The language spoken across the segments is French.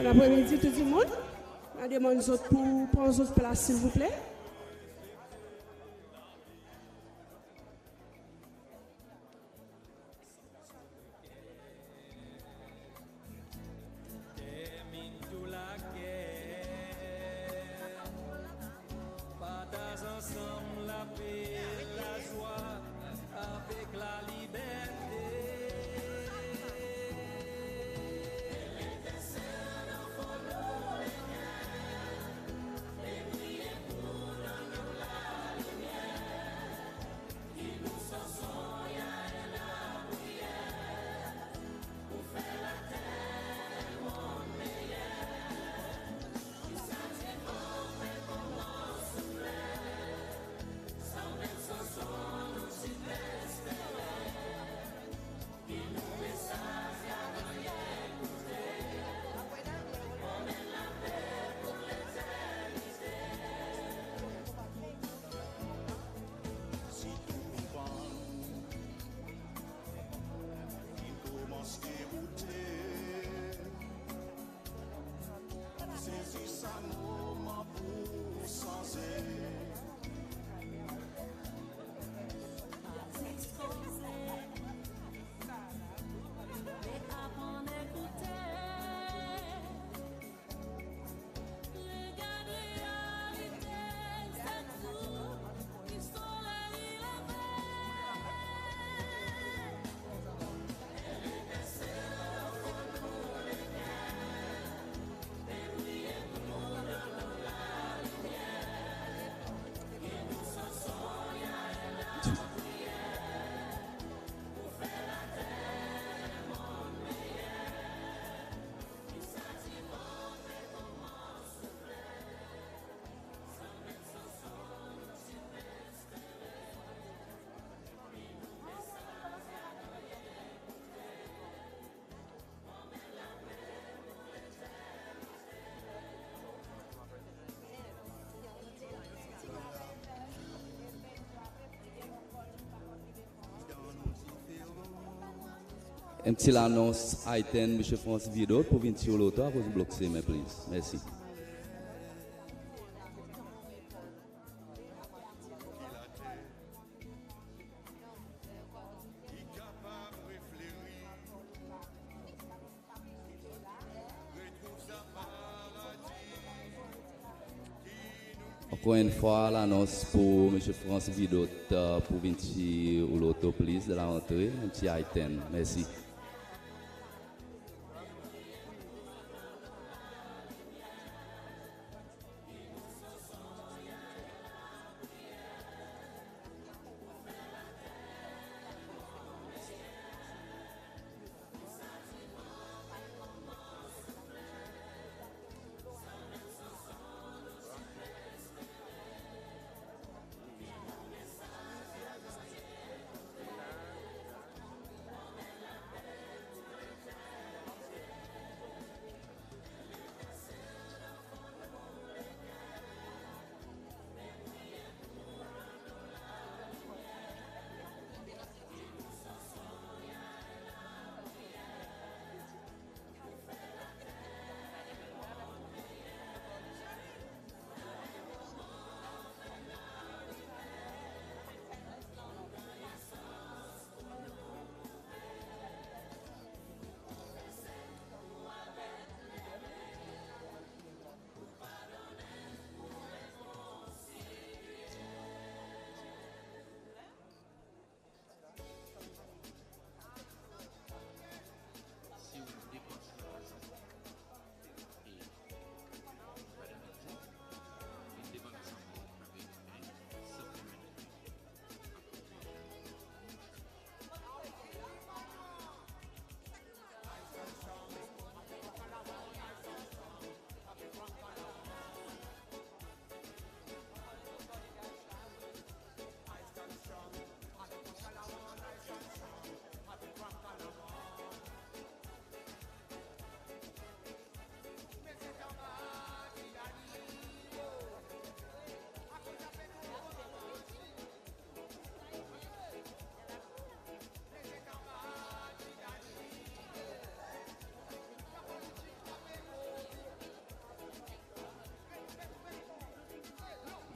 Bon après-midi tout le monde. Je demande aux autres pour prendre votre place s'il vous plaît. Un petit annonce item, M. France Vidot, pour venir sur l'auto, pour vous bloquer, mais please. Merci. Encore une fois, l'annonce pour M. France Vidot, pour venir sur l'auto, please, de la rentrée, un petit item. Merci.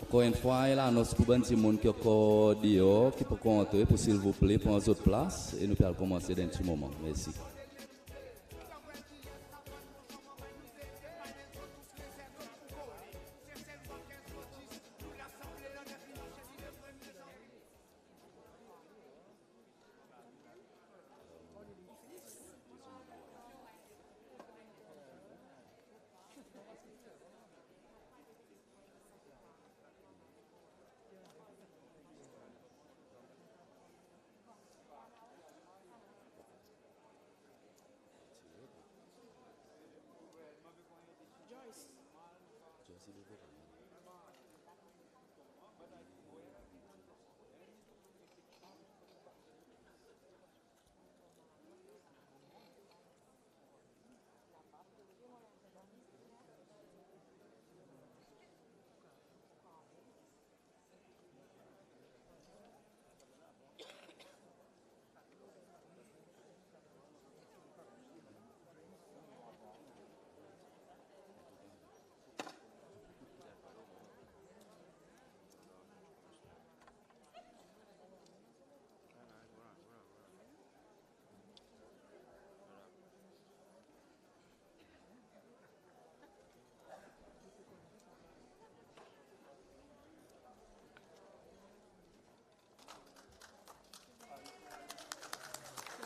Encore une fois, il annonce pour un petit monde qui est encore dehors, qui peut entrer, pour s'il vous plaît, prendre votre place et nous allons commencer dans un petit moment. Merci.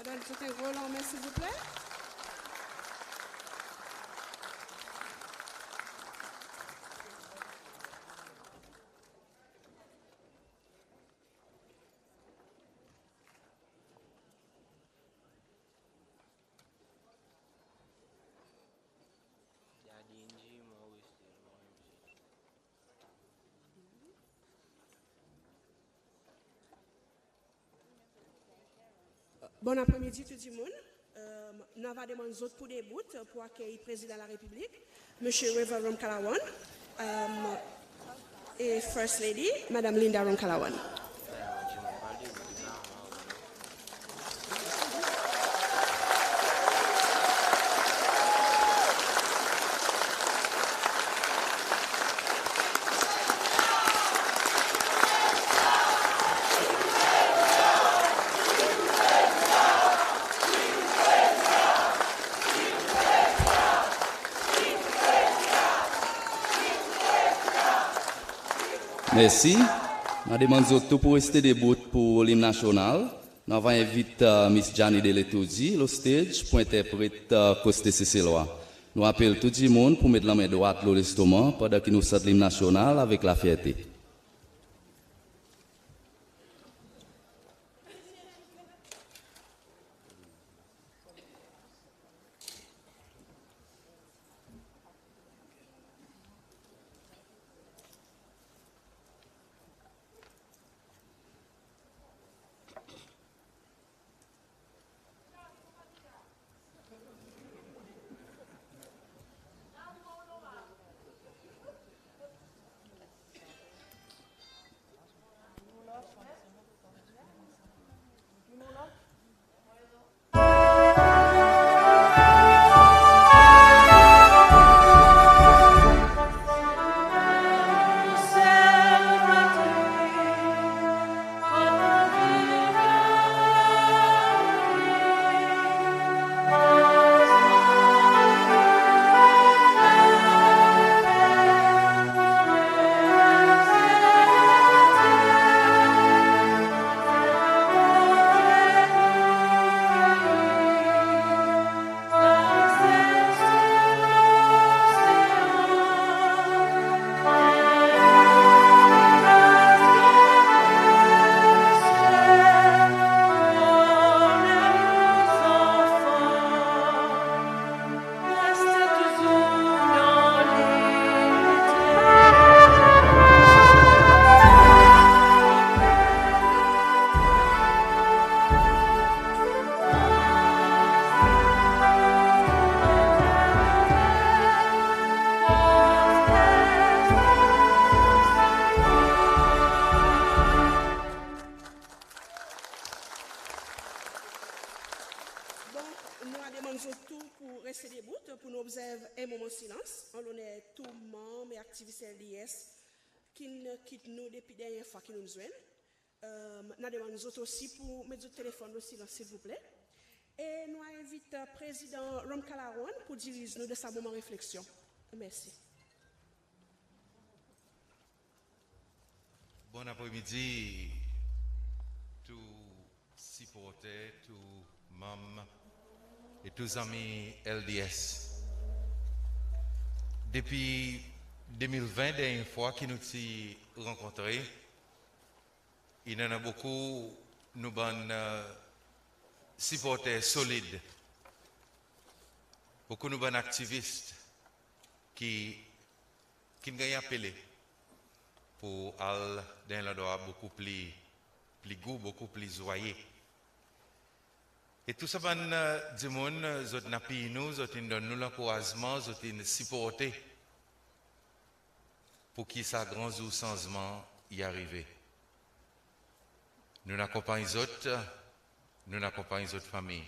Madame, c'est un rôle en main, s'il vous plaît. Bon après-midi tout le monde. Nous avons demandé pour des bouts pour accueillir le président de la République, M. Reva Ron-Calawan, et First Lady, Mme Linda Ron-Calawan. Merci. Je demande tout pour rester debout pour l'hymne national. Nous avons invité Miss Gianni Deletouzi au stage pour interpréter Coste Cécélois. Nous appelons tout le monde pour mettre la main droite sur l'estomac pendant que nous sortons l'hymne national avec la fierté. qui ne quitte nous depuis la dernière fois qui nous joignent. Nous demandons nous autres aussi pour mettre le téléphone aussi, s'il vous plaît. Et nous invitons le président Rom Kalawan pour diriger nous de ce moment de réflexion. Merci. Bon après-midi, tous supporters, tous membres et tous amis LDS. Depuis 2020, dernière fois que nous nous rencontrés, il y en a beaucoup, nous avons supporters solides, beaucoup de bonnes activistes qui nous ont appelé pour aller dans l'endroit beaucoup plus goût, beaucoup plus joyeux. Et tout ça, du monde, nous nous donne nous l'encouragement, nous supporter pour qu'il ça grand changement y arrive. Nous accompagnons les autres, nous accompagnons les autres familles.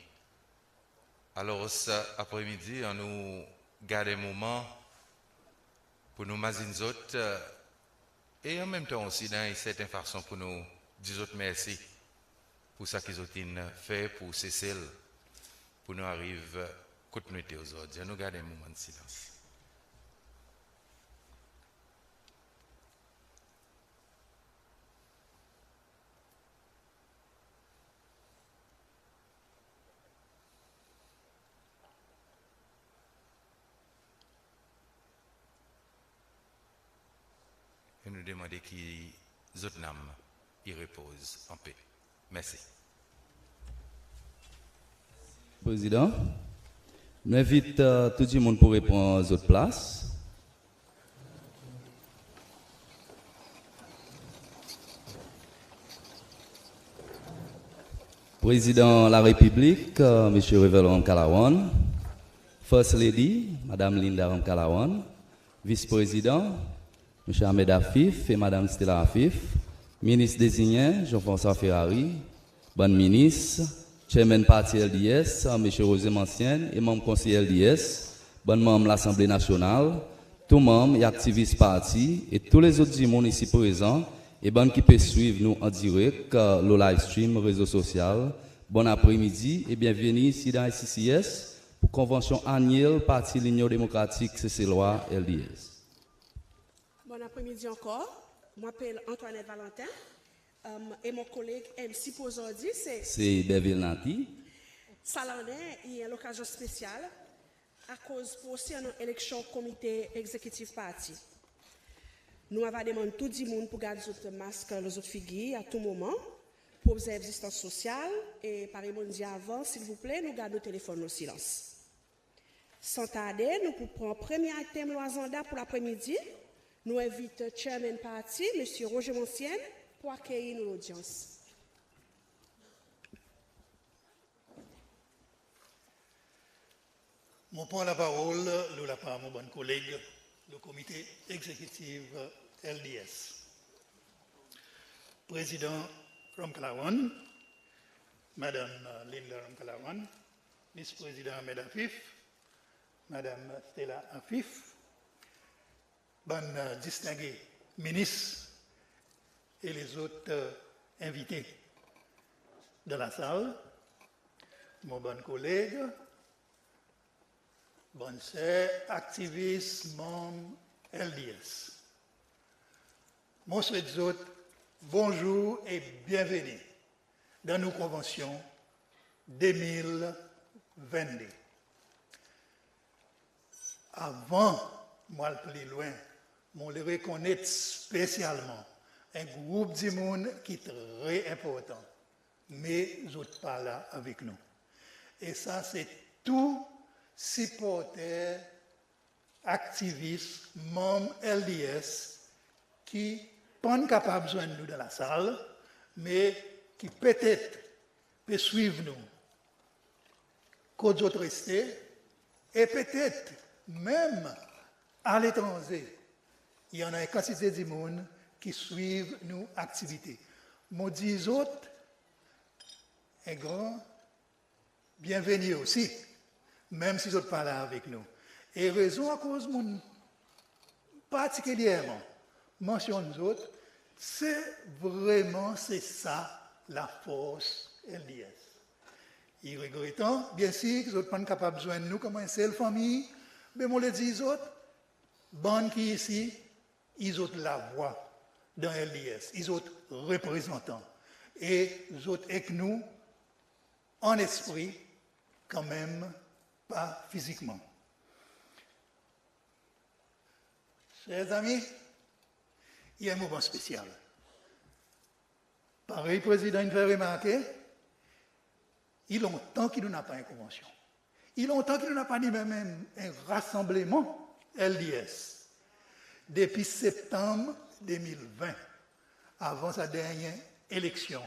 Alors, cet après-midi, on nous garde un moment pour nous imaginer les autres et en même temps aussi, dans une certaine façon, pour nous dire autres merci pour ça qu'ils ont fait, pour cesser, pour nous arriver à continuer aujourd'hui. Nous gardons un moment de silence. Et nous demander qu'ils autres âmes y reposent en paix. Merci. Président, nous invitons tout le monde pour répondre aux autres places. Président de la République, M. Révérend Kalawan, First Lady, Mme Linda Kalawan, Vice-président, M. Ahmed Afif et Mme Stella Afif, ministre désigné, Jean-François Ferrari, bonne ministre, chairman parti LDS, M. Rosé Mancienne et membre conseiller LDS, bon membre de l'Assemblée nationale, tous membres et activistes parti et tous les autres monde ici présents et bon qui peut suivre nous en direct, le live stream, réseau social. Bon après-midi et bienvenue ici dans ICCS pour convention annuelle parti l'Union démocratique CC-Loi LDS. Bon après-midi encore. Je m'appelle Antoinette Valentin et mon collègue MC pour aujourd'hui, c'est Deville Nati. Ça l'en est, il y a l'occasion spéciale à cause pour aussi une élection comité exécutif parti. Nous avons demandé tout le monde pour garder les autres masques, les autres figures à tout moment, pour observer la distance sociale et par exemple dire avant, s'il vous plaît, nous gardons le téléphone au silence. Sans tarder, nous pouvons prendre le premier item loisanda pour l'après-midi. Nous invitons le chairman parti, M. Roger Mancienne, pour accueillir l'audience. Mon prend la parole, nous la part mon bon collègue, le comité exécutif LDS. Président Rom Kalawan, Madame Linda Rom Kalawan, vice-président Ahmed Afif, Madame Stella Afif, bon distingué ministre et les autres invités de la salle, mon bon collègue, bon sœur, activiste, membre LDS. Mon souhaite autres, bonjour et bienvenue dans nos conventions 2022. Avant, moi le plus loin, on le reconnaît spécialement un groupe de monde qui est très important, mais autres pas là avec nous. Et ça, c'est tout supporter, activistes, membres LDS qui ne sont pas capables de joindre nous dans la salle, mais qui peut-être peuvent suivre nous, qu'aux autres rester, et peut-être même à l'étranger. Il y en a une quantité de monde qui suivent nos activités. Moi, dis autres, un grand bienvenue aussi, même si autres pas là avec nous. Et raison à cause, particulièrement, mentionne nous autres, c'est ça la force LDS. Il regrettant, bien sûr, que nous ne sommes pas capables de besoin de nous comme une seule famille, mais on le dit, les autres, bande qui ici, ils ont la voix dans LDS, ils ont représentants. Et ils autres avec nous, en esprit, quand même, pas physiquement. Chers amis, il y a un moment spécial. Pareil, le président, il fait remarquer, il y a longtemps qu'il n'a pas une convention. Il y a longtemps qu'il n'a pas ni même un rassemblement LDS. Depuis septembre 2020, avant sa dernière élection,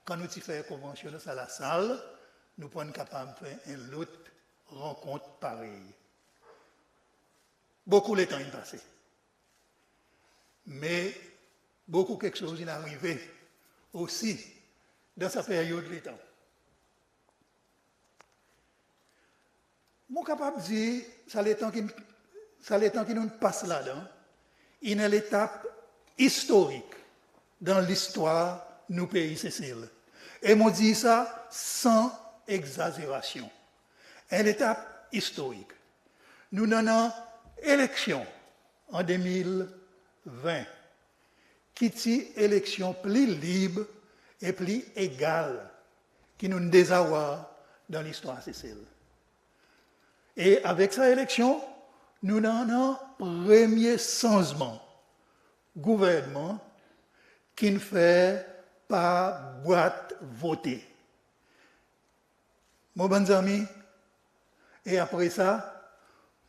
quand nous avons fait une convention dans la salle, nous ne sommes pas capables de faire une autre rencontre pareille. Beaucoup de temps est passé. Mais beaucoup quelque chose est arrivé aussi dans sa période de temps. Je suis capable de dire, ça les temps qui nous passe là-dedans, il y a une étape historique dans l'histoire de nos pays Cécile. Et je dis ça sans exagération. Une étape historique. Nous avons élection en 2020, qui est une élection plus libre et plus égale qui nous désavoue dans l'histoire Cécile. Et avec cette élection, nous avons un premier changement gouvernement qui ne fait pas boîte voter. Mon bon ami, et après ça,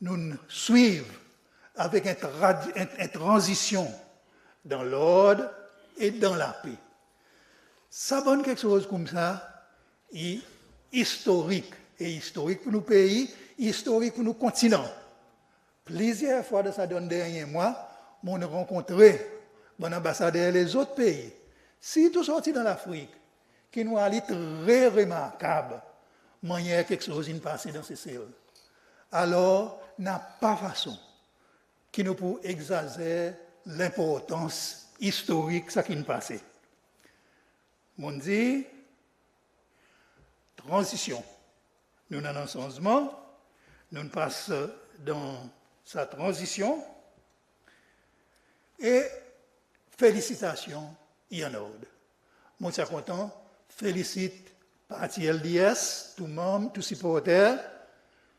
nous suivons avec une transition dans l'ordre et dans la paix. Ça donne quelque chose comme ça, historique, et historique pour nos pays, historique pour nos continents. Plusieurs fois de ça dans les derniers mois, on a rencontré mon ambassadeur des autres pays. Si tout sorti dans l'Afrique, qui nous a dit très remarquable, manière quelque chose qui passé dans ces cellules. Alors, n'a pas façon qui nous peut exagérer l'importance historique de ce qui nous passé. On dit, transition. Nous avons un changement, nous passons dans sa transition, et félicitations, il y en a ordre. Moi, je suis content, félicite parti LDS, tout membre, tout supporter,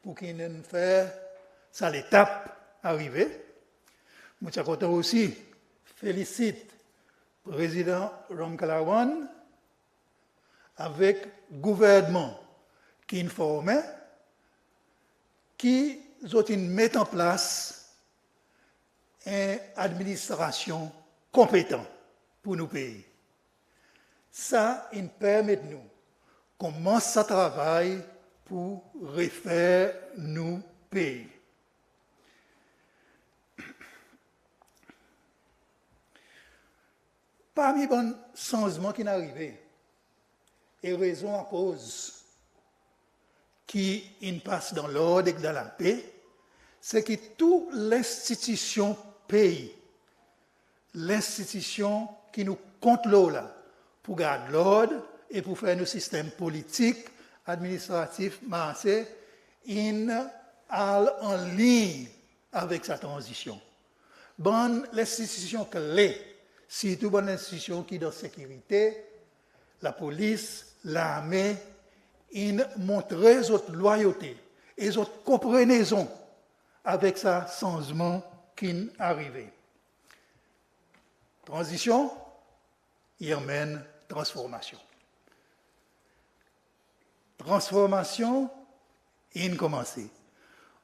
pour qu'il nous fasse ça l'étape arrivée. Moi, je suis content aussi, félicite le président Ram Kalawan avec le gouvernement qui nous formait, qui met en place une administration compétente pour nos pays. Ça, il permet de nous commencer à travailler pour refaire nos pays. Parmi les changements qui sont arrivés, et raison à cause qui passe dans l'ordre et dans la paix, c'est que toute l'institution pays, l'institution qui nous contrôle là, pour garder l'ordre et pour faire nos systèmes politiques, administratifs, marchés, en ligne avec sa transition. Bonne l'institution clé, surtout bonne l'institution qui est dans la sécurité, la police, l'armée, ils montrent votre loyauté et votre compréhension avec ce changement qui est arrivé. Transition, il amène transformation. Transformation, il commence.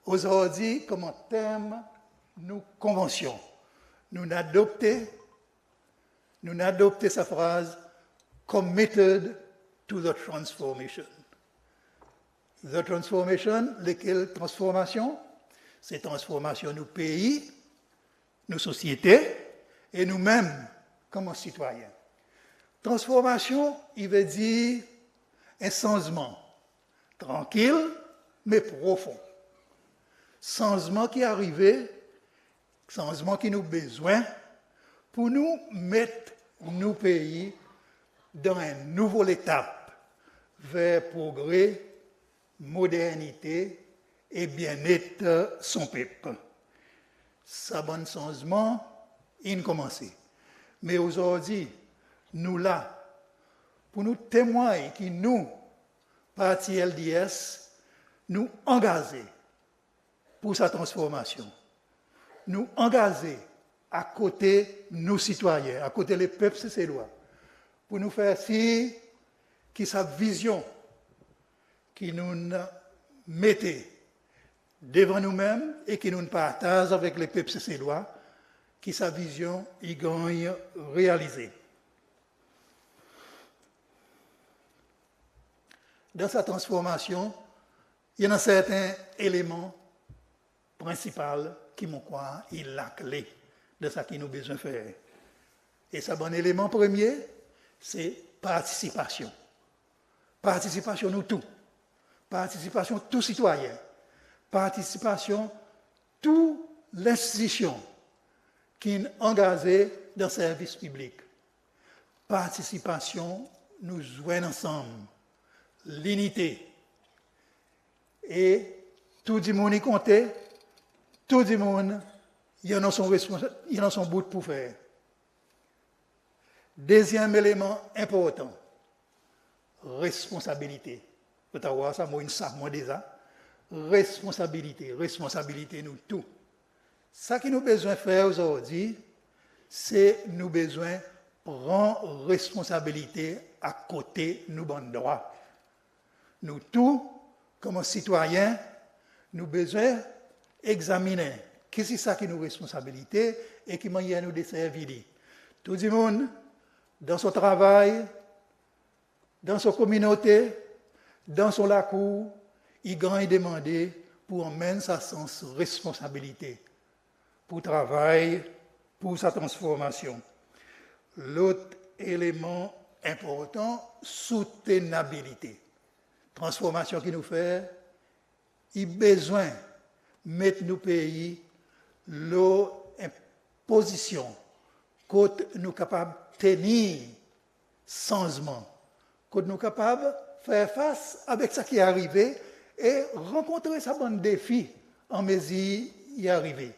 Aujourd'hui, comme thème, nous convention. Nous adoptons sa phrase committed to the transformation. The transformation, lesquelles transformation? C'est transformation de nos pays, nos sociétés et nous-mêmes comme citoyens. Transformation, il veut dire un changement tranquille mais profond. Changement qui est arrivé, changement qui nous a besoin pour nous mettre nos pays dans une nouvelle étape vers progrès, modernité et bien-être son peuple. Ça bon changement, il commencé. Mais aujourd'hui, nous là, pour nous témoigner que nous, parti LDS, nous engager pour sa transformation. Nous engager à côté nos citoyens, à côté les peuples cécélois, pour nous faire si qui sa vision qui nous mettait devant nous-mêmes et qui nous partage avec les peuples cécélois, qui sa vision y gagne réalisée. Dans sa transformation, il y a certains éléments principaux qui m'ont quoi, il la clé de ce qu'il nous besoin faire. Et ce bon élément premier, c'est participation. Participation nous tous. Participation tous citoyens. Participation toutes les institutions qui sont engagées dans le service public. Participation, nous joignons ensemble. L'unité. Et tout le monde y compte, tout le monde, il y en a son bout pour faire. Deuxième élément important, responsabilité. Vous avez voir ça, moi, une sac, moi déjà. Responsabilité, nous tous. Ce que nous avons besoin de faire aujourd'hui, c'est nous besoin de prendre responsabilité à côté de nos bons droits. Nous tous, comme citoyens, nous avons besoin d'examiner qu'est-ce que c'est qui nous responsabilité et qui manière nous desservir. Tout le monde, dans son travail, dans sa communauté, dans son lacour, il gagne demander pour emmener sa sens responsabilité, pour travail, pour sa transformation. L'autre élément important, soutenabilité. Transformation qui nous fait, il a besoin de mettre nos pays en position côté nous capables de tenir changement, côté nous capables de faire face avec ce qui est arrivé et rencontrer ce bon défi en mesure d'y arriver.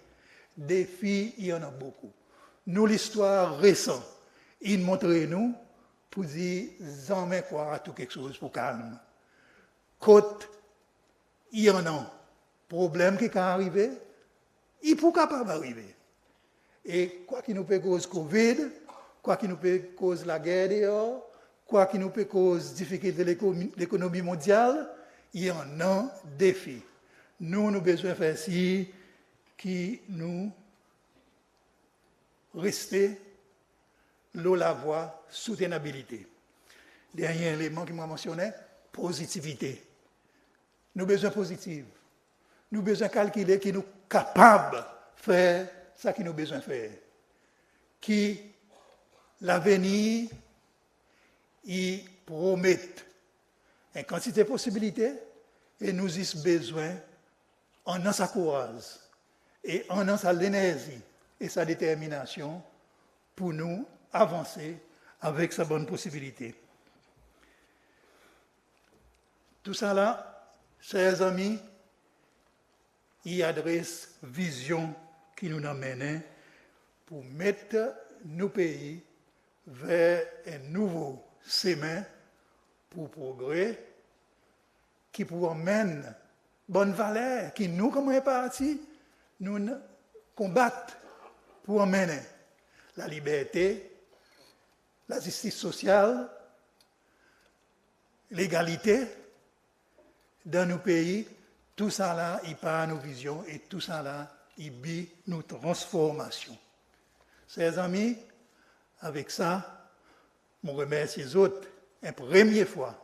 Défis, il y en a beaucoup. Nous, l'histoire récente, il montre nous pour dire, j'en mets quoi à tout quelque chose pour calme. Quand il y en a problème qui peut arriver, il peut capable d'arriver. Et quoi qu'il nous peut cause Covid, quoi qu'il nous peut cause la guerre dehors, quoi qu'il nous peut cause difficulté de l'économie mondiale, il y en a défis. Nous avons besoin de faire ci, qui nous rester la voie soutenabilité. Dernier élément qui m'a mentionné, positivité. Nous avons besoin positif. Nous avons besoin de calculer qui nous capables de faire ce que nous avons besoin de faire. Qui l'avenir, il promet une quantité de possibilités et nous avons besoin, en a sa courage et en a sa l'énergie et sa détermination pour nous avancer avec sa bonne possibilité. Tout ça là, chers amis, il adresse vision qui nous emmène pour mettre nos pays vers un nouveau chemin pour progrès qui pour emmène bonne valeur qui nous comme un parti nous combattons pour emmener la liberté, la justice sociale, l'égalité dans nos pays. Tout ça là, il part nos visions et tout ça là, il bit nos transformations. Chers amis, avec ça, je remercie les autres une première fois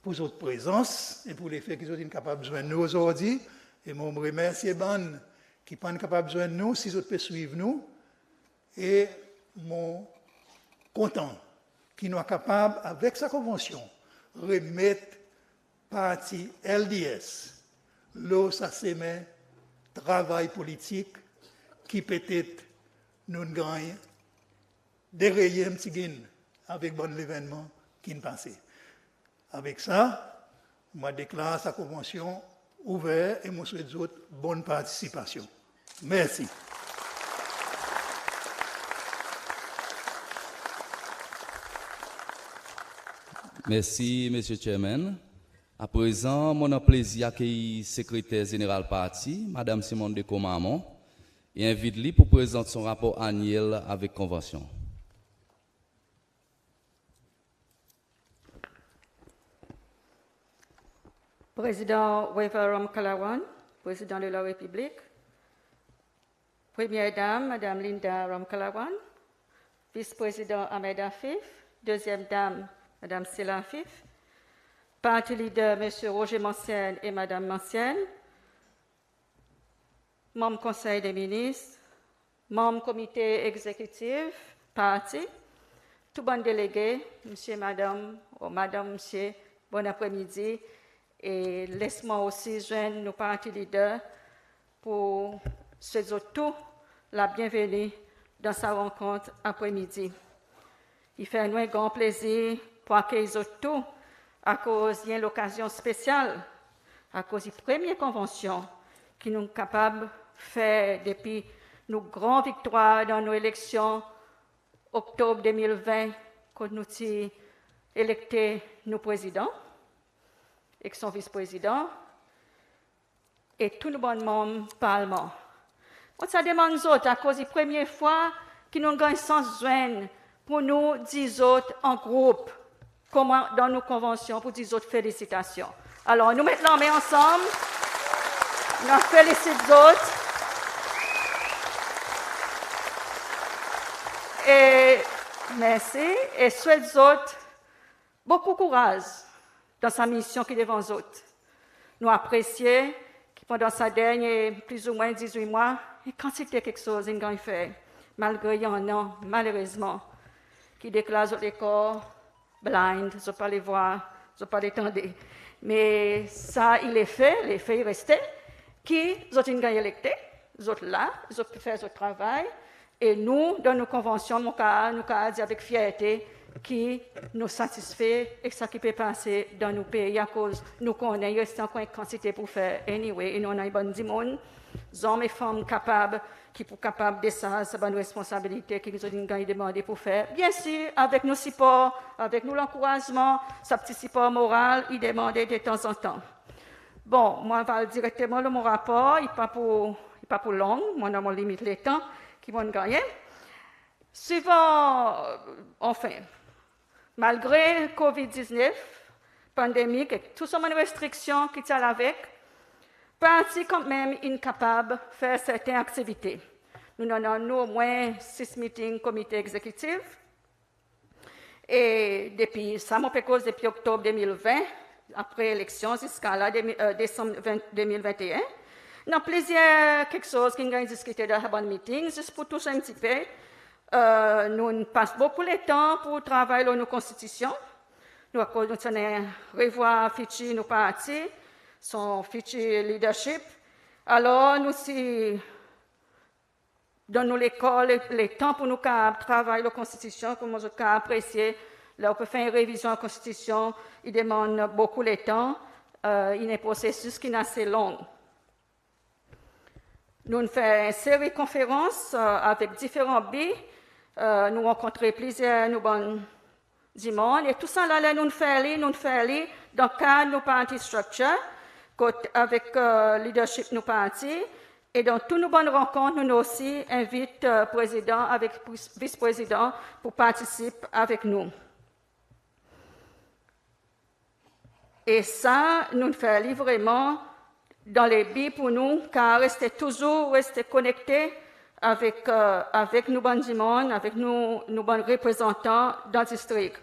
pour votre présence et pour les faits qu'ils sont capables de joindre nous aujourd'hui. Et je remercie les bonnes qui ne sont pas capables de joindre nous, si vous pouvez suivre nous. Et je suis content qu'ils soient capables, avec sa convention, de remettre parti LDS, là, ça c'est un travail politique qui peut-être nous gagne dérayer un petit gain avec bon l'événement qui est passé. Avec ça, je déclare sa convention ouverte et je souhaite autres bonne participation. Merci. Merci, M. Chairman. À présent, mon plaisir d'accueillir le secrétaire général parti, Mme Simone de Comamon, et invite-lui pour présenter son rapport annuel avec convention. Président Wever Ramkalawan, président de la République, Première Dame, Mme Linda Ramkalawan, vice-président Ahmed Afif, deuxième Dame, Mme Sela Afif, parti leader M. Roger Mancienne et Mme Mancienne, membre Conseil des ministres, membre comité exécutif, parti, tout bon délégué, monsieur, madame, ou madame, monsieur, bon après-midi, et laisse-moi aussi joindre nos partis leaders pour souhaiter tout la bienvenue dans sa rencontre après-midi. Il fait un grand plaisir pour accueillir tout à cause d'une occasion spéciale, à cause de la première convention qui nous sommes capables de faire depuis nos grandes victoires dans nos élections octobre 2020, quand nous avons électé nos présidents et son vice-président et tous nos bons membres du Parlement. On se demande autres à cause de la première fois que nous avons sans joindre pour nous dire autres en groupe, comme dans nos conventions, pour dire autres félicitations. Alors, nous mettons la main ensemble, nous félicitons les autres. Et merci, et souhaite aux autres beaucoup de courage dans sa mission qui est devant nous autres. Nous apprécions que pendant sa dernière, plus ou moins 18 mois, il quantité quelque chose qu'il a fait, malgré il y en a, malheureusement, qui déclarent l'école blind, je ne peux pas les voir, je ne peux pas les entendre. Mais ça, il est fait, l'effet est resté, qui, nous avons gagné électé, nous autres là, nous avons fait notre travail, et nous, dans nos conventions, nous avons dit avec fierté qui nous satisfait et ce qui peut passer dans nos pays à cause nous connaissons, il reste encore une quantité pour faire anyway, et nous avons bon du monde, hommes et femmes capables, qui sont capables de ça, c'est une responsabilité qu'ils nous ont demandé pour faire. Bien sûr, avec nos supports, avec nous l'encouragement, ce petit support moral, il demandait de temps en temps. Bon, moi, je vais directement dans mon rapport, il n'est pas pour long, moi, on limite les temps qui vont gagner. Suivant, enfin, malgré COVID-19, pandémie, et toutes ces restrictions qui sont avec, parti quand même incapable de faire certaines activités. Nous en avons au moins 6 meetings comité exécutif. Et depuis, ça m'a fait cause depuis octobre 2020, après l'élection jusqu'à décembre 2021. Nous avons plusieurs quelque chose qui nous discuté dans les meetings, juste pour toucher un petit peu. Nous passons beaucoup de temps pour travailler dans nos constitutions. Nous allons revoir Fitchi, nos partis, son futur leadership. Alors, nous si dans l'école, les temps pour nous travailler la Constitution, comme nous avons apprécié, là, on peut faire une révision de la Constitution, il demande beaucoup de temps, il est un processus qui est assez long. Nous avons fait une série de conférences avec différents billes, nous rencontrons plusieurs nous bonnes du monde, et tout ça, là, nous faisons dans le cadre de nos party structure, avec le leadership de nos partis, et dans toutes nos bonnes rencontres, nous aussi invitons le président avec vice-président pour participer avec nous. Et ça, nous le faisons vraiment dans les billes pour nous, car rester connectés avec nos bonnes du monde, avec nos bons représentants dans le district.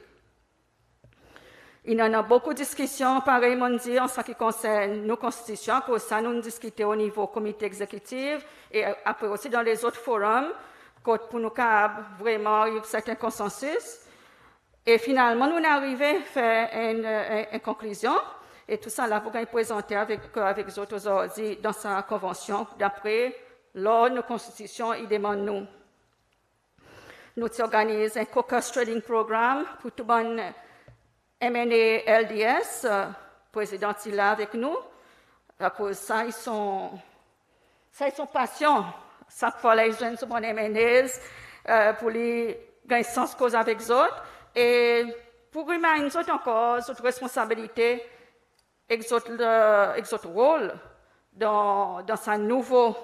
Il y en a beaucoup de discussions, pareillement dit, en ce qui concerne nos constitutions, pour ça nous discutons au niveau comité exécutif et après aussi dans les autres forums, pour nous vraiment il y a certains consensus. Et finalement, nous arrivons à faire une conclusion, et tout ça, là, vous allez présenter avec les autres aujourd'hui dans sa convention, d'après l'ordre de nos constitutions, il demande nous. nous organisons un caucus trading programme pour tout le monde MNA LDS. Le président est là avec nous. À cause de ça, ils sont patients. Chaque fois, les jeunes sont en MNAs pour les gagner sens cause avec eux autres. Et pour remettre nous autres encore, notre responsabilité et notre rôle dans ce nouveau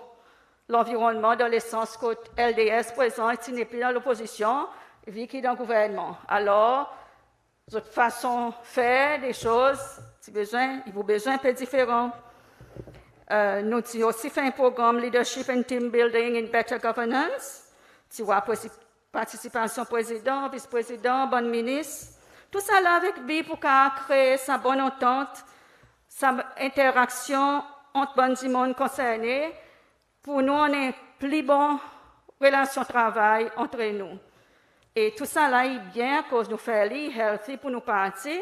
l'environnement, dans le sens que LDS présent, il n'est plus dans l'opposition, vu qu'il est dans le gouvernement. Alors, notre façon de faire des choses, il vous besoin un peu différent. Nous avons aussi fait un programme Leadership and Team Building in Better Governance. Tu vois, participation président, vice-président, bon ministre. Tout ça là avec lui pour créer sa bonne entente, sa interaction entre bon monde concernés. Pour nous, on a une plus bonne relation de travail entre nous. Et tout ça là est bien à cause de nous faire healthy pour nous partir.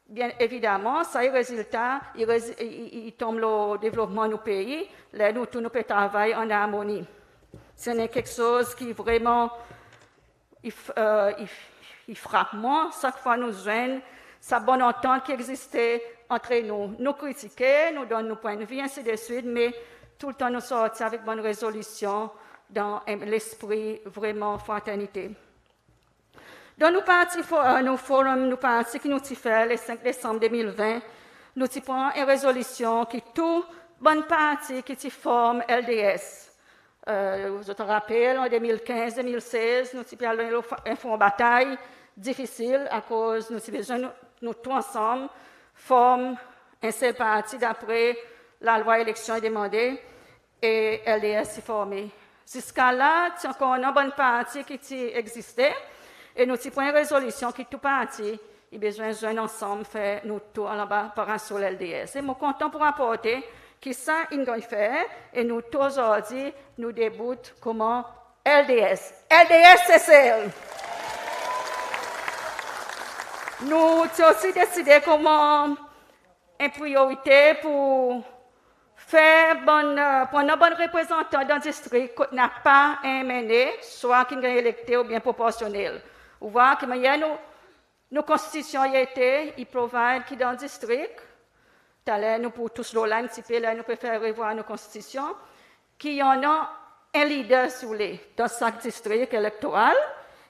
Bien évidemment, ça est résultat, il tombe le développement de nos pays, là nous tous nous pouvons travailler en harmonie. Ce n'est quelque chose qui vraiment il frappe moi chaque fois nous joignent sa bonne entente qui existait entre nous. Nous critiquer, nous donner nos points de vue, ainsi de suite, mais tout le temps nous sortir avec bonne résolution dans l'esprit vraiment fraternité. Dans nos forums, nous partis qui nous avons fait le 5 décembre 2020, nous avons pris une résolution qui tout bonne partie qui forme LDS. Vous vous rappelez, en 2015-2016, nous avons fait un front de bataille difficile à cause nous tous ensemble forment un seul parti d'après la loi élection demandée et LDS est formé. Jusqu'à là, il y a encore une bonne partie qui existait. Et nous avons une résolution qui tout parti, il a besoin de jouer ensemble, faire nous tout en par sur l'LDS. Et je suis content pour apporter que ça, il va faire, et nous tous aujourd'hui, nous débutons comment LDS. LDS, c'est celle. Nous avons aussi décidé comment une priorité pour faire pour nos bons représentants dans le district qui n'a pas un mené, soit qui est électé ou bien proportionnel. Vous voyez que nos constitutions y étaient, ils provident qui dans le district, nous pour tous là un petit peu, là nous préférons revoir nos constitutions, qui en a un leader dans chaque district électoral,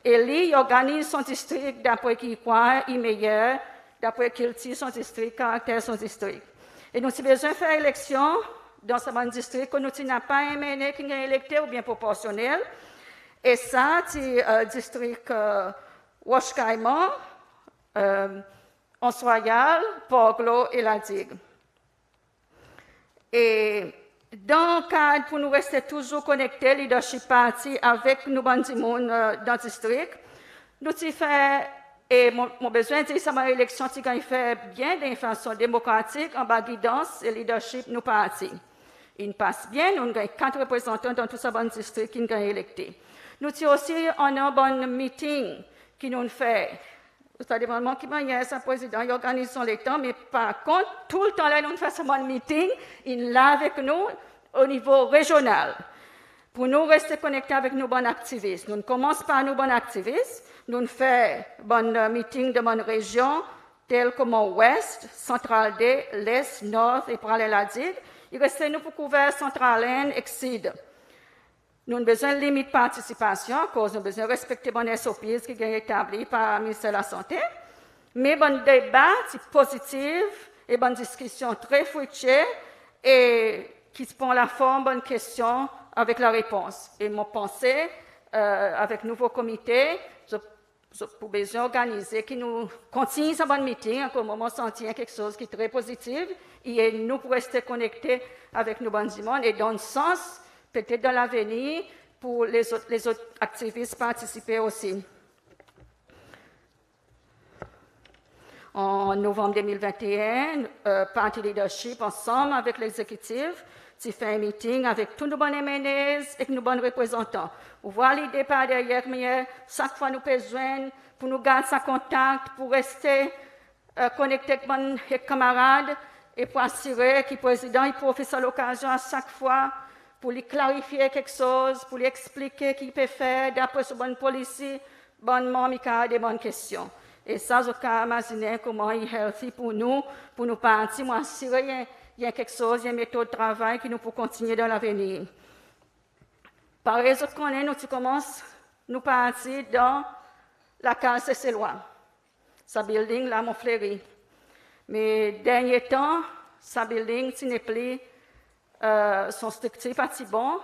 et lui, il organise son district d'après qui croit, il est meilleur, d'après qu'il tire son district, caractère son district. Et nous avons besoin de faire élection dans ce district que nous n'avons pas un mené qui est électé ou bien proportionnel. Et ça, c'est le district Wash-Caïman, Anse-Royale, Port-Glo et la Digue. Et dans le cadre pour nous rester toujours connectés, leadership party, avec nous, dans le district, nous avons fait, et mon besoin de dire ça, ma élection, c'est qu'on fait bien d'une façon démocratique, en bas guidance et leadership, nous partis. Il passe bien, nous avons 4 représentants dans tout ce bon district qui sont électés. Nous avons aussi un bon meeting qui nous fait. Ça dépend qui est un président, il organise les temps, mais par contre, tout le temps là, nous faisons un meeting, il est là avec nous au niveau régional. Pour nous rester connectés avec nos bons activistes. Nous commençons par nos bons activistes, nous faisons un meeting de bonne région, tels comme Ouest, Central D, l'Est, Nord et parallèle la Digue. Il reste nous pour couvrir Central-Est et Sud. Nous avons besoin de limite de participation, à cause nous avons besoin de respecter les SOPs qui sont établis par le ministère de la Santé. Mais bon débat, c'est positif, et bonne discussion très fructueuse, et qui se prend la forme, bonne question avec la réponse. Et mon pensée, avec nouveau comité, je pour besoin organiser, qui nous continue ce bon meeting, à un moment sentir quelque chose qui est très positif, et nous pour rester connectés avec nos bons monde, et dans le sens, peut-être dans l'avenir, pour les autres activistes participer aussi. En novembre 2021, Parti Leadership, ensemble avec l'exécutif, j'ai fait un meeting avec tous nos bons MNAs et nos bons représentants. Vous voyez l'idée par derrière, mais chaque fois nous besoin pour nous garder ce contact, pour rester connectés avec nos camarades et pour assurer que le président il profite de l'occasion à chaque fois pour lui clarifier quelque chose, pour lui expliquer qu'il peut faire, d'après ce bon policier, bonnement, il a des bonnes questions. Et ça, je peux imaginer comment il est healthy pour nous partir. Moi, assurer il y a quelque chose, il y a une méthode de travail qui nous peut continuer dans l'avenir. Par exemple, nous commençons, nous partir dans la case CC-Loi. Sa building, là, mon fleuri. Mais, dernier temps, sa building, ce n'est plus son structure pas si bon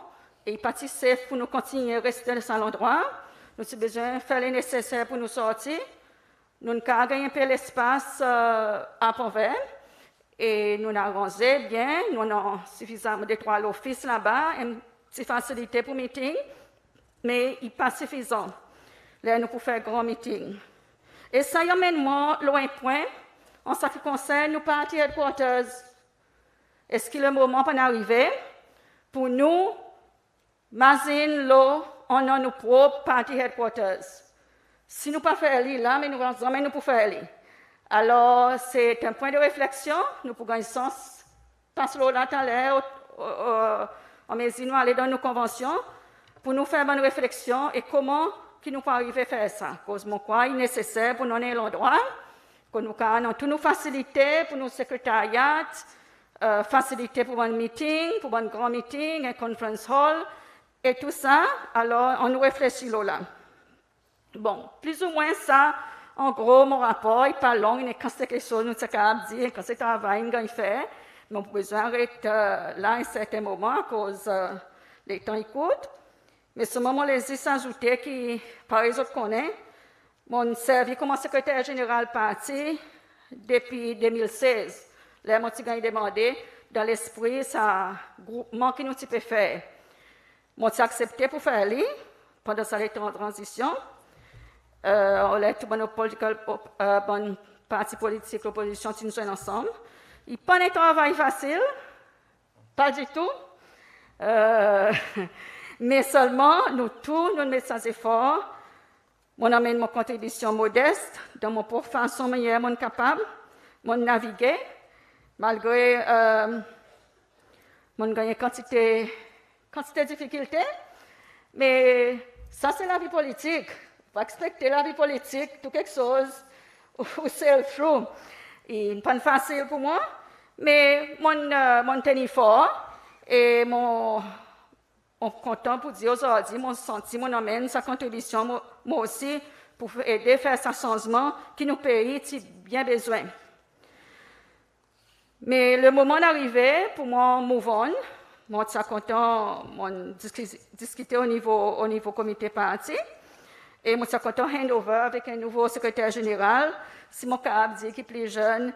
et pas si safe pour nous continuer à rester dans cet endroit. Nous avons besoin de faire le nécessaire pour nous sortir. Nous avons gagné un peu l'espace à Pont-Vert et nous avons arrangé bien. Nous avons suffisamment de 3 l'office là-bas, une petite facilité pour meeting, mais il n'est pas suffisant. Là, nous pouvons faire un grand meeting. Et ça y amène moi loin point en ce qui concerne nos parties headquarters. Est-ce qu'il est le moment pour arriver pour nous, Mazin, l'eau, on a nos propres party headquarters. Si nous ne pouvons pas faire là, mais nous pouvons faire là. Alors, c'est un point de réflexion. Nous pouvons gagner sens. Parce que là, tout à l'heure, on nous aller dans nos conventions pour nous faire une réflexion et comment nous pouvons arriver à faire ça. Parce que quoi est nécessaire pour nous donner l'endroit, que nous avons toutes nos facilités pour nos secrétariats, facilités pour un meeting, pour un grand meeting, un conference hall, et tout ça. Alors, on nous réfléchit là. Bon, plus ou moins ça, en gros, mon rapport n'est pas long, mais quand c'est quelque chose, nous sommes capables de dire, quand c'est un travail, qu'on fait, mais on peut besoin d'arrêter là à un certain moment, à cause les temps écoutent. Mais ce moment, les s'ajouter qui, par exemple, connaît, mon servi comme secrétaire général parti depuis 2016. Là, moi, j'ai demandé, dans l'esprit, ça groupement que nous pouvons faire. Moi, j'ai accepté pour faire lui, pendant sa en transition. On a tout bon parti politique, l'opposition, nous sommes ensemble. Il n'y a pas de travail facile, pas du tout. Mais seulement, nous mettons des efforts. On amène ma contribution modeste, dans mon propre façon meilleure, mon capable, mon naviguer, malgré mon gagné quantité de difficultés. Mais ça, c'est la vie politique. Il faut expecter la vie politique, tout quelque chose, ou c'est through. Il n'est pas facile pour moi, mais mon tenir fort et mon content pour dire aujourd'hui, mon senti, mon amène sa contribution, moi aussi, pour aider à faire ce changement qui nous pays a bien besoin. Mais le moment d'arriver, pour moi, move on. Moi, je suis content de discuter au niveau comité parti. Et moi, je suis content de handover avec un nouveau secrétaire général, Simon Kabdi, qui est plus jeune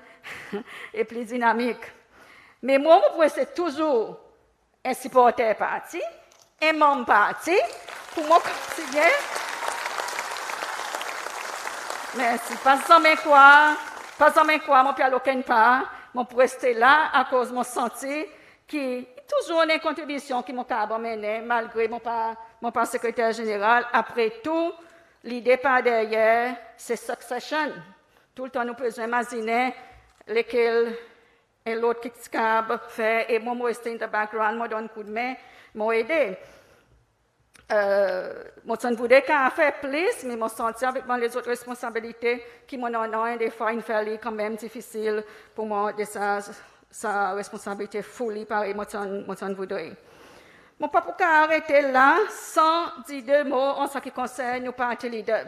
et plus dynamique. Mais moi, c'est toujours un supporter parti, un membre parti, pour moi, c'est bien. Merci. Pas en même quoi, moi, puis aucune part, moi, pour rester là, à cause de mon senti, qui toujours une contribution qui m'a mené, malgré mon pas secrétaire général. Après tout, l'idée par derrière, c'est succession. Tout le temps, nous pouvons imaginer lesquels et l'autre qui fait, et moi, je suis dans le background, moi, donne un coup de main, moi, aider. Moi, je ne voudrais qu'à faire plus, mais je me sens avec les autres responsabilités qui m'en ont des fois, une fait quand même difficile pour moi de sa responsabilité folie, pareil, moi, je ne voudrais. Mon papa a arrêté là sans dire 2 mots en ce qui concerne nos partis leaders.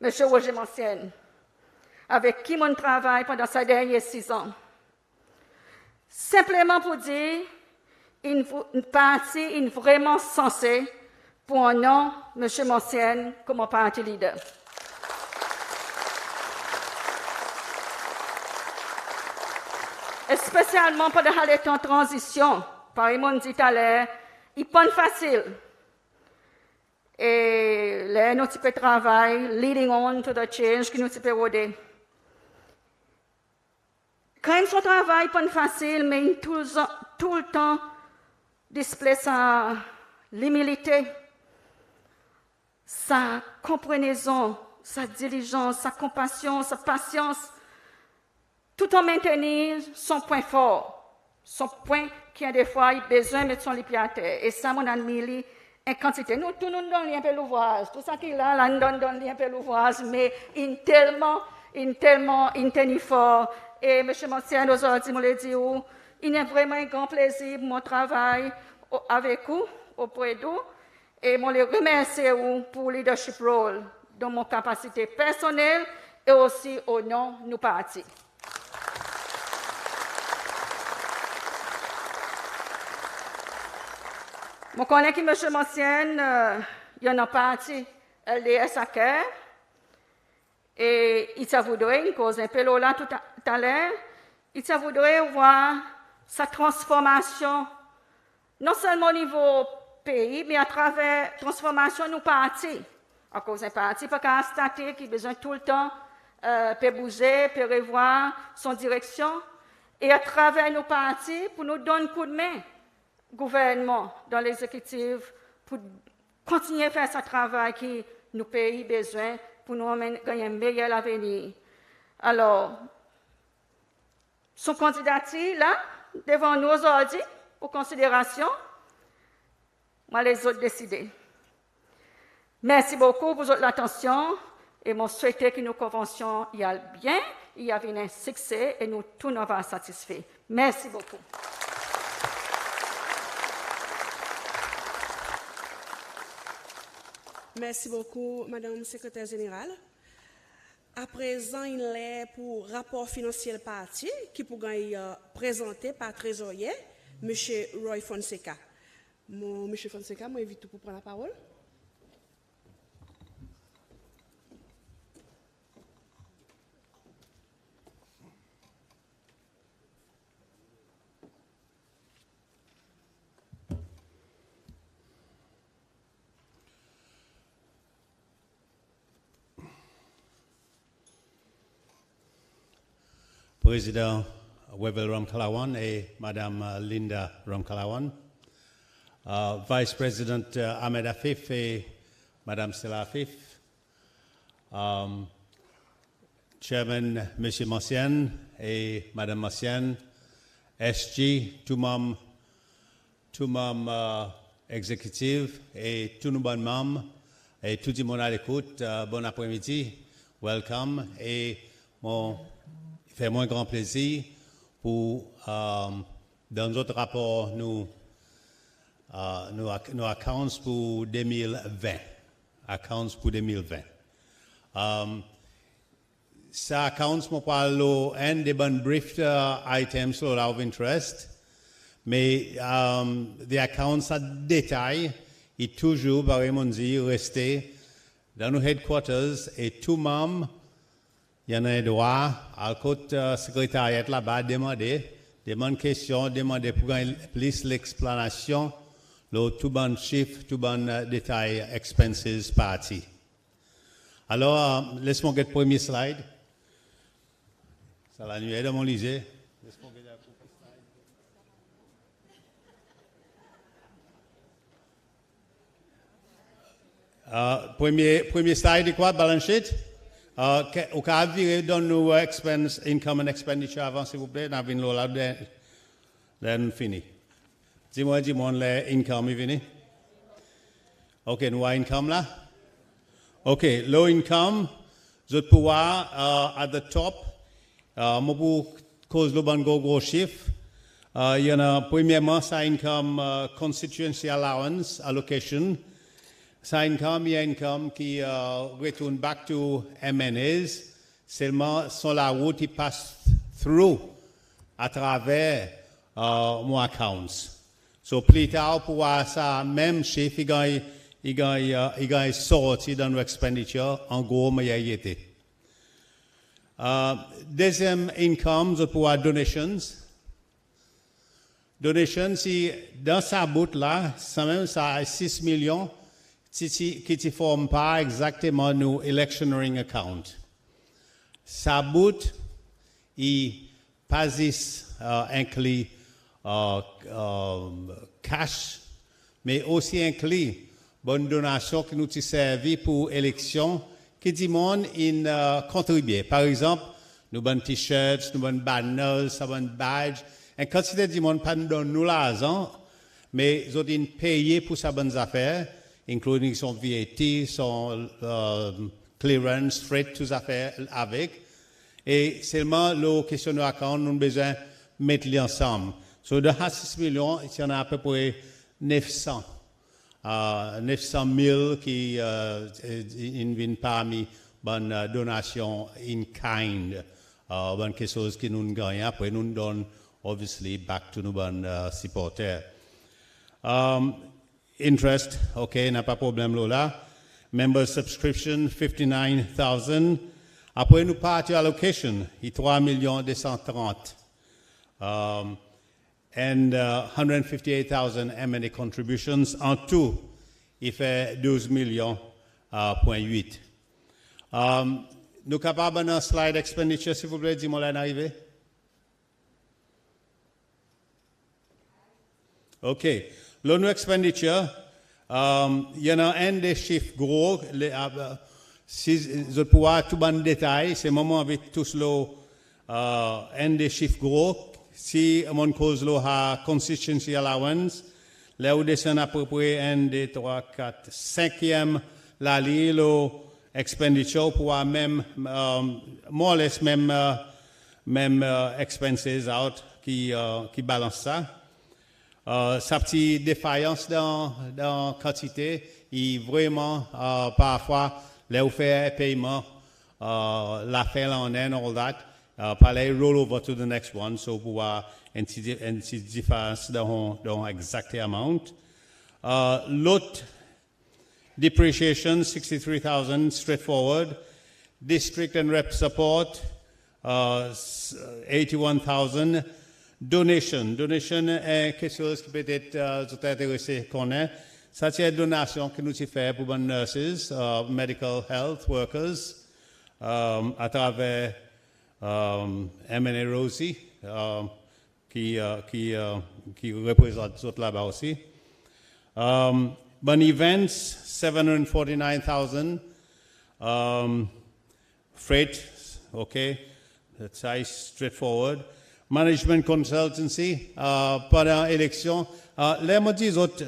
Monsieur Roger Mancienne, avec qui mon travail pendant ces derniers 6 ans. Simplement pour dire, une partie est vraiment censée pour un nom, monsieur Mancienne, comme parti leader. Spécialement pendant les temps de transition, par exemple, dit à l'heure, il n'est pas facile. Et là, nous avons travail, leading on to the change que nous avons rodé. Quand même, son travail n'est pas facile, mais il tout le temps display sa l'humilité, sa compréhension, sa diligence, sa compassion, sa patience, tout en maintenant son point fort, son point qui a des fois besoin de mettre son lit à terre. Et ça, mon ami, en quantité. Nous, tout nous donnons un peu l'ouvrage. Tout ça qui est là, nous donnons un peu l'ouvrage, mais il est fort. Et M. Monsien, aujourd'hui, je l'ai dit, il est vraiment un grand plaisir pour mon travail avec vous, auprès de vous. Et je les remercie pour le leadership role dans mon capacité personnelle et aussi au nom de nos partis. Je connais que M. Monsien, il y en a parti LDS à Caire. Et il voudrait, une cause un peu là tout à l'heure, il voudrait voir sa transformation, non seulement au niveau pays, mais à travers la transformation de nos partis. À cause d'un parti, pas qu'à constater qu'il a besoin tout le temps de bouger, de revoir son direction. Et à travers nos partis, pour nous donner un coup de main, gouvernement, dans l'exécutif, pour continuer à faire ce travail qui nous pays besoin pour nous gagner un meilleur avenir. Alors, son candidature, là, devant nous aujourd'hui, pour considération, moi, les autres décider. Merci beaucoup pour votre attention et je souhaite que nos conventions y aillent bien, il y ait un succès et nous tous nous sommes satisfaits. Merci beaucoup. Merci beaucoup, Madame la Secrétaire Générale. À présent, il est pour rapport financier parti qui pourra être présenté par trésorier, M. Roy Fonseca. M. Fonseca, je m'invite pour prendre la parole. Président Webel Ramkalawan et Madame Linda Ramkalawan, Vice President Ahmed Afif et Madame Stella Afif, Chairman M. Monsien et Madame Monsien, SG, tout membre exécutif et tous nos bons membres et tout le monde à l'écoute, bon après-midi, welcome et il fait moi un grand plaisir pour, dans notre rapport, nos accounts pour 2020. Accounts pour 2020. Ça accounts, moi, parle un des bons brief items of interest, mais les accounts à détail, il toujours, par exemple, rester dans nos headquarters et tout membre. Il y en a un droit à côté secrétariat là-bas demander questions, demander pour plus l'explanation, tout bon chiffre, tout bon détail, expenses party. Alors, laisse-moi get le premier slide. Ça la nuit dans mon lycée. Laisse-moi get le premier slide est quoi, balance sheet? Au cas où dans nos expense, income and expenditure avant, s'il vous plaît, nous avons là, fini. Dis-moi, les income est fini. OK, nous avons income là. OK, low income, je peux voir at the top, moi pour cause le bon gros chiffre, il y en a premièrement, ça income constituency allowance, allocation. Ça income, il y a income qui retourne back to MNAs, seulement sur la route qui passe through à travers mon accounts. So plus tard, pour voir ça, même chiffre, il gagne sorti dans nos expenditures, en gros, mais il y a été. Deuxième income, je peux voir donations. Donations, si dans sa bout là, ça même ça a 6 millions, qui ne forme pas exactement nos electioneering account. Sa bout, il passe inclut cash, mais aussi inclut bonne donation qui nous a servi pour élection, qui dit monde contribuer. Par exemple, nous avons t-shirts, nous avons banners, nous avons badges, une quantité de monde pas nous donne nous l'argent, mais ils ont payé pour sa bonnes affaires, including son VAT, son clearance, freight, toutes les affaires avec. Et seulement la question de l'account, nous avons besoin de mettre les ensemble. So, de 6 millions, il y en a à peu près 900. 900 000 qui viennent parmi bonne donation in kind. Bonne quelque chose qui nous gagne. Après, nous donne, obviously, back to nos bonnes supporters. Interest, okay, n'a pas de problème là. Member subscription, 59,000. Après, nous party allocation, 3 230. And 158,000 M&A contributions. En tout, il fait 12 millions, point 8. Nous sommes capables d'un slide expenditure, s'il vous plaît, dis-moi là d'arriver. OK. L'ONU expenditure, il y en a un des chiffres gros. Si je pourrais tout bon détail, c'est le moment avec tous les un des chiffres gros. Si mon cause a constituency allowance, là où descend à peu près 1, 2, 3, 4, 5e la ligne, l'expenditure pour même, more or less même expenses out qui balance ça. Sa petite défaillance dans quantité, et vraiment, parfois, là où fait paiement, la fait en all that, parler roll over to the next one, so pour une différence dans exact amount. Lot depreciation, 63,000, straightforward. District and rep support, 81,000. Donation est quelque chose qui peut-être vous intéressé qu'on ait. Ça, c'est une donation que nous faisons pour les nurses, medical health workers, à travers M&A Rosie, qui représente tout là-bas aussi. Bon events, 749,000. Freight, okay, that's straightforward. Management consultancy, pendant l'élection, les mots disent autres,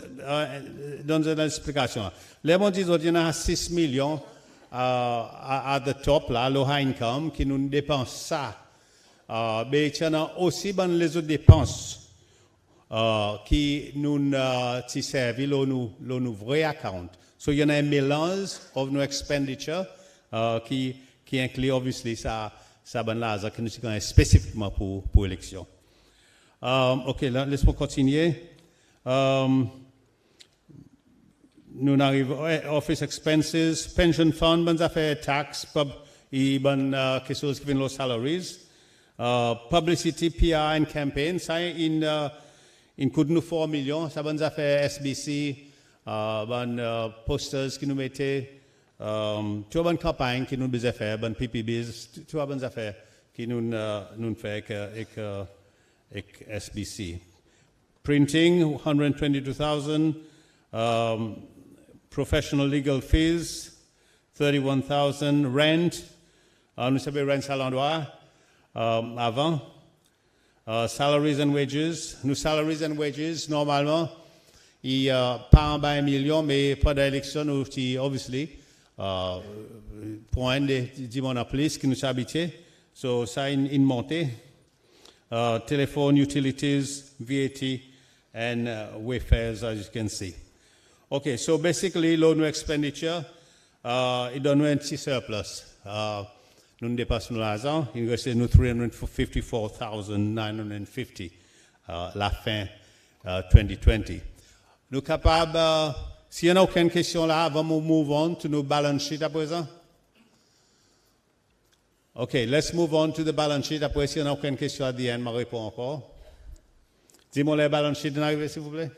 dans une explication, les mots disent autres, il y en a 6 millions à the top, là, low income, qui nous dépensent ça. Mais il y en a aussi les autres dépenses qui nous servent, nos vrais account. So, il y en a un mélange of nos expenditure qui inclut, obviously, ça bonne là, que nous avons spécifiquement pour l'élection. OK, laisse-moi continuer. Nous arrivons, office expenses, pension fund, bonnes affaires, tax, et bonnes quelque chose qui vient aux salaries. Publicity, PR and campaign, ça, il coûte nous 4 millions, ça bonnes affaires SBC, bonnes posters qui nous mettaient. Tu as bonne campagne qui nous besoin faire, bonne PPBs, tu as bonnes affaires qui nous fait avec SBC. Printing, 122,000. Professional legal fees, 31,000. Rent, nous savons rent à l'endroit avant. Salaries and wages, nous salaries and wages, normalement, il n'y a pas en bas 1 million, mais pas d'élection, nous, obviously. Point de plus qui nous habitués. So, ça une montée. Telephone, utilities, VAT, and wayfares, as you can see. Okay, so basically, loan expenditure, il donne un petit surplus. Nous dépassons l'argent, il reste nous 354,950 la fin 2020. Nous sommes capables. S'il n'y a aucune question là, on va move on to nos balance sheet à présent. OK, let's move on to the balance sheet. Après, s'il n'y a aucune question à dire, je réponds encore. Dis-moi les balance sheet d'arrivée, s'il vous plaît.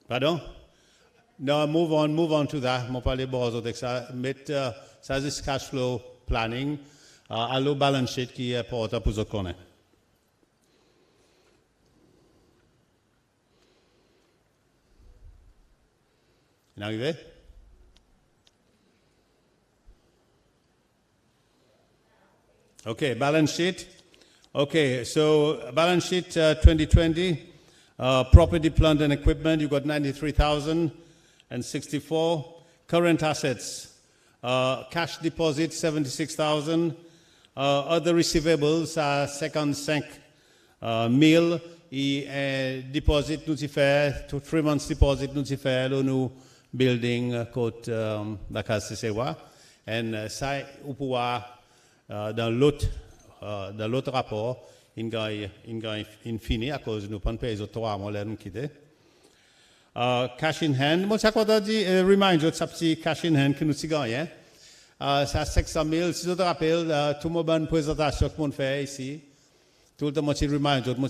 Pardon? No, move on to that. Je vais parler de ça. Ça, c'est cash flow planning. À le balance sheet qui est important pour vous connaître. Arrivé? Okay, balance sheet. Okay, so balance sheet 2020, property, plant and equipment, you got 93,064. Current assets, cash deposit 76,000. Other receivables are 55 000 et deposit nous fait, 3 months deposit nous fait dans nous building côte la case CCWA. Et ça, on pourra dans l'autre rapport, il fini à cause de nous pas payer les 3 mois là nous quitter. Cash in hand, moi ça quoi dit remind you ça petit cash in hand que nous gagnons. Ça 500 000, si je te rappelle tout mon bonne présentation que on fait ici. Tout le temps moi remind you moi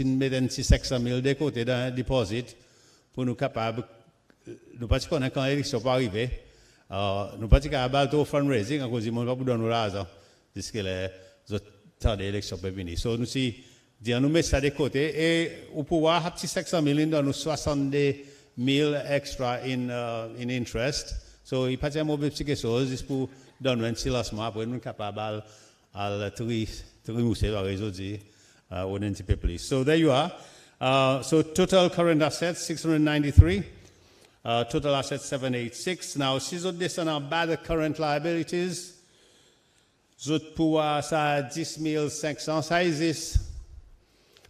mettre 500 000 de côté dans deposit pour nous capable nous pas connaître quand l'élection va arriver. Nous pas capable de fundraising à cause du monde pas donner l'argent jusque les temps d'élection peut venir. So nous si dire nous mettre ça de côté et au pouvoir avoir 500 000 dans nous 62 000 extra in interest. So il pas de mauvais quelque chose juste pour donner un petit lancement après nous capable à remousser la réseau dit on un petit peu plus. So there you are. So total current assets 693. Total assets 786. Now, si vous descendez en bas de current liabilities, vous pouvez ça 10 500, ça existe.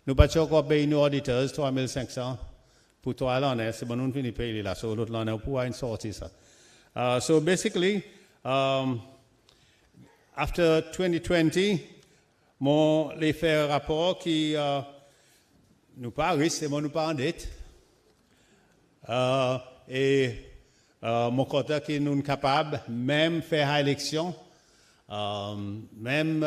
Nous pas encore payer nos auditeurs 3 500 pour 3 l'année, c'est bon, nous finissons payer là, sur l'autre l'année, on pourra une sortie ça. So basically, after 2020, mon les faire rapport qui nous pas risque, c'est bon, nous pas en dette. Et mon côté qui nous capable même faire élection, même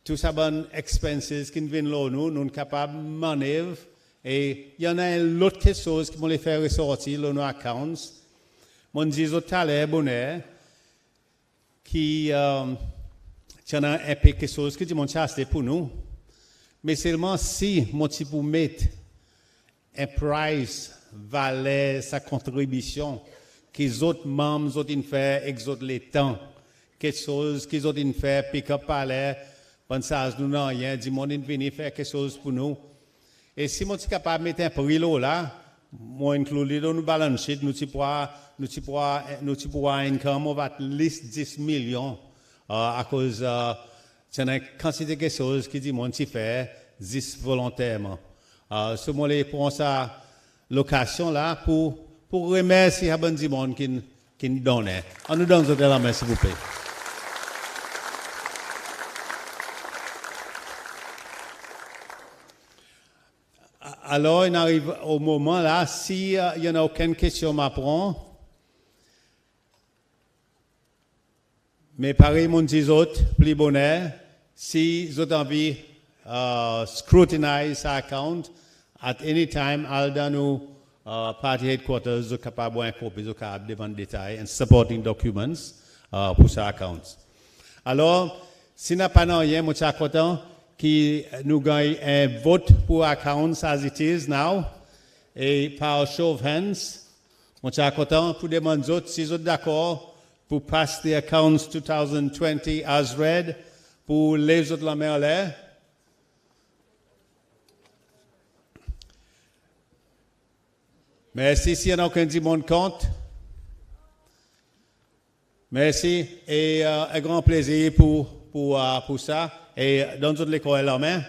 tout ça bon expenses qui viennent là nous capable manœuvre et il y en a l'autre quelque chose qui vont les faire ressortir dans nos accounts. Mon dit au salaire bonheur qui tiens un peu quelque chose que dit mon chaste pour nous, mais seulement si mon type pour mettre un price valait sa contribution qu'ils autres membres ont fait exautent les temps quelque chose qu'ils ont fait pick up par l'air pensage nous non rien dit mon venir faire quelque chose pour nous et si moi suis capable mettre un prix là moi inclure dans nous balance sheet nous pourra income of at least 10 millions à cause c'est une quantité quelque chose qui dit mon si fait 10 volontairement ce moi les pour ça location là pour remercier à bon du monde qui donne. On nous donne la main s'il vous plaît. Alors, il arrive au moment là, si il n'y en a aucune question m'apprend, mais pareil, mon dit autres, plus bonheur, si vous avez envie scrutinize sa account, at any time, Aldanu party headquarters are capable de copie, are capable de vendre détails and supporting documents pour sa account. Alors, si n'a pas rien, moi suis content que nous gagnons un vote pour accounts as it is now et par show of hands, moi suis content pour demander autres si vous êtes d'accord pour pass the accounts 2020 as read pour les autres la main en l'air. Merci, s'il y en a aucun du monde compte. Merci, et un grand plaisir pour ça. Et dans toute l'école la main.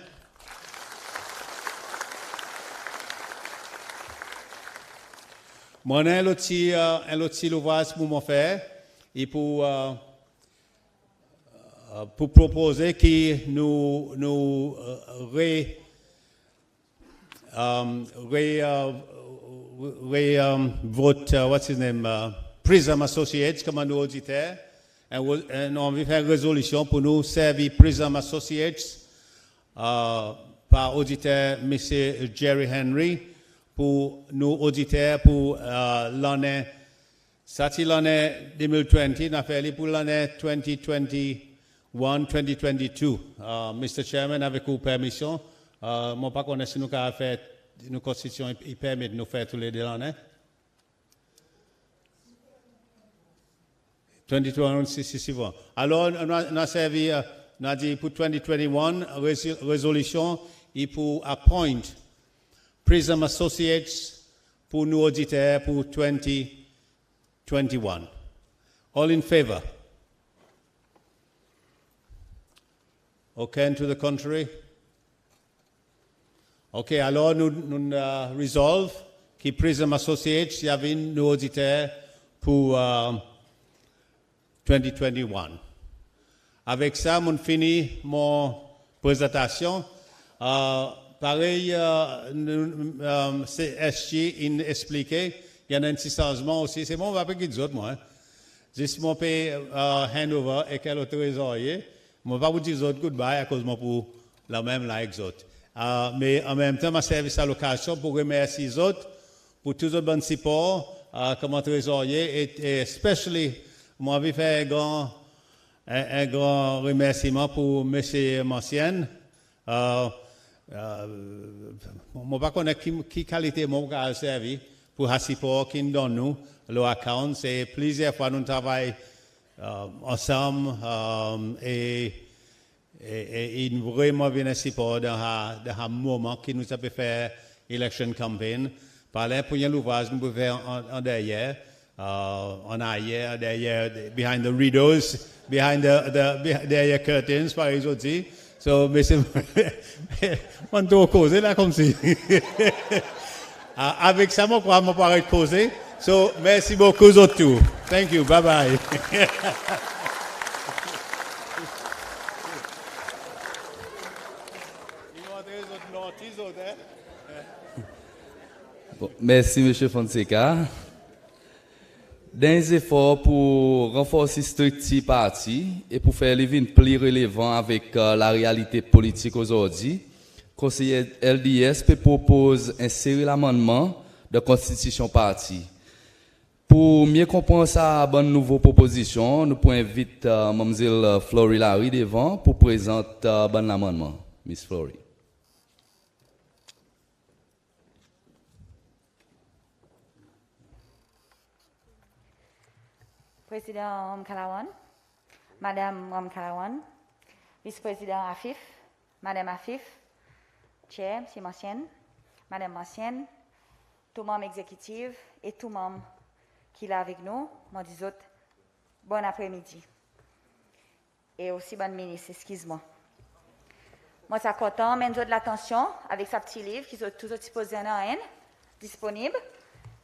Moi, un petit l'ouvrage pour m'en faire et pour proposer que nous vote, what's his name, Prism Associates comme nous auditeurs, et on veut faire une résolution pour nous servir Prism Associates par auditeur M. Jerry Henry pour nous auditeurs pour l'année, ça c'est l'année 2020, on a fait pour l'année 2021-2022. Mr. Chairman, avec vos permission, moi pas connais si nous avons fait nos constitutions, il permet de nous faire tous les deux l'année. 2021, c'est bon. Alors, on a servi, on a dit pour 2021, résolution, et pour appoint Prism Associates pour nous auditeurs pour 2021. All in favor? Okay, to the contrary? Okay, alors nous resolve que Prism Associates y avait nos auditeurs pour 2021. Avec ça, on finit mon présentation. Pareil, SG in expliqué, il y en a un petit changement aussi. C'est bon, on va pas quitter les autres, moi. Juste mon paye handover et quel autre trésorier. Je ne vais pas vous dire les autres goodbye à cause de moi pour la même là avec les autres. Mais en même temps, ma service à l'occasion pour remercier les autres pour tout le bon support comme trésorier et especially, moi, je vais faire un grand remerciement pour M. Mancien. Je ne sais pas quelle qualité mon a servi pour le support qu'il donne nous, le account. C'est plusieurs fois nous travaillons ensemble et nous vraiment bien support dans un moment qui nous a fait faire election campaign. Par là, pour l'ouvrage, nous pouvons faire en derrière, en arrière, derrière, behind the rideaux, behind the derrière curtains, par exemple. So, mais c'est, on doit causer là comme si. Avec ça, moi, je ne pas causer. So, merci beaucoup aux autres. Thank you. Bye bye. Bon, merci, M. Fonseca. Des efforts pour renforcer la structure parti et pour faire les vignes plus relevant avec la réalité politique aujourd'hui, le conseiller LDS propose d'insérer l'amendement de constitution parti. Pour mieux comprendre sa bonne nouvelle proposition, nous pouvons inviter Mme Flory Larry devant pour présenter bon amendement. Miss Flory. Président Mkalawan, Madame Mkalawan, Vice-président Afif, Madame Afif, Chair, M. Mancien, Madame Mancien, tout membre exécutif et tout membre qui est avec nous, moi dis autres, bon après-midi. Et aussi bonne ministre, excuse-moi. Moi, ça content, mais de l'attention avec sa petit livre qui sont tous disposés en haine, disponible.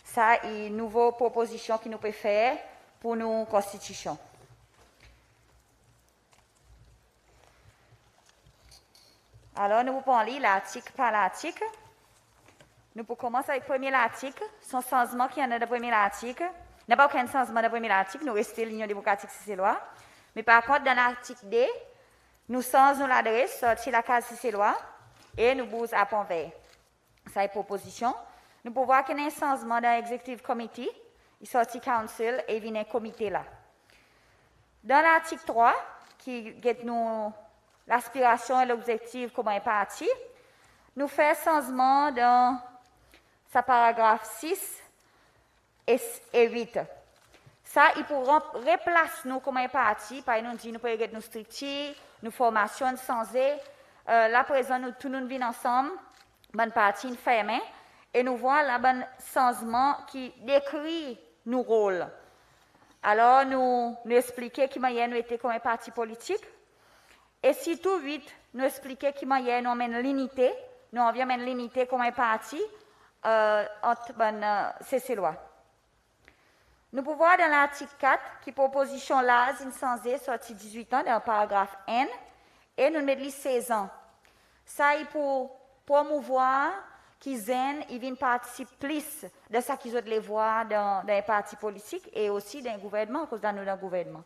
Ça, une nouvelle proposition qui nous peut faire pour nos constitutions. Alors, nous pouvons lire l'article par l'article. Nous pouvons commencer avec le premier article, son changement qui y en a dans le premier article. Il n'y a pas aucun changement dans le premier article, nous restons l'Union démocratique, c'est loi. Mais par contre, dans l'article D, nous changeons l'adresse, sortir la case c'est loi, et nous bousons à Pont-Vert. Ça est proposition. Nous pouvons voir qu'il y a un changement dans l'Executive Committee. Il sortit council et vient un comité là. Dans l'article 3, qui est nous l'aspiration et l'objectif comme un parti, nous faisons changement dans sa paragraphe 6 et 8. Ça, il pourra remplacer nous comme un parti, par exemple, nous pouvons avoir nos structures, nos formations changées. Là, présent, nous tous nous venons ensemble, bonne partie, une fermée, et nous voyons là bon changement qui décrit nos rôles. Alors, nous expliquons qui nous était comme un parti politique. Et si tout vite, nous expliquons qui nous amène l'unité, nous envions l'unité comme un parti entre ces lois. Nous pouvons voir dans l'article 4 qui proposition là, insensée, sortie 18 ans, dans le paragraphe N, et nous mettons 16 ans. Ça, il pour promouvoir qu'ils viennent participer plus de ça qu'ils ont les voir dans les partis politiques et aussi dans le gouvernement, à cause de nous dans le gouvernement.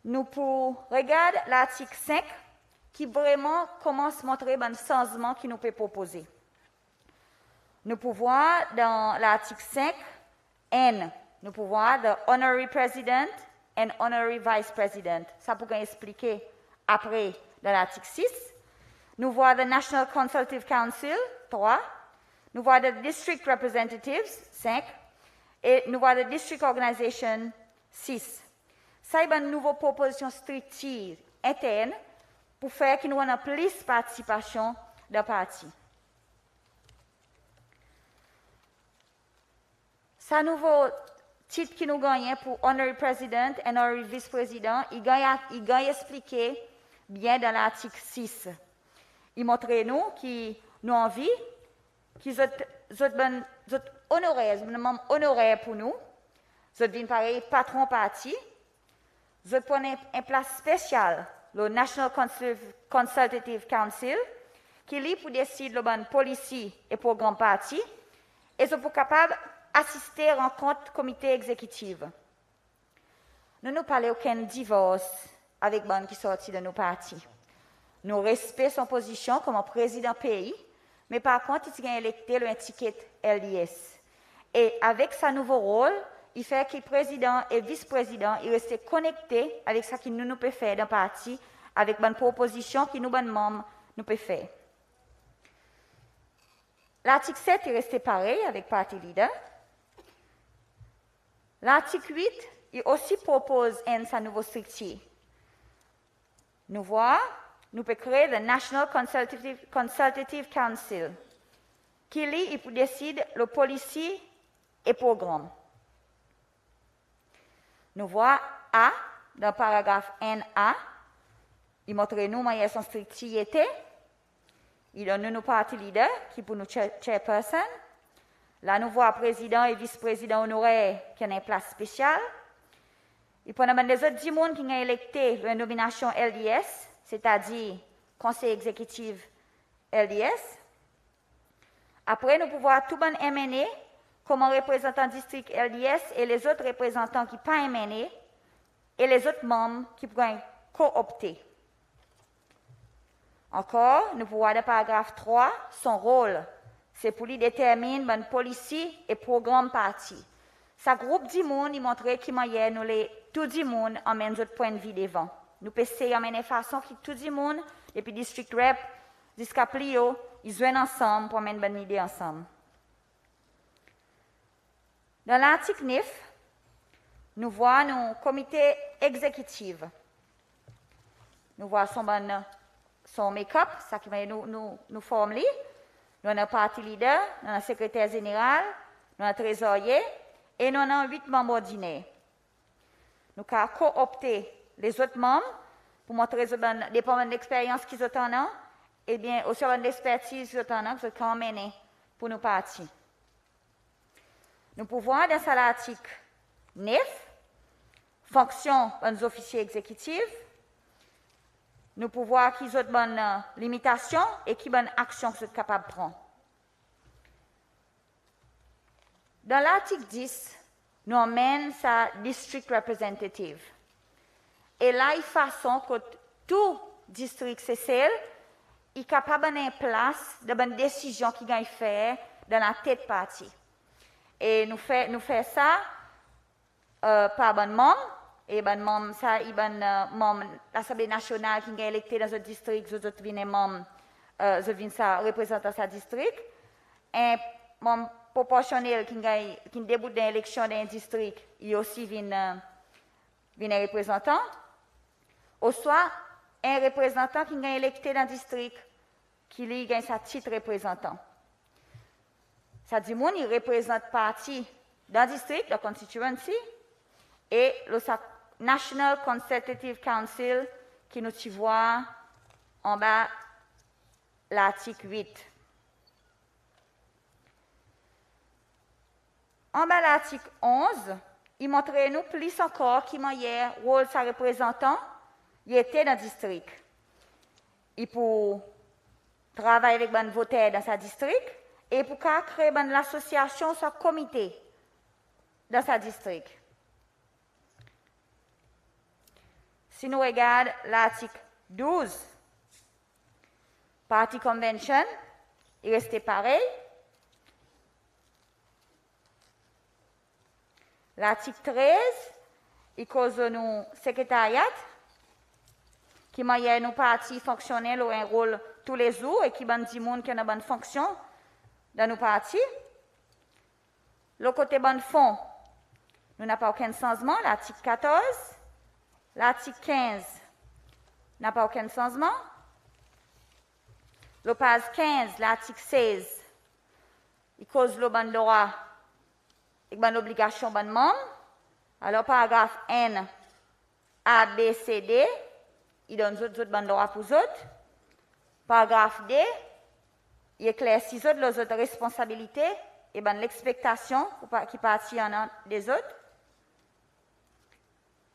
Nous pouvons regarder l'article 5 qui vraiment commence à montrer un changement qui nous peut proposer. Nous pouvons voir dans l'article 5, N, nous pouvons voir the honorary president and honorary vice president. Ça pourrait expliquer après dans l'article 6. Nous voyons the National Consultative Council, 3. Nous voyons the District Representatives, 5. Et nous voyons the District Organization, 6. Ça y a une nouvelle proposition structure interne pour faire qu'il nous ait plus de participation de parti. Ça nouveau titre qui nous gagne pour Honorary President et Honorary Vice President, il gagne expliqué bien dans l'article 6. Il montre nous qui nous envie, qui sont honoraires pour nous, vous êtes pareil patron parti, vous prenez une place spéciale, le National Consultative Council, qui lit pour décider le bon policy et programme parti, et vous êtes capable d'assister à rencontre comité exécutif. Nous ne parlons aucun divorce avec bon qui sortit de nos partis. Nous respectons son position comme président pays, mais par contre, il a électé le ticket LDS. Et avec sa nouveau rôle, il fait que le président et le vice-président restent connectés avec ce que nous pouvons faire dans le parti, avec une proposition que nous, les membres, nous pouvons faire. L'article 7 est resté pareil avec le parti leader. L'article 8, il aussi propose sa nouvelle structure. Nous voyons, nous pouvons créer le National Consultative Council, qui lit et décide le policy et programme. Nous voyons A, dans le paragraphe NA, il montre nous comment son structure était. Il donne nous parti leader, qui pour nous chairperson. Là, nous voyons président et vice-président honoraire qui ont une place spéciale. Il prend les autres 10 personnes qui ont électé la nomination LDS, c'est-à-dire conseil exécutif LDS. Après, nous pouvons tout bon MNE comme représentant district LDS et les autres représentants qui ne sont pas MNE et les autres membres qui pourraient coopter. Encore, nous pouvons voir dans le paragraphe 3, son rôle, c'est pour lui déterminer une policy et programme parti. Ce groupe de monde, il montre qu'il y nous les tout le monde emmène notre point de vue devant. Nous pouvons essayer d'amener de façon que tout le monde, depuis le district rep jusqu'à Plio, ils viennent ensemble pour amener une bonne idée ensemble. Dans l'article 9, nous voyons nos comités exécutifs. Nous voyons son make-up, ça qui va nous former. Nous avons un parti leader, nous avons un secrétaire général, nous avons un trésorier et nous avons 8 membres ordinaires. Nous avons coopté les autres membres pour montrer dépendamment de l'expérience qu'ils ont et bien aussi de l'expertise qu'ils ont qu'ils ont mené pour nos partis. Nous pouvons voir dans l'article 9, fonction des officiers exécutifs. Nous pouvons voir qu'ils ont de bonnes limitations et qui bonnes actions qu'ils sont capables de prendre. Dans l'article 10, nous emmènons sa district representative. Et là, il façon que tout district CCL est capable de mettre en place de bonnes décisions qu'il a faire dans la tête partie. Et nous faisons ça par bon membre. Et bon membre, ça, il bon membre l'Assemblée nationale qui est électé dans ce district, je viens membre, je viens ça représentant sa district. Et membre proportionnel qui débute dans l'élection d'un district, il aussi vient représentant. Ou soit un représentant qui est électé dans le district, qui lui gagne sa titre représentant. Ça dit que il représente parti dans le district, la constituency, et le National Consultative Council qui nous voit en bas l'article 8. En bas l'article 11, il montre nous plus encore qui m'a rôle sa représentant, il était dans le district. Il pour travailler avec les voteurs dans sa district et pour créer l'association, son comité dans sa district. Si nous regardons l'article 12, Party Convention, il restait pareil. L'article 13, il cause nous secrétariat, qui m'a nous partis fonctionnels ont un rôle tous les jours et qui dit monde qui a une bonne fonction dans nos partis. Le côté bon fond, nous n'avons pas aucun changement. L'article 14, l'article 15 n'a pas aucun changement. Le page 15, l'article 16, il cause le ban droit et l'obligation ban membre. Alors, paragraphe N, A, B, C, D, il donne autres ban droit pour autres. Paragraphe D, il éclaircit les autres responsabilités et ben l'expectation qui partit en des autres.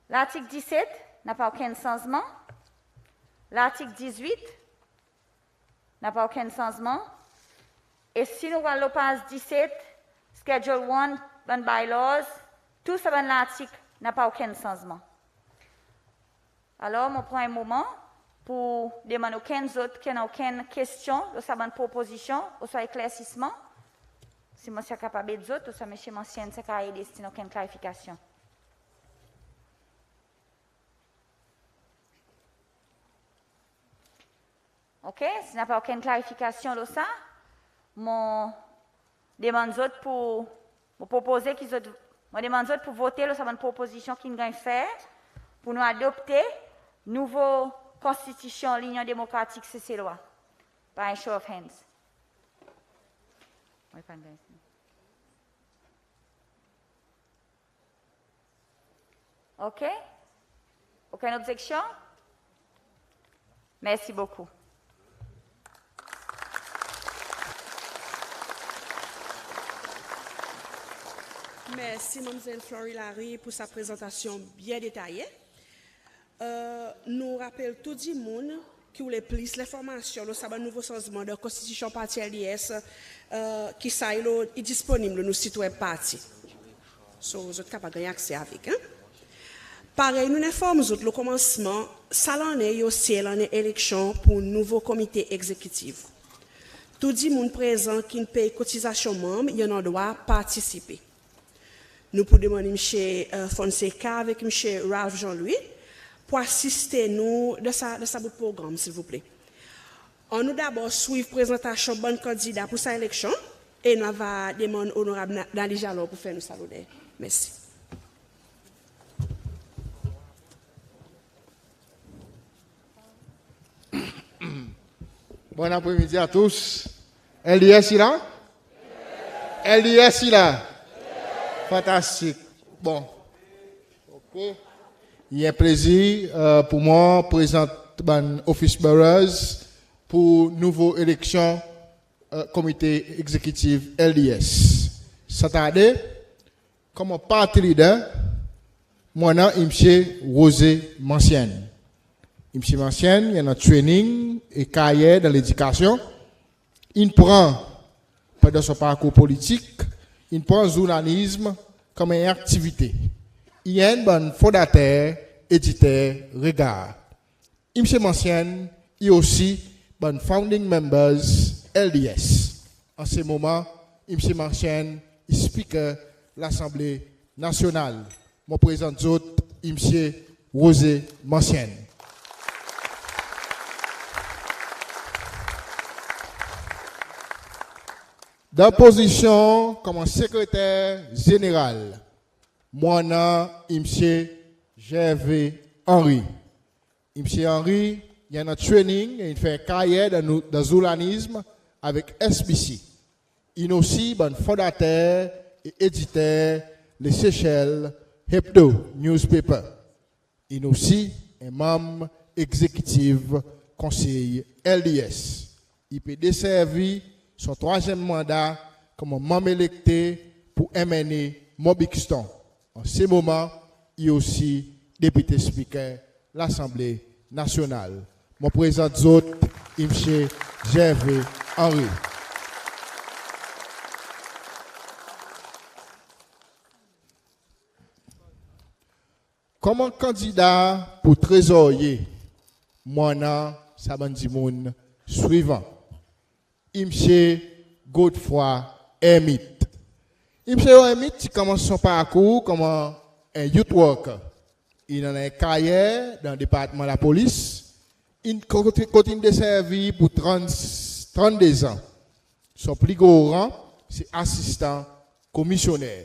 L'article 17 n'a pas aucun changement. L'article 18 n'a pas aucun changement. Et si nous voyons le page 17, Schedule 1, ban bylaws, tout ça dans l'article n'a pas aucun changement. Alors, je prends un moment pour demander aucun autre qui n'a aucune question, ou ça une proposition, ou soit éclaircissement. Si monsieur est capable de d'autres, ou soit monsieur Mancien, c'est qu'il n'y a aucune clarification. OK? S'il n'y a pas aucune clarification de ça, je demande autres pour proposer qu'ils autres. Je demande autres pour voter sur une proposition qu'ils vont faire pour nous adopter nouveau constitution l'Union démocratique CC-Loi. By a show of hands. OK? Aucune objection? Merci beaucoup. Merci, Mme Florie Larry, pour sa présentation bien détaillée. Nous rappelons tout le monde qui voulait plus l'information sur le nouveau changement de constitution parti LDS qui est disponible sur le site web parti. Vous êtes capable d'avoir accès avec. Pareil, nous informons le commencement, ça l'en est aussi l'année élection pour un nouveau comité exécutif. Tout le monde présent qui paye cotisation membre, il en doit participer. Nous pouvons demander M. Fonseca avec M. Ralph Jean-Louis pour assister nous de sa programme, s'il vous plaît. On nous d'abord suivre la présentation de bon candidat pour sa élection et nous allons demander honorable Nali Jalon pour faire nous saluer. Merci. Bon après-midi à tous. LDS est là? LDS est là? Fantastique. Bon. OK. Il y a un plaisir pour moi de présenter Office Bearers pour nouvelle élection comité exécutif LDS. Ça t'a dit, comme parti leader, moi, je suis Rosé Mancienne. M. Mancienne, il y a un training et carrière dans l'éducation. Il prend, pendant son parcours politique, il prend le journalisme comme une activité. Il y a un bon fondateur, éditeur, regard. M. Mancienne, il y a aussi un founding members LDS. En ce moment, M. Mancienne est speaker de l'Assemblée nationale. Je présente M. Rosé Mancienne. Dans la position comme secrétaire général, moi, M. Gervais Henry. M. Henry, il y a un training, il fait carrière dans le journalisme avec SBC. Il est aussi un fondateur et éditeur de Seychelles Hebdo Newspaper. Il est aussi un membre exécutif conseil LDS. Il peut desservir son troisième mandat comme membre électé pour MNE Mobixton. En ce moment, il est aussi député speaker de l'Assemblée nationale. Je présente M. Gervais Henry. Comme candidat pour trésorier, moi, Sabandimoun suivant. M. Godefroy Hermit. M. Hermit commence son parcours comme un youth worker. Il a une carrière dans le département de la police. Il continue de servir pour 32 ans. Son plus gros rang, c'est assistant commissionnaire.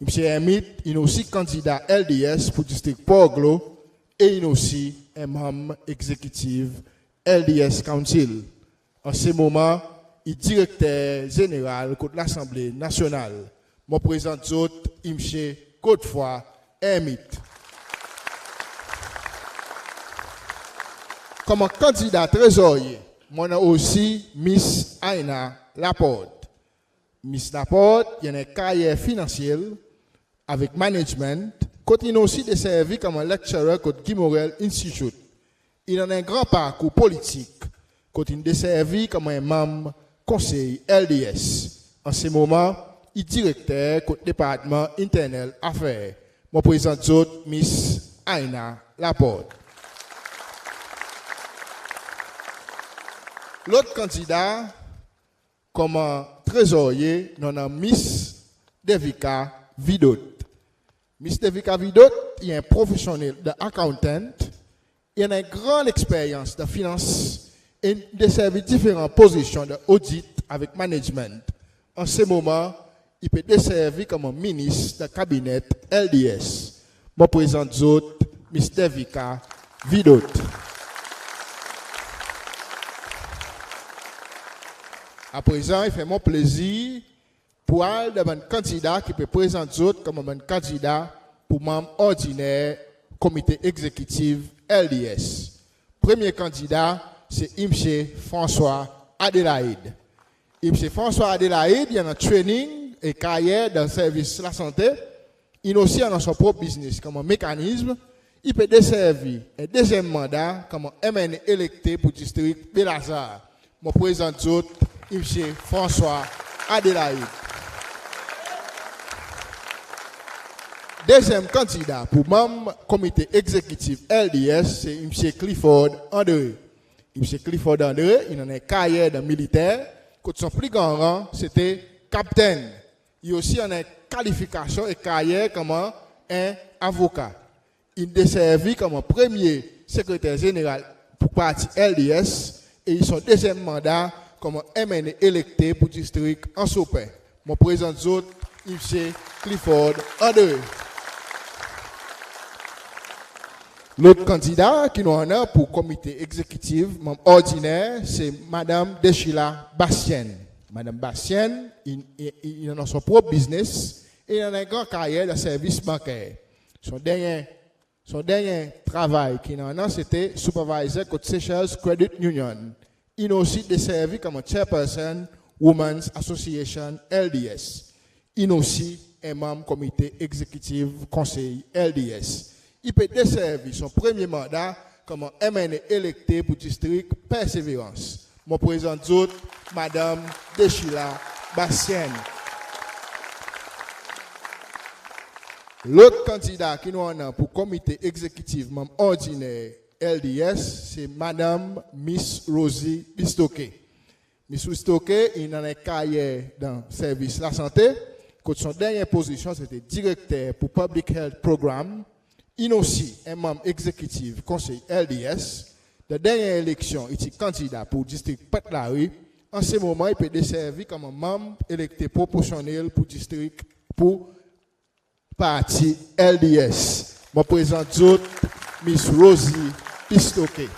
M. Hermit, il est aussi candidat LDS pour le district Port-Glo et il est aussi un membre exécutif LDS Council. En ce moment, il est directeur général de l'Assemblée nationale. Je présente autres, M. Godefroy Hermit. Comme candidat trésorier, moi aussi Miss Aina Laporte. Miss Laporte, il y a une carrière financière avec management, continue aussi de servir comme un lecturer au Guy Morel Institute. Il a un grand parcours politique, continue de servir comme un membre conseil LDS. En ce moment, il est directeur du département internal affaires. Je présente autres Miss Aina Laporte. L'autre candidat, comme trésorier, nous avons Miss Devika Vidot. Miss Devika Vidot est un professionnel d'accountant. Il a une grande expérience de finance et de servir différentes positions d'audit avec management. En ce moment, il peut desservir comme ministre de cabinet LDS. Je présente autres Miss Devika Vidot. À présent, il fait mon plaisir pour aller devant un candidat qui peut présenter autres comme un candidat pour membre ordinaire comité exécutif LDS. Premier candidat, c'est M. François Adélaïde. M. François Adélaïde, il a un training et carrière dans le service de la santé. Il a aussi son propre business comme un mécanisme. Il peut desservir un deuxième mandat comme un MN électé pour le district Belazar. Je présente autres. M. François Adélaïde. Deuxième candidat pour membre comité exécutif LDS, c'est M. Clifford André. M. Clifford André, il a une carrière de militaire. Quand son plus grand rang, c'était capitaine. Il a aussi une qualification et carrière comme un avocat. Il a servi comme premier secrétaire général pour le parti LDS et il son deuxième mandat comme MN électé pour le district en Sopin. Je présente autres, M. Clifford André. L'autre candidat qui nous en a pour le comité exécutif, membre ordinaire, c'est Mme Deschila Bastien. Mme Bastien, il a son propre business et il a une grande carrière de service bancaire. Son dernier travail qu'il en a, c'était supervisor de Seychelles Credit Union. Il a aussi desservi comme chairperson Women's Association LDS. Il a aussi un membre comité exécutif conseil LDS. Il peut desservir son premier mandat comme un MN électé pour le district Persévérance. Je présente d'autres, Mme Deschila Bastien. L'autre candidat qui nous en a pour le comité exécutif membre ordinaire LDS, c'est Mme Miss Rosie Bistoke. Miss Bistoke, il a une carrière dans le service de la santé. Son dernière position, c'était directeur pour Public Health Programme. Il a aussi un membre exécutif conseil LDS. La dernière élection, il est candidat pour le district Pat-Larry. En ce moment, il peut desservir comme un membre électé proportionnel pour le district pour parti LDS. Je présente d'autres, Miss Rosie Bistoke.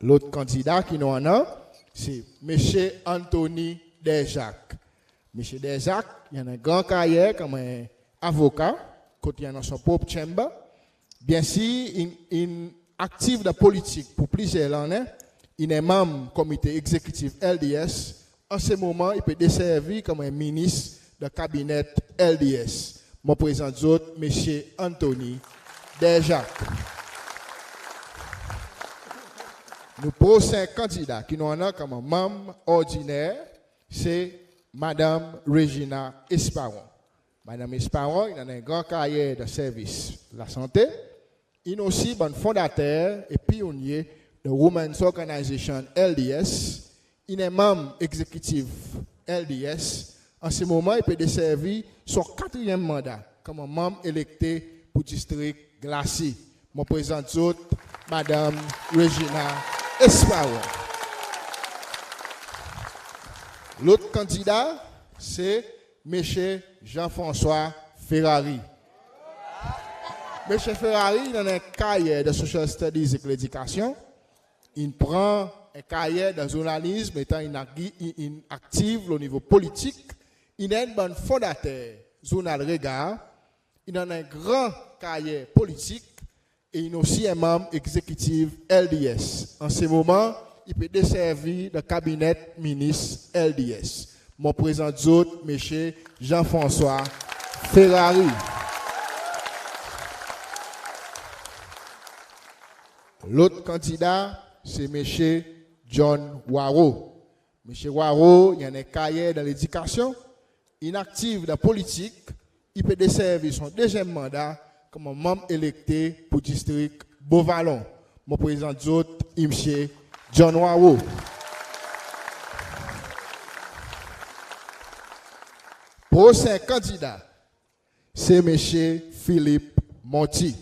L'autre candidat qui nous en a, c'est M. Anthony Desjacques. M. Desjacques, il a une grande carrière comme un avocat, quand il a son propre chamber. Bien sûr, il est actif dans la politique pour plusieurs années. Il est membre du comité exécutif LDS. En ce moment, il peut desservir comme un ministre du cabinet LDS. Je présente d'autres, M. Anthony Desjacques. Nous prochains candidats qui nous en a comme membre ordinaire, c'est Mme Regina Esparon. Mme Esparon, il a une grande carrière de service de la santé. Il est aussi un fondateur et pionnier de Women's Organization LDS. Il est membre exécutif LDS. En ce moment, il peut desservir son 4e mandat comme un membre électé pour le district Glacis. Je présente d'autres, Mme Regina Esparon. L'autre candidat, c'est M. Jean-François Ferrari. M. Ferrari, il a un carrière de Social Studies et l'éducation. Il prend un carrière de journalisme étant actif au niveau politique. Il est un bon fondateur Journal Regard. Il a un grand carrière politique et il est aussi un membre exécutif LDS. En ce moment, il peut desservir le cabinet ministre LDS. Mon présente d'autres, M. Jean-François Ferrari. L'autre candidat, c'est M. John Waro. M. Waro, il a un carrière dans l'éducation, inactif dans la politique, il peut desservir son deuxième mandat comme un membre électé pour le district Beauvallon. Mon président d'autres, M. John Waro. Prochain candidat, c'est M. Philippe Monti.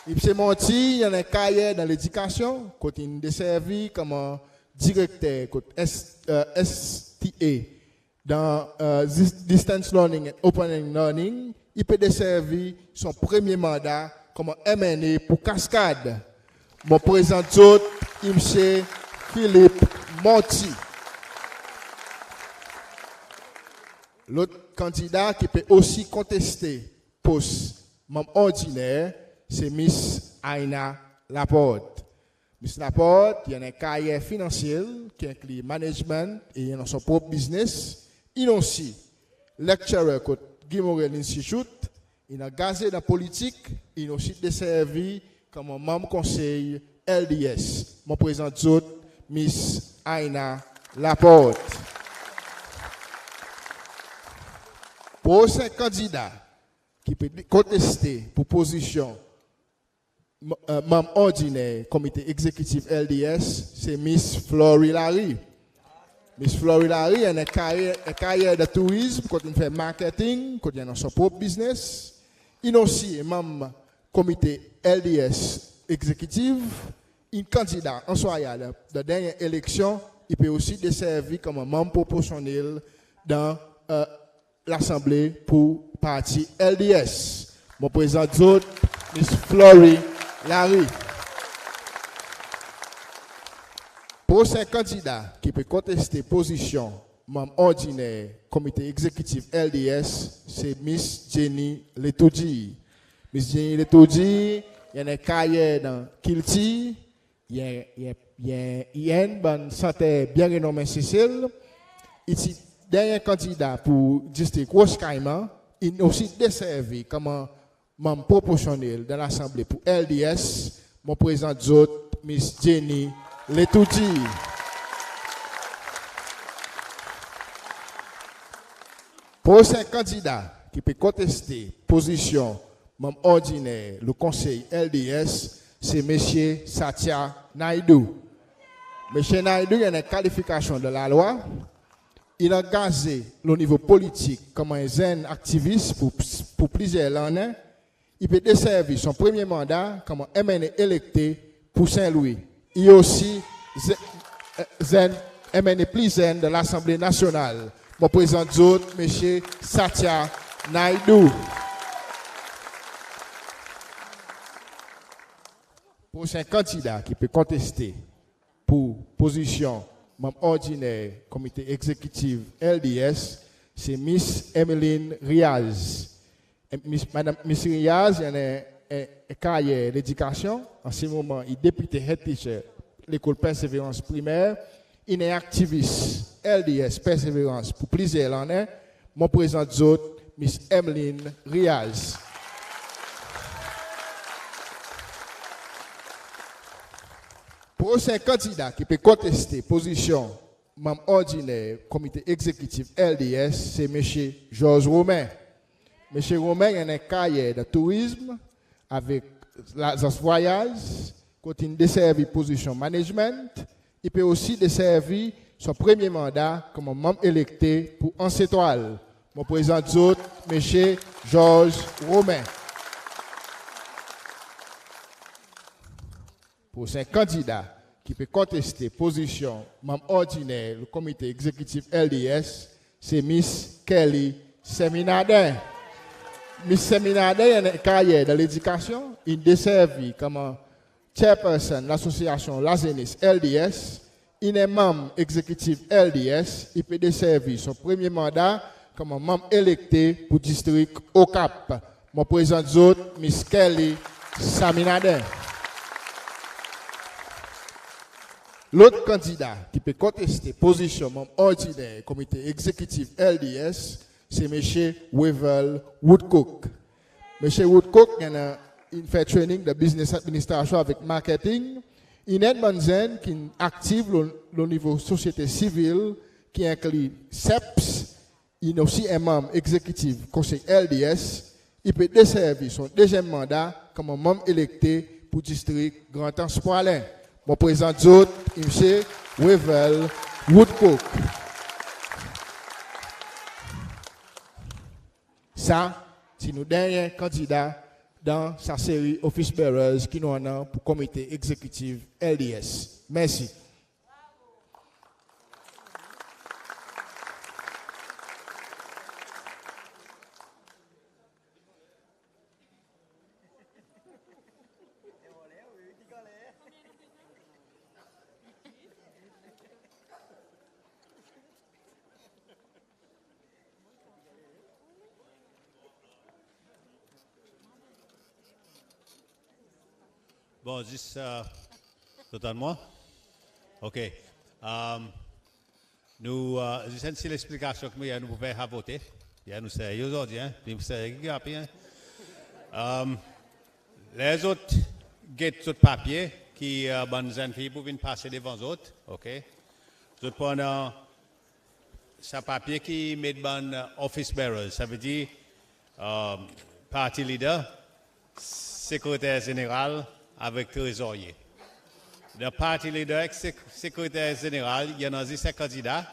M. Monti, il a une carrière dans l'éducation, quand il est desservi comme directeur STA dans Distance Learning et Open Learning. Il peut desservir son premier mandat comme MNE pour Cascade. Mon président d'autre, M. Philippe Monti. L'autre candidat qui peut aussi contester poste membre ordinaire, c'est Miss Aina Laporte. Miss Laporte, il y a une carrière financière qui inclut management et il a son propre business. Il est aussi lecturer au Guimorel Institute. Il a gazé dans la politique. Il a aussi desservi comme un membre conseil LDS. Mon président d'autre, Miss Aina Laporte. Prochain candidat qui peut contester pour position membre ordinaire comité exécutif LDS, c'est Miss Florie Larry. Miss Florie Larry a une carrière de tourisme, quand il fait marketing, quand il a son propre business. Il est aussi membre comité LDS exécutif. Un candidat en soirée de la dernière élection, il peut aussi desservir comme un membre proportionnel dans l'Assemblée pour parti LDS. Mon président d'autre, Miss Florie Larry. Prochain candidat qui peut contester position membre ordinaire comité exécutif LDS, c'est Miss Jenny Letoudi. Miss Jenny Letoudi, il y a une carrière dans Kilti, il y a une bonne santé bien renommée Cécile. Ici, dernier candidat pour le district Roche-Caïman, il est aussi desservi comme un membre proportionnel dans l'Assemblée pour LDS. Mon président d'autre, Miss Jenny Letoudi. Prochain candidat qui peut contester position membre ordinaire, le conseil LDS, c'est M. Satya Naidu. M. Naidu a une qualification de la loi. Il a gazé le niveau politique comme un jeune activiste pour plusieurs années. Il peut desservir son premier mandat comme un MNE électé pour Saint-Louis. Il est aussi MNE plus jeune de l'Assemblée nationale. Mon président d'autre, M. Satya Naidu. Prochain candidat qui peut contester pour position membre ordinaire comité exécutif LDS, c'est Miss Emeline Riaz. Madame Miss Riaz, il a une carrière d'éducation. En ce moment, il est député head teacher l'école Persévérance primaire. Il est activiste LDS Persévérance pour plusieurs années. Mon président d'autre, Miss Emeline Riaz. Prochain candidat qui peut contester position membre ordinaire comité exécutif LDS, c'est M. Georges Romain. M. Romain a une carrière de tourisme avec l'agence voyage, continue de desservir position management. Il peut aussi desservir son premier mandat comme membre électé pour Anse Étoile. Mon président d'autre, M. Georges Romain. Prochain candidat qui peut contester position membre ordinaire le comité exécutif LDS, c'est Miss Kelly Seminadin. Miss Seminadin a une carrière dans l'éducation, il desservit comme chairperson de l'association Lazenis LDS. Il est membre exécutif LDS. Il peut desservir son premier mandat comme membre électé pour le district au Cap. Je présente autres, Miss Kelly Seminadin. L'autre candidat qui peut contester position membre ordinaire comité exécutif LDS, c'est M. Wevel Woodcook. M. Woodcook, il fait training de business administration avec marketing. Il est un qui est actif au niveau société civile, qui inclut CEPS. Il est aussi un membre exécutif conseil LDS. Il peut desservir son deuxième mandat comme un membre électé pour le district Grand Anse-Poilin. Je présente d'autres, M. Wevel Woodcook. Ça, c'est nos derniers candidats dans sa série Office Bearers qui nous en a pour le comité exécutif LDS. Merci. Bon, juste totalement. OK. Nous, c'est l'explication que nous pouvons avoir voté. Nous sommes aujourd'hui, nous sommes les autres get sur papier qui bonnes filles pour venir passer devant les autres. OK. Nous prenons ce papier qui met bon office bearers. Ça veut dire party leader, secrétaire général, avec trésorier. Le parti leader, secrétaire général, il y en a 10 candidats.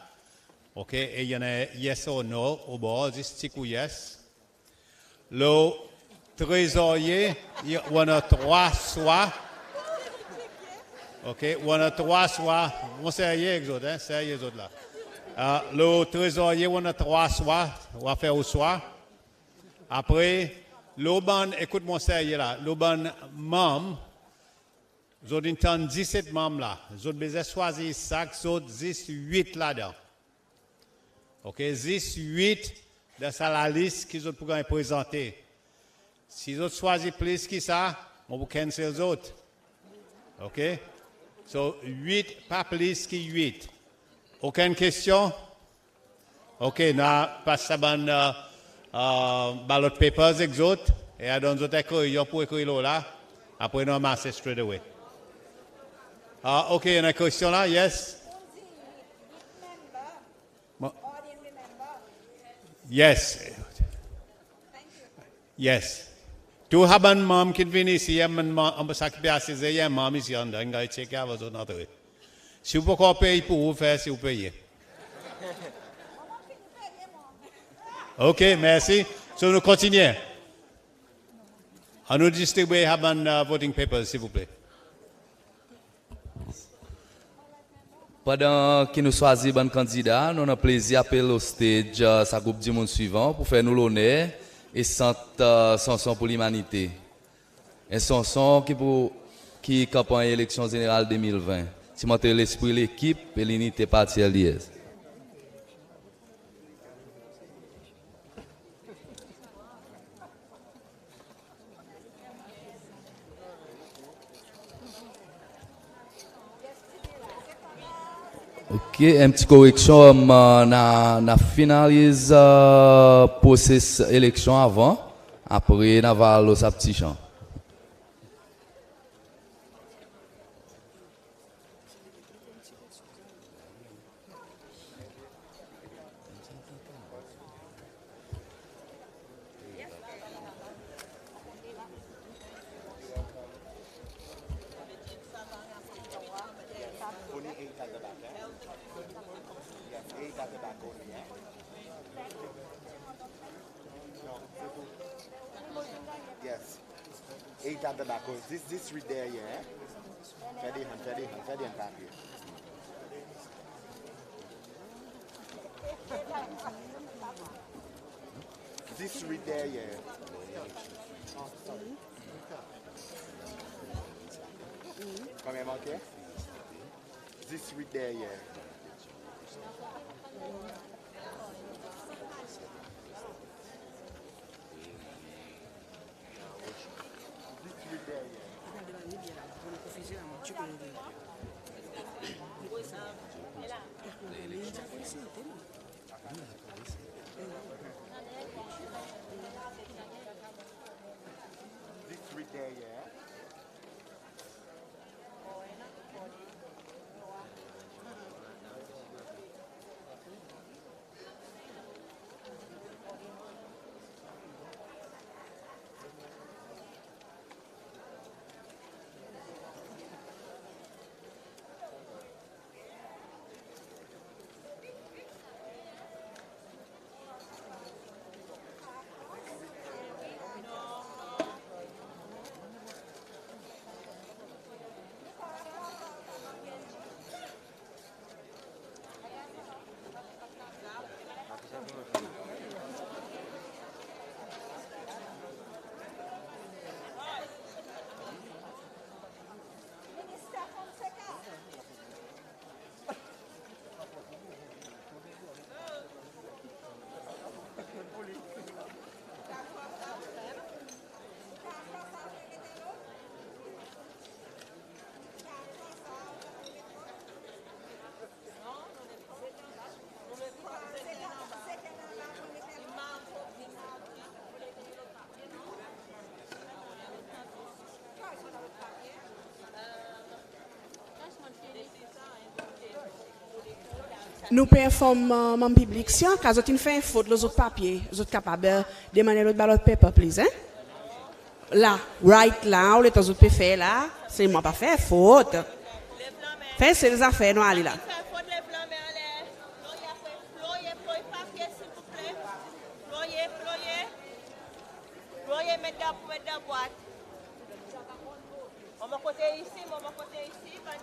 OK, et il y en a yes ou no au bord, 10 tic ou yes. Le trésorier, il y en a 3 soit. OK, il y en a 3 soit. On sérieux, les autres, hein, sérieux, les autres là. Le trésorier, il y en a 3 soit. On va faire au soir. Après, l'auban, écoute mon sérieux là, l'auban membre. Vous avez 17 membres là. Vous avez besoin de choisir ça, vous avez 18 là-dedans. OK, 18 dans la liste qu'ils ont pour présenter. Si vous choisissez plus que ça, on vous cancel les autres. OK? So, 8, pas plus que 8. Aucune question? OK, nous passons à ballot papers avec les autres. Et à donner les autres pour écrire là. Après, nous amassons straight away. OK, il y a une question là, yes? Yes. Yes. Tu as un mom qui vient ici, un sac de assez, il y a un mom ici, on va checker à votre autre. Si vous pouvez payer pour vous faire, si vous payez. OK, merci. So, nous continuons. On nous distribue un voting papers, s'il vous plaît. Pendant que nous choisissons un candidat, nous avons plaisir d'appeler au stage sa groupe du monde suivant pour faire nous l'honneur et chanter chanson pour l'humanité. Un chanson qui campagne l'élection générale 2020. C'est montrer l'esprit de l'équipe et l'unité parti LDS. OK, une petite correction, on a finalisé le processus élection avant, après on va aller au petit champ. Yes. 8 at the back. This read there, yeah. Fedi and papi. This right there, yeah. Combien manquait? This right there, yeah. This right there, yeah. Nous performons mon public. Si en cas où tu fais une faute, les autres papiers, les autres capables de demander l'autre ballot paper, please. Hein? Là, right là, ou les autres peut faire là, c'est moi pas faire faute. Fais ces affaires, nous allons là. On va côté ici, on va côté ici, pas ici.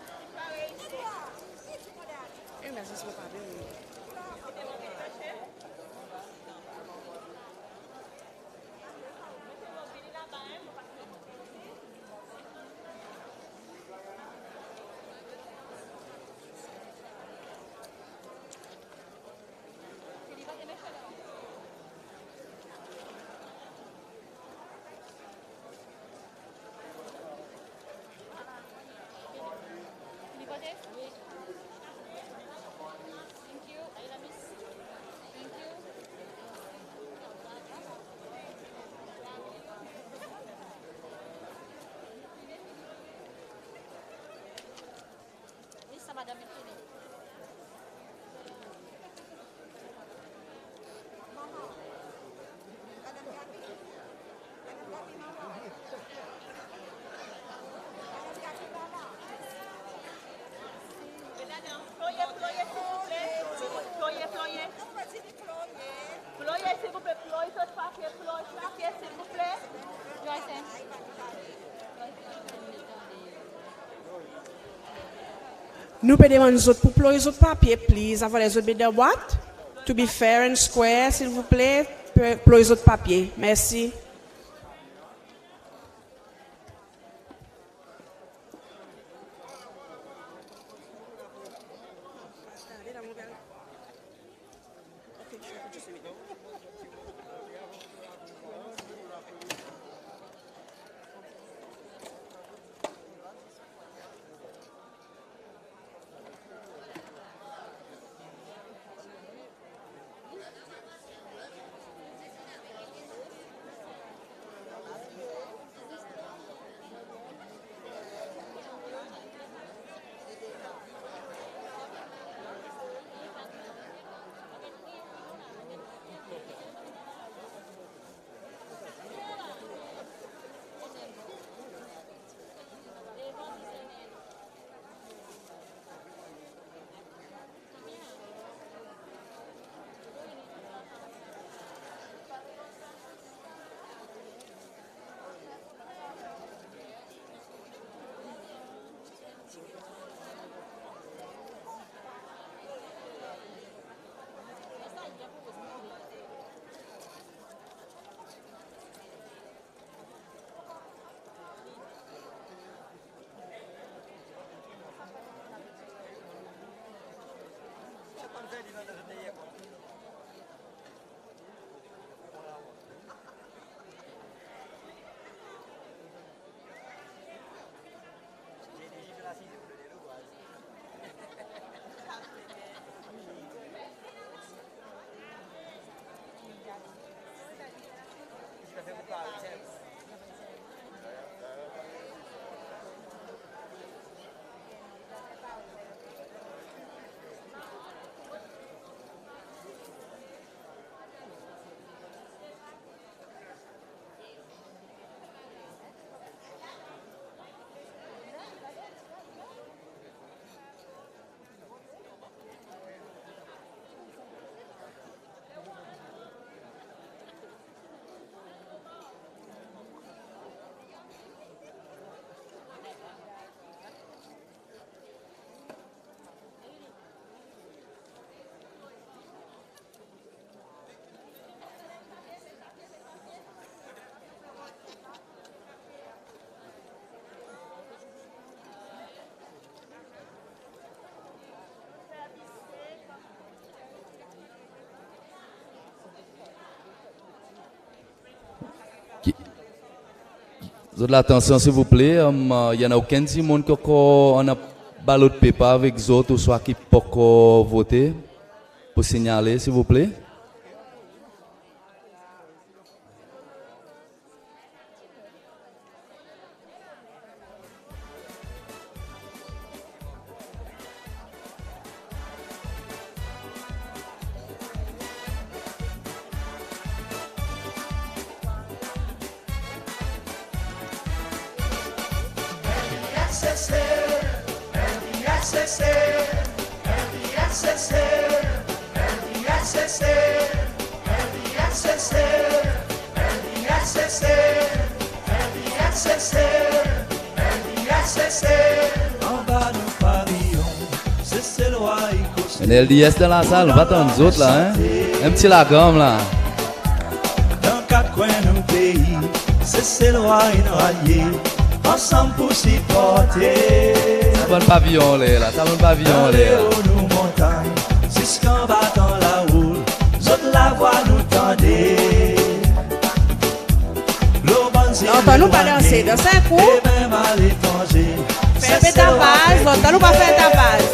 Nous pouvons demander aux autres pour ployer les autres papiers, please. Avant les autres bidets boîte. To be fair and square, s'il vous plaît. Ployer les autres papiers. Merci. Vous avez l'attention s'il vous plaît, il n'y en a aucun petit monde qui a ballot de paper avec les autres ou soit qui peut voter pour signaler s'il vous plaît. LDS dans la salle, on va attendre les autres là, hein? Un petit lagom là. Dans quatre coins du pays, c'est le roi inrallié, ensemble pour s'y porter. Ça va le pavillon là, ça va le pavillon là. Nous montagnes, jusqu'en bas dans la route, autres la voix nous tendez. Entends-nous pas danser, danser un coup. Même à l'étranger, fais ta base, entends-nous pas faire ta base.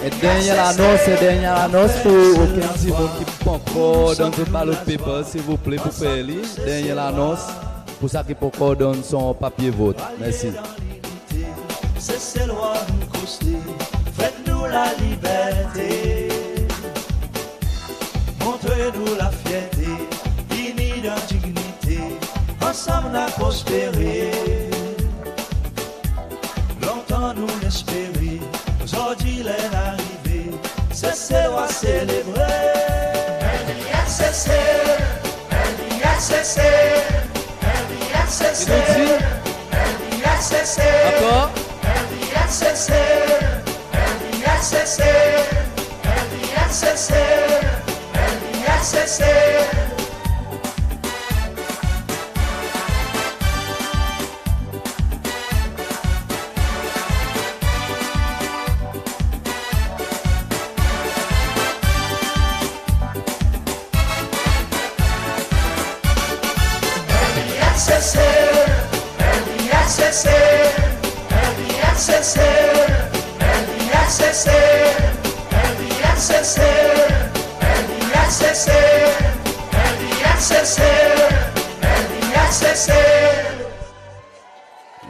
Et dernière annonce pour aucun petit monde qui peut encore donner un ballot de paper, s'il vous plaît, pour faire lire. Dernière annonce pour ça qui peut encore donner son papier vote. Merci. C'est le roi nous coster, faites-nous la liberté. Montrez-nous la fierté, unis dans dignité, ensemble à prospérer. Longtemps nous l'espérer, aujourd'hui l'est arrivé, c'est roi célébrer. Encore.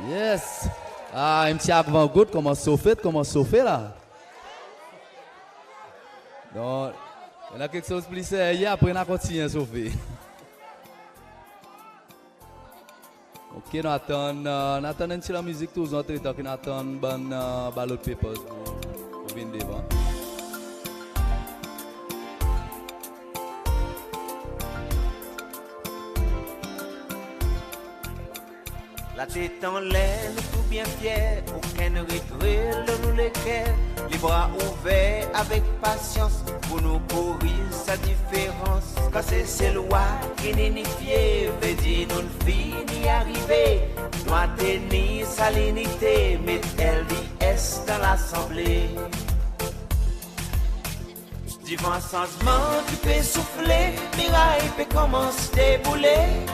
Yes. Ah, un petit avant-goût, comment sauver là. Donc, il y a quelque chose de plus sérieux, après on a continué à sauver. Ok, nous attendons un petit la musique tous autres temps qu'on attend bon ballot de papers pour venir devant. La tête en l'air, nous tout bien fiers, aucun regret, le nous les cœurs, les bras ouverts avec patience, pour nous courir sa différence. Quand c'est loi qui n'est fier, veut dire nous fini arriver, doit tenir salinité, mettre LDS dans l'assemblée. Divin changement, tu peux souffler, miraille peut commencer à débouler.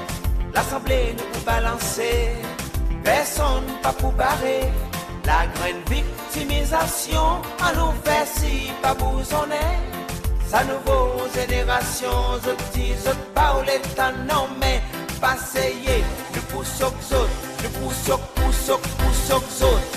L'assemblée nous peut balancer, personne pas pour barrer. La grande victimisation, à nous faire si pas bousonner. Sa nouvelle génération, je dis, je parle l'état non mais passez, nous poussons aux autres, nous poussons aux autres.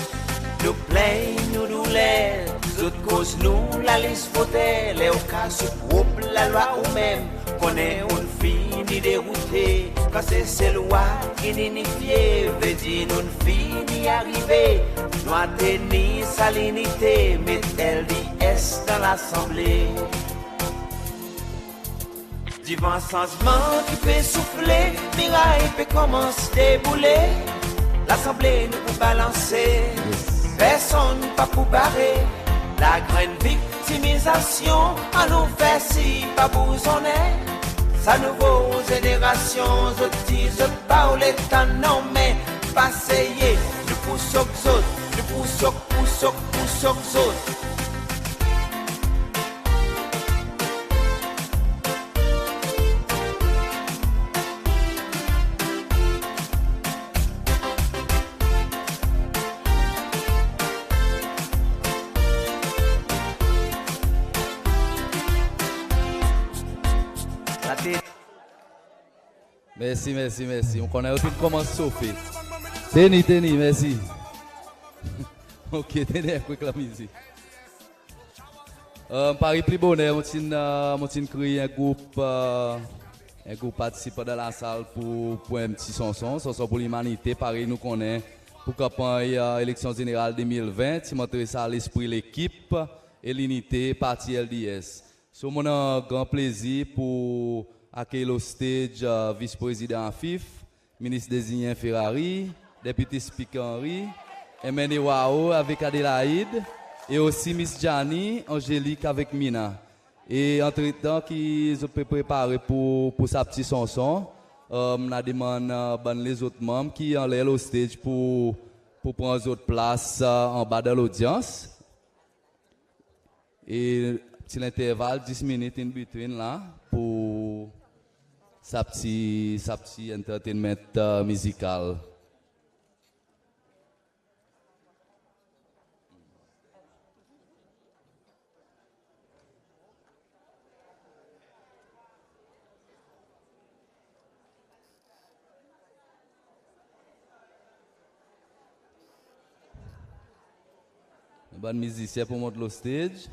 Nous plaignons, nous douleurs, autres causes nous, la liste fautelle, et au cas où groupe la loi ou même, qu'on est une fini déroutée, quand c'est loi inunifiée, veut dire nous fini arriver, doit tenir salinité, mettre LDS dans l'assemblée. Divin changement qui peut souffler, miraille peut commencer à débouler, l'assemblée nous peut balancer. Personne pas pour barrer la grande victimisation, à nous faire si pas bousonner. Sa nouvelle génération, je dis, je parle l'état non mais passez, nous poussons aux autres, nous poussons aux autres. Merci. On connaît tout comment chauffer. Tenez, merci. Ok, tenez avec la musique. Paris plus bonheur, on créé un groupe participant dans la salle pour un petit chanson pour l'humanité. Paris nous connaît pour campagne élection générale 2020. Tu montres ça à l'esprit l'équipe et l'unité parti LDS. C'est mon grand plaisir pour accueillir au stage vice-président FIF, ministre désigné Ferrari, député speaker Henri, Emene Wao avec Adélaïde et aussi Miss Gianni, Angélique avec Mina. Et entre-temps, qui se préparer pour sa petite chanson, on a demandé les autres membres qui en l'air au stage pour prendre les autres places en bas de l'audience. Et petit intervalle, 10 minutes in between là, pour sa petit entertainment musical. Un bon musicien pour monter le stage.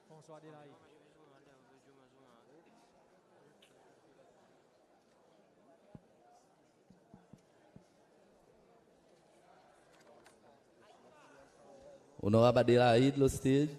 Bonsoir Adélaïde. Honorable Adélaïde, le stage.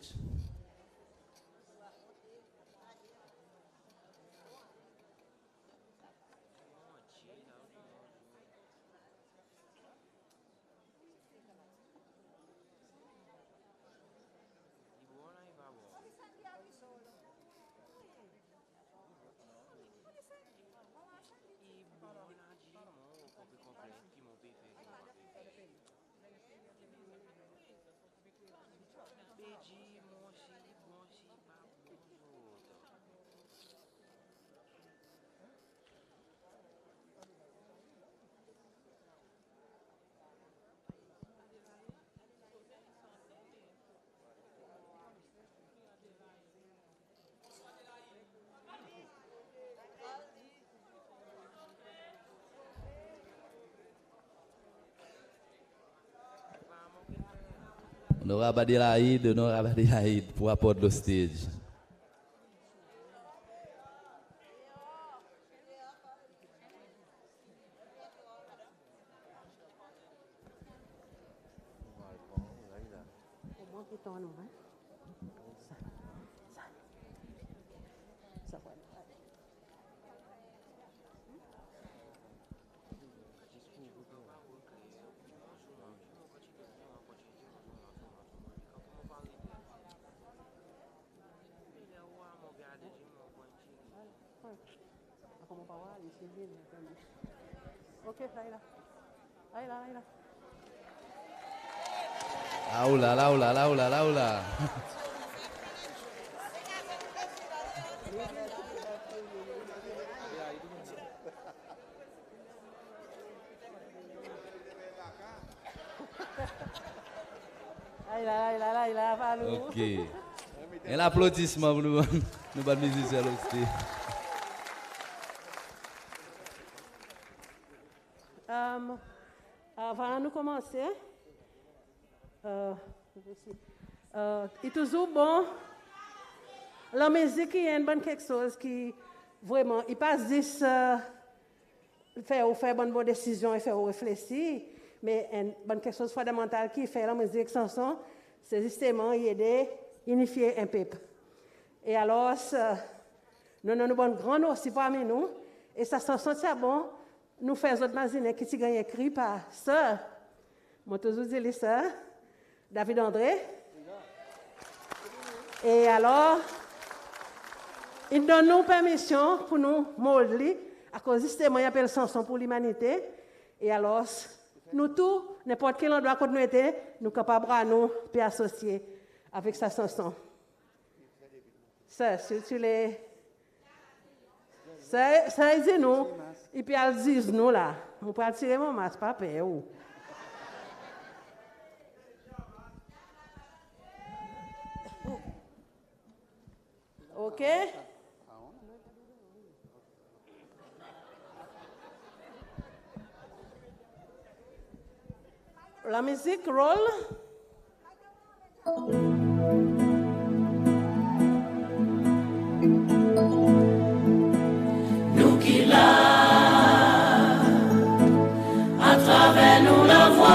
Nora Badelaïd pour apporter le stage. Ok, là. Ah, oula. Ok. Un applaudissement pour nous, nous musiciens aussi. Avant de commencer, il est toujours bon. La musique est quelque chose qui vraiment, il passe juste faire bonne décision et faire réfléchir, mais quelque chose de fondamental qui fait la musique chanson, c'est justement aider à unifier un peuple. Et alors, nous avons un grand aussi parmi nous, et ça chanson c'est bon. Nous faisons autre mazine qui est écrit par sœur, moi toujours dis les sœurs, David André. Et alors, il donne nous permission pour nous molder, à cause justement il appelle chanson pour l'humanité. Et alors, nous tous, n'importe quel endroit que nous étions, nous sommes capables à nous puis associer avec sa chanson. Ça, sur les... Ça dit nous, et puis elle dit nous là, on peut tirer mon masque, pas peur. Ok? La musique roll. Nous qui là, à travers nous la voix,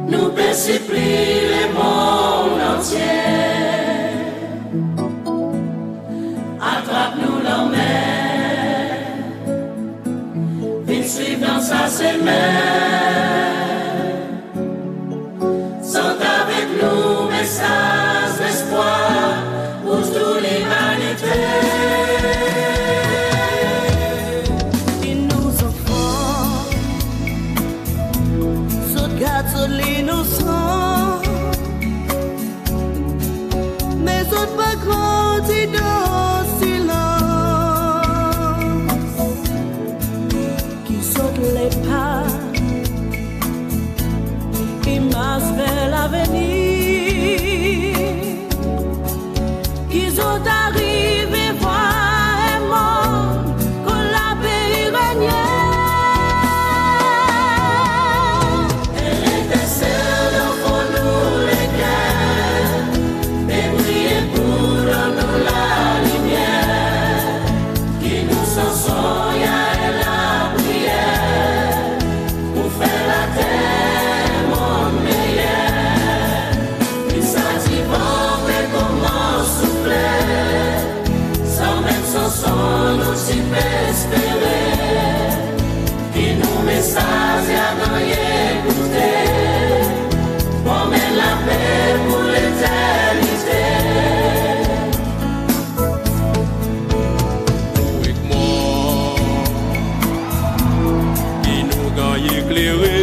nous supplie le monde entier, attrape-nous la main, viens suivre dans sa semaine, sont avec nous messages d'espoir pour toute l'humanité. Il nous offre, sauvegarde sur l'innocent, mais autres pas grandi dans silence, qui saute les pas, qui marche vers l'avenir. Ils ont arrivé voir un monde que la paix régnait. Elle était seule au fond nous les cœurs, et brillait pour nous la lumière, qui nous s'en et la prière, pour faire la terre monde meilleur. Il s'agit bon, mais comment sans même son son, nous s'y espérer, qui nous messages à nous écouter, pour mettre la paix pour l'éternité. Avec moi, qui nous gagne éclairé,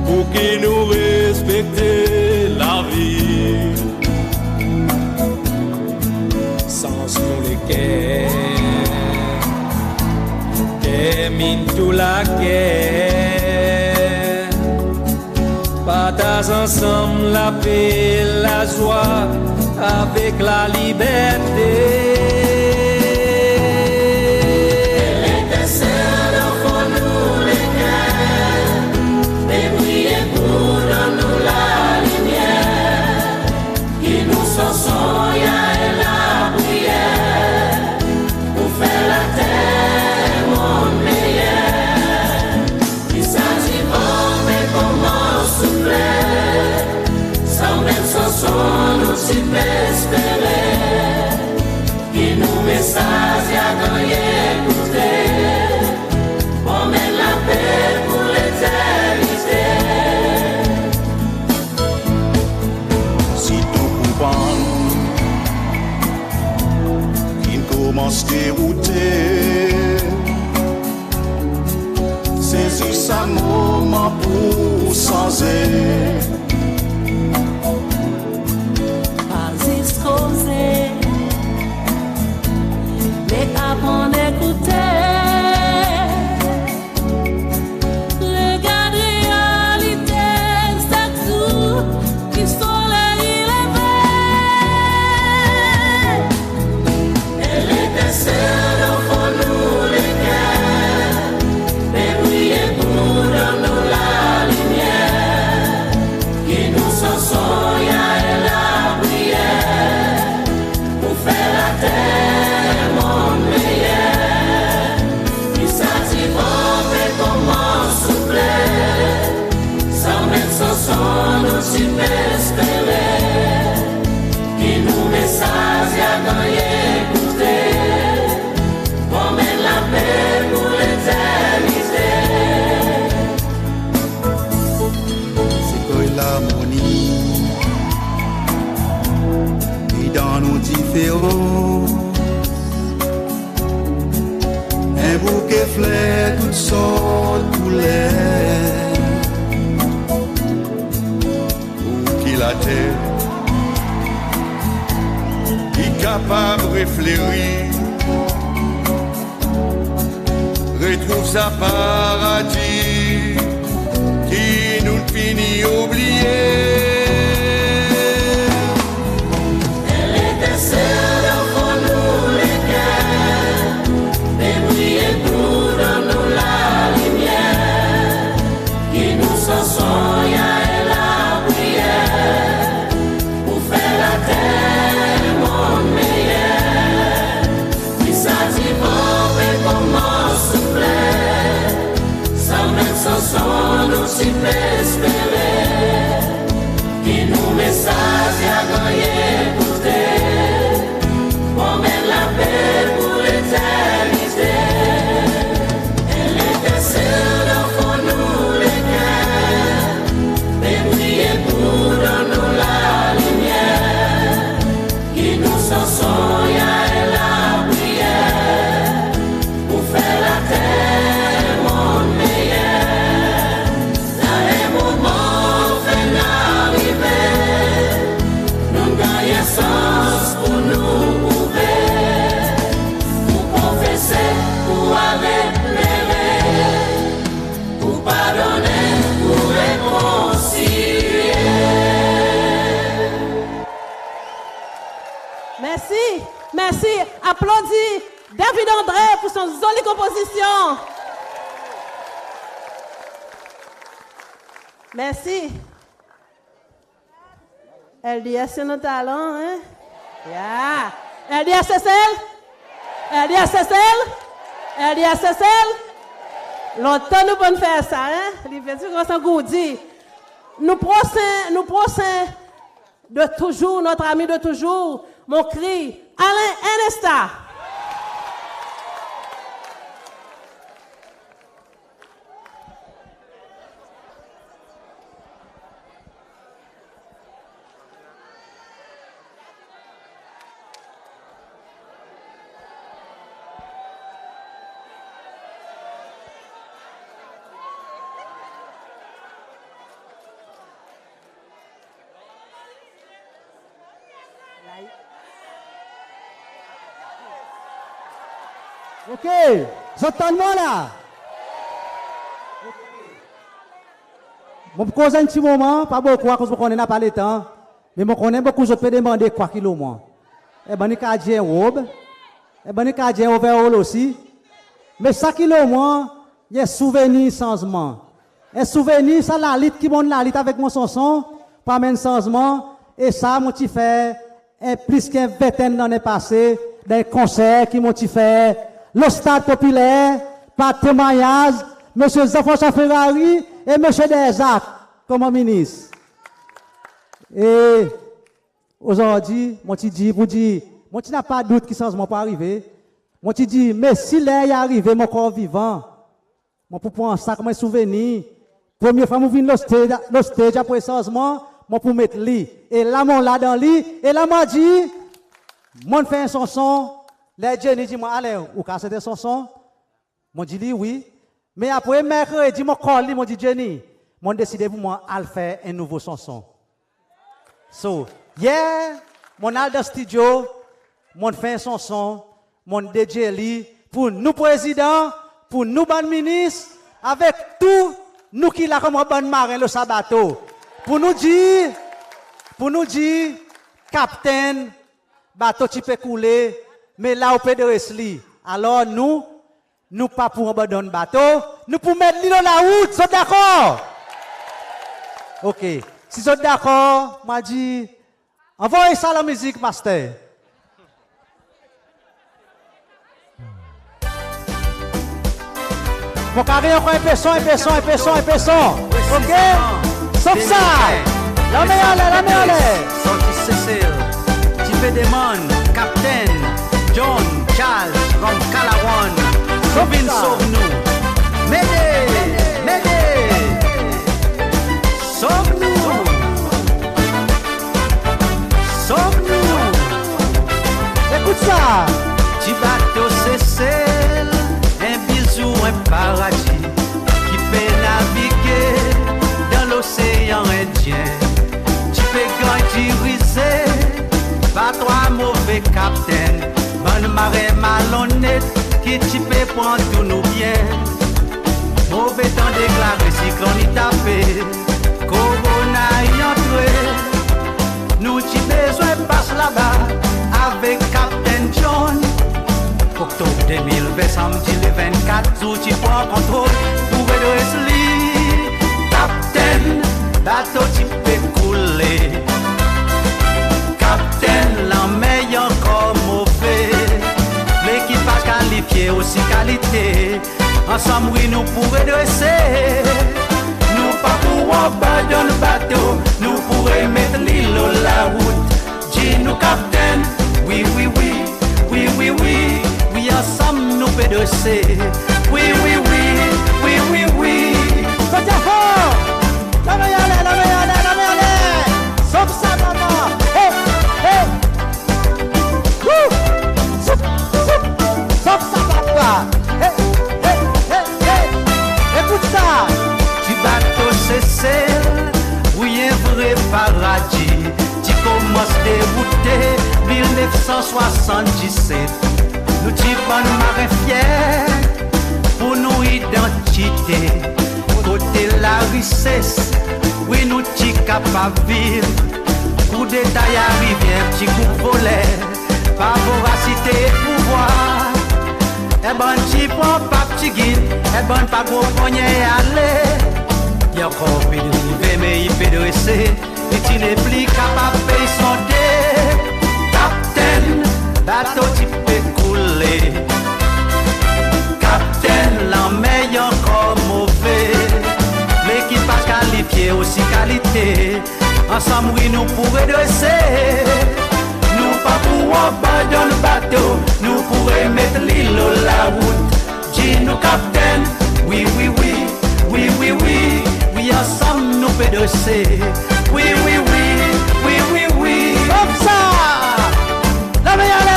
pour qui nous respecter la vie. Termine tout la guerre, partage ensemble la paix, la joie avec la liberté. Elle était seule au fond nous les cœurs. message à gagner écouter. On met la paix pour l'éternité. Si tout coupant qui commence à dérouter, saisis sa moment pour s'enzer. Pas exposer, mais apprendre à écouter. Regarde réalité, c'est tout qui soleil levé. Elle était seule au fond nous les cœurs, mais briller pour dans nous la lumière, qui nous s'en et la prière, pour faire la terre monde meilleur. Qui s'activant fait comment souffler, sans même sans son nous s'y espérer, qui nous message à gagner écouter, pour mettre la paix pour l'éternité. C'est que l'harmonie et dans nos différents, un bouquet fleurs toutes sortes de couleurs, pour qui la terre est capable de réfléchir, retrouve sa paradis qui nous finit oublier. Elle était seule au fond nous les cœurs, mais briller pour dans nous la lumière, qui nous s'en et la prière, pour faire la terre monde meilleur. Qui s'activant fait comment souffler, sans même sans son nous s'y espérer, qui nous message à gagner écouter, pour mettre la paix pour l'éternité. Elle était seule au fond nous les cœurs, mais briller pour dans nous la lumière, qui nous s'en et la prière, pour faire la terre monde meilleur. Là un moment fait arriver, nous gagnons sens pour nous prouver, pour confesser, pour réclamer, pour pardonner, pour réconcilier. Merci, merci. Applaudis David André pour son jolie composition. Merci. LDS, c'est notre talent, hein? Yeah. LDS SSL? LDS SSL? LDS SSL? Longtemps nous pouvons faire ça, hein? Les petits gros goudi. Nous prochains de toujours, notre ami de toujours, mon cri, Alain Enesta. Ok, j'entends-moi là. Je cause un petit moment, pas beaucoup, parce qu'on n'a pas le temps. Mais je connais beaucoup, je peux demander quoi qu'il au moins. Et ben, il y a un robe. Et ben, il y a un overall aussi. Mais ça qu'il au moins, il y a un souvenir changement. Un souvenir, ça la lutte qui monte la lutte avec mon son, pas même changement. Et ça, moi, tu fais plus qu'un vingtaine d'années passées, des concerts qui m'ont fait, le stade populaire, par témoignage, M. Jean-François Ferrari et M. Desac comme ministre. Et aujourd'hui, moi, tu dis, vous dis, Moi, tu n'as pas de doute que changement peut arriver. Moi, tu dis, mais si l'air est arrivé, mon corps vivant, moi, pour prendre ça comme un souvenir, première fois, je viens le stage après le changement, moi, pour mettre lit. Et là, mon là dans lit, et là, moi, dit, moi, fait un chanson, les Jenny dit, moi, allez, ou casse des chansons? Moi, dit, oui. Mais après, mercredi, mon corps, moi, dit, Jenny, moi, décidé pour moi, à faire un nouveau chanson. So, yeah, mon al dans studio, mon fait un chanson, mon DJ li, pour nous présidents, pour nous ban ministres, avec tout nous qui la comme ban marin le sabato, pour nous dire, capitaine, bateau qui peut couler, mais là au PDS li. Alors nous pas pour abandonner bateau, nous pour mettre l'île dans la route, vous êtes d'accord? Ok, si vous êtes d'accord, m'a dit, envoyez ça la musique, master. Mon carré encore un peu son. Ok? Sauf ça. La meilleure. Sorti Cécile, Tipé Demon, Captain, John, Charles, from Calawan. Robin sauve-nous. Médée. Sauve-nous. Écoute ça. Petit bateau Cécile, un bisou, un paradis qui peut naviguer dans l'océan Indien. Tu peux grandir, pas toi mauvais capitaine, bonne marée malhonnête qui tu peux prendre tout nous bien. Mauvais temps déclaré, cyclone y tapé, corona y entré. Nous tu besoin passe là-bas avec Captain John. Octobre 2020, samedi le 24 août, tu prends contrôle pour redresser l'île. Captain, bateau tu peux couler. Captain, la meilleure encore mauvais. L'équipage qualifié aussi qualité. Ensemble, oui, nous pourrons redresser. Nous pas pour abandonner le bateau. Nous pourrons mettre l'île à la route. Dis-nous, Captain, oui. Oui, ensemble nous pédosser. Oui. Côté fort. La meilleure. Sauf ça, maman. Hey. Wouh. Sauf ça, papa. Hey. Écoute ça. Du bateau Cécile, oui, un vrai paradis. Tu commences dérouter 1977. Nous t'y bonnes marins fiers pour nos identités. Côté la richesse, oui nous t'y capables vivre. Coup détail arrive, un petit coup volet, par voracité et pouvoir. Et bon t'y prends pas petit guide, et bon pas gros poignet aller. Y'a encore peu de river, mais il peut dresser. Et tu n'es plus capable de payer son dé. Captain, bateau tu peux couler. Captain, la meilleure encore mauvais. L'équipage qualifié aussi qualité. Ensemble, oui, nous pourrons dresser. Nous pas pour abandonner le bateau. Nous pourrons mettre l'île à la route. Dis-nous, Captain, oui. Oui, ensemble, nous pouvons dresser. Oui. Comme ça. La meilleure.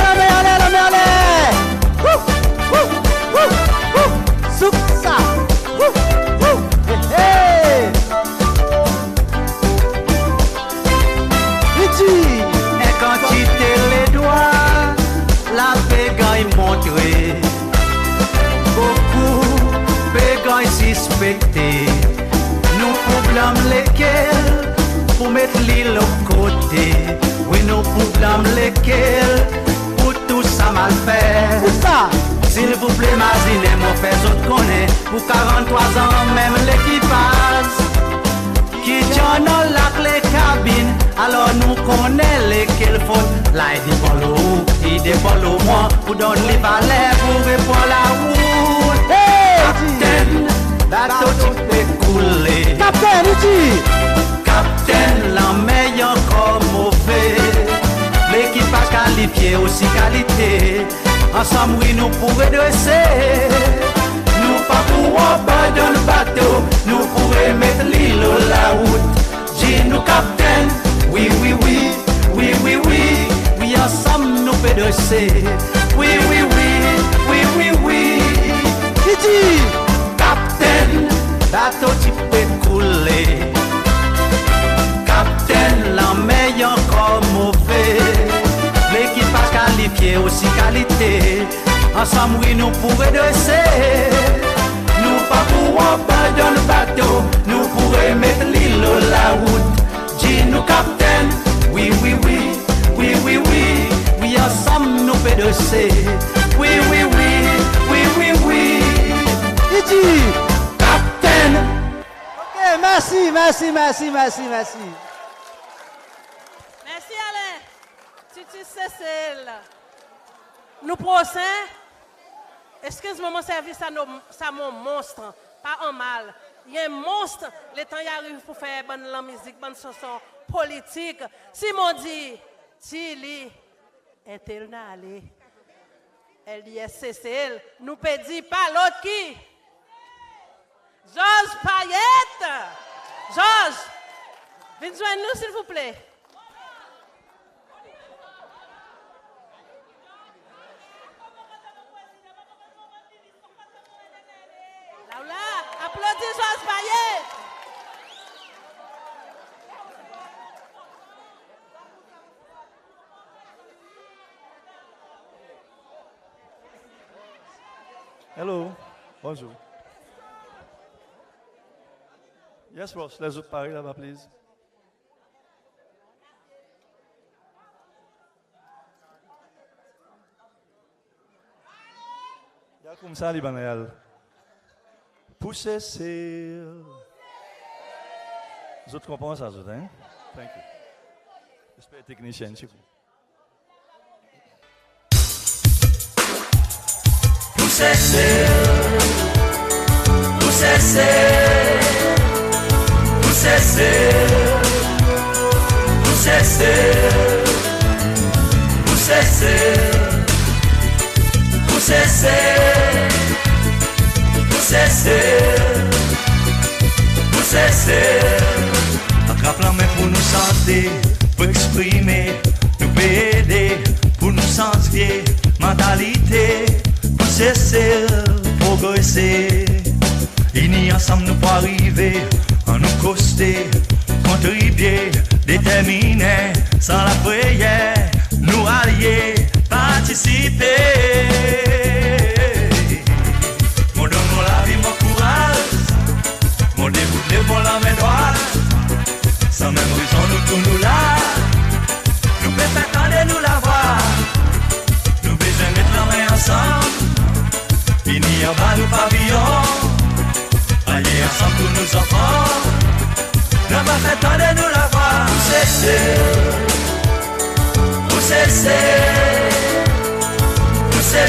Souk ça. Hey. Et quand tu t'es les doigts, la pégaille montrée. Beaucoup pégaille suspectée. Nous problèmes lesquels pour mettre l'île au côté. Oui, nous problèmes lesquels pour tout ça mal fait. Pour ça. S'il vous plaît, imaginez mon fait, je connais. Pour 43 ans, même l'équipage qui tient dans la clé cabine. Alors nous connaissons lesquels fautes. Là, il dépend l'eau, il dépend l'eau, moi. Pour donner les valets, pour répondre la route. Hey, Captain, bateau tu peux couler. Captain, la meilleure comme mauvais. L'équipage qualifié pied aussi qualité. Ensemble, oui, nous pourrions dresser. Nous pas pour abandonner le bateau, nous pourrions mettre l'île sur la route. Dis-nous, capitaine, oui, oui, oui, oui, oui, oui. Oui, ensemble, nous pouvons dresser. Oui, oui, oui, oui, oui, oui. Dis, capitaine, bateau, tu peux couler. Capitaine, la meilleure encore mauvais. L'équipage qualifié aussi qualité. Ensemble, oui, nous pourrions dresser. Nous pas pour abandonner le bateau. Nous pourrions mettre l'île sur la route. Dis-nous, capitaine, oui, oui, oui, oui, oui, oui. Oui, ensemble, nous pouvons dresser. Oui, oui, oui, oui, oui, oui. Il dit, capitaine. Ok, merci, merci, merci, merci, merci. Merci Alain. Titi Cécile. Nous procès. Excuse-moi, mon service, ça mon monstre. Pas un mal. Il y a un monstre. Le temps y arrive pour faire bonne la musique, bonne chanson politique. Si m'on dit, Tili, internalé. LISCCL, nous pédit pas l'autre qui? Georges Payette. Georges, venez joindre nous s'il vous plaît. Là, applaudis Georges Payette. Hello, bonjour. Yes, Ross, les autres pareils là-bas, please. Il y a comme ça, Libanais. Poussez, c'est. Les autres comprennent ça, hein? Thank you. J'espère technicien, c'est vous. Poussez, poussez, poussez, poussez, poussez, poussez, poussez. Attrape la main pour nous santé, pour exprimer, nous aider, pour nous sentir, mentalité, pour cesser, progresser. Unis ensemble nous pour arriver, en nous coster, contribuer, déterminer, sans la prière, nous allier, participer. Mon donne la vie, mon courage, mon dégoût, mon la main droite. Sans même raison, nous tournons là. Nous pouvons faire attendre nous la voir. Nous besoin mettre la main ensemble. Unis en bas nous pavillons. Aller ensemble tous nos enfants. Nous pouvons faire attendre nous la voir. Poussez, poussez, poussez,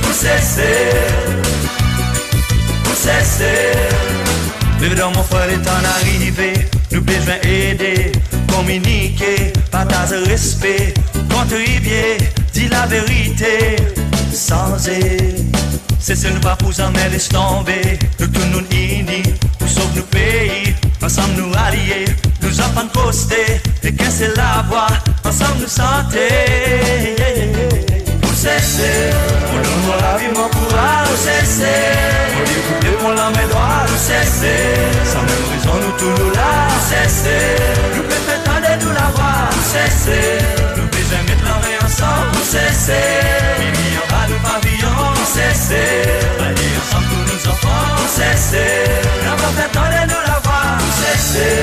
poussez, poussez, le dans mon frère est en arrivé, nous besoin aider, communiquer, partager respect, contribuer, dire la vérité, sans aider. C'est ce nous pas pour en laisser tomber, nous tous nous unis, pour sauver nos pays, ensemble nous allier, nous enfants coster, et qu'est-ce c'est la voix, ensemble nous santé. Poussez, on donne la vie, mon courage, poussez, on dégoûte, on la met droit, poussez, sans même raison nous tous nous là, poussez, nous pouvons faire attendre nous la voir, poussez, nous besoin mettre la main ensemble, poussez, unis en bas nous pavillons, poussez, aller ensemble tous nos enfants, poussez, on va faire attendre nous la voir, poussez,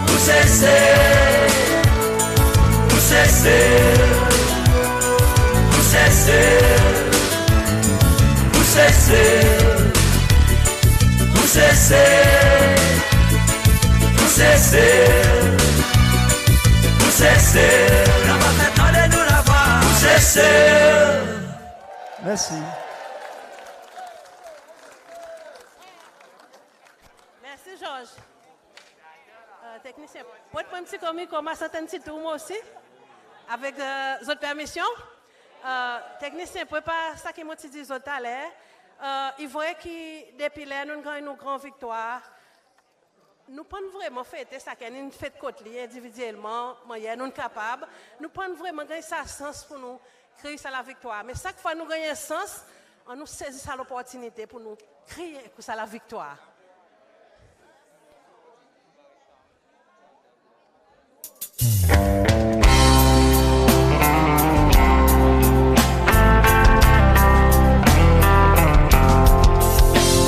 poussez, poussez, Merci. Merci, Georges. Technicien, pour être un petit commis, comment ça t'en tour moi aussi? Avec votre permission? Technicien, pour pas ça qui m'a dit tout à l'heure, il voit que depuis là, nous avons une grande victoire. Nous pouvons vraiment fêter ça, qu'on une fête côte individuellement, nous sommes capables. Nous pouvons vraiment gagner ça sens pour nous créer ça la victoire. Mais chaque fois que nous gagnons sens, on nous saisit ça l'opportunité pour nous créer ça la victoire.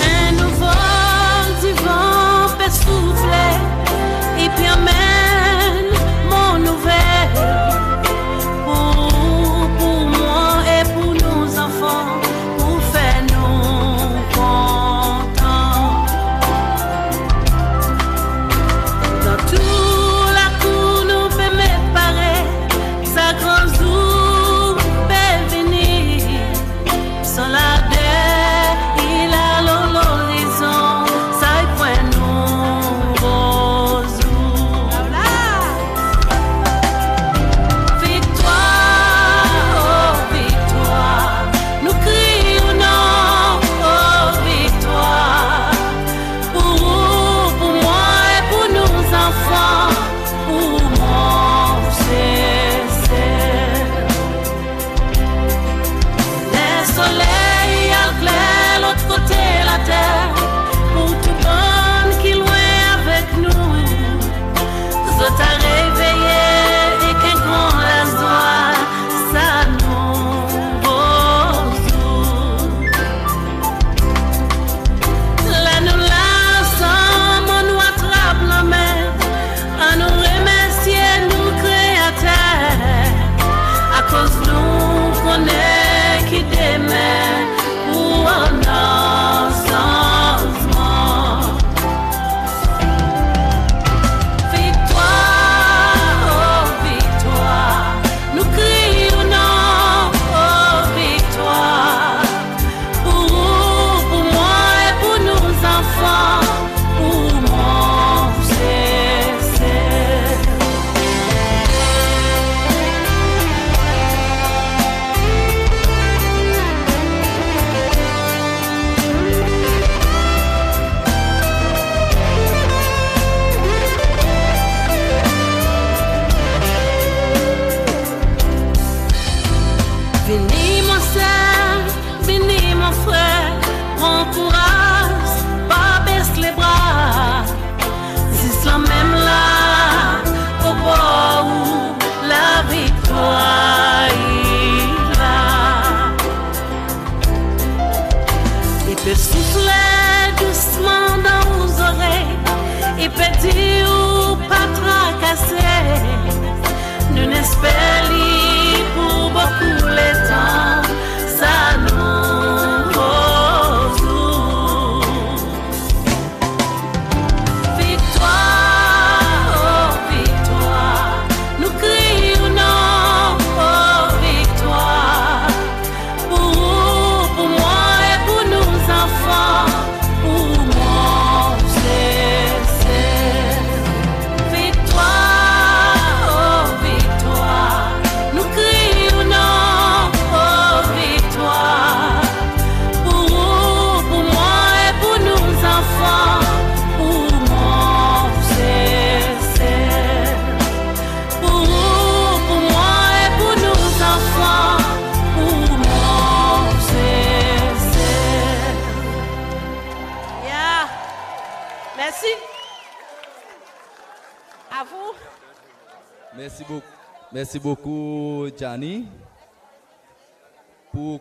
Un nouveau du vent fait souffler et puis amène mon nouvelle pour moi et pour nos enfants, pour faire nous contents. Dans tout la cour nous peut m'éparer, sa grande jour peut venir sans la il a l'horizon, ça y point nous victoire, oh victoire, nous crions non, oh victoire, pour moi et pour nos enfants, pour moi c'est le soleil à clair, l'autre côté la terre, pour tout le monde qui est loin avec nous. Vous t'a réveillé et qu'un grand laisse ça nous là nous lassons, nous attrape la main, à nous remercier nous créateurs, à cause de nous qu'on est qui demain pour un changement. Victoire, oh victoire, nous crions non, oh victoire, pour moi et pour nos enfants, pour moi c'est Venez mon sœur, venez mon frère, prends courage, pas baisse les bras. C'est la même là, au bord où la victoire est là. Il peut souffler doucement dans vos oreilles, il peut dire ou pas tracasser. Nous n'espérons pour beaucoup les temps, ça nous joue. Victoire, oh victoire, nous crions non, oh victoire, pour moi et pour nos enfants, pour moi c'est victoire, oh victoire, nous crions non, oh victoire, pour moi et pour nos enfants, pour moi c'est pour moi et pour nos enfants, pour moi c'est Yeah. Merci. À vous. Merci beaucoup, Gianni. Pour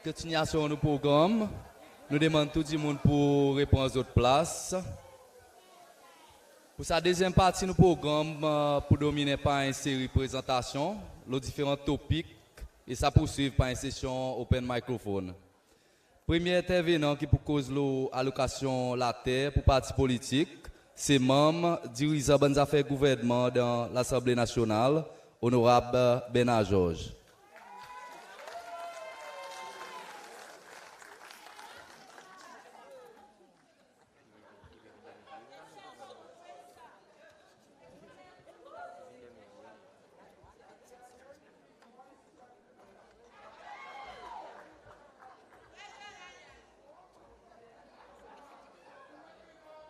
continuation du programme, nous demandons tout le monde pour répondre aux autres places. Pour sa deuxième partie du programme, pour dominer par une série de présentations, les différents topics, et ça poursuit par une session open microphone. Premier intervenant qui pour cause l'allocation la terre pour parti politique, c'est membre dirigeant bonnes affaires gouvernement dans l'Assemblée nationale, honorable Bernard Georges.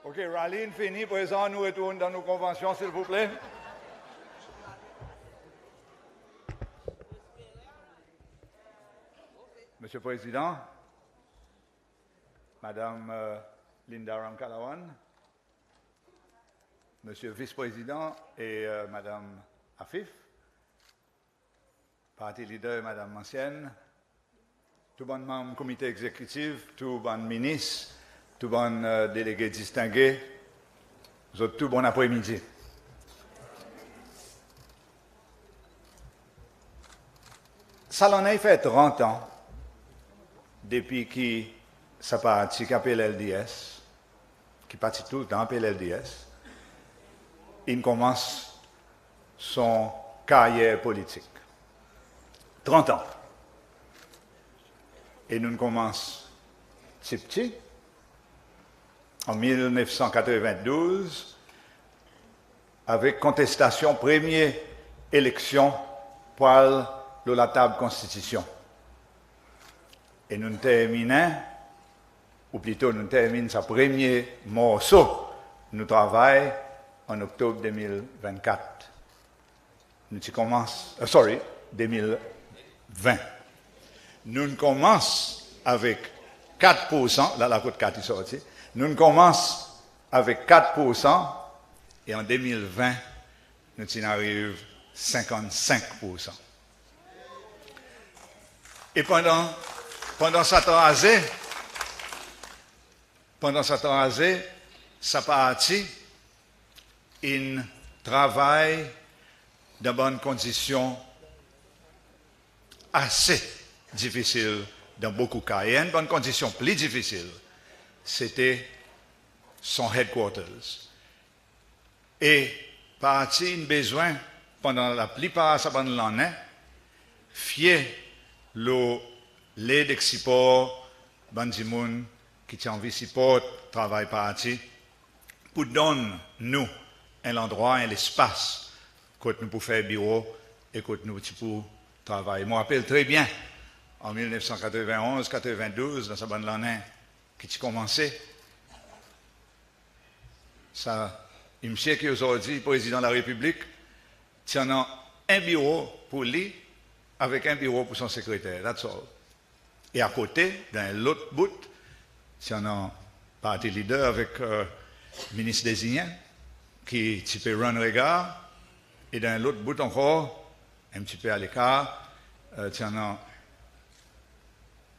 OK, rallye fini. Présent, nous retournons dans nos conventions, s'il vous plaît. Monsieur le Président, Madame Linda Ramkalawan, Monsieur le Vice-président et Madame Afif, Parti leader et Madame Mancienne, tout bon membre du comité exécutif, tout bon ministre, tout bon délégué distingué, vous autres tout bon après-midi. Ça l'en a fait 30 ans depuis que ça partit qui appelle LDS, qui partit tout le temps appelle LDS, il commence son carrière politique. 30 ans. Et nous commençons petit, en 1992, avec contestation, première élection pour la table constitution. Et nous terminons, ou plutôt nous terminons sa premier morceau, nous travaillons en octobre 2024. Nous commençons, 2020. Nous commençons avec 4%, là la cote 4 est sortie, nous commençons avec 4%, et en 2020, nous arrivons à 55%. Et pendant ce temps, ça partit, il travaille dans bonnes conditions assez difficiles dans beaucoup de cas. Et une bonne condition plus difficile, c'était son headquarters. Et parti il besoin, pendant la plupart de l'année, fier l'aide d'export, bandimoun qui tient envie support, travail parti, pour donner nous un endroit, un espace, que nous pouvons faire bureau et que nous pouvons travailler. Je me rappelle très bien, en 1991-92, dans sa bonne année, qui a commencé, ça, il me semble qu'aujourd'hui, le président de la République tient un bureau pour lui, avec un bureau pour son secrétaire. That's all. Et à côté, dans l'autre bout, il y a un parti leader avec le ministre désigné qui peut run regard. Et dans l'autre bout encore, un petit peu à l'écart, il y a un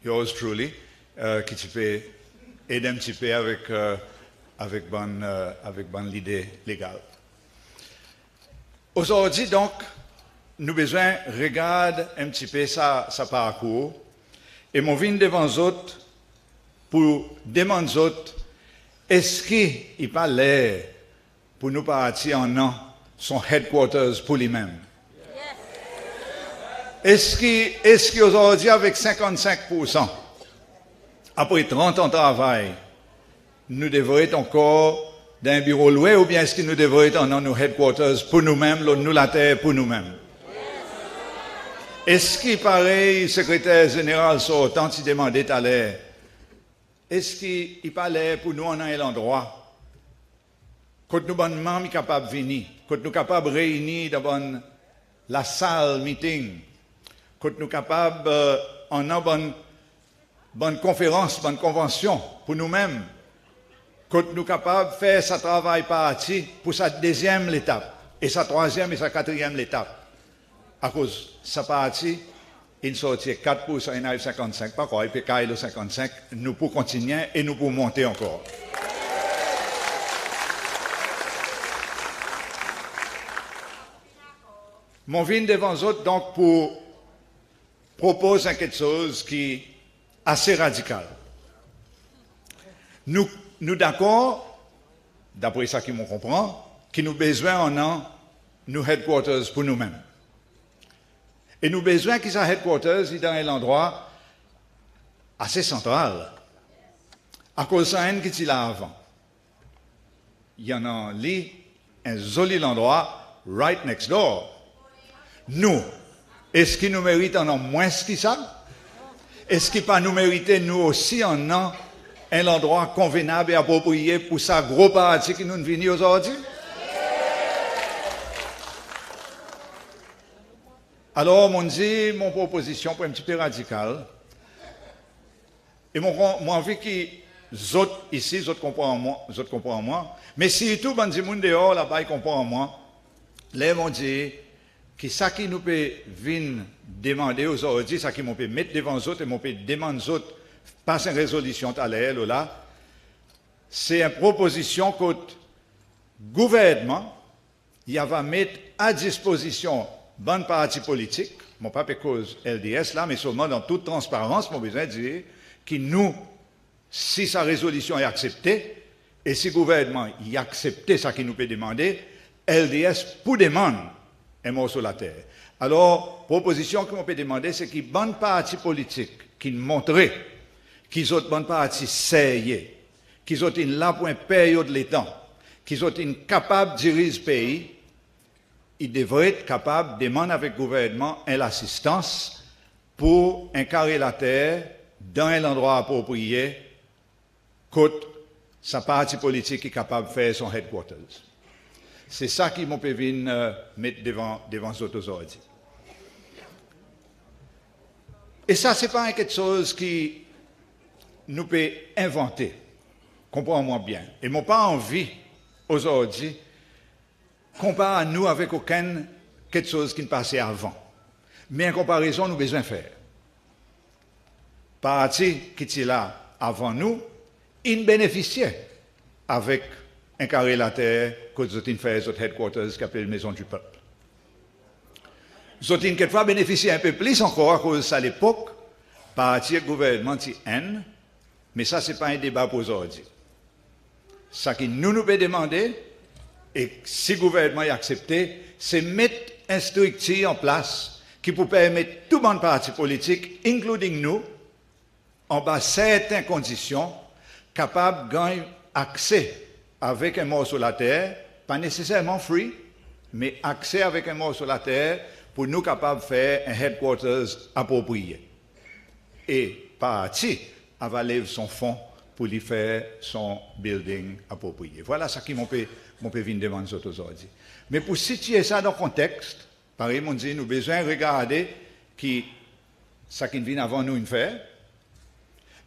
yours truly qui peut aider un petit peu avec bonne idée légale. Aujourd'hui, donc, nous avons besoin de regarder un petit peu sa parcours. Et je viens devant les autres pour demander aux autres, est-ce qu'il n'y a pas l'air pour nous partir en an son headquarters pour lui-même? Est-ce qu'aujourd'hui, avec 55%, après 30 ans de travail, nous devons être encore dans un bureau loué ou bien est-ce que nous devons être en nos headquarters pour nous-mêmes, nous la terre pour nous-mêmes? Est-ce qu'il paraît, secrétaire général sortant, tu demandais à l'air, est-ce qu'il paraît pour nous en un endroit, quand nous sommes membres capables de venir, quand nous sommes capables de réunir dans la salle meeting, quand nous sommes capables en une bonne conférence, bonne convention pour nous-mêmes, quand nous sommes capables de faire ce travail parti pour sa deuxième étape, et sa troisième et sa quatrième étape. À cause de sa partie, il sortit 4%, il arrive 55%, pas quoi, il peut cailler le 55%, nous pouvons continuer et nous pouvons monter encore. Mon vin devant les autres, donc, pour proposer quelque chose qui est assez radical. Nous d'accord, d'après ça qui me comprend, que nous avons besoin en nos headquarters pour nous-mêmes. Et nous avons besoin que ce headquarters soit dans un endroit assez central. À cause de ça, qui est là avant. Il y en a un joli endroit right next door. Nous, est-ce qu'il nous mérite en moins que ça? Est-ce qu'il pas nous mériter nous aussi en un un endroit convenable et approprié pour ça gros parti qui nous vient aujourd'hui? Alors, mon dit, mon proposition pour un petit peu radicale, et mon envie que les autres ici, les autres comprennent moi, mais si tout le monde dehors, là-bas, ils comprennent moi, là, mon dit, que ça qui nous peut venir demander aujourd'hui, ça qui nous peut mettre devant les autres, et nous peut demander aux autres, passer une résolution à l'air, là, c'est une proposition que le gouvernement, il va mettre à disposition bonne partie politique, mon pas cause LDS là, mais seulement dans toute transparence, mon besoin de dire que nous, si sa résolution est acceptée, et si le gouvernement y accepte ça qui nous peut demander, LDS pour demander un mot sur la terre. Alors, proposition que nous peut demander, c'est que bonne partie politique qui nous montrait qu'ils ont bonne partie sérieux, qu'ils ont une là pour une période de temps, qu'ils ont une capable de diriger le pays, il devrait être capable de demander avec le gouvernement l'assistance pour incarner la terre dans un endroit approprié, côte sa partie politique est capable de faire son headquarters. C'est ça qui m'a pu mettre devant les autres aujourd'hui. Et ça, ce n'est pas quelque chose qui nous peut inventer. Comprends-moi bien. Et moi pas envie aujourd'hui compare à nous avec quelque chose qui ne passait avant. Mais en comparaison, nous avons besoin de faire. Parti qui était là avant nous, ils bénéficiaient avec un carré la terre que nous avons fait notre headquarters qui s'appelle Maison du Peuple. Nous avons quelquefois bénéficié un peu plus encore à cause de ça à l'époque, parti du gouvernement de N, mais ça, ce n'est pas un débat pour aujourd'hui. Ça qui nous peut demander, et si le gouvernement a accepté, c'est mettre une structure en place qui peut permettre tout le monde parti politique, including nous, en bas certaines conditions, capables de gagner accès avec un mot sur la terre, pas nécessairement free, mais accès avec un mot sur la terre pour nous capables de faire un headquarters approprié. Et parti avaler son fonds pour lui faire son building approprié. Voilà ce qui m'ont fait venir devant nous aujourd'hui. Mais pour situer ça dans le contexte, pareil, on dit, nous avons besoin de regarder ce qui vient avant nous faire.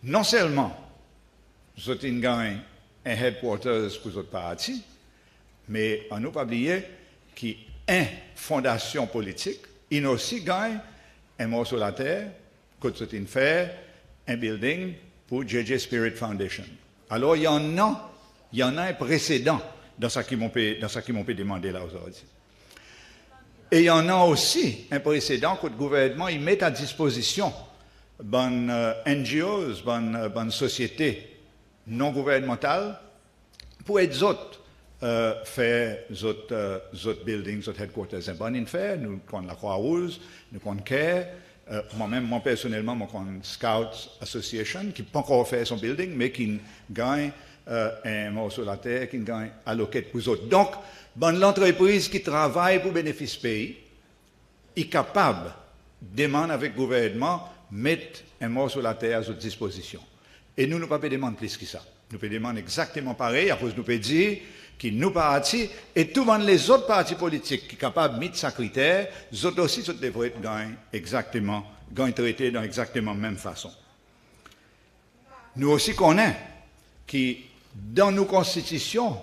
Non seulement, nous avons gagné un headquarters pour notre parti, mais on n'a pas oublié qu'il y a une fondation politique, il a aussi gagné un mot sur la terre, que nous avons fait un building pour JJ Spirit Foundation. Alors, il y en a un précédent dans ce qui m'ont demandé là aujourd'hui. Et il y en a aussi un précédent que le gouvernement il met à disposition bonnes NGOs, bonnes sociétés non gouvernementales pour aider autres faire d'autres buildings, d'autres headquarters. C'est bon faire, nous connaissons la Croix-Rouge, nous connaissons CARE. Moi personnellement, je connais Scouts Association, qui n'a pas encore fait son building, mais qui gagne un mot sur la terre, qui gagne alloqué pour les autres. Donc, l'entreprise qui travaille pour bénéfice pays est capable de demander avec le gouvernement mettre un mot sur la terre à notre disposition. Et nous ne pouvons pas demander plus que ça. Nous pouvons demander exactement pareil, à cause nous pouvons dire que nous partis et tous les autres partis politiques qui sont capables de mettre ces critères, les autres aussi devraient être traités dans exactement la même façon. Nous aussi connaissons que dans nos constitutions,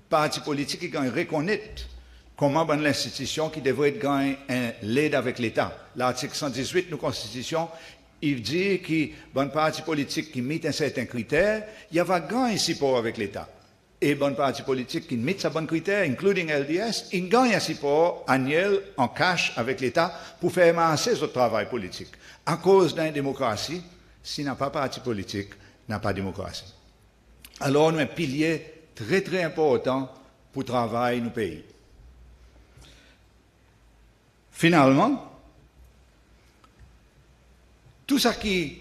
partis politiques qui reconnaissent comment l'institution qui devrait gagner l'aide avec l'État. L'article 118 de nos constitutions, il dit que bon parti politique qui met un certain critère, il va gagner support avec l'État. Et bon parti politique qui met ce bon critère, including LDS, il gagne un support annuel en cash avec l'État pour faire avancer ce travail politique. À cause d'une démocratie, s'il n'y a pas parti politique, il n'y a pas de démocratie. Alors, nous avons un pilier très très important pour travailler nos pays. Finalement, tout ce qui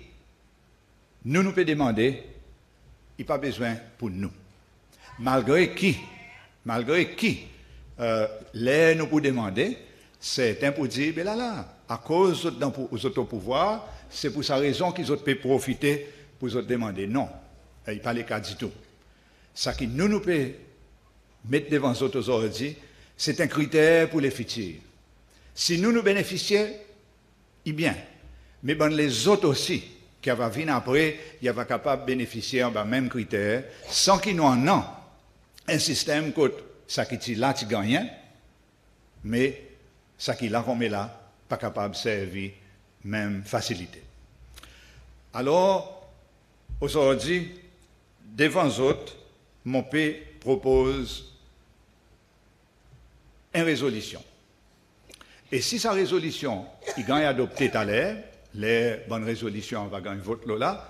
nous peut demander, il n'y a pas besoin pour nous. Malgré qui, l'air nous peut demander, c'est un pour dire, ben là, à cause de notre pouvoir, c'est pour sa raison qu'ils ont pu profiter pour demander. Non. il n'y a pas les cas du tout. Ce qui nous peut mettre devant les autres aujourd'hui, c'est un critère pour les futurs. Si nous bénéficions, eh bien, mais bon, les autres aussi, qui vont venir après, ils vont capables de bénéficier de même critère, sans qu'ils n'en aient un système que ça qui est là, tu gagnes, mais ça qui est là, comme est là, pas capable de servir même facilité. Alors, aujourd'hui, devant les autres, mon pays propose une résolution. Et si sa résolution, il gagne adopté tout à l'heure, les bonnes résolutions, on va gagner vote là,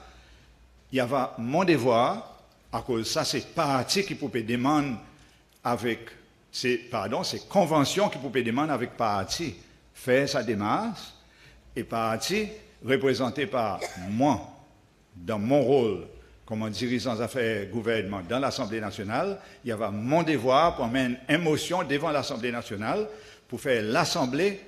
il y a mon devoir, à cause de ça, c'est parti qui peut demander avec, c'est convention qui peut demander avec parti, faire sa démarche, et parti représenté par moi, dans mon rôle comme dirigeant des affaires gouvernement dans l'Assemblée nationale, il y avait mon devoir pour mettre une motion devant l'Assemblée nationale pour faire l'Assemblée,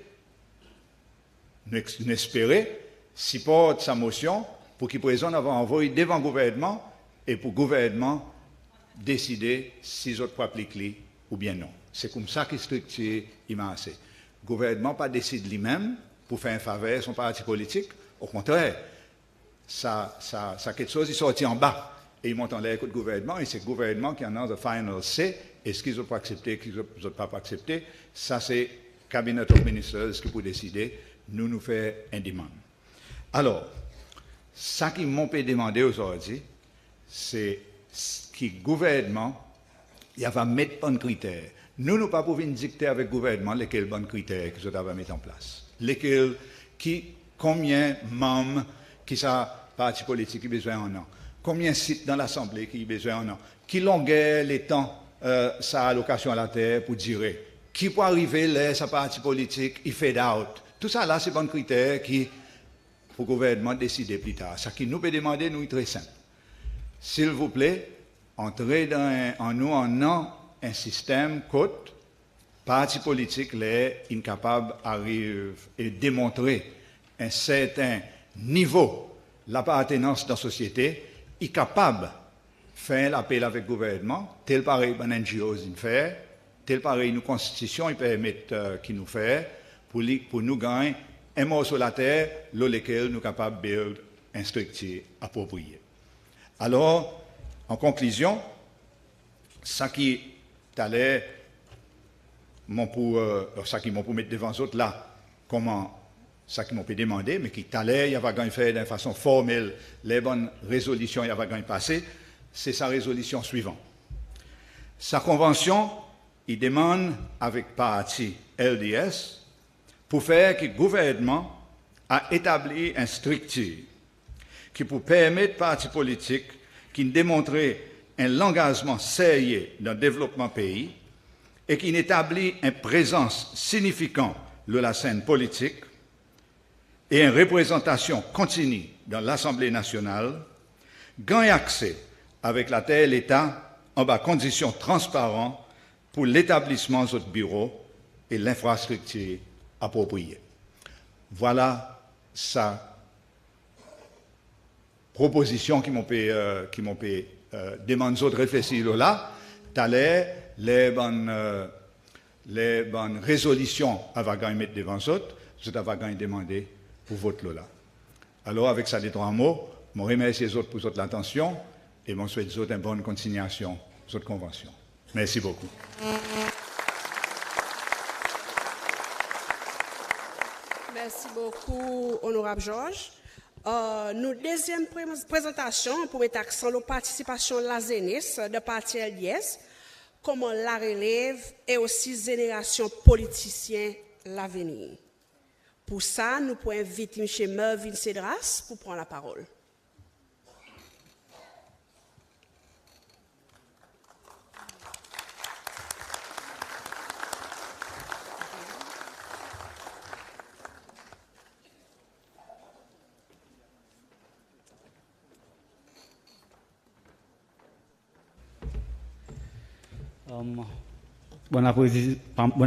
nous espérer, supporte sa motion pour qu'il présente avoir envoyé devant le gouvernement et pour le gouvernement décider si les autres peuvent appliquer ou bien non. C'est comme ça que la structure est assez. Le gouvernement pas décide lui-même pour faire un faveur à son parti politique. Au contraire, ça quelque chose, il sortit en bas et il monte en l'air avec le gouvernement et c'est le gouvernement qui en a le final say. Est-ce qu'ils ont pas accepté, qu'ils n'ont pas accepté? Ça, c'est le cabinet of ministers qui peut décider. Nous faisons une demande. Alors, ce qui m'ont demandé aujourd'hui, c'est que le gouvernement il va mettre un critère. Nous ne pouvons pas pouvoir dicter avec le gouvernement lesquels bons critères que va mettre en place. Lesquels, combien de membres qui sont parti politique qui ont besoin en an. Combien de sites dans l'Assemblée qui ont besoin en an. Qui longueur les temps sa allocation à la terre pour dire. Qui peut arriver là, sa parti politique, il fait out. Tout ça là, c'est bon critère qui, pour le gouvernement, décider plus tard. Ce qui nous peut demander, nous, est très simple. S'il vous plaît, entrez en nous un système côte, parti politique est incapable d'arriver et démontrer un certain niveau l'appartenance dans la société, est capable de faire l'appel avec le gouvernement, tel pareil ben NGOs il fait, tel pareil nos constitutions ils permettent qu'il nous fait pour nous gagner un mot sur la terre, lequel nous sommes capables de build une structure appropriée. Alors, en conclusion, ça qui t'allait, ça qui m'ont pour mettre devant les autres là, comment ça qui m'ont pu demander, mais qui t'allait, il va gagner faire d'une façon formelle les bonnes résolutions, il va gagner passer, c'est sa résolution suivante. Sa convention, il demande avec parti LDS pour faire que le gouvernement a établi une structure qui peut permettre aux partis politiques qui démontraient un engagement sérieux dans le développement du pays et qui établit une présence significante de la scène politique et une représentation continue dans l'Assemblée nationale, gagne accès avec la terre et l'État en bas conditions transparentes pour l'établissement de notre bureau et l'infrastructure appropriée. Voilà sa proposition qui m'ont demandé de réfléchir là. T'as les bonnes résolutions à gagner mettre devant les autres, je vais gagner demander pour vote là. Alors avec ça des trois mots, je remercie les autres pour votre attention et je souhaite aux autres une bonne continuation de cette convention. Merci beaucoup. Merci beaucoup, Honorable Georges. Nous, deuxième présentation pour mettre accent sur la participation de la jeunesse de parti LDS, comment la relève et aussi génération politicien l'avenir. Pour ça, nous pouvons inviter M. Melvin Cedras pour prendre la parole. Bon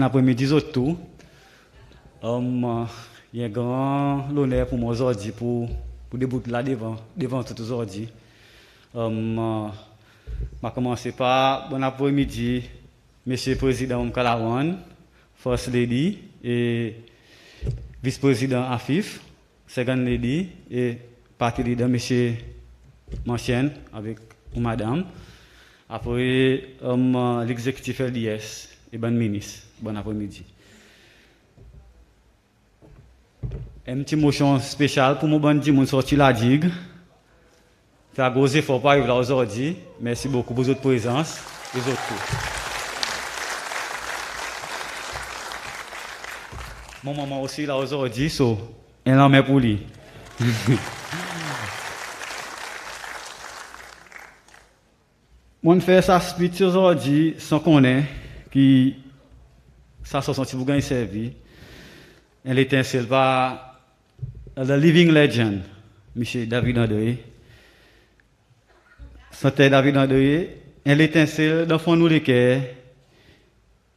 après-midi tout. Il y a un grand honneur pour moi aujourd'hui pour débuter là devant tout aujourd'hui. Je commencer par bon après-midi, Monsieur le Président Kalawan, First Lady et Vice-président Afif, Second Lady et Parti Leader Monsieur Manchen avec Madame. Après l'exécutif LDS et bon ministre. Bon après-midi. Une petite motion spéciale pour moi, je suis sorti la digue. C'est un gros effort pour arriver là aujourd'hui. Merci beaucoup pour votre présence et votre tout. Mon maman aussi là aujourd'hui, so, elle en met pour lui. Moi, je fais ça speech aujourd'hui sans connaître qui ça se sent vous gagner servi. Elle étincelle par The Living Legend, M. David André. Santé David André, elle étincelle dans le fond de nous cœurs,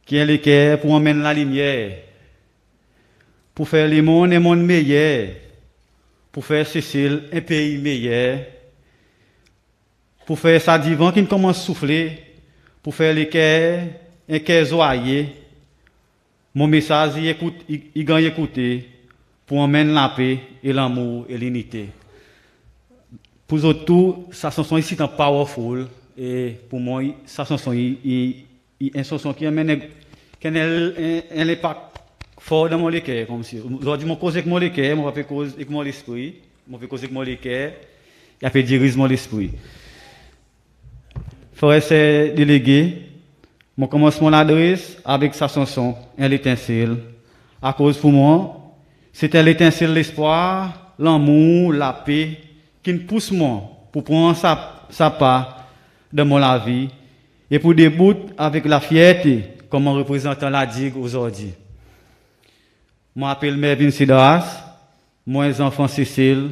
qui est le cœur pour emmener la lumière, pour faire le monde un monde meilleur, pour faire Cécile un pays meilleur, pour faire ça divan qui commence à souffler, pour faire le cœur un cœur joyeux. Mon message, il gagne écouter pour emmener la paix et l'amour et l'unité. Pour eux tous, ça chanson ici est powerful et pour moi, ça chanson une chanson qui amène un impact fort dans mon cœur comme si. Aujourd'hui, mon cause avec mon cœur, mon fait cause avec mon esprit, mon fait cause avec mon cœur, et après dirige mon esprit. Frère, c'est délégué. Je commence mon adresse avec sa chanson, un étincelle. À cause pour moi, c'était l'étincelle de l'espoir, l'amour, la paix, qui me pousse moi pour prendre sa part de mon vie et pour débuter avec la fierté comme représentant la digue aujourd'hui. Je m'appelle Mervyn Sidas, moi enfant Cécile,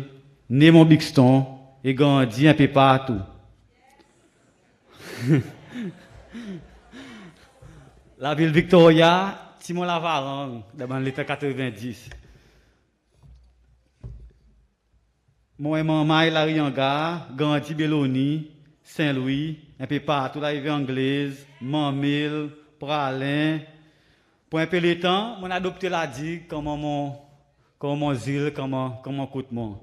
né mon Bixton et grandi un peu partout. La ville Victoria, Simon Lavarang, dans l'état 90. Moi et maman, Larianga, grandi Belloni, Saint-Louis, un peu partout, la rive anglaise, Mamil, Pralin. Pour un peu de temps, on a adopté la digue comme mon zile, comme mon coup de moi.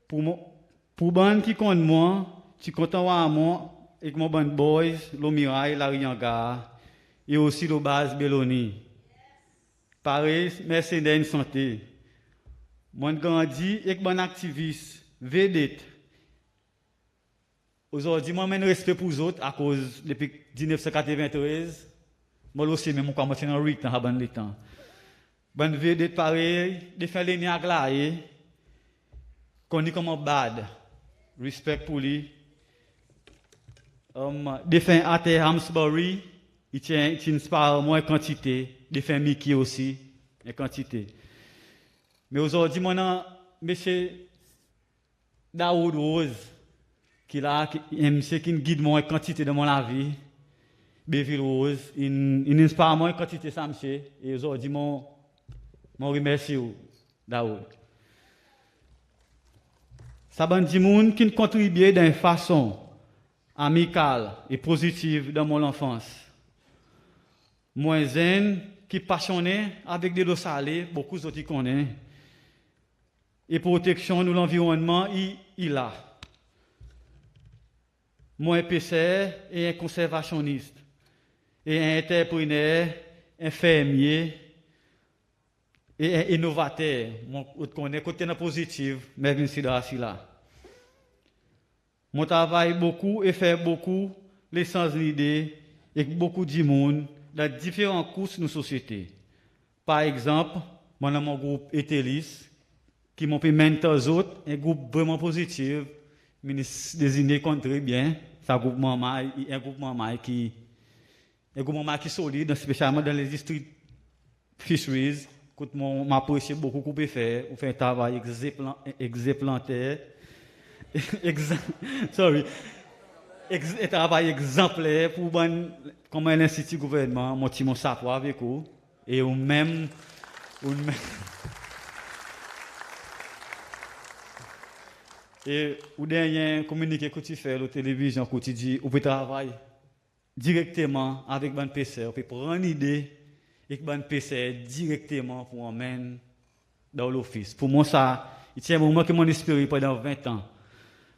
Pour ban qui compte moi, tu comptes à moi, avec mon band boys, l'Omirail, Larianga, et aussi le base Belloni. Pareil, mercenaires santé. Moi, j'ai grandi avec mon activiste, vedette. Aujourd'hui, moi, j'ai respect pour les autres à cause depuis 1993. Moi aussi, même quand je suis dans le rythme, avant le temps. Bon vedette pareil, de faire les niaques là, qu'on est comme bad. Respect pour lui. De faire à Hamsbury, il inspire moins quantité. De faire Mickey aussi, en quantité. Mais aujourd'hui, moi, M. Daoud Rose, qui guide moi en quantité de mon vie, Béville Rose, il inspire moi en quantité ça, monsieur. Et aujourd'hui, je remercie Daoud. Ça va dire monde qui contribue d'une façon amicale et positive dans mon enfance. Moi, zen, qui passionné avec des lots salés, beaucoup d'autres qui connaissent. Et protection de l'environnement, il a. Moi, un PCR et un conservationniste. Et un entrepreneur, un fermier et un innovateur. Moi, je connais côté positif, mais je suis là. Mon travail beaucoup et fait beaucoup l'essence d'idées et beaucoup de monde dans différentes courses de nos sociétés. Par exemple, moi, dans mon groupe Etelis, qui m'ont fait mentor aux autres, un groupe vraiment positif, ministre désigné contre bien, c'est un groupe maman qui est solide, spécialement dans les districts fisheries, que m'apprécie beaucoup qu'on peut faire, on fait un travail exemplaire, un travail exemplaire pour comme un institut gouvernement, mon savoir avec vous, et ou même Et ou dernier communiqué que tu fais à la télévision, que tu dis, on peut travailler directement avec ban PC, on peut prendre une idée et ban PC directement pour emmener dans l'office. Pour moi, ça, il y a un moment que mon esprit pendant 20 ans.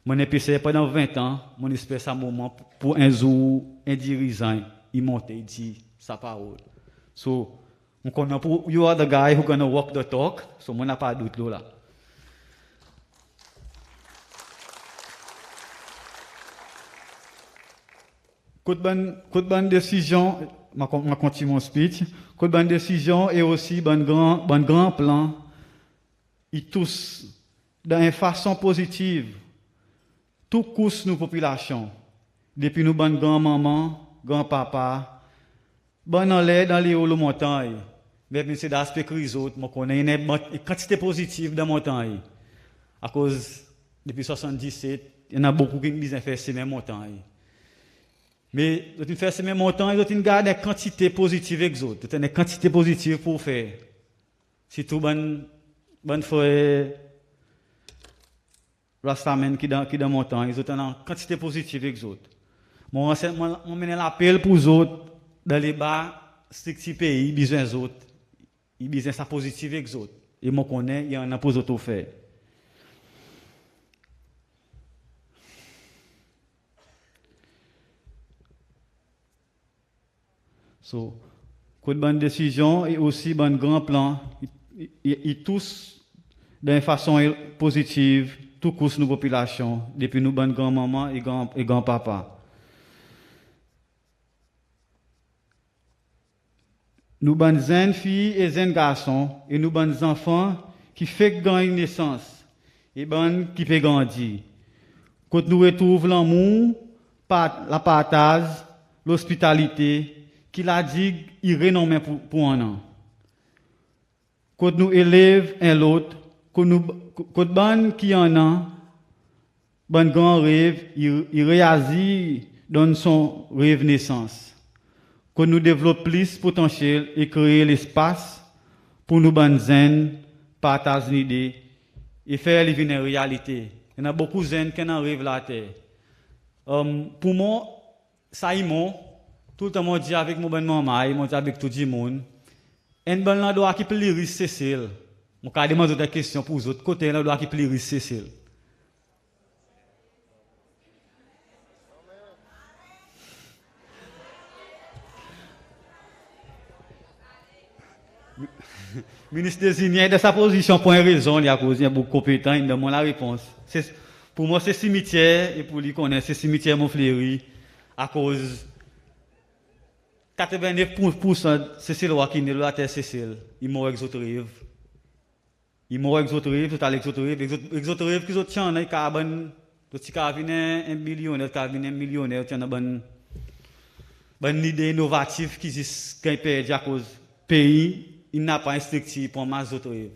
Mon PC pendant 20 ans, mon esprit c'est un moment pour un jour, un dirigeant, il monte, il dit sa parole. So, you are the guy who gonna walk the talk, so moi n'a pas de doute là. Côte bonne décision, je continue mon speech. Côte bonne décision et aussi bon grand plan. Ils tous, d'une façon positive, tout couche nos populations. Depuis nous bonne grand-maman, grand-papa, bon en l'air dans les hauts montagnes. Même c'est d'aspect crisote, je connais une quantité positive dans la montagne. À cause, depuis 1977, il y en a beaucoup qui ont fait ces mêmes montagnes. Mais quand tu fais ces mêmes montants, tu gardes une quantité positive avec les autres. Tu as une quantité positive pour faire. Si tout bon frère Rastaman qui est dans le montant, ils ont une quantité positive avec les autres. Moi, je mène l'appel pour les autres dans les bas, strict pays, ils ont besoin des autres. Ils ont besoin de ça positif avec les autres. Et moi, je connais, il y en a pour les autres faire. So, une bonne décision et aussi un grand plan. Ils tous, d'une façon positive, tout couche nos populations, depuis nous, bonne grand-maman et grand-papa. Nous, bonnes jeunes filles et jeunes garçons, et nous, bonnes enfants qui fait gagner naissance, et bonnes qui fait grandir. Quand nous retrouvons l'amour, la partage, l'hospitalité, qu'il a dit, il renomme pour un an. Quand nous élève un l'autre, quand ban qui en a, ban grand rêve, il réagit dans son rêve naissance. Quand nous développons plus potentiel et créer l'espace pour nous ban zen, partager une idée et faire les une réalité. Il y a beaucoup de zen qui en rêvent la terre. Pour moi, ça y est, tout le temps, je dis avec mon maman, je dis avec tout le monde, un bon endroit qui peut lire Cécile. Je vais demander des questions pour les autres côtés, un endroit qui peut lire Cécile. Le ministre désigné de sa position pour une raison, il y a beaucoup compétent, il demande la réponse. Pour moi, c'est cimetière, et pour lui connaître, c'est cimetière Montfleury, à cause 89% c'est Cécile qui est là, terre Cécile. Il m'a exoterive. Il m'a exoterive, tout à l'exoterive. Exoterive qui sont tiens, il carbone, tout ce qui a venu un millionnaire, qui a venu un millionnaire, tu as une bonne idée innovative qui existe quand il perd à cause pays, il n'a pas instructif pour ma exoterive.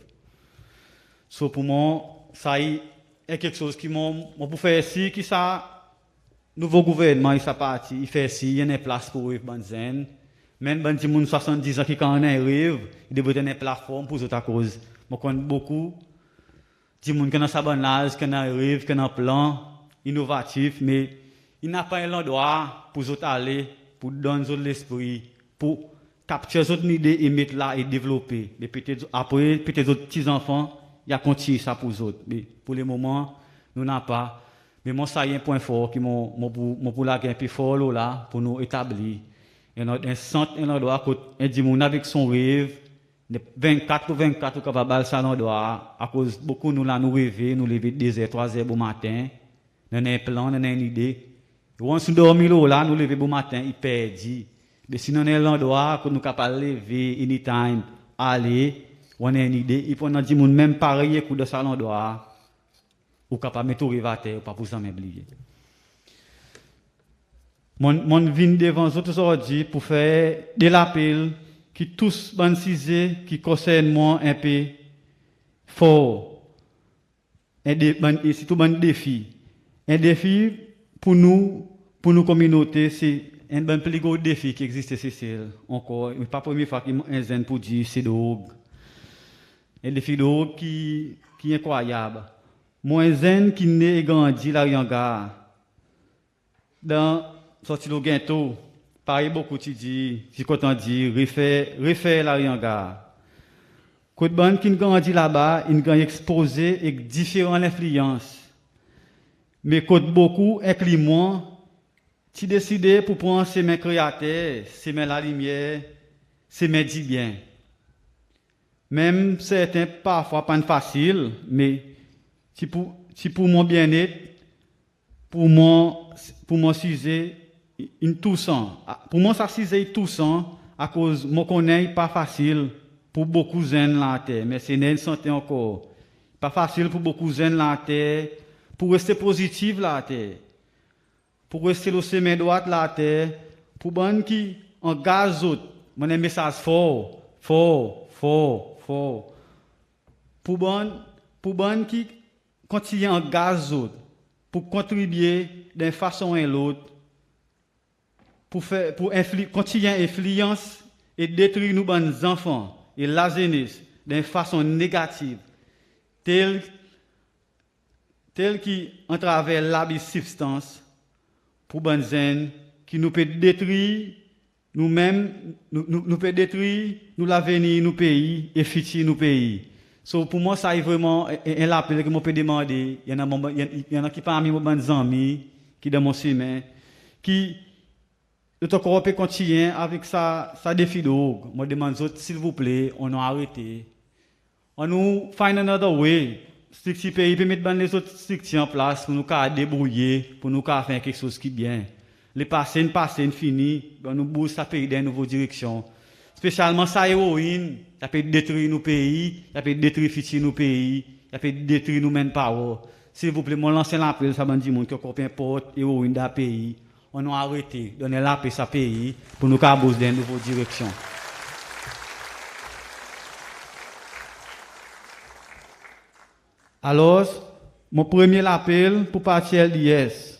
So pour moi, ça est quelque chose qui m'a pour faire ici, qui ça. Nouveau gouvernement, il s'est parti, il fait ici, il y a une place pour vivre dans zen. Même si les gens 70 ans qui quand arrivent, il devrait avoir une plateforme pour cette cause. Je connais beaucoup de gens qui ont dans sa bonne âge, qui arrivent, qui ont un plan innovatif, mais il n'a pas un endroit pour eux aller, pour donner l'esprit, pour capturer une idée et mettre là et développer. Mais peut-être après, peut-être les petits-enfants, il y a continué ça pour eux autres. Mais pour le moment, nous n'avons pas. Mais moi, ça y est un point fort qui m'a pour la gain plus fort là pour nous établir. Et un centre, un endroit un dimanche avec son rêve, 24 ou 24 ou capable ça l'endroit à cause beaucoup nous là nous rêver, nous lever 2h, 3h au matin, nous avons un plan, nous avons une idée. On se dormit là, nous lever au matin, il perdu. Mais si nous avons l'endroit que nous capable lever anytime, aller, on a une idée, et puis on a dit même pareil coup de ça l'endroit. Ou capable de mettre au rivateur, ou pas pour jamais oublier. Mon vin devant vous aujourd'hui pour faire de l'appel qui tous ban sujet qui concerne moi un peu fort. Et c'est tout un défi. Un défi pour nous communauté, c'est un plus gros défi qui existe Cécile. Encore, pas la première fois qu'il y a un zen pour dire c'est drogue. Un défi de drogue qui est incroyable. Moi, zen qui né et grandi la Rianga. Dans sorti le Guinto, pareil beaucoup tu dis, si quand on dit, refait la Rianga. Quand bon qui grandi là-bas, il a exposé avec différentes influences. Mais quand beaucoup inclinent, tu décides pour prendre ses mains créateurs, ses mains la lumière, ses mains du bien. Même certains parfois pas facile, mais si pour mon bien-être, pour mon sujet, une toussant. Pour moi ça sujet toussant à cause mon connais pas facile pour beaucoup de gens la terre, mais c'est une santé encore. Pas facile pour beaucoup de gens la terre, pour rester positif la terre. Pour rester le chemin droit la terre, pour bon qui engage autres, mon message fort. Pour bon qui continue à engager autres, pour contribuer d'une façon ou l'autre, pour continuer à influence et détruire nos bonnes enfants et la jeunesse d'une façon négative, telle qui en travers l'abus substance pour bonnes jeunes qui nous peut détruire nous-mêmes, nous peut détruire nous l'avenir, nos pays et futur nos pays. So, pour moi, ça est vraiment un appel que je peux demander. Il y en a qui parmi mes bonnes amis, qui dans mon chemin, qui nous encore peut continuer avec ça défi de haut. Moi, je demande s'il vous plaît, on a arrêté. On nous find another way. Si pays peut mettre les autres structures en place pour nous débrouiller, pour nous faire quelque chose qui est bien. Les passés, fini, nous bouge ça pays dans une nouvelle direction. Spécialement ça héroïne, ça peut détruire nos pays, ça peut détruire futur nos pays, ça peut détruire nous mêmes power. S'il vous plaît, mon lancé l'appel, ça m'a dit mon qui peu importe héroïne d'un pays, on a arrêté, donner la paix à ce pays pour nous bouger dans une nouvelle direction. Alors, mon premier appel pour parti LDS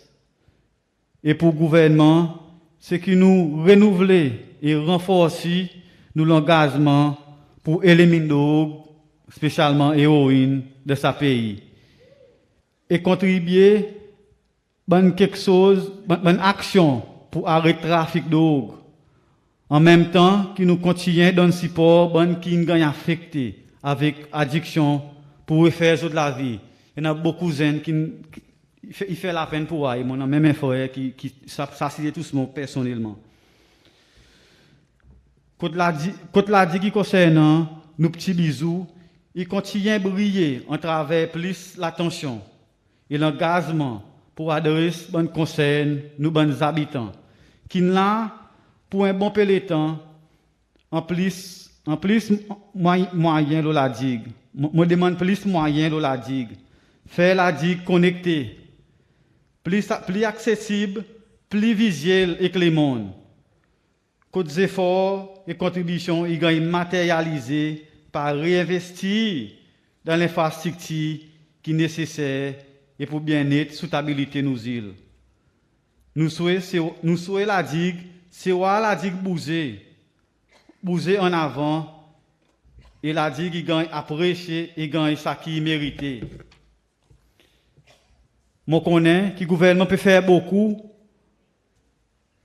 et pour le gouvernement, c'est que nous renouveler et renforcer l'engagement pour éliminer drogue, spécialement héroïne, de ce pays. Et contribuer à quelque chose, une action pour arrêter le trafic de drogue. En même temps, que nous continuons dans le support qui nous affecté avec addiction pour refaire de la vie. Il y a beaucoup de gens qui fait la peine pour eux. Il y a même un frère qui s'assied tous personnellement. Quand la dit qui concerne nos petits bisous, il continue à briller en travers plus l'attention et l'engagement pour adresser bon concerne nos bons habitants. Qui là pour un bon peloton en plus moyen de la digue. Je demande plus moyen de la digue. Faire la digue connectée, plus accessible, plus visuelle avec le monde. Côtes efforts et contributions, ils gagnent matérialisés par réinvestir dans l'infrastructure qui est nécessaire et pour bien-être, soutenabilité nos îles. Nous souhaitons la digue, c'est la digue bouger en avant. Et la digue, il gagne apprécié et gagne ça qui est mérité. Moi, je connais que le gouvernement peut faire beaucoup,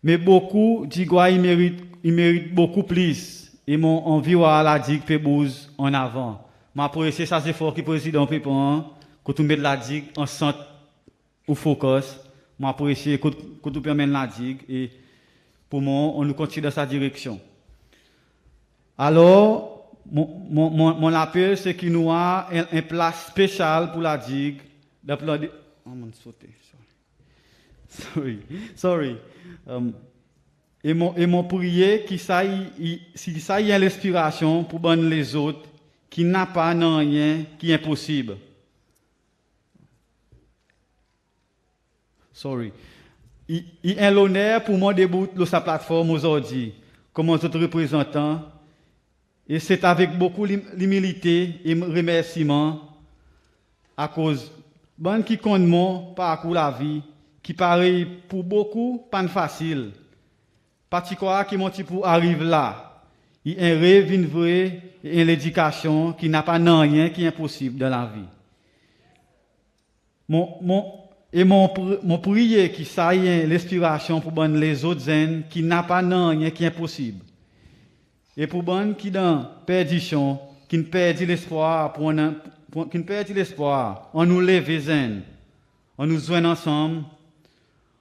mais beaucoup, il mérite beaucoup plus. Et mon envie à la digue peut bouger en avant. J'apprécie ces efforts que le président peut prendre, quand on met la digue en centre ou focus. J'apprécie quand on permet la digue. Et pour moi, on nous continue dans sa direction. Alors, mon appel, c'est qu'il nous a un place spécial pour la digue. Oh, mon sauté. Sorry. Et mon prier, si ça y a l'inspiration pour bonne les autres, qui n'a pas rien qui est impossible. Sorry. Il est l'honneur pour moi de débouter sa plateforme aujourd'hui, comme autres représentants. Et c'est avec beaucoup d'humilité et remerciement à cause de qui compte mon parcours la vie, qui paraît pour beaucoup pas facile. Particulièrement qui m'ont dit pour arriver là. Il y a un rêve, une vraie et une éducation qui n'a pas rien qui est impossible dans la vie. Mon prière qui ça y est l'inspiration pour bonne les autres zen qui n'a pas rien qui est impossible. Et pour bonne qui dans perdition, qui ne perdit l'espoir qui ne perdit l'espoir, on nous lève zen, on nous joint ensemble,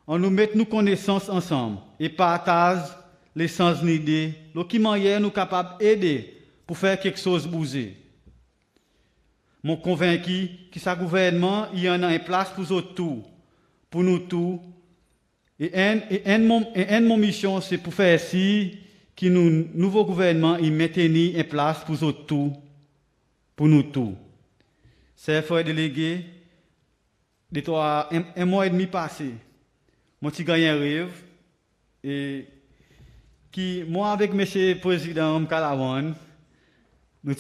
on nous met nos connaissances ensemble et partage les sens d'idées, le qui manière nous capable d'aider pour faire quelque chose bouger. Mon convaincu que ce gouvernement il y en a une place pour nous tous. Et mon mission c'est pour faire si que nous nouveau gouvernement il maintenir une place pour nous tous. C'est frère délégué de toi un mois et demi passé. Moi j'ai gagné un rêve et qui moi avec monsieur président Mkalawan nous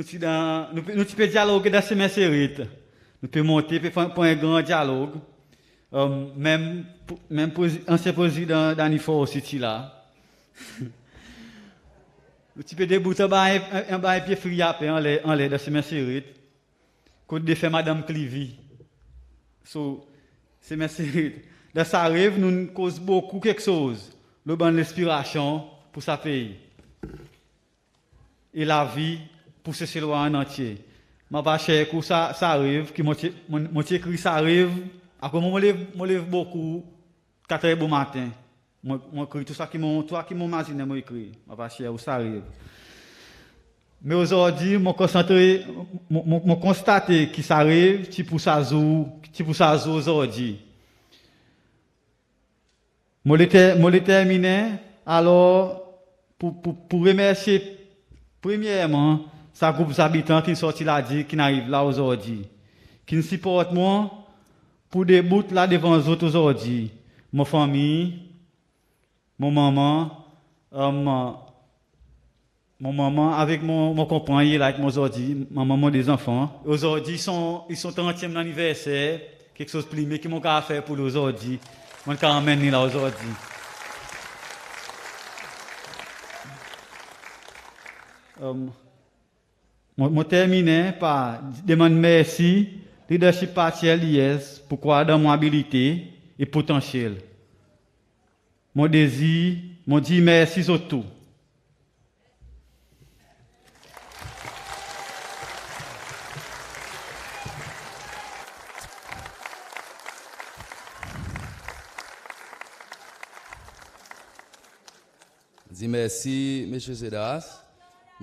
pouvons dialoguer dans ces messérites. Nous pouvons monter pour un grand dialogue. Même ancien président d'Anifor aussi là. Nous pouvons débouter un pied fri en l'air dans ces messérites. Côte de fait Madame Clivy. Ces messérites. Dans sa rêve, nous causons beaucoup quelque chose. Le bon l'inspiration pour sa pays. Et la vie pour ce lois en entier. Ma pas cher que ça arrive qui moi écrit ça arrive à comment moi lève beaucoup 4h du matin. Moi écrit tout ça qui m'ont imaginé moi écrit. Ma pas cher où ça arrive. Mais aujourd'hui moi constaté que ça arrive qui pour ça aujourd'hui. Moi les terminé alors pour remercier premièrement ça groupe d'habitants qui sorti là dit qui n'arrive là aujourd'hui qui nous supportent moi pour débouter là devant les autres aujourd'hui ma famille mon maman avec mon compagnon là avec moi aujourd'hui ma maman des enfants aujourd'hui ils sont 30e anniversaire quelque chose de plus mais qui m'ont qu'à faire pour aujourd'hui moi qu'à emmener là aujourd'hui. Je termine par demander merci leadership parti LDS pour croire dans mon habilité et potentiel. Mon désir, mon dit merci surtout. Dis merci, M. Zedas.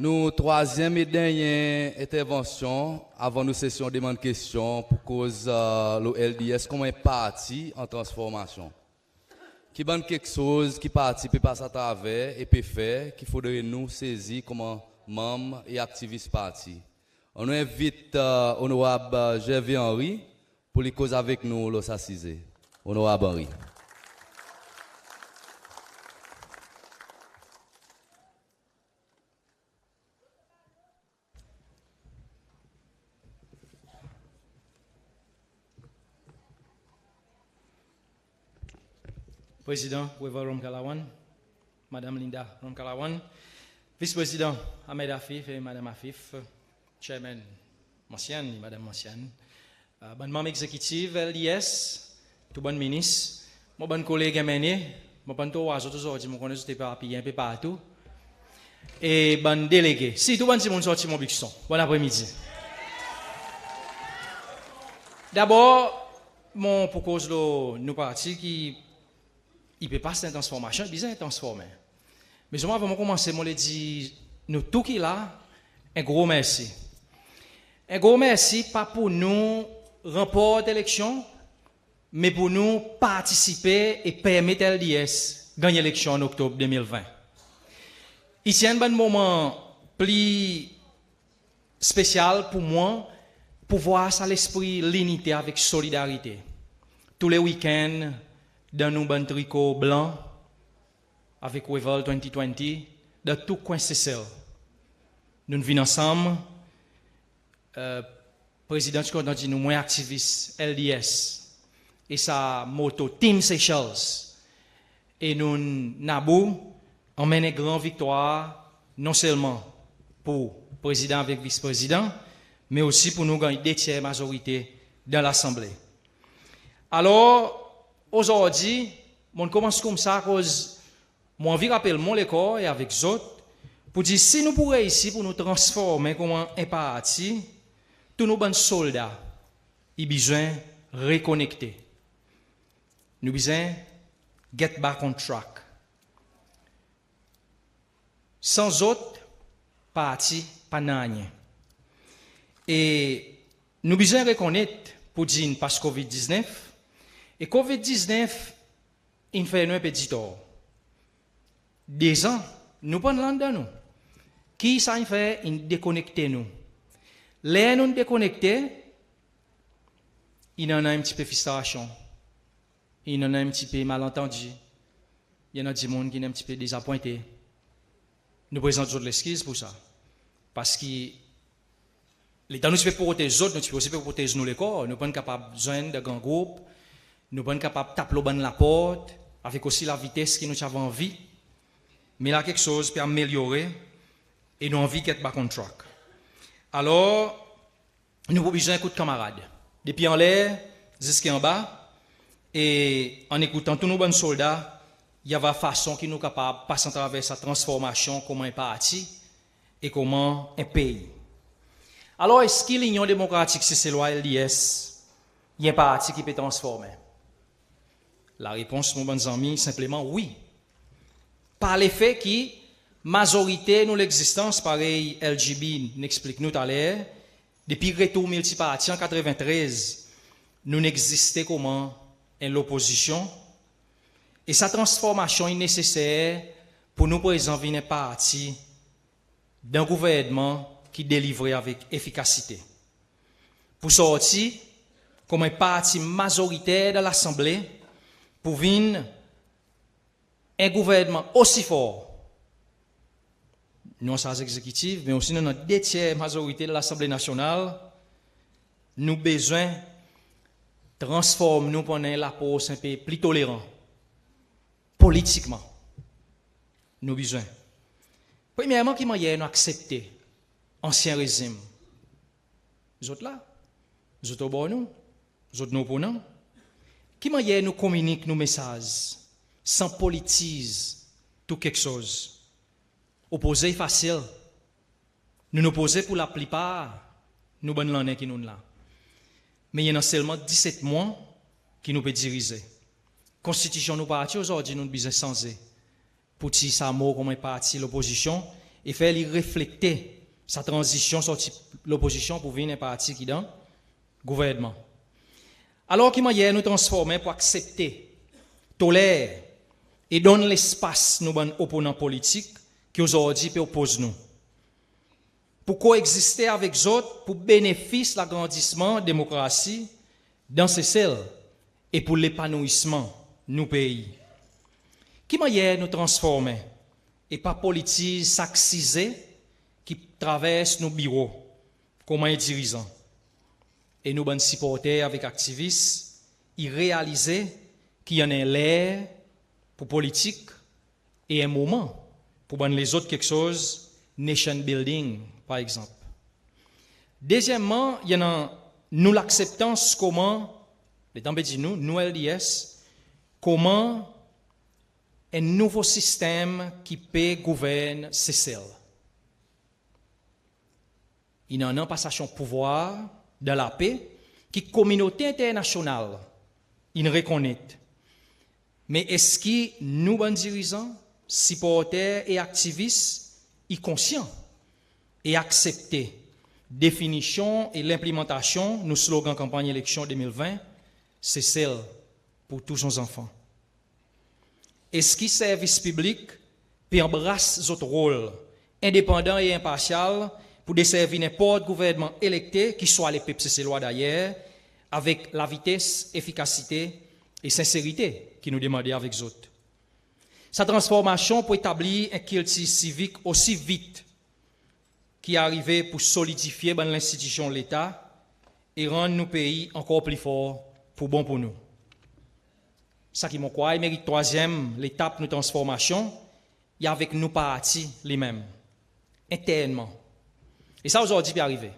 Nous, troisième et dernière intervention, avant nos sessions de questions pour cause le LDS comme un parti en transformation. Qui donne quelque chose qui participe par à travers et peut faire qu'il faudrait nous saisir comme membres et activistes parti. On nous invite honorable Gervais Henry pour les causes avec nous le s'assiser. Honorable Henry. Président Wever Romkalawan, Madame Linda Romkalawan, Vice-président Ahmed Afif et Madame Afif, Chairman Manciane et Madame Manciane, bonne membre exécutive LDS, tout bon ministre, mon bon collègue Méné, mon bon tour à aujourd'hui, mon connaisseur pas un peu partout, et bon délégué. Si tout bon c'est mon sorti mon bixon. Bon après-midi. D'abord, pour cause de nous partis qui il peut passer une transformation, il besoin de transformer. Mais moi, avant de commencer, je dis, nous tous qui là, un gros merci. Un gros merci, pas pour nous remporter l'élection, mais pour nous participer et permettre LDS gagner l'élection en octobre 2020. Ici, un bon moment plus spécial pour moi, pour voir ça l'esprit l'unité avec solidarité. Tous les week-ends, dans nos bons tricots blancs, avec Wevel 2020, de tout coin CCL. Nous venons ensemble, président du Conseil dit nous, moins activistes LDS, et sa moto Team Seychelles. Et nous, Nabou, emmène une grande victoire, non seulement pour le président avec vice-président, mais aussi pour nous gagner 2/3 majorité dans l'Assemblée. Alors, aujourd'hui, on commence comme ça à cause, moi, envie de rappeler mon école et avec les autres, pour dire si nous pourrions ici, pour nous transformer comme un parti, tous nos bons soldats, ils ont besoin de reconnecter. Nous avons besoin de get back on track. Sans autres parti, pas rien. Et nous avons besoin de reconnaître pour dire parce que COVID-19, et COVID-19, il fait un petit tort. Des ans, nous prenons l'an nous. Qui ça fait? Il déconnecte nous. Les nous déconnectés, il y en a un petit peu de frustration. Il y en a un petit peu malentendu. Il y en a des gens qui sont un petit peu désappointés. Nous présentons l'excuse pour ça. Parce que l'État nous fait protéger les autres, nous aussi pour protéger nous les corps. Nous ne sommes pas capables de joindre de grands groupes. Nous ne sommes pas capables de taper le banc de la porte, avec aussi la vitesse que nous avons envie. Mais là, quelque chose peut améliorer et nous avons envie d'être back on track. Alors, nous avons besoin d'un coup de camarades. Depuis en l'air, jusqu'en bas, et en écoutant tous nos bons soldats, il y a une façon qui nous est capable de passer à travers sa transformation comme un parti et comme un pays. Alors, est-ce que l'Union démocratique, c'est loi LDS, il y a un parti qui peut transformer? La réponse, mon bon ami, simplement oui. Par l'effet qui, majorité, nous l'existence, pareil, LGB n'explique nous tout à l'heure, depuis le retour multiparti en 1993, nous n'existions comment en l'opposition. Et sa transformation est nécessaire pour nous présenter un parti d'un gouvernement qui délivrait avec efficacité. Pour sortir comme un parti majoritaire de l'Assemblée, pour venir un gouvernement aussi fort, non sans exécutif, mais aussi dans notre 2/3 majorité de l'Assemblée nationale, nous avons besoin de transformer nous pour la peau un peu plus tolérant, politiquement. Nous avons besoin. Premièrement, qui m'a nous accepter l'ancien régime. Les autres là, les autres au bord nous, les autres nous opposants. Qui m'a nous communique nos messages sans politiser tout quelque chose. Opposer facile. Nous nous opposer pour la plupart, nous bonnes l'année qui nous là. Mais il y en a seulement 17 mois qui nous peut diriger. Constitution nous parti aujourd'hui nous besoin changer. Pour tirer ça mot comme un parti l'opposition et faire lui refléter sa transition sorti l'opposition pour venir un parti qui dans gouvernement. Alors qu'il m'a nous transformer pour accepter, tolérer et donner l'espace nous bon opposants politiques qui aujourd'hui peut opposer nous. Pour coexister avec les autres, pour bénéfice de l'agrandissement de la démocratie dans ces celles et pour l'épanouissement de nos pays. Qui m'a nous transformer et pas politique saxisée qui traverse nos bureaux comme un dirigeant. Et nous, bonnes supporters avec activistes, y réaliser qu'il y en a l'air pour politique et un moment pour les autres quelque chose, nation building, par exemple. Deuxièmement, il y en a nous l'acceptance comment, les temps dit nous LDS, comment un nouveau système qui peut gouverner ces celles. Il y a un passation de pouvoir de la paix qui la communauté internationale il reconnaît. Mais est-ce que nous, bonnes dirigeants, supporters et activistes, y conscients et accepter définition et l'implémentation, nos slogans campagne élection 2020, c'est celle pour tous nos enfants. Est-ce que le service public peut embrasser notre rôle indépendant et impartial pour desservir n'importe gouvernement électé, qui soit les PPCC loi d'ailleurs, avec la vitesse, efficacité et sincérité qui nous demandait avec les autres. Sa transformation pour établir un culture civique aussi vite qui est arrivé pour solidifier l'institution de l'État et rendre nos pays encore plus forts pour bon pour nous. Ça qui m'en croit, il mérite troisième, l'étape de transformation, il y a avec nous partis les mêmes, internement. Et ça aujourd'hui peut arriver.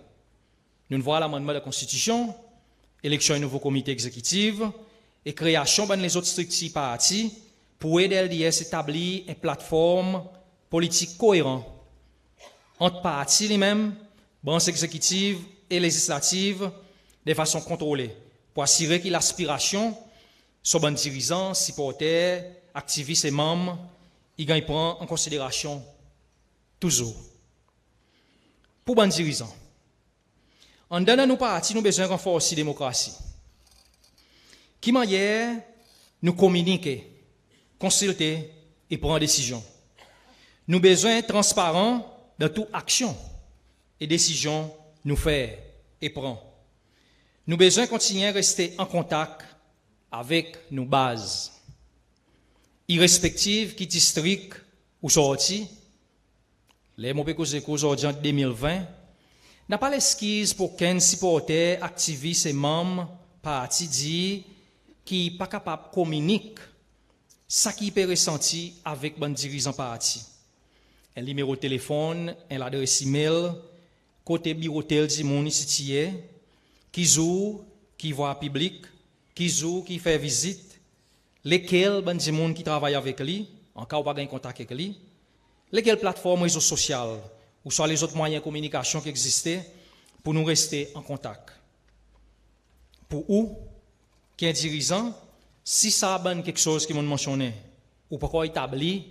Nous voyons l'amendement de la Constitution, élection d'un nouveau comité exécutif et création de les autres structures partis pour aider LDS à établir une plateforme politique cohérente entre partis les-mêmes, branches exécutives et législatives de façon contrôlée pour assurer que l'aspiration sur les dirigeants, supporters, activistes et membres, ils prennent en considération toujours. Pour les dirigeants, en donnant nos partis, nous avons besoin de renforcer la démocratie. Qui manière nous communiquer, consulter et prendre des décisions. Nous avons besoin d'être transparents dans toute action et décision nous faire et prendre. Nous avons besoin de continuer à rester en contact avec nos bases. Irrespective qui district ou sorti, les mots que aujourd'hui en 2020, n'a pas l'esquisse pour qu'un supporter, activiste et membre parti dit qui n'est pas capable de communiquer ce qui peut ressentir avec le dirigeant parti. Un numéro de téléphone, un adresse email, côté bureau tel du monde ici, qui joue, qui voit public, qui joue, qui fait visite, lesquels ben du monde qui travaille avec lui, en cas où pas de contact avec lui, lesquelles plateformes réseaux sociaux ou soit les autres moyens de communication qui existaient pour nous rester en contact. Pour où, qu'un dirigeant, si ça a quelque chose qui m'a mentionné, ou pourquoi établi,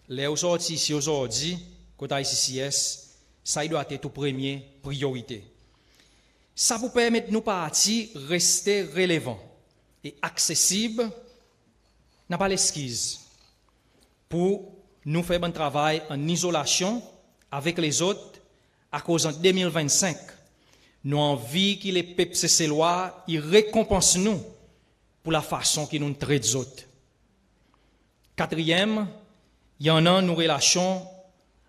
les aujourd'hui, ici aujourd'hui, côté ICCS, ça doit être toute première priorité. Ça vous permet de nous partir rester relevant et accessible, n'a pas l'esquisse pour nous faire un travail en isolation avec les autres à cause en 2025. Nous avons envie que les peuples ces lois, ils récompensent nous pour la façon qu'ils nous traitent les autres. Quatrième, il y en a nos relations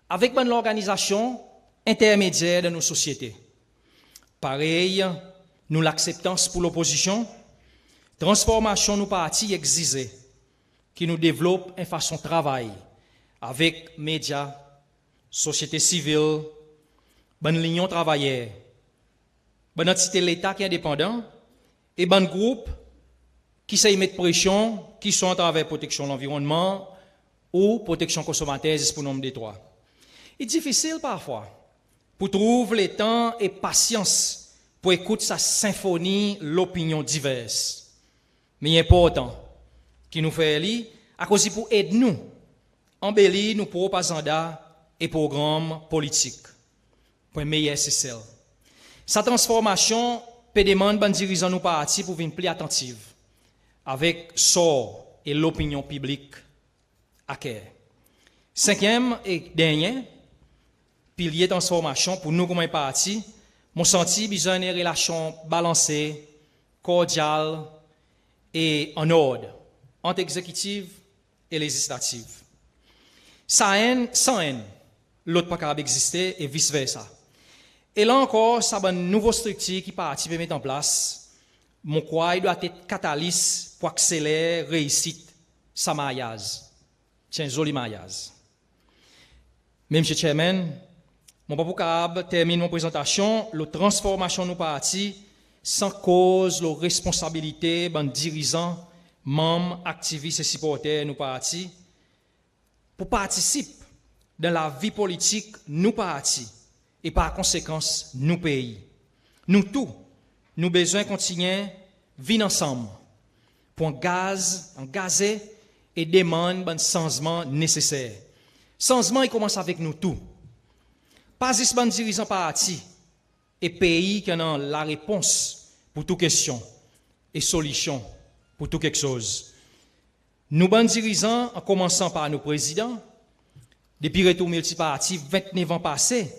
avec l'organisation intermédiaire de nos sociétés. Pareil, nous l'acceptance pour l'opposition, transformation nous partis exigés, qui nous développe une façon de travail avec médias, société civile, bonne ligne travailleur, bonne entité de l'État qui est indépendant et bon groupe qui s'y mettre pression, qui sont à travers protection de l'environnement ou protection consommateur pour nombre de trois. Il est difficile parfois pour trouver le temps et patience pour écouter sa symphonie, l'opinion diverse. Mais il est important qui nous fait lire à cause pour aider nous embellir nos propres agendas et programmes politiques pour un meilleur CCL. Sa transformation peut demander aux dirigeants de nos partis pour venir plus attentifs avec sort et l'opinion publique à cœur. Cinquième et dernier pilier de transformation pour nous comme un parti, mon senti besoin de relations balancées, cordiales et en ordre entre exécutive et législative. Sans haine, l'autre pas capable d'exister et vice-versa. Et là encore, ça va une nouvelle structure qui partie peut mettre en place. Mon quoi, il doit être catalyste pour accélérer réussite sa mariage. Tiens, joli mariage. Même chez Chairman, mon pas pour capable termine mon présentation, la transformation de nos partis sans cause, la responsabilité de dirigeants, membres, activistes et supporters de nos partis pour participer dans la vie politique nous partis et par conséquence nous pays. Nous tous, nous besoin continuer vivre ensemble pour engager et demander un changement nécessaire. Changement il commence avec nous tous. Pas juste les dirigeants partis et pays qui ont la réponse pour toute question et solution pour tout quelque chose. Nous, les dirigeants, en commençant par nos présidents, depuis le retour multiparti 29 ans passés,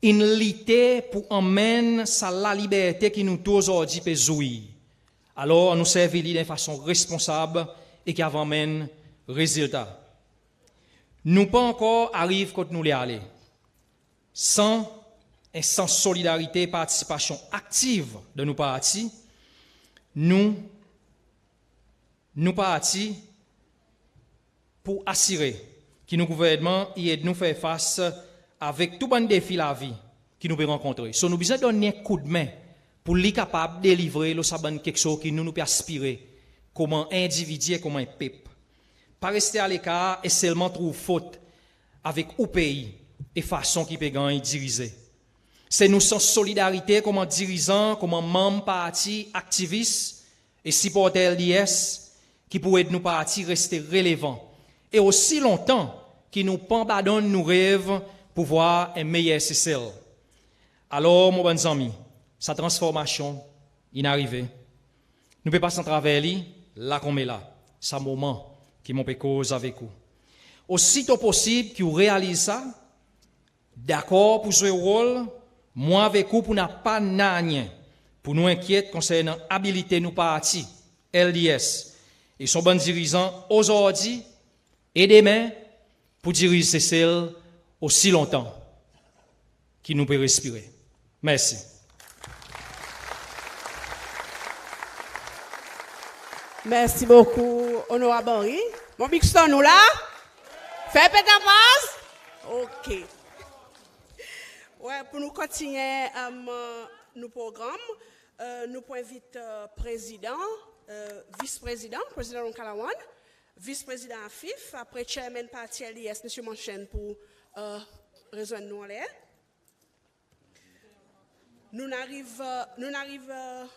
une lutte pour emmener la liberté qui nous tous aujourd'hui peut jouir. Alors, nous servons de façon responsable et qui amène résultat. Nous pas encore arriver quand nous les aller. Sans solidarité et participation active de nos partis, nous partis pour assurer que nos gouvernements aident nous faire face avec tout bon défi la vie qui nous peut rencontrer. So, nous besoin donner un coup de main pour lui capable de délivrer le sabon quelque chose qui nous peut aspirer comme un individu et comme un peuple. Pas rester à l'écart et seulement trouver faute avec au pays et façon qui peut gagner diriger. C'est nous sans solidarité comme un dirigeant, comme un membre parti, activiste et supporter LDS qui pourrait nous parti rester relevant et aussi longtemps qui nous abandonne nos rêves pour voir un meilleur CCL. Alors, mon bon ami, sa transformation, il est arrivé. Nous ne pouvons pas s'en travailler là comme est là. C'est un moment qui m'ont fait cause avec vous. Aussitôt possible que vous réalisez ça, d'accord pour jouer le rôle, moi avec vous pour n'a pas rien, pour nous inquiéter concernant l'habilité nous partis, LDS, et son bon dirigeant aujourd'hui et demain pour diriger celle aussi longtemps qu'il nous peut respirer. Merci. Merci beaucoup, Honorable Henri. Mon Bixton, nous là? Fais péter phrase? OK. Ouais, pour nous continuer nos programmes, nous pouvons inviter président, vice-président, président Kalawan, vice-président AFIF, après chairman parti LDS, M. Manchen, pour rejoindre nous en l'air. Nous arrivons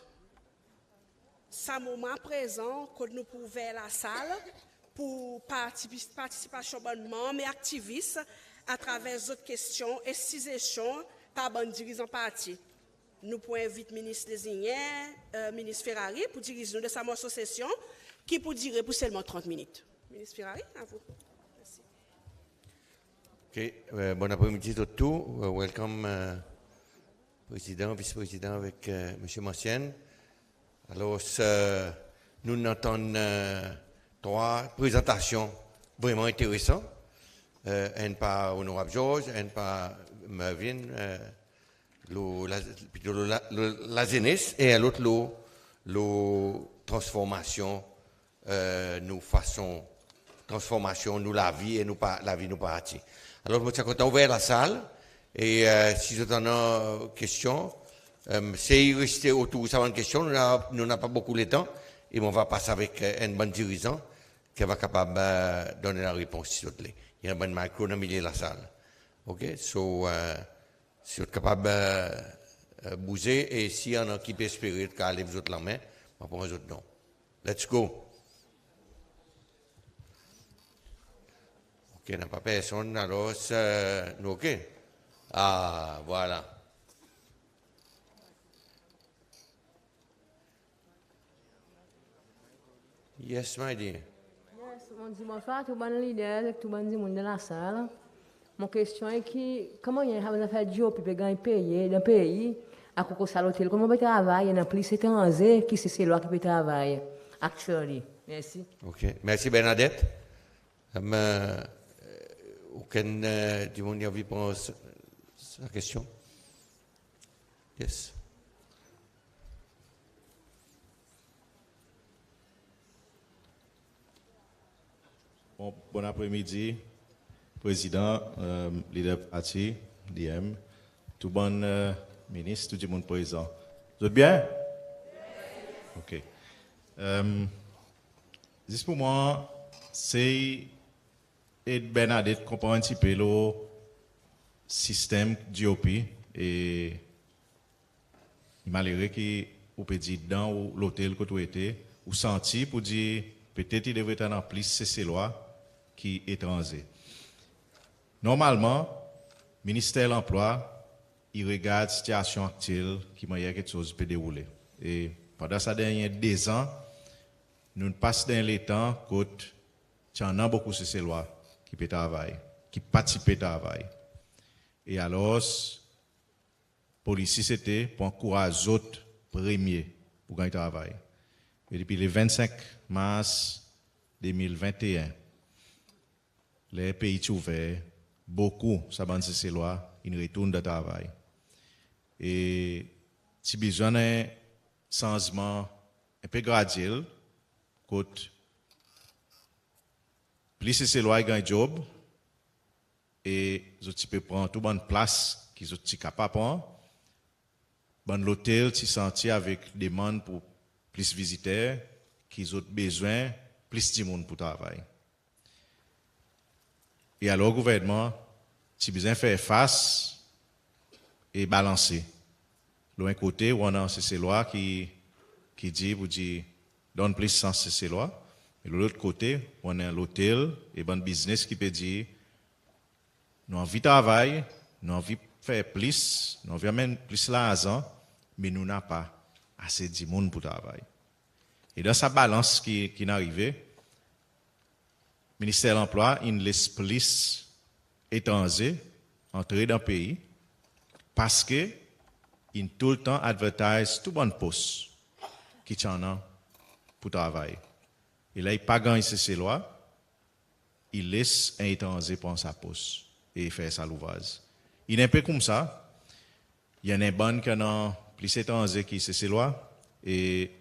ce moment présent quand nous pouvons ouvrir la salle pour participation bonnement, mais activistes à travers d'autres questions et suggestions par bon dirigeant parti. Nous pouvons inviter le ministre désigné, ministre Ferrari, pour diriger nous de sa association, qui pour durer pour seulement 30 minutes. Ministre Ferrari, à vous. Merci. Ok, bon après-midi à tous. Welcome, président, vice-président avec M. Mancien. Alors, nous entendons 3 présentations vraiment intéressantes. Un par Honorable George, un par Mervyn, la jeunesse, et l'autre, la transformation, nous façon transformation, nous la vie et nous la vie nous partie. Alors, je suis content d'ouvrir la salle, et si vous avez des questions, c'est rester autour de cette question, nous n'avons pas beaucoup de temps, et on va passer avec un bon dirigeant qui va être capable de donner la réponse si vous voulez. Il y a un bon micro dans le milieu de la salle. OK? So, si vous êtes capable de bouger, et si on a qui peut espérer qu'aller vous autres la main, on va prendre les autres noms. Let's go. OK, il n'y a pas personne, alors nous, OK? Ah, voilà. Yes, my dear. Bonsoir, tout le monde leader, tout le monde dans la salle. Mon question est comment il y a fait de job pour gagner payé dans le pays à cause de l'hôtel, comment on peut travailler dans plus étranger qui c'est loi qui peut travailler actually. Merci. OK. Merci Bernadette. Aucun du monde a envie pour la question? Yes. Bon après-midi, président, leader parti, DM, tout bon ministre, tout le monde présent. Vous êtes bien? OK. Juste pour moi, c'est Bernadette comprend un petit peu le système DOP et malgré que vous pouvez dire dans l'hôtel que vous étiez, vous senti pour dire peut-être il devrait être en plus ces lois qui est étranger. Normalement, le ministère de l'Emploi, il regarde la situation actuelle qui m'a quelque chose peut dérouler. Et pendant ces derniers 2 ans, nous passons dans les temps où il y en a beaucoup de ces lois qui peuvent travailler, qui participent au travail. Et alors, la police, c'était pour encourager les autres premiers pour gagner travail. Et depuis le 25 mars 2021, les pays ouverts, beaucoup, ça va ces lois, ils retournent de travail. Et si besoin d'un changement un peu graduel, plus ces lois gagnent job, et ils peuvent prendre toute bonne place qu'ils sont capables de prendre, Bon, l'hôtel s'y senti avec des demandes pour plus visiteurs, qui ont besoin plus de monde pour travailler. Et alors, le gouvernement, si besoin faire face et balancer. L'un côté, on a ces lois qui dit, vous dit, donne plus sens à ces lois. Et de l'autre côté, on a l'hôtel et bon business qui peut dire, nous avons envie de travailler, nous avons envie de faire plus, nous avons envie de mettre plus l'argent, mais nous n'avons pas assez de monde pour travailler. Et dans sa balance qui est arrivée, le ministère de l'Emploi, il laisse plus étrangers entrer dans le pays parce que il tout le temps advertise tout bon poste qui t'en a pour travailler. Et là, il n'a pas gagné ces lois, il laisse un étranger prendre sa poste et faire sa louvrage. Il est un peu comme ça. Il y en a une bonne qui a plus étrangers qui ces lois et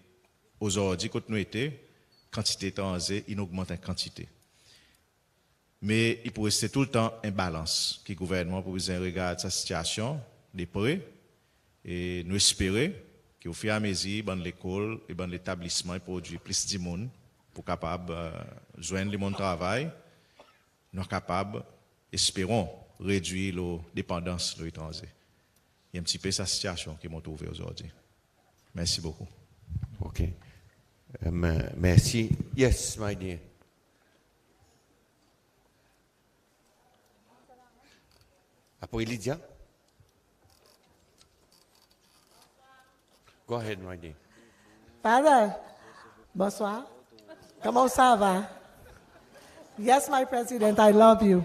aujourd'hui, quand nous étions, quantité étrangère, il augmente en quantité. Mais il peut rester tout le temps en balance, que le gouvernement peut regarder sa situation de près et nous espérer qu'au fur et à mesure, l'école et l'établissement produit plus de monde pour capable joindre le monde travail, nous sommes capables, espérons, réduire la dépendance de l'étranger. Il y a un petit peu sa situation qui m'a trouvé aujourd'hui. Merci beaucoup. OK. Merci. Yes, my dear. Après Lydia. Go ahead, my dear. Father, bonsoir. Comment ça va? Yes, my president, I love you.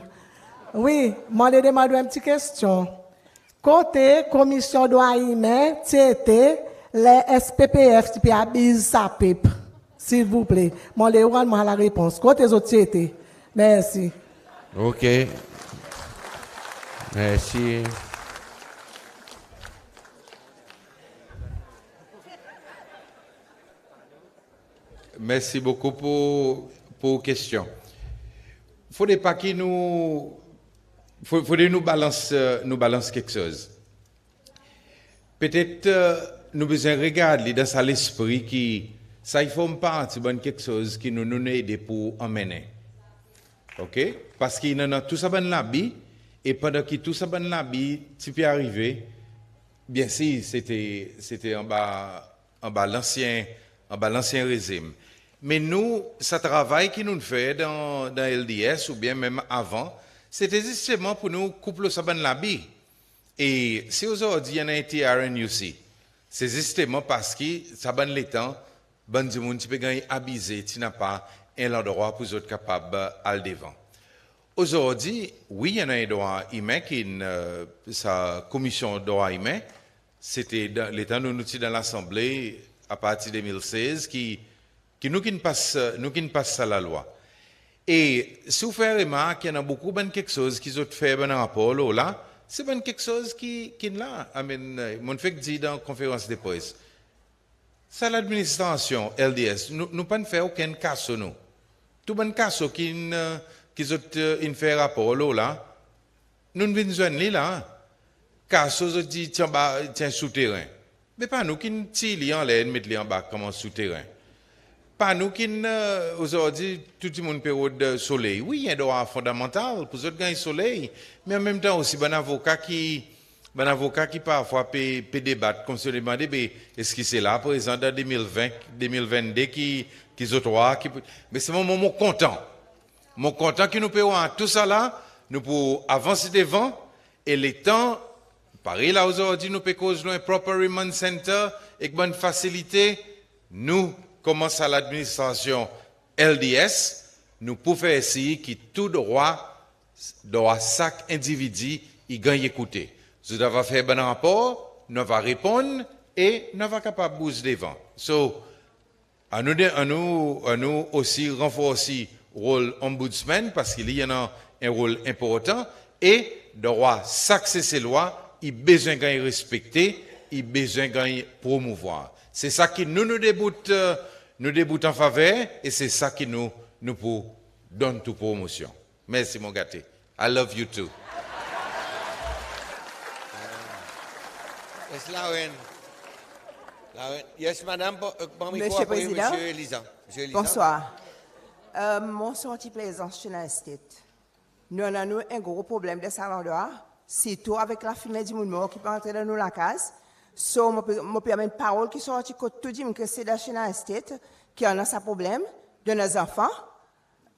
Oui, moi, je demande une petite question. Côté commission douanière, c'était les SPPF qui a bise sa pipe. S'il vous plaît. Moi, je demande la réponse. Côté autres, c'était. Merci. OK. Merci. Merci beaucoup pour la question. Il ne faudrait pas qu'il nous... faudrait nous balance quelque chose. Peut-être nous besoin regarder dans ça l'esprit qui... Ça, il faut pas quelque chose qui nous aide pour emmener. OK? Parce qu'il y a tout ça dans l'habit, et pendant que tout ça dans l'habit, tu peux arriver, bien sûr, c'était en bas l'ancien régime. Mais nous, ce travail qui nous fait dans LDS, ou bien même avant, c'était justement pour nous couper ça dans l'habit. Et si aujourd'hui il y a un TRNUC, c'est justement parce que ça dans le temps, bon du monde, tu peux gagner abusé, tu n'as pas un endroit pour être capable d'aller devant. Aujourd'hui, oui, il y en a un droit humain qui est sa commission de droit humain. C'était le temps où nous étions dans l'Assemblée à partir de 2016 qui nous passe à la loi. Et si vous faites remarquer qu'il y en a beaucoup de quelque chose qui ont fait un rapport là, c'est quelque chose qui est là. Mon fait dit dans la conférence de presse. Ça, l'administration LDS, nous pas fait aucun cas sur nous. Tout bon cas qui ont fait rapport là, nous ne venons pas là. Cas qui dit tiens souterrain. Mais pas nous qui nous tirons en l'air, mettons en bas comme un souterrain. Pas nous qui, aujourd'hui, tout le monde peut de soleil. Oui, il y a un droit fondamental pour gagner le soleil, mais en même temps aussi, un avocat qui parfois peut débattre, comme si on demandait, est-ce que c'est là, par exemple, en 2020, 2022, qui ont droit, mais c'est mon content. Mon content que nous pouvons tout ça là, nous pouvons avancer devant, et les temps, pareil là aujourd'hui, nous pouvons causer un proper remand center, avec bonne facilité, nous, commence à l'administration LDS, nous pouvons essayer que tout droit, chaque individu, il gagne écouter. Nous devons faire un bon rapport, nous allons répondre et nous allons capable de bouger devant. So, à nous aussi renforcer le rôle ombudsman parce qu'il y a un rôle important et droit, chaque ces lois, il a besoin de respecter, il a besoin de promouvoir. C'est ça qui nous déboute en faveur et c'est ça qui nous donne toute promotion. Merci mon gâté. I love you too. Yes, madame. Monsieur le Président. Monsieur Elisa. Bonsoir. Mon sorti plaisance chez la estate. Nous avons un gros problème de salon dehors, surtout avec la fumée du monde qui peut entrer dans nous la case. So, je permets une parole qui sort du côté tout dit que c'est dans la estate qui en a sa problème de nos enfants.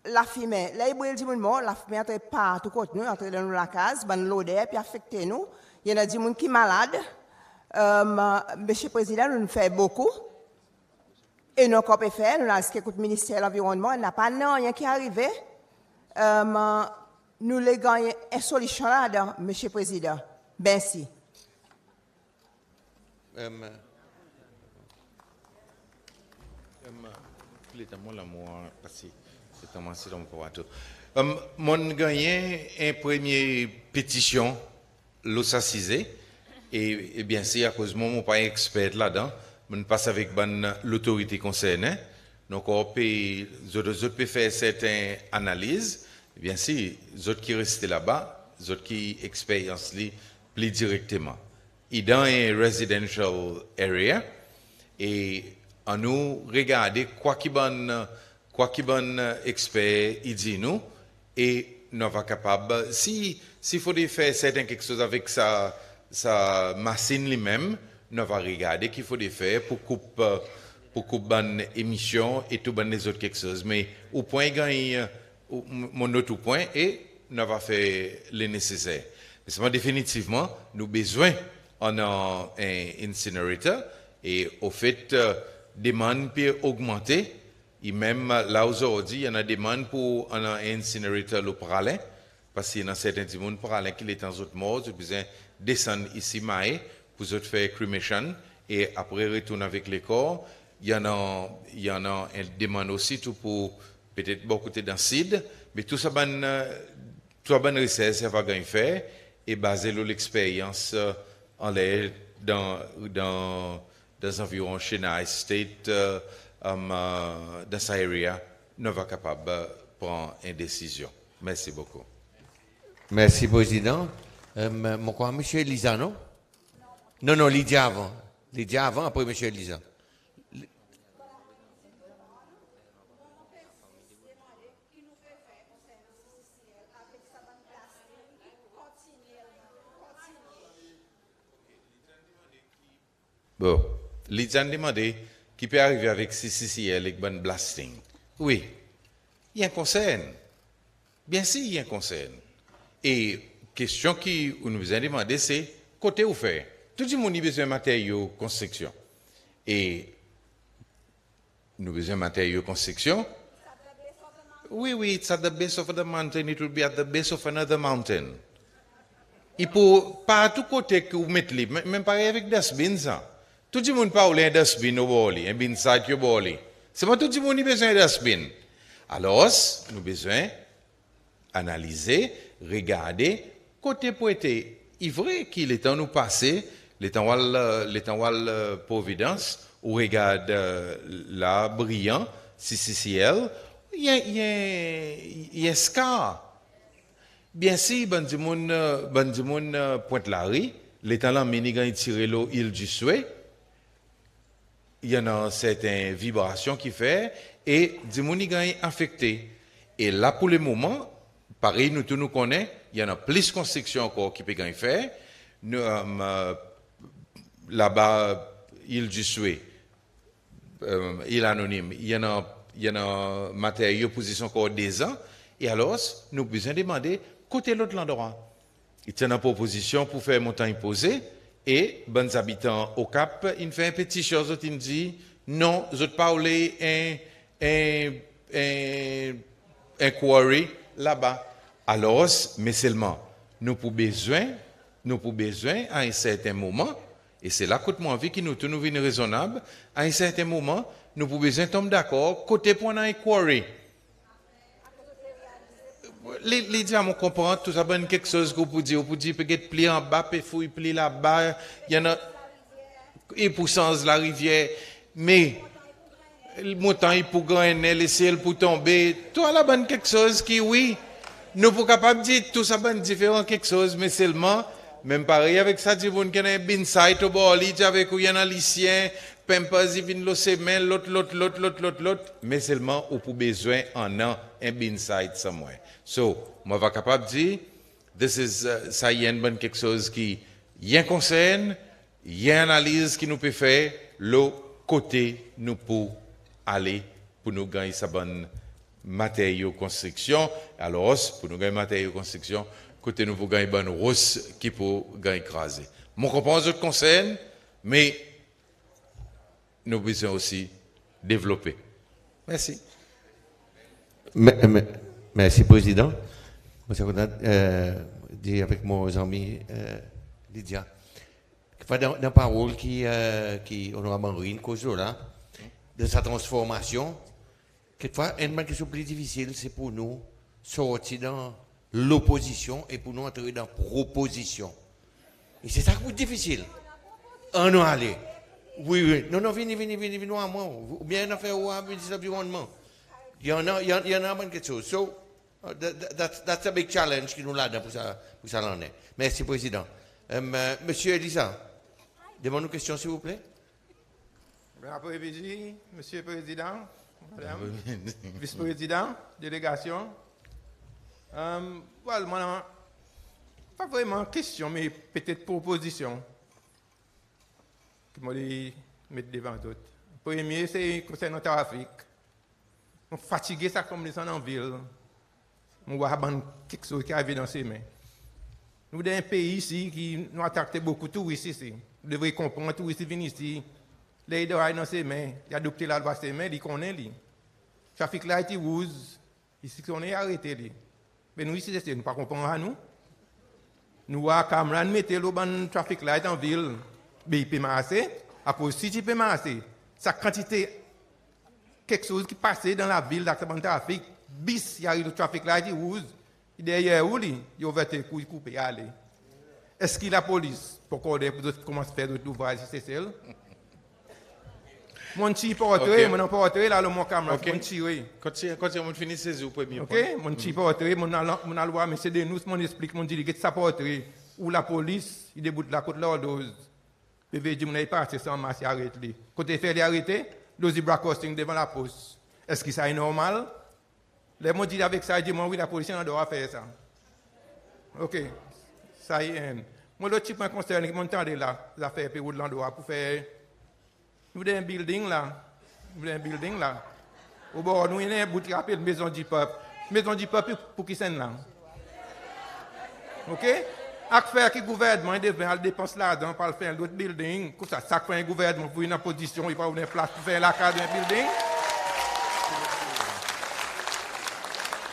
La fumée, là, il dit monde, la fumée entre partout côté nous, entre dans nous la case, ban l'odeur puis affecter nous. Il y en a des gens qui sont malades. Monsieur le Président, nous faisons beaucoup. Et nous avons fait, nous avons dit que le ministère de l'Environnement, il n'a pas rien qui est arrivé. Nous avons gagné une solution là-dedans, Monsieur le Président. Merci. Mon gagné une première pétition, l'OSACISE, et bien sûr, à cause de moi, je ne suis pas expert là-dedans, je passe avec l'autorité concernée. Donc, on peut faire certaines analyses. Bien sûr, les autres qui restent là-bas, les autres qui expérimentent plus directement. Et dans un residential area, et on nous regarde quoi qui bon expert il dit nous, et nous sommes capables, s'il faut faire quelque chose avec sa machine lui-même, nous allons regarder qu'il faut faire pour couper bonne émission et tout bonne les autres quelque chose. Mais au point gagne mon autre point et nous allons faire le nécessaire. Mais définitivement, nous avons besoin d'un incinerator et au fait, demande peut augmenter. Et même là aujourd'hui, il y a une demande pour un incinerator le parallèle parce qu'il y a certains gens qui sont en autre mort, ils ont besoin descendre ici pour faire cremation et après retourner avec les corps. Il y en a une demande aussi tout pour peut-être beaucoup d'acide, mais tout ça bonne recherche ça va gagner faire et baser l'expérience en l'air dans environ chez Nice State dans cette area, nous sommes capables de prendre une décision. Merci beaucoup. Merci, Président. Monsieur Elisa, non? Non, Lydia avant. Lydia avant, après Monsieur Elisa. Bon, Lydia a demandé qui peut arriver avec CCCL avec bon blasting. Oui, il y a un concern. Bien sûr, il y a un concern. Et question qui nous a demandé, c'est côté où faire. Tout le monde a besoin de matériaux de construction. Et nous avons besoin de matériaux de construction. Oui, it's at the base of the mountain, it will be at the base of another mountain. Et pour pas tout côté que vous mettez, même pareil avec dustbin, ça. Tout le monde parle d'un dustbin au boli, un bin site au boli. C'est pas tout le monde qui a besoin de dustbin. Alors, nous avons besoin d'analyser, regarder, côté pour être vrai qu'il est temps nous passer, les temps Providence, ou regarde là, brillant, CCCL, il y a un scar. Bien sûr, ben du monde Pointe-Larry, les temps là, Ménigan tiré l'eau, île du Souhait, il y en a certaines vibrations qui fait, et du monde est affecté. Et là, pour le moment, pareil, nous tous nous connaissons, il y en a plus de construction encore qui peut gagner faire. Là-bas, île du Souhait, île anonyme, il y en a matériaux position encore des ans. Et alors, nous avons besoin de demander côté l'autre endroit. Il y a une proposition pour faire montagne posée. Et, bons habitants au Cap, il fait une petite chose, il dit, non, je ne parle un quarry là-bas. Alors, mais seulement, nous avons besoin à un certain moment, et c'est là que moi envie que nous venons raisonnable, à un certain moment, nous avons besoin de tomber d'accord, côté pour un quarry. Les gens comprennent tout ça, quelque chose que vous dire, peut-être plier en bas, puis fouiller, plier là-bas, il y en a, et pour sens la rivière, mais, le montant, il pour gagner, le ciel pour tomber, tout là, quelque chose qui, oui, nous sommes capables de dire tout ça, différent quelque chose, mais seulement, même pareil avec ça, du monde qui a un bin site au bord, avec où il y en a lycéen, Pampers, il vient le semaine, l'autre, mais seulement ou pour besoin en un bin side somewhere. So, moi, va capable de dire, ça y est quelque chose qui y a un concerne, y a une analyse qui nous peut faire, le côté nous pour aller, pour nous gagner sa bonne matériaux construction. Alors, pour nous gagner matériaux construction, côté nous pour gagner bonne rosse qui pour gagner écraser. Mon comprend autres concerne, mais nous besoin aussi développer. Merci. Merci, Président. Monsieur dit avec mon ami Lydia. Dans la parole qui honorable Henri cause là, de sa transformation, quelquefois, une question plus difficile, c'est pour nous sortir dans l'opposition et pour nous entrer dans la proposition. Et c'est ça qui est difficile. On nous aller. Oui. Non, venez à moi. Ou bien on fait un ministre de l'environnement. Il y en a bonne quelque chose. So, that's a big challenge qui nous l'a pour ça l'en est. Merci, Président. Monsieur Elisa, demandez-nous une question, s'il vous plaît. Bon après-midi, Monsieur le Président, Madame, Vice-président, délégation. Voilà, pas vraiment question, mais peut-être proposition que je vais mettre devant d'autres. Premier, c'est concernant le trafic. On est fatigué, ça comme les gens en ville. On voit quelque chose qui arrive dans ses mains. Nous sommes un pays ici qui nous attaque beaucoup de touristes ici. Vous devrez comprendre, les touristes viennent ici, les droits dans ses mains, ils ont adopté la loi dans ses mains, ils connaissent. Le trafic light est rouge, ici on est arrêté. Mais nous ici, nous ne comprenons pas nous. Nous avons Cameron mettre le bon trafic light en ville, mais il peut marcher. À cause si tu peux marcher, sa quantité, quelque chose qui passe dans la ville, dans le trafic, bis, il y a le trafic light rouge. Derrière où il y a ouvert les couilles coupées aller. Est-ce qu'il y a la police pour commencer à faire d'autres ouvrages c'est celle? Mon petit portrait, mon portrait là le mon caméra, mon tiré. Quand on finit ses yeux premier. OK, mon petit portrait, mon loi mais c'est de nous mon explique mon dit que ça portrait ou la police, il déboute la côte l'ordose. PV dit mon est parti sans masse arrêter. Côté faire les arrêter, dose bras crossing devant la poste. Est-ce que ça est normal? Les mots disent avec ça, ils disent, oui, la police doit faire ça. OK. Ça y est. Moi, l'autre type de concerne qui m'entendait là, l'affaire pour l'endroit pour faire. Nous avons un building là. Au bord, nous avons un bout qui rappelle Maison du Peuple. Maison du Peuple pour qui c'est là. OK? Avec faire que le gouvernement devait dépenser là-dedans pour faire d'autres buildings. Comme ça fait un gouvernement pour une position, il va avoir une place pour faire la carte d'un building.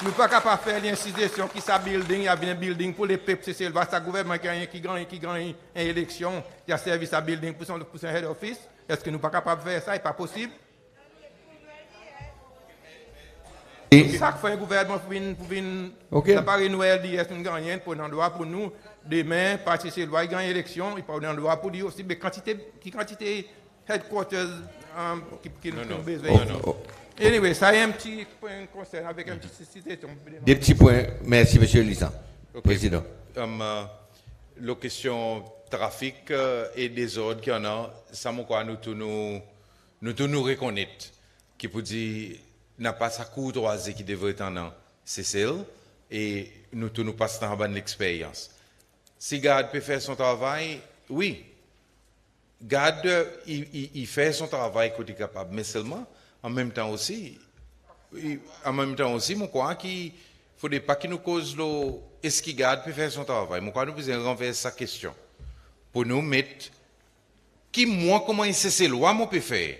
Nous ne sommes pas capables de faire l'incitation qui sa building, il y a un building pour les peuples, c'est le gouvernement qui gagne une élection, il y a service à building pour son head office. Est-ce que nous ne sommes pas capables de faire ça? Ce n'est pas possible. Ça fait un gouvernement pour venir l'appareil Noël dit est-ce qu'on gagne pour un endroit pour nous demain partir c'est loi gagne élection il parle d'un endroit pour dire aussi mais quantité headquarters qui nous besoin. Anyway, ça y est un petit point concernant avec un petit citation. Des petits points. Merci, Monsieur Lisan. Président. La question trafic et désordre qu'il y en a, ça me quoi nous nous reconnaître qui peut dire n'a pas sa courtoisie qui devrait être en c'est celle et nous passons dans bonne expérience. Si Gad peut faire son travail, oui. Gad il fait son travail quand il est capable, mais seulement en même temps aussi, mon crois qu'il ne faudrait pas qu'il nous cause le est-ce qu'il garde peut faire son travail. Mon crois nous besoin renverser sa question pour nous mettre qui moi comment il sait ces lois moi peut faire.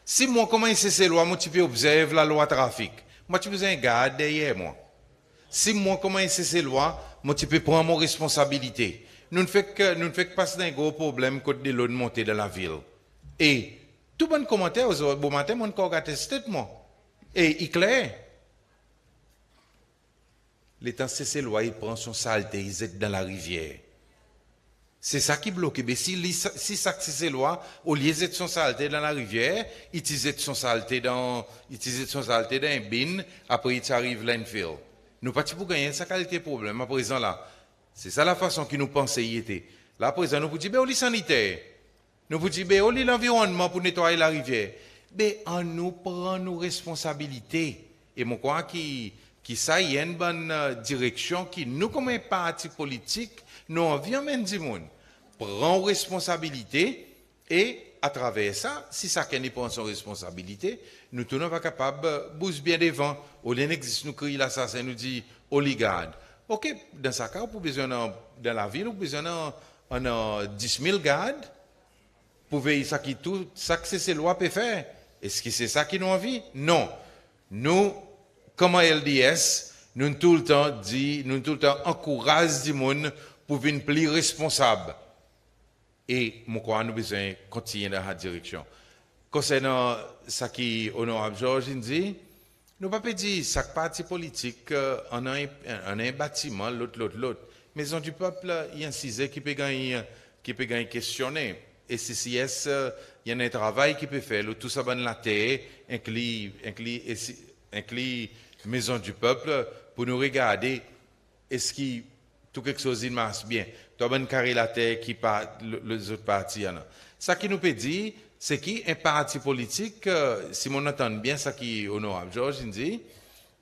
Si moi comment il sait ces lois moi tu peux observer la loi trafic. Moi tu besoin garde derrière moi. Si moi comment il sait ces lois moi tu peux prendre mon responsabilité. Nous ne fait que passer d'un gros problème quand de l'eau de monter dans la ville. Et tout bon commentaire aux bon matin, mon corps a testé moi. Et il clair. L'état cessé loi, il prend son saleté, il jette dans la rivière. C'est ça qui bloque. Mais si ça cessé loi, au lieu de jeter son saleté dans la rivière, il jette son saleté dans un bin, après il arrive landfill. Nous pas pour gagner sa qualité problème à présent là. C'est ça la façon que nous pensons y était. Là à présent nous vous dit ben on est sanitaire. Nous vous disons, on lit l'environnement pour nettoyer la rivière. Mais on nous prend nos responsabilités. Et moi, crois qui ça y a une bonne direction qui nous, comme un parti politique, nous envie emmène du monde. Prend responsabilité et à travers ça, si ça n'est pas son responsabilité, nous tous pas capables de bouger bien devant. Au lieu d'exister, nous crions l'assassin, nous dit, oligarde. Ok, dans ce cas, pour besoin dans la ville, vous besoin de 10 000 gardes pour veiller ça qui tout, ça que ces lois peuvent faire. Est-ce que c'est ça qui nous envie? Non. Nous, comme LDS, nous tout le temps dit, nous tout le temps encourage du monde pour venir plus responsable. Et moi, crois nous besoin continuer dans la direction. Concernant ce qui honorable Georges dit, nous ne pouvons pas dire chaque parti politique en a un bâtiment, l'autre. Maison du peuple, il y a un sujet qui peut gagner questionner. Et CCS, il y a un travail qui peut faire. Tout ça dans la terre, inclut Maison du peuple pour nous regarder est-ce que tout quelque chose il marche bien. Tu as carré la terre qui part les autres partis. Ça qui nous peut dire, c'est qu'un parti politique, si on entend bien ça qui est honorable Georges dit,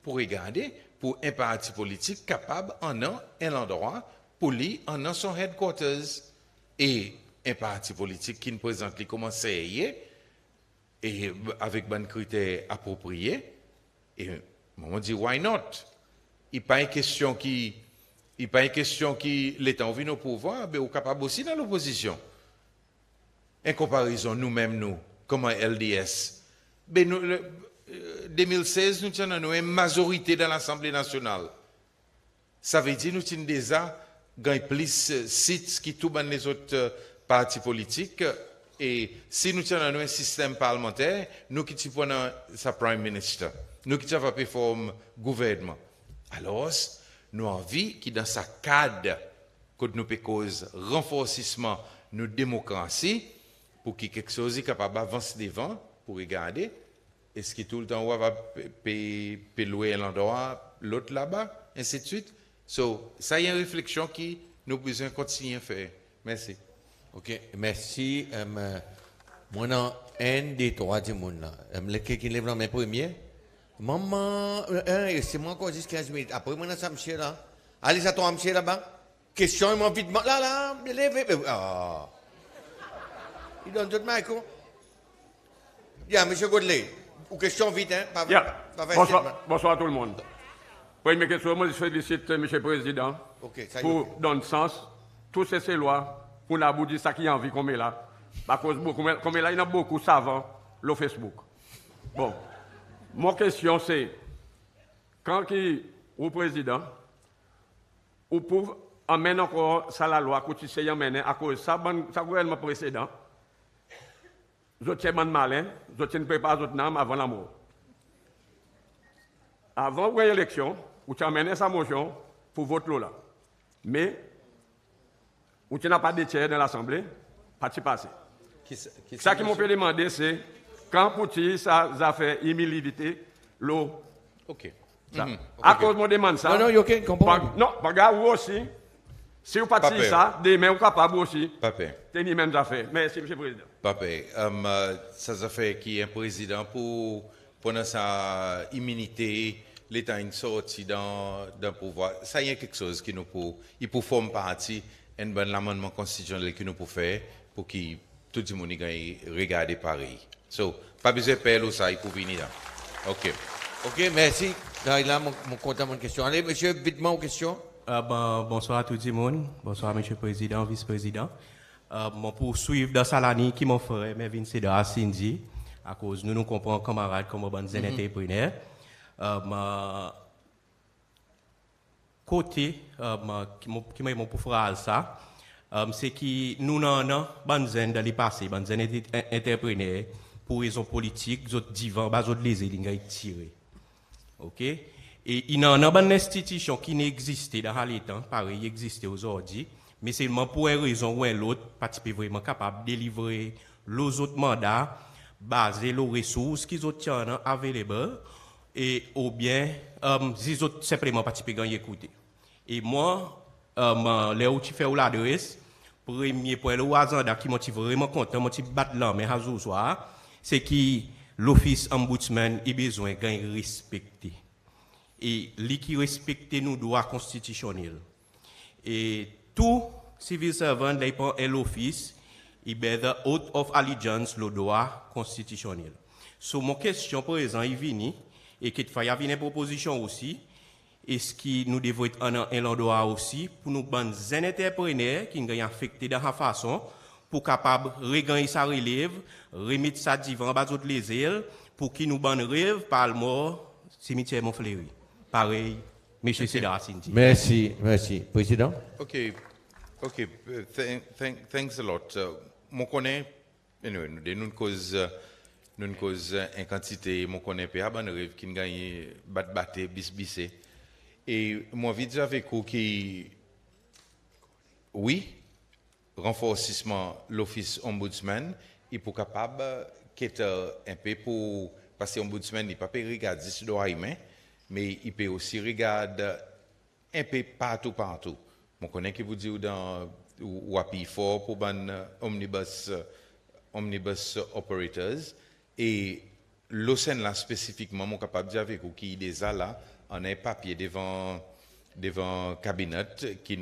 pour regarder, pour un parti politique capable en un endroit, pour lui, en a son headquarters. Et un parti politique qui nous présente les comment c'est et avec des critères appropriés, et on dit why not? Il n'y a pas une question qui l'État vient au pouvoir, mais on est capable aussi dans l'opposition. En comparaison, nous-mêmes, comme LDS, ben 2016, nous avons une majorité dans l'Assemblée nationale. Ça veut dire que nous avons déjà gagné plus de sites que tous les autres partis politiques. Et si nous avons un système parlementaire, nous qui avons sa Prime Minister, nous qui avons performé le gouvernement. Alors, nous avons envie que dans ce cadre, que nous cause renforcement de notre démocratie, pour que quelque chose soit capable d'avancer devant, pour regarder, est-ce que tout le temps on va louer l'endroit, l'autre là-bas, ainsi de suite. So, ça y a une réflexion qui nous besoin continuer à faire. Merci. Ok, merci. Moi, dans un des trois du monde, quelqu'un qui lève la main premier. Maman, c'est moi encore 10-15 minutes. Après, moi, ça me là. Allez, ça tombe, monsieur là-bas. Question, il m'a vite. Là, lève. Ah. Il donne tout le micro. Bien, monsieur Godley. Ou question vite, hein? Bonsoir tout le monde. Première question, moi, je félicite M. le Président pour donner sens. Toutes ces lois, pour l'aboutir ça qui a envie qu'on met là. Parce que comme là, il y a beaucoup de savants, le Facebook. Bon. Mon question, c'est, quand au président, ou pour amener encore ça la loi, que tu sais amener à cause de ça gouvernement précédent, je tiens mon malin, je tiens préparer votre nom avant la mort. Avant l'élection, vous tu amené sa motion pour voter là. Mais, vous n'avez pas de tiers dans l'Assemblée, pas de passer. Ça qui m'a fait demander, c'est, quand pour tirer ça a fait immobilité, l'eau. Ok. À cause de mon demande ça. Non, ok, comprends. Non, regarde, vous aussi. Si vous partez ça, demain, vous capable aussi. Papa. C'est les mêmes affaires. Merci, M. le Président. Papa, ça fait qu'il y a un président pour pendant sa immunité, l'État est sorti dans le pouvoir. Ça y est quelque chose qui nous peut, il peut former partie un bon amendement constitutionnel qui nous peut faire pour que tout le monde regarde pareil. So, pas besoin de perdre ça, il peut venir là. Ok. Ok, merci. Là, mon compte à mon question. Allez, monsieur, vite-moi aux questions. Bonsoir à tout le monde. Bonsoir, monsieur le président, vice-président. Pour suivre dans Salani, qui m'ont fait, mais Vince de Cindy, à cause nous comprenons camarades comme bonnes entrepreneurs. Côté, qui m'a pour faire ça, c'est que nous avons bonnes dans les passés, bonnes entrepreneurs, pour raison politique, d'autres divans, d'autres les éliminés tirés. Ok? Et il y a une institution qui n'existait dans les temps, pareil, il existait aujourd'hui, mais seulement pour une raison ou l'autre, participer vraiment capable de délivrer les autres mandats, basés sur les ressources qu'ils ont available, et ou bien, ils ont simplement participer à écouter. Et moi, là où tu fais l'adresse, premier point le agenda qui m'a vraiment content, m'a battre là mais hazou soir, c'est que l'office ombudsman a besoin de respecter. Et lui qui respecte nos droits constitutionnels. Et tout civil servant de l'office, il bear the oath of allegiance le droit constitutionnel. So mon question pour exemple est venue et qu'il y a une proposition aussi. Est-ce que nous devons être en endroit aussi pour nous bandes un entrepreneur qui sont affectés de la façon pour capable regagner sa relève, remettre ça devant bas toutes les ailes pour qu'ils nous bandes rêve par le mort cimetière Montfleury. Pareil, monsieur Cédar Cinti. Merci, président. Okay, thanks a lot. Mon connaît, nous cause en quantité, mon connaît pas ban rêve qui gagne battre bis. Et moi, je dis avec vous que, oui, renforcement l'office ombudsman, il est capable d'être un peu pour, parce que l'ombudsman n'est pas regarder sur le main, mais il peut aussi regarder un peu partout. Je connais que vous dites dans ou appui fort pour ban omnibus operators, et l'OCN là spécifiquement, je suis capable de dire avec vous qu'il est déjà là. On a un papier devant cabinet qui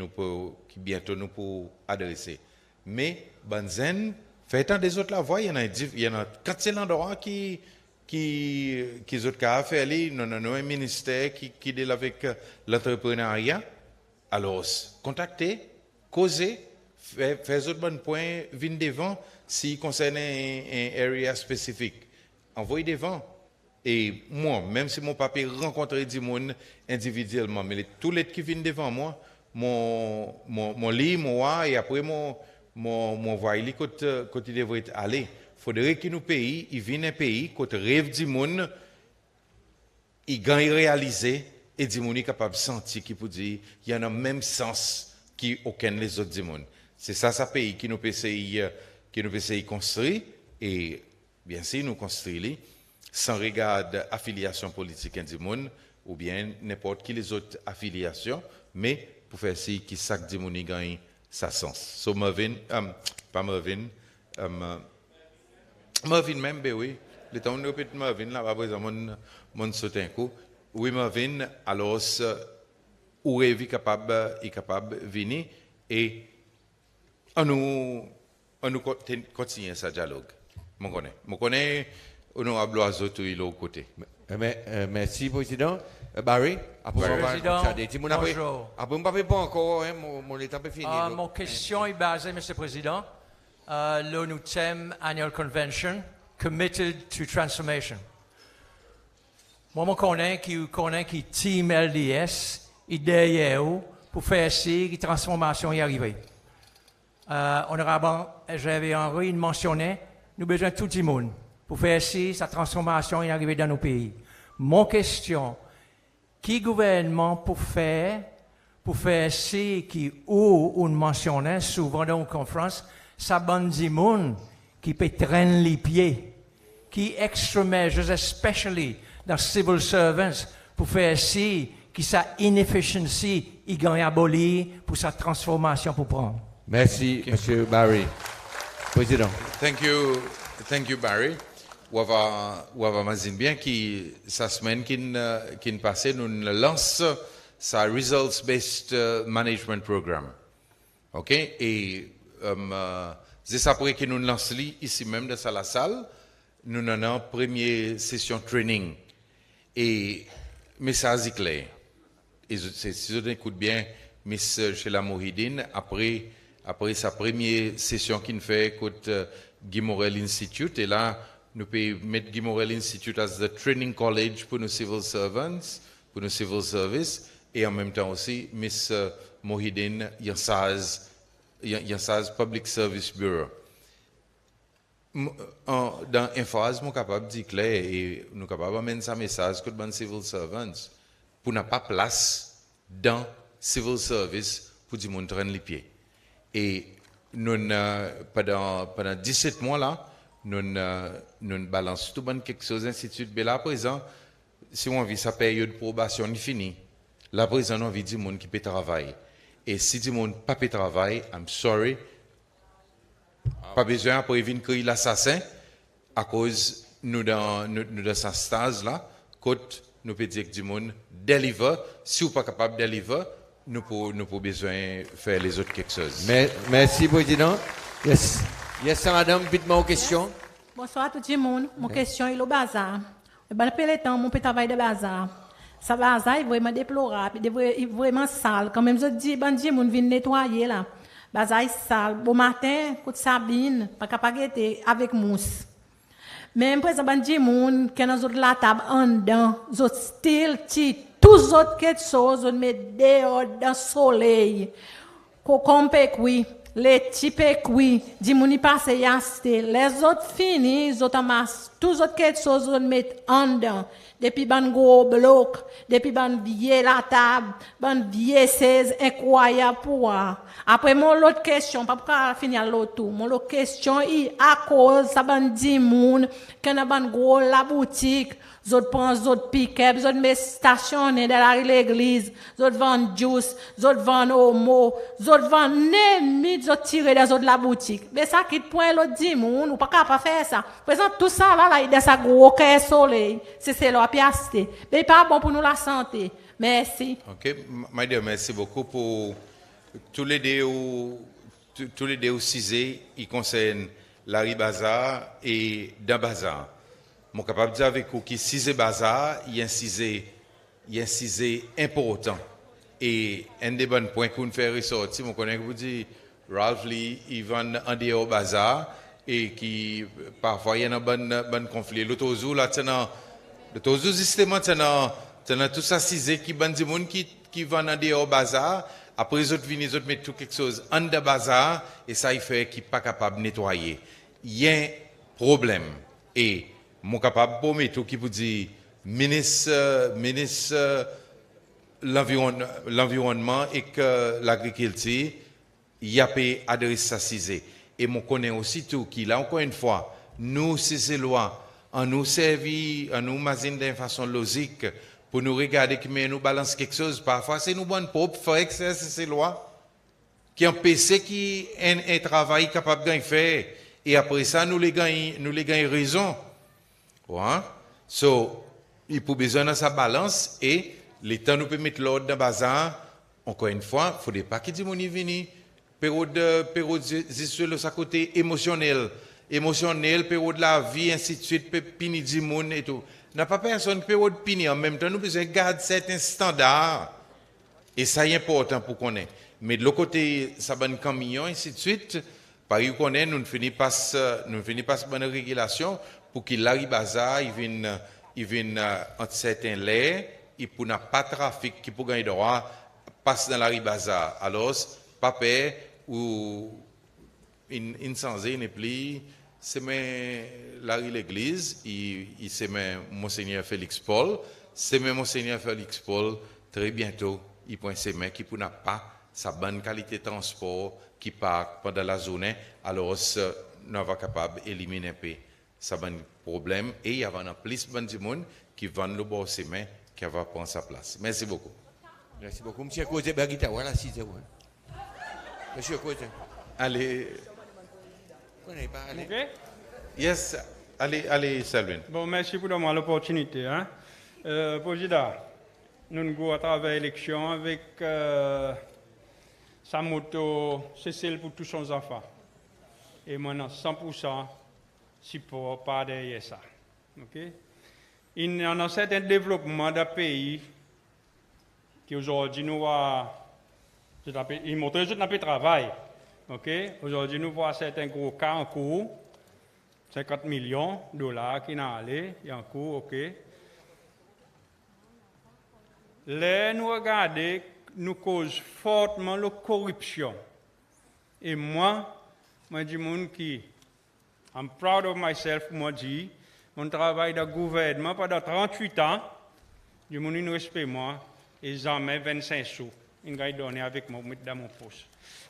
bientôt nous peut adresser. Mais Banzen fait tant des autres la voix, il y en a quand c'est l'endroit qui autres cas fait aller, non un ministère qui deal avec l'entrepreneuriat. Alors contactez, causez, faites autres bons points, venez devant si concerne un area spécifique. Envoyez devant. Et moi, même si mon papier rencontre du monde individuellement, mais tous les qui viennent devant moi, mon lit, moi, et après mon voix, il côté il devrait aller. Il faudrait que nous pays, il vienne un pays, côté rêve du monde, il gagne réalisé, et du monde est capable de sentir, qui peut dire, il y en a même sens qu'aucun les autres du monde. C'est ça pays qui nous peut essayer construire, et bien sûr, nous construisons sans regard d'affiliation politique du monde ou bien n'importe qui les autres affiliations, mais pour faire si qui sac du monde gagne sa sens. So Marvin, pas Marvin, Marvin même, ben oui, le temps où on répète Marvin là, après mon sauté un coup. Oui Marvin, alors où est capable de venir et on nous continue ce dialogue. Je connais. Honorable Oiseau, tout est au côté. Merci, Président. Barry, Président, bonjour. Mon question est basée, M. le Président, le nous thème Annual Convention, Committed to Transformation. Moi, je connais qui Team LDS est derrière pour faire si la transformation est arrivée. Honorable, j'avais envie de mentionner, nous avons besoin de tout le monde. Pour faire si sa transformation est arrivée dans nos pays. Mon question, qui gouvernement pour faire si qui ou on mentionnait souvent dans une conférence, ça bonne du monde qui peut traîner les pieds, qui extra measures, especially dans civil servants, pour faire si qui sa inefficiency il gagne aboli pour sa transformation pour prendre. Merci, M. Barry. Président. Thank you, Barry. Ou va imaginer bien que sa semaine qui passée, nous lançons sa Results-Based Management Program. OK? Et c'est après que nous lançons ici même dans la salle, nous avons une première session training. Et message est clair. Et si vous écoutez bien, Miss Sheila Mohidine, après sa première session qu'il fait avec Guy Morel Institute, et là, nous pouvons mettre Guy Morel Institute as the training college pour nos civil servants, pour nos civil service, et en même temps aussi, Miss Mohidine, Yansaz Public Service Bureau. Dans Infaz, nous sommes capables de dire clair et nous sommes capables d'amener ce message que les civil servants, pour n'a pas place dans civil service pour dire qu'on traîne les pieds. Et nous, pendant 17 mois là, nous balançons tout bon quelque chose institut mais là à présent si on vit sa période de probation est finie là à présent on vit du monde qui peut travailler et si du monde pas peut travailler I'm sorry Pas besoin après venir créer l'assassin à cause nous dans ce stage là, côté nous peut dire que du monde deliver, si vous pas capable de deliver, nous pour besoin faire les autres quelque chose. Merci président. Yes, madame, dites-moi une question. Bonsoir tout le monde. Mon question est le bazar. Depuis le temps, mon petit travail de bazar. Ça bazar est vraiment déplorable, il est vraiment sale. Quand même, je dis, bandit, mon vient nettoyer là. Bazar est sale. Bon matin, coup de sabine, pas capable d'être avec mousse. Même présent bandit, mon, qui dans la table en dedans, autres style, tous autres quelque chose, on met dehors dans le soleil. Concombre oui. Les types oui, dis mouni passe yaste, les autres finis, les autres amassent, tous autres quelque chose on met en dedans. Depuis ban gros bloc, depuis ban vieille la table, ban vieille 16 incroyable pour. Après mon l'autre question, pas pour finir l'autre tout. Mon l'autre question est à cause ça ban di moun, quand on ban gros la boutique. Zot prend zot pick-up, zot met stationné dans l'église, zot vend juice, zot vend homo, zot vend nemi, zot tire dans zot la boutique. Mais ça quitte point l'autre dit moun, ou pas capable faire ça. Présent tout ça là, il de sa gros cœur soleil, c'est la piaste. Mais pas bon pour nous la santé. Merci. OK, madame, merci beaucoup pour tous les deux cisés, ils concernent Larry Bazar et Dan Bazar. Je suis capable de dire avec vous que si c'est bazar, il y a un cisé important. Et un des bons points qu'on fait ressortir, je connais que vous dites, Ralph Lee, il vend en dehors bazar, et qui parfois il y a un bon conflit. L'autre jour, là, justement, tu as tout ça cisé qui vend du monde qui vend en dehors bazar. Après, les autres viennent, les autres mettent tout quelque chose en dehors bazar, et ça, il fait qu'il n'est pas capable de nettoyer. Il y a un problème. Et mon capable pour mettre qui vous dit ministre l'environnement et que l'agriculture y a pas adressé ça cisé et mon connaît aussi tout qui là encore une fois nous ces lois en nous servir en nous imaginer d'une façon logique pour nous regarder que mais nous balance quelque chose parfois c'est nous bonnes propres faire ces lois qui empêchent qui un travail capable de faire et après ça nous les gagnons raison. Ouais. So, il faut besoin de sa balance et l'État nous peut mettre l'ordre dans le bazar. Encore une fois, il ne faudrait pas qu'il dise mon vini. Période de sa côté émotionnel, période de la vie, ainsi de suite, pini du monde et tout. N'a pas personne période pini. En même temps, nous devons garder certains standards. Et ça est important pour qu'on ait. Mais de l'autre côté, ça va un camion, ainsi de suite. Par exemple, nous ne finissons pas bonne régulation. Pour qu'il arrive bazar, il vient entre certains laits, et pour n'a pas de trafic qui pour gagner droit, passe dans la rue bazar. Alors, papa ou in sans n'est plus, c'est la rue l'église, il c'est Monseigneur Félix Paul, c'est Monseigneur Félix Paul, très bientôt, il prend ses mains qui pour n'a pas sa bonne qualité de transport qui part pendant la journée, alors nous sommes capables d'éliminer un peu. Ça va un problème et il y a plus de monde qui vend le bord ses mains qui va prendre sa place. Merci beaucoup. Merci beaucoup. Monsieur Côté Bagita, voilà 6 euros. Monsieur Côté. Allez. Okay? Yes, allez, Selvin. Bon, merci pour donner l'opportunité. Président, nous avons travaillé l'élection avec sa moto Cécile pour tous son enfants. Et maintenant, 100%. Support pas derrière ça. Okay? Il y a un certain développement d'un pays qui aujourd'hui nous voit, il montre que nous travail. Okay? Aujourd'hui nous voit certains gros cas en cours, 50 millions de dollars qui n'ont allé, en cours, ok. Là, nous regardons, nous cause fortement la corruption. Et moi dis monde qui I'm proud of myself, moi dis, mon travail de gouvernement pendant 38 ans, je me respecte moi, et jamais 25 sous. Il va donner avec moi dans mon poste.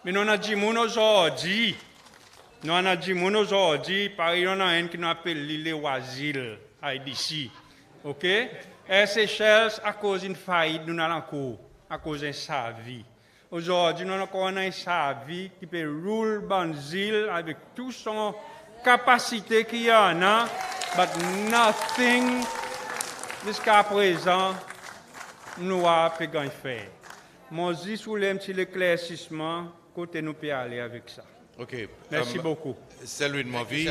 Mais nous avons dit aujourd'hui, par exemple, on a un qui nous appelle l'île Oasil, IDC. OK? Et Seychelles, à cause d'une faillite, nous allons en cours, à cause d'un sa vie. Aujourd'hui, nous avons sa vie qui peut rouler Banzil avec toute son capacité qu'il y en a, but nothing jusqu'à présent nous a pu faire. Moi, je voulais un petit éclaircissement côté nous peut aller avec ça. Ok. Merci beaucoup. Salut ma vie.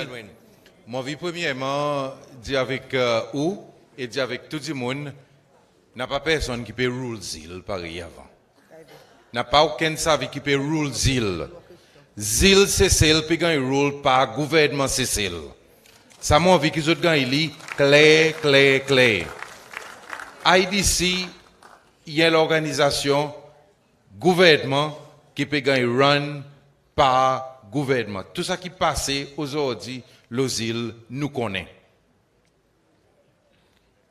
Ma vie premièrement dit avec où et dit avec tout le monde, n'a pas personne qui peut rouler Zil pareil avant. N'a pas aucun savant qui peut rouler Zil. Zil c'est celle qui gagne rôle par gouvernement c'est celle. Ça m'a envie qu'ils autres gagnent li clair. IDC il y a l'organisation gouvernement qui peut gagner run par gouvernement. Tout ça qui passe aujourd'hui, l'OSIL nous connaît.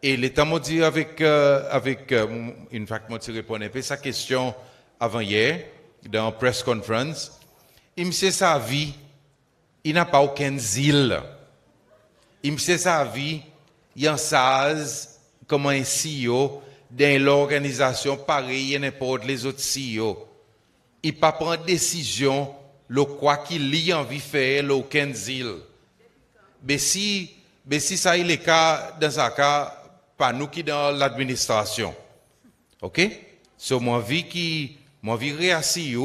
Et l'État m'a dit avec une fois que je répondais à sa question avant hier, dans la press conference, il me sait sa vie, il n'a pas aucun zil. Il me sait sa vie, il y a un SAZ comme un CEO dans l'organisation pareil à n'importe les autres CEO. Il ne peut pas prendre décision, le quoi qu'il y a envie de faire, l'aucun zil. Mais si ça est le cas, dans ce cas, pas nous qui dans l'administration. OK? So, moi, vie réassis,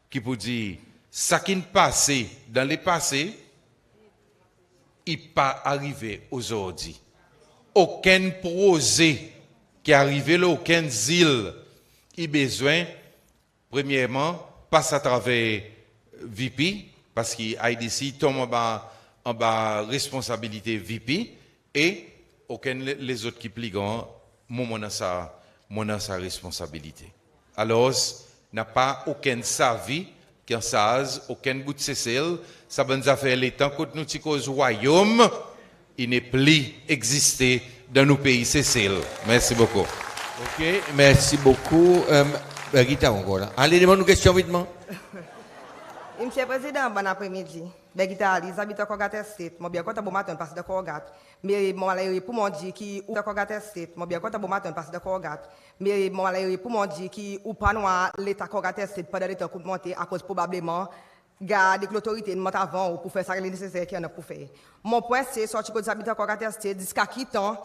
qui peut dire, ça qui passe dans le passé, il n'est pas arrivé aujourd'hui. Aucun projet qui est arrivé là, aucun zil, il a besoin, premièrement, passe à travers VP, parce que IDC tombe en bas responsabilité VP, et aucun les autres qui plient, mon sa responsabilité. Alors, n'a pas aucun savi, qui en saz, aucun bout de CCL, ça va nous faire les temps que nous cause royaume, il n'est plus existé dans nos pays CCL. Merci beaucoup. Ok, merci beaucoup. Bergita encore là. Allez, demande une question vitement. Monsieur le Président, bon après-midi. Bergita, les habitants de Kogate State, je bien content de matin passer de Kogate. Mais je pour mon dire qui ou de Kogate State, je bien content de matin passer de Kogate. Mais je pour mon dire qui ou pas noir l'état Kogate State pendant l'état coup de monter à cause probablement garder l'autorité de monter avant pour faire ça les nécessaire qu'il y en a pour faire. Mon point c'est sortir des habitants de Kogate State jusqu'à qui temps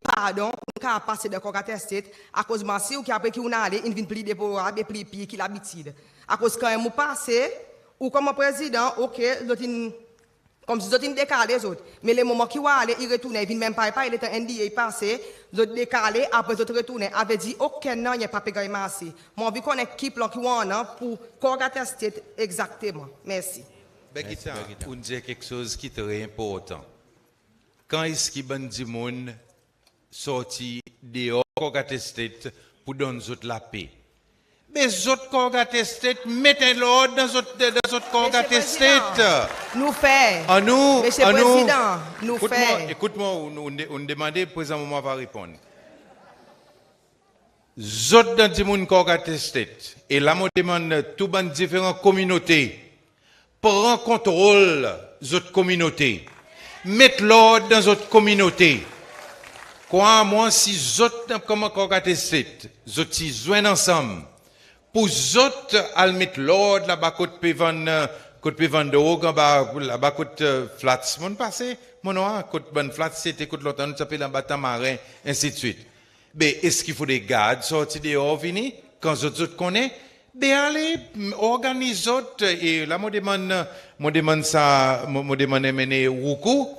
pardon, on a passé de Kogate State à cause de si ou qui après qui on a allé, il vient plus déplorable et plus pire qu'il l'habitude. À cause quand on passé ou comme président, OK, comme si ils décalé les autres. Mais les moments qui vont aller, ils retournent, ils viennent même pas, il était NDA passé, ils ont décalé, après ils retournent, avait dit, OK, non, il n'y a pas payé assez. Moi, je connais qui plan qui vont pour Kogate State exactement. Merci. Bergita, on dit quelque chose qui est très important. Quand est-ce qu'il y a des gens sortis dehors Kogate State pour donner la paix? Mais les autres Kogate State, mettez l'ordre dans les autres Kogate State. Nous faisons. À nous. Monsieur le Président, nous faisons. Écoute-moi, on demande, le président moment va répondre. Les autres dans les gens Kogate State, et là, on demande tout les différentes communautés, prendre contrôle des autres communautés, mettre l'ordre dans les autres communautés. Crois-moi, si les autres comme Kogate State, les autres se joignent ensemble, pour les autres, à mettre l'ordre là-bas, côté Pévandorog, là-bas, côté Flats, mon passé, mon nom, côté Ban Flats, c'était côté l'autre, nous s'appelle là-bas Tamarin, ainsi de suite. Mais est-ce qu'il faut des gardes sortir dehors, venir, quand les autres connaissent? Ben allez, organise autres, et là, moi demande ça, moi demande mener Roukou,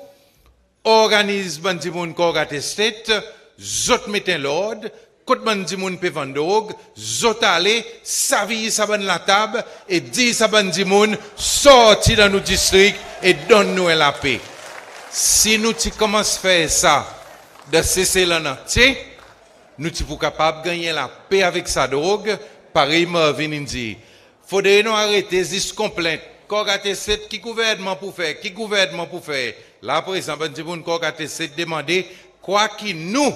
organise Bandimoun Kogate State, zot mettez l'ordre, quand Bandimoun Pévandorog, zot allez, savi saban la table, et dit sa Bandimoun, sorti dans nos districts et donne-nous la paix. Si nous commençons à faire ça, de cesser la entier, nous sommes capables de gagner la paix avec sa drogue, pareil, Marvin dit, faudrait nous arrêter this complaint. Kogate State, qui gouvernement pour faire? Qui gouvernement pour faire? Là, par exemple, Bandimoun Kogate State demander quoi qui nous,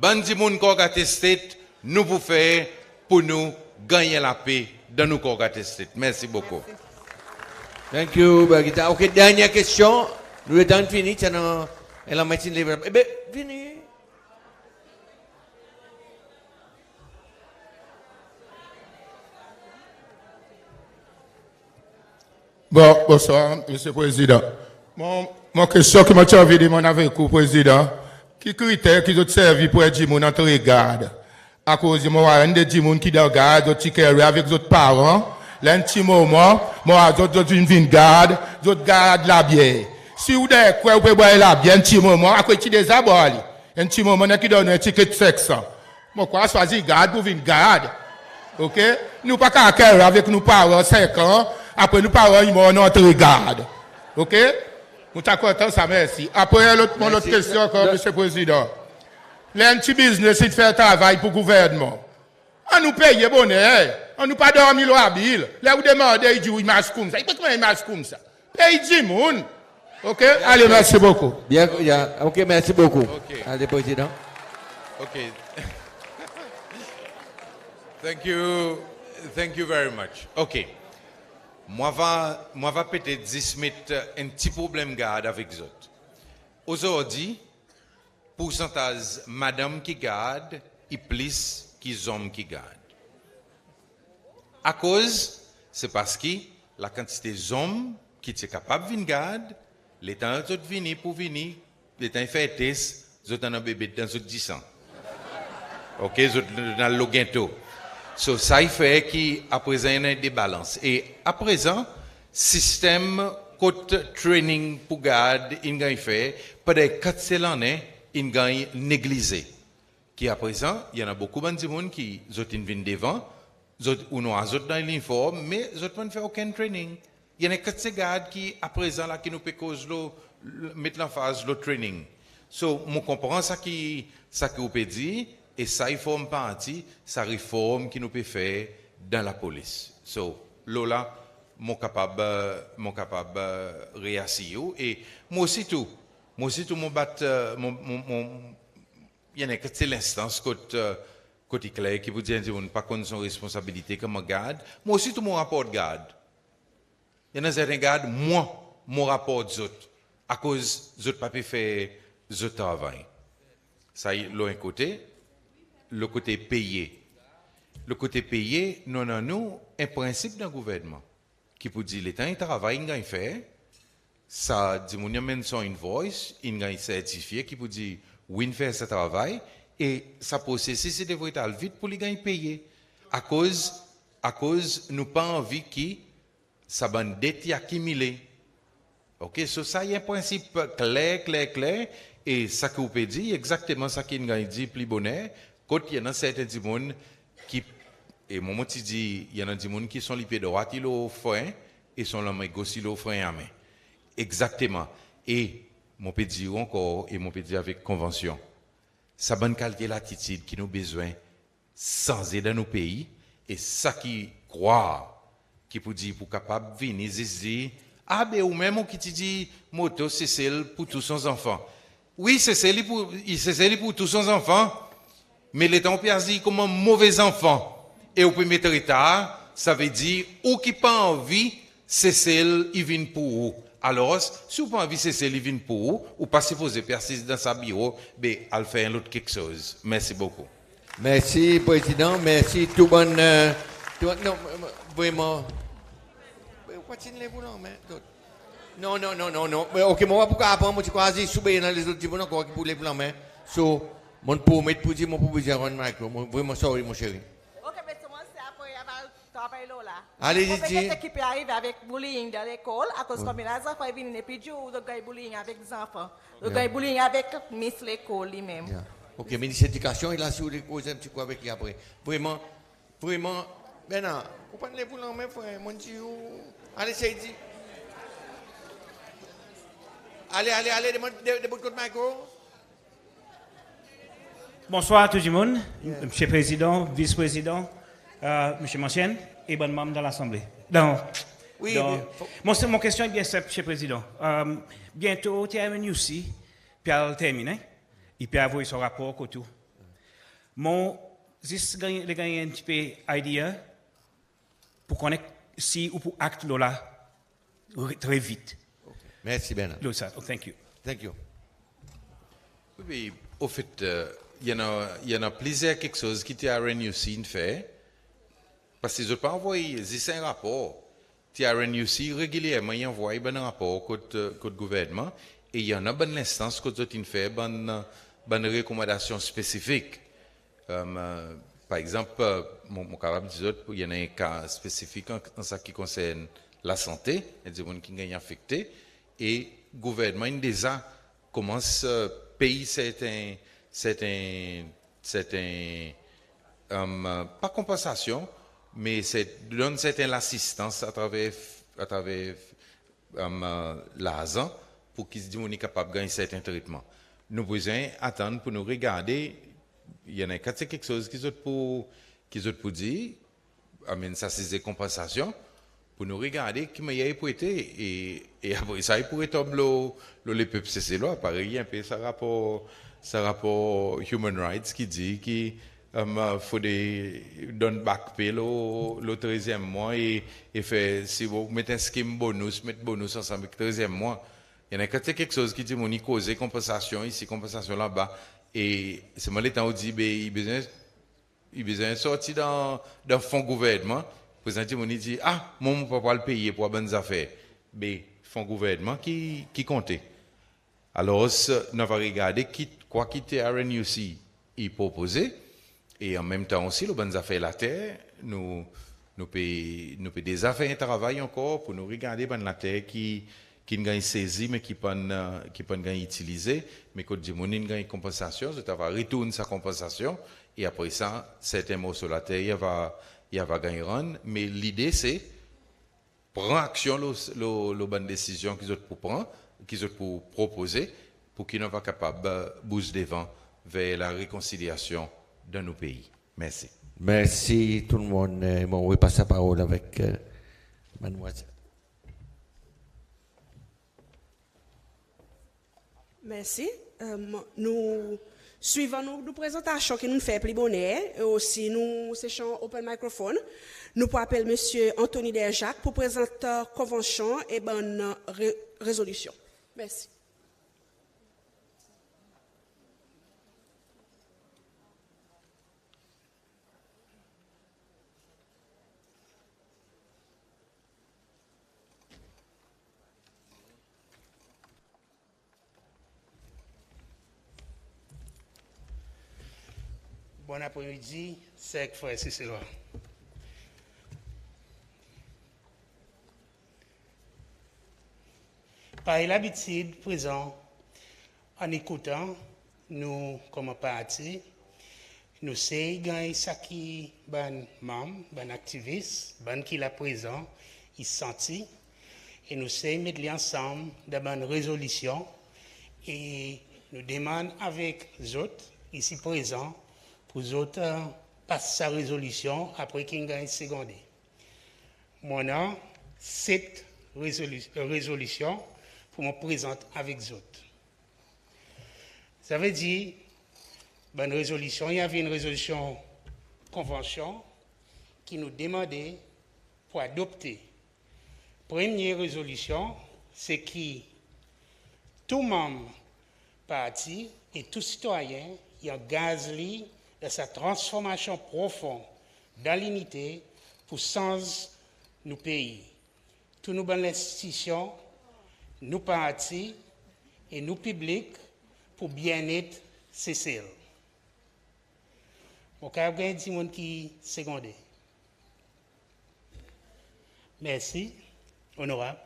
Bandimoun Kogate State, nous pour faire pour nous gagner la paix dans nos Kogate State. Merci beaucoup. Thank you, Bergita. OK, dernière question. Nous le temps fini, elle a médecine libre. Eh bien, fini. Bon, bonsoir, Monsieur le Président. Mon question que j'ai envie de demander avec vous, Président, qui critères qui ont servi pour être gens entre garde? À cause de moi, un des gens qui dans garde, d'autres qui avec d'autres parents, l'un petit moment, moi, d'autres une garde, d'autres garde la bière. Si vous avez quoi, vous pouvez boire la bière, un petit moment, après qui désaborde, un petit moment qui donne un ticket de sexe. Moi, quoi, choisir garde pour une garde. Ok? Nous pas qu'à cœur avec nos parents 5 ans, après nos parents, ils m'ont notre garde. Ok? Nous t'as content, ça, merci. Après, l'autre question encore, Monsieur le Président. Les petits business, ils font travail pour le gouvernement. On nous paye bonheur. On nous pas dormi l'eau habile. Là, vous demandez, ils disent, il marche comme ça. Il peut comment il marche comme ça? Paye 10 moun. Ok? Allez, merci beaucoup. Bien, ok, merci beaucoup. Okay. Allez, Président. Ok. Thank you very much. Ok. Moi va peut-être 10 mettre un petit problème garde avec les autres. Aujourd'hui, pourcentage madame qui garde et plus que hommes qui gardent. À cause, c'est parce que la quantité d'hommes qui sont capables de venir garder, les temps de venir pour venir, les temps de faire test, ils ont un bébé dans les 10 ans. Ok, ils ont dans le gâteau. So, ça fait qu'à présent, il y a une débalance. Et à présent, système côte training pour garde, il a fait, pendant 4 l'année, il a négligé. Qui à présent, il y en a beaucoup de gens qui viennent devant, ou non, dans l'uniforme, mais ils ne font aucun training. Il y en a 4 gardes qui, à présent, là, qui nous peut mettre en phase le training. So, je comprends ça que vous pouvez dire. Et ça, il forme partie, ça réforme qui nous peut faire dans la police. So, Lola, mon capable réassis. Et moi aussi tout, mon bat, il y en a que c'est l'instance côté clair qui vous dit qu'on n'a pas connaît son responsabilité comme garde. Moi aussi tout mon rapport de garde. Il y en a certains gardes, moi, mon rapport des autres, à cause des autres pas pu faire le travail. Ça, l'un côté. Le côté payé. Le côté payé, nous avons un principe dans le gouvernement qui peut dire les temps de travail qu'il fait, ça dit qu'on amène son invoice, il a un certifié qui peut dire oui, il fait ce travail et ça processus c'est devrait être vite pour les gagner payé. À cause nous pas envie que ça bande dette accumulée. OK, so ça y a un principe clair et ça que vous pouvez dire exactement ça qu'il a dit plus bonheur. Quand il y a certains gens qui, et moment tu dis, il y a des gens qui sont les pieds droits, ils ont frein, et sont les mains gauche, ils ont frein à main. Exactement. Et, mon peut dire encore, et mon peut dire avec convention, ça bonne calquer l'attitude qui nous besoin sans aider dans nos pays, et ça qui croit, qui peut dire, pour capable de venir, dire, ah ben, ou même qui te dit, moto, c'est celle pour tous ses enfants. Oui, c'est celle pour tous ses enfants. Mais les temps dit comme un mauvais enfant. Et au premier état, ça veut dire, ou qui pas envie, c'est celle qui vient pour vous. Alors, si vous pas envie, c'est celle qui vient pour vous, ou pas supposé persister dans sa bureau, ben, elle fait un autre quelque chose. Merci beaucoup. Merci, Président. Merci, tout bon. Non, vraiment. Non. Ok, moi, pourquoi après, moi, tu crois que je dans les autres types encore qui pour les plans, mais, so, mon pour mettre pour dire mon proposition en micro. Vraiment sorry, mon chéri. Ok, mais c'est moi, c'est après, il va là. Allez, dis. dis. Qui peut arriver avec bullying dans l'école, à cause comme les enfants viennent et puis du bullying avec des enfants. Le bullying avec Miss l'école lui-même. Ok, ministre de l'Éducation, il a su les causes un petit peu avec lui après. Vraiment, maintenant, vous parlez pour l'homme, frère, mon Dieu. Allez, c'est dit. Allez, de votre côté, micro. Bonsoir à tout le monde, Monsieur le Président, Vice-président, Monsieur Manchen et bonne membre dans l'Assemblée. Mon question est bien simple, Monsieur le Président. Bientôt, tu es venu aussi, puis elle termine, et puis avoir son rapport au tout. Mon, juste les gagner un petit peu d'idée pour connaître si ou pour acte là très vite. Merci bien. Thank you. Thank you. Oui, au fait, il y en a plusieurs quelque chose qui t'a réussi à faire parce qu'ils n'ont pas envoyé un rapport TRNUC régulièrement il envoie un rapport côté gouvernement et il y en a bonne instance que vous fait bonne recommandation spécifique. Par exemple, mon capable de dire il y en a un cas spécifique en ce qui concerne la santé, il y a des gens qui sont affectés et le gouvernement déjà commence à payer pas compensation, mais donne certaine assistance à travers l'argent pour qu'ils soient capables de gagner certains traitements. Nous devons attendre pour nous regarder. Il y en a quelque chose qu'ils ont pour dire, ça c'est des compensations, pour nous regarder qui m'a y prêté et après ça il pourrait tomber le peuple c'est là pareil un peu ça rapport Human Rights qui dit qu'il faut donner back pay le 13e mois et faire si vous mettez un scheme bonus mettre bonus ensemble avec le 13e mois il y en a quelque chose qui dit mon cause compensation ici compensation là-bas et c'est moi le temps où dit il besoin sortir dans fonds gouvernement président mon dit mon papa le payer pour bonnes affaires mais fonds gouvernement qui comptait alors nous va regarder quoi quitter RNUC il proposait et en même temps aussi les bonnes affaires la terre nous payons des affaires un travail encore pour nous regarder ben la terre qui ne gagne saisi mais qui pas gagne utilisé mais quand dit mon gagne compensation ça va retourner sa compensation et après ça certains mots sur la terre il va gagner mais l'idée c'est prendre action le bonne décision qu'ils ont pour prendre qu'ils ont pour proposer pour qu'ils ne soient pas capables de bouger devant vers la réconciliation dans nos pays. Merci. Merci tout le monde. On va passer la parole avec mademoiselle. Merci. Nous suivons nos présentations que nous faisons plus bonnet et aussi nous sessions open microphone. Nous pouvons appeler M. Anthony Derjac pour présenter la convention et bonne résolution. Merci. Bon après-midi, c'est frère Cicélois. Par l'habitude présent, en écoutant, nous, comme parti, nous savons gagner ce qui ban membres, ban activistes, ban qui la présent, ils senti, et nous savons mettre ensemble dans une résolution, et nous demandons avec les autres, ici présents, pour les autres passer sa résolution après qu'ils gagnent secondé. Moi, non, cette résolution pour me présenter avec les autres. Ça veut dire, bonne résolution, il y avait une résolution convention qui nous demandait pour adopter. Première résolution, c'est que tout membre parti et tout citoyen y engage de sa transformation profonde dans l'unité pour sens nos pays. Tous nos bonnes institutions, nos partis et nos publics pour bien-être cesser. Mon cas, il y a des gens qui secondé. Merci, honorable.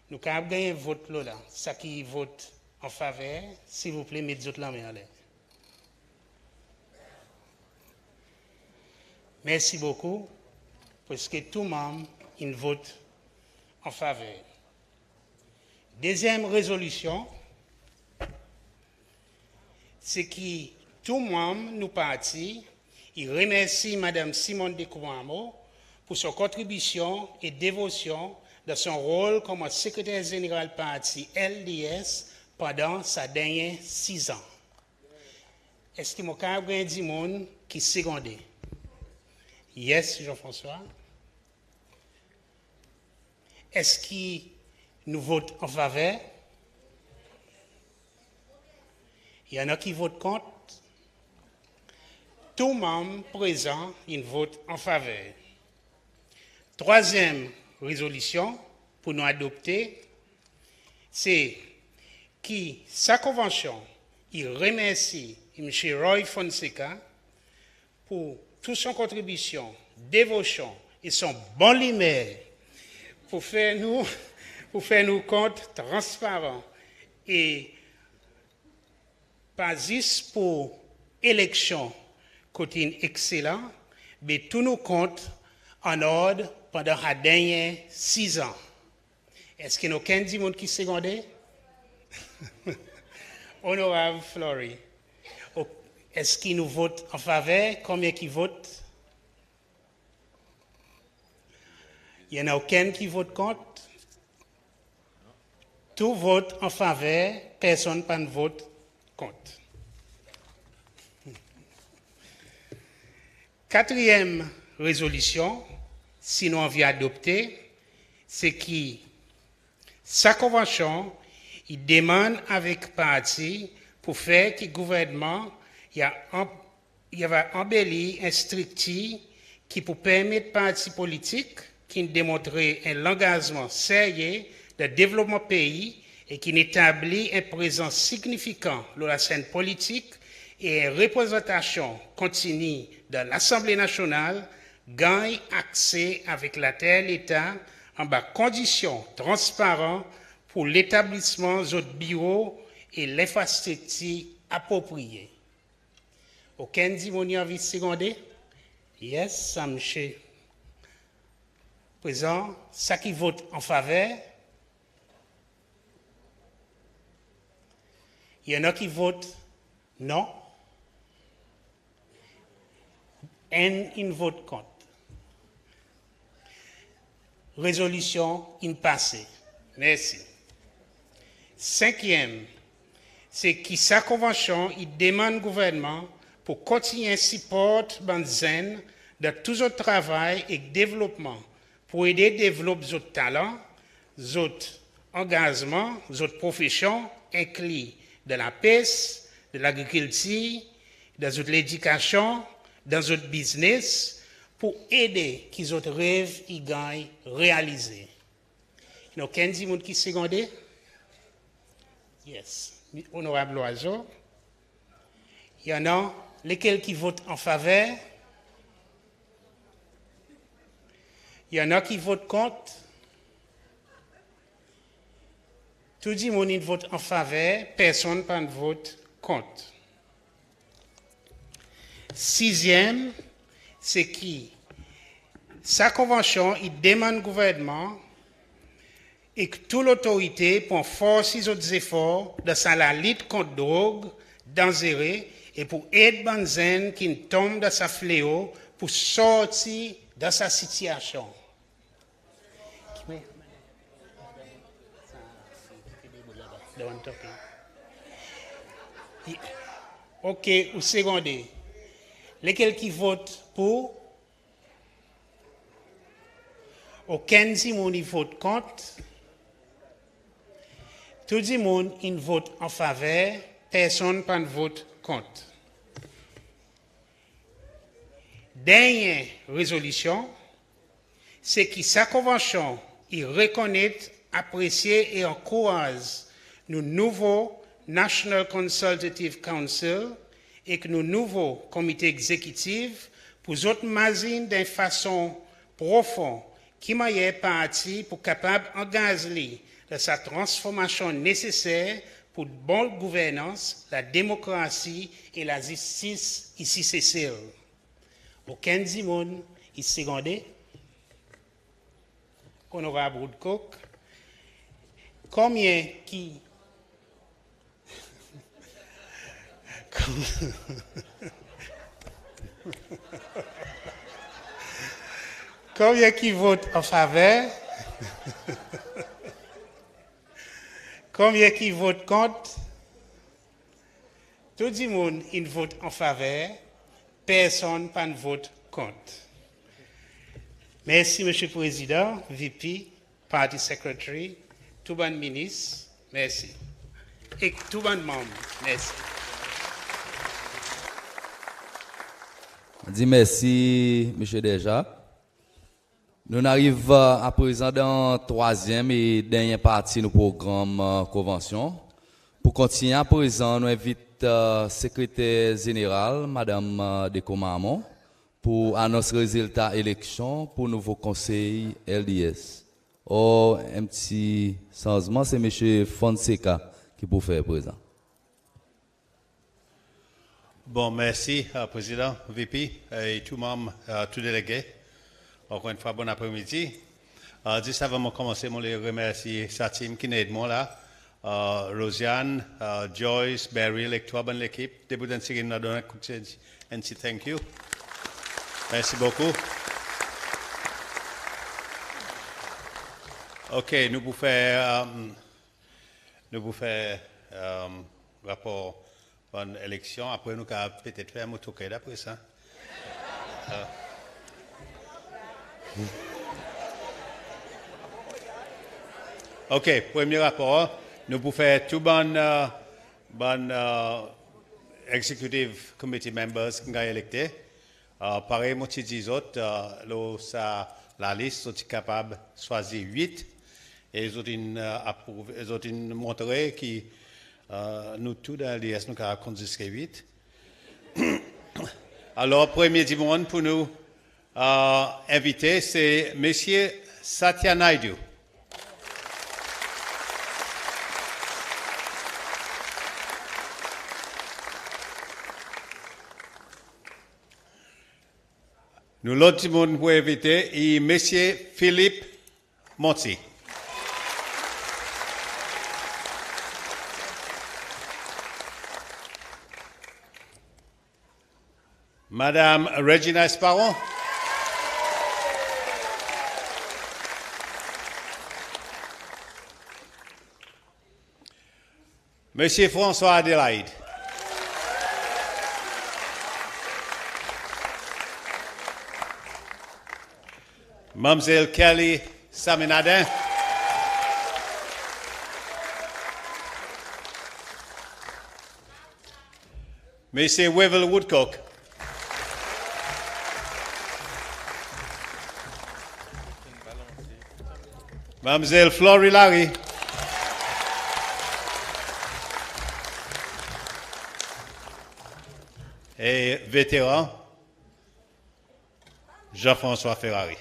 Nous avons gagné un vote là. Ça qui vote en faveur, s'il vous plaît, mettez la main en l'air. Merci beaucoup, parce que tout le monde vote en faveur. Deuxième résolution, c'est que tout le monde, nous partis, il remercie Mme Simone de Kouamo pour son contribution et dévotion dans son rôle comme secrétaire général parti LDS pendant sa dernière 6 ans. Est-ce que mon cas a dit monde qui secondé? Yes, Jean-François. Est-ce qu'il nous vote en faveur? Il y en a qui votent contre. Tout membre présent, il vote en faveur. Troisième résolution pour nous adopter, c'est que sa convention, il remercie M. Roy Fonseca pour toute son contribution, dévotion et son bon lumière pour faire nous compte transparents et pas juste pour élection côté excellent, mais tous nos comptes en ordre pendant les derniers 6 ans. Est-ce qu'il y a aucun du monde qui secondé? Honorable Flory, est-ce qu'il nous vote en faveur? Combien qui votent? Il n'y en a aucun qui vote contre? Tout vote en faveur, personne ne vote contre. 4e résolution, si nous envie adopter, c'est que sa convention, il demande avec parti pour faire que le gouvernement va embellir un stricti qui peut permettre parti politique qui démontrer un engagement sérieux de développement pays et qui établit une présence significante dans la scène politique et une représentation continue de l'Assemblée nationale, gagne accès avec la terre l'État en bas conditions transparentes pour l'établissement de bureaux et l'infrastructure appropriée. Aucun dimoni envie de seconder? Yes, ça monsieur. Présent, ça qui vote en faveur. Il y en a qui votent non. Et une vote contre. Résolution passée. Merci. 5e, c'est que sa convention, il demande au gouvernement pour continuer à supporter Banzen de tout le travail et développement pour aider à développer nos talents, nos engagements, nos professions, inclus de la pêche, de l'agriculture, de l'éducation, dans notre business, pour aider qu'ils autres rêves y gagnent réalisés. Il n'y a aucun monde qui secondé? Yes. Honorable Loiseau. Il y en a lesquels qui votent en faveur. Il y en a qui votent contre. Tout le monde vote en faveur, personne ne vote contre. 6e, c'est qui? Sa convention, il demande au gouvernement et que toute l'autorité pour forcer les autres efforts dans la lutte contre la drogue dangereuse et pour aider Banzen qui tombe dans sa fléau pour sortir de sa situation. Ok, au secondé. Lesquels qui votent pour? Aucun si monde vote contre. Tout le monde vote en faveur. Personne ne vote contre. Dernière résolution, c'est que sa convention, il reconnaît, apprécie et encourage nos nouveaux National Consultative Council et que nos nouveaux comités exécutifs pour autres machines d'une façon profonde qui m'a parti pour capable d'engager de sa transformation nécessaire pour une bonne gouvernance, la démocratie et la justice ici c'est sûr. Aucun dimon il secondé. Honorable Woodcock, combien qui combien qui votent en faveur? Combien qui votent contre? Tout le monde il vote en faveur, personne ne vote contre. Merci, M. le Président, VP, Party Secretary, tout le ministre, merci. Et tout le membre, merci. Je dis merci, M. Deja. Nous arrivons à présent dans la troisième et dernière partie de notre programme convention. Pour continuer à présent, nous invitons secrétaire général, Madame Dekomamon, pour annoncer les résultats élection pour nouveau conseil LDS. Un petit changement, c'est M. Fonseca qui peut faire présent. Bon, merci, Président, VP et tout membre, tout délégué. Encore une fois, bon après-midi. Juste avant de commencer, je voulais remercier sa team qui est moi là. Rosiane, Joyce, Beryl, et toute l'équipe. Début d'un série, nous avons donné un coup de thank you. Merci beaucoup. OK, nous pouvons faire rapport d'une élection. Après, nous pouvons peut-être faire un token après ça. OK, premier rapport. Nous pouvons faire tout bon executive committee members qui ont électé. Pareil, moi, je dis autres, la liste, sont capables de choisir 8. Et ils ont montré que nous, tous dans l'IS, nous avons conduit 8. Alors, premier du monde pour nous inviter, c'est M. Satya Naidu. Nous, l'autre monde pour inviter, est M. Philippe Monti. Madame Regina Esparon. Monsieur François Adélaïde. Mademoiselle Kelly Saminadin. Monsieur Wevel Woodcock. Mademoiselle Florie Larry. Et vétéran, Jean-François Ferrari.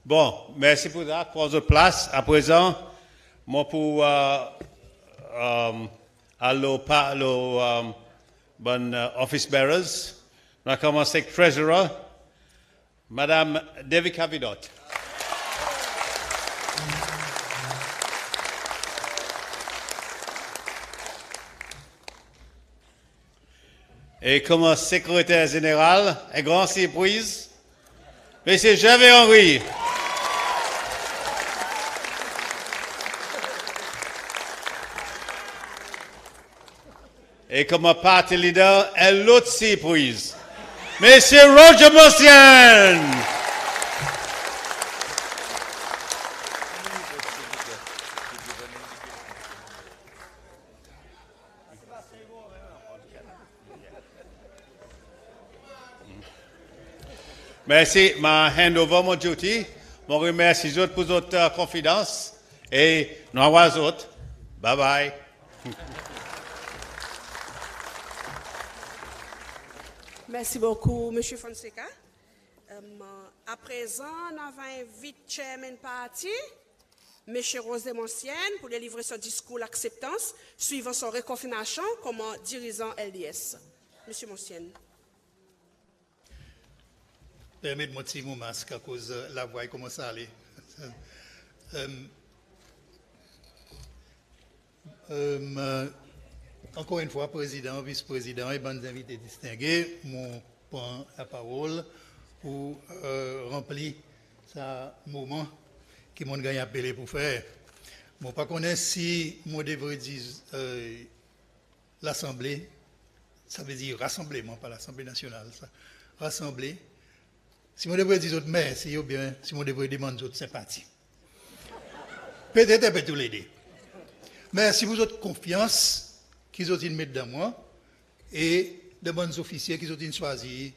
Bon, merci pour ça. Pour votre place. À présent, moi pour office bearers, on a commencé avec Treasurer, Madame Devika Vidot. Et comme secrétaire général, et grande surprise, M. Javier Henry. Et comme parti leader, et l'autre surprise, M. Roger Mossian. Merci, ma hand over mon duty. Je remercie les autres pour votre confidence. Et nous avons les autres. Bye bye. Merci beaucoup, M. Fonseca. À présent, nous avons invité le chairman parti, M. Rosé Monsienne, pour délivrer son discours d'acceptance, suivant son reconfirmation comme dirigeant LDS. M. Monsienne. Permettez-moi de tirer mon masque à cause de la voix commence à aller. Encore une fois, président, vice-président et bonnes invités distingués, mon prend la parole pour remplir ce moment que mon gars a appelé pour faire. Je ne sais pas si je devrais dire l'Assemblée, ça veut dire rassemblement, pas l'Assemblée nationale, ça. Rassembler. Si je devrais dire merci ou bien si je devrais demander d'autres sympathie. Peut-être un peu tous les deux. Mais si vous avez confiance qu'ils ont mis dans moi, et de bons officiers qui sont choisis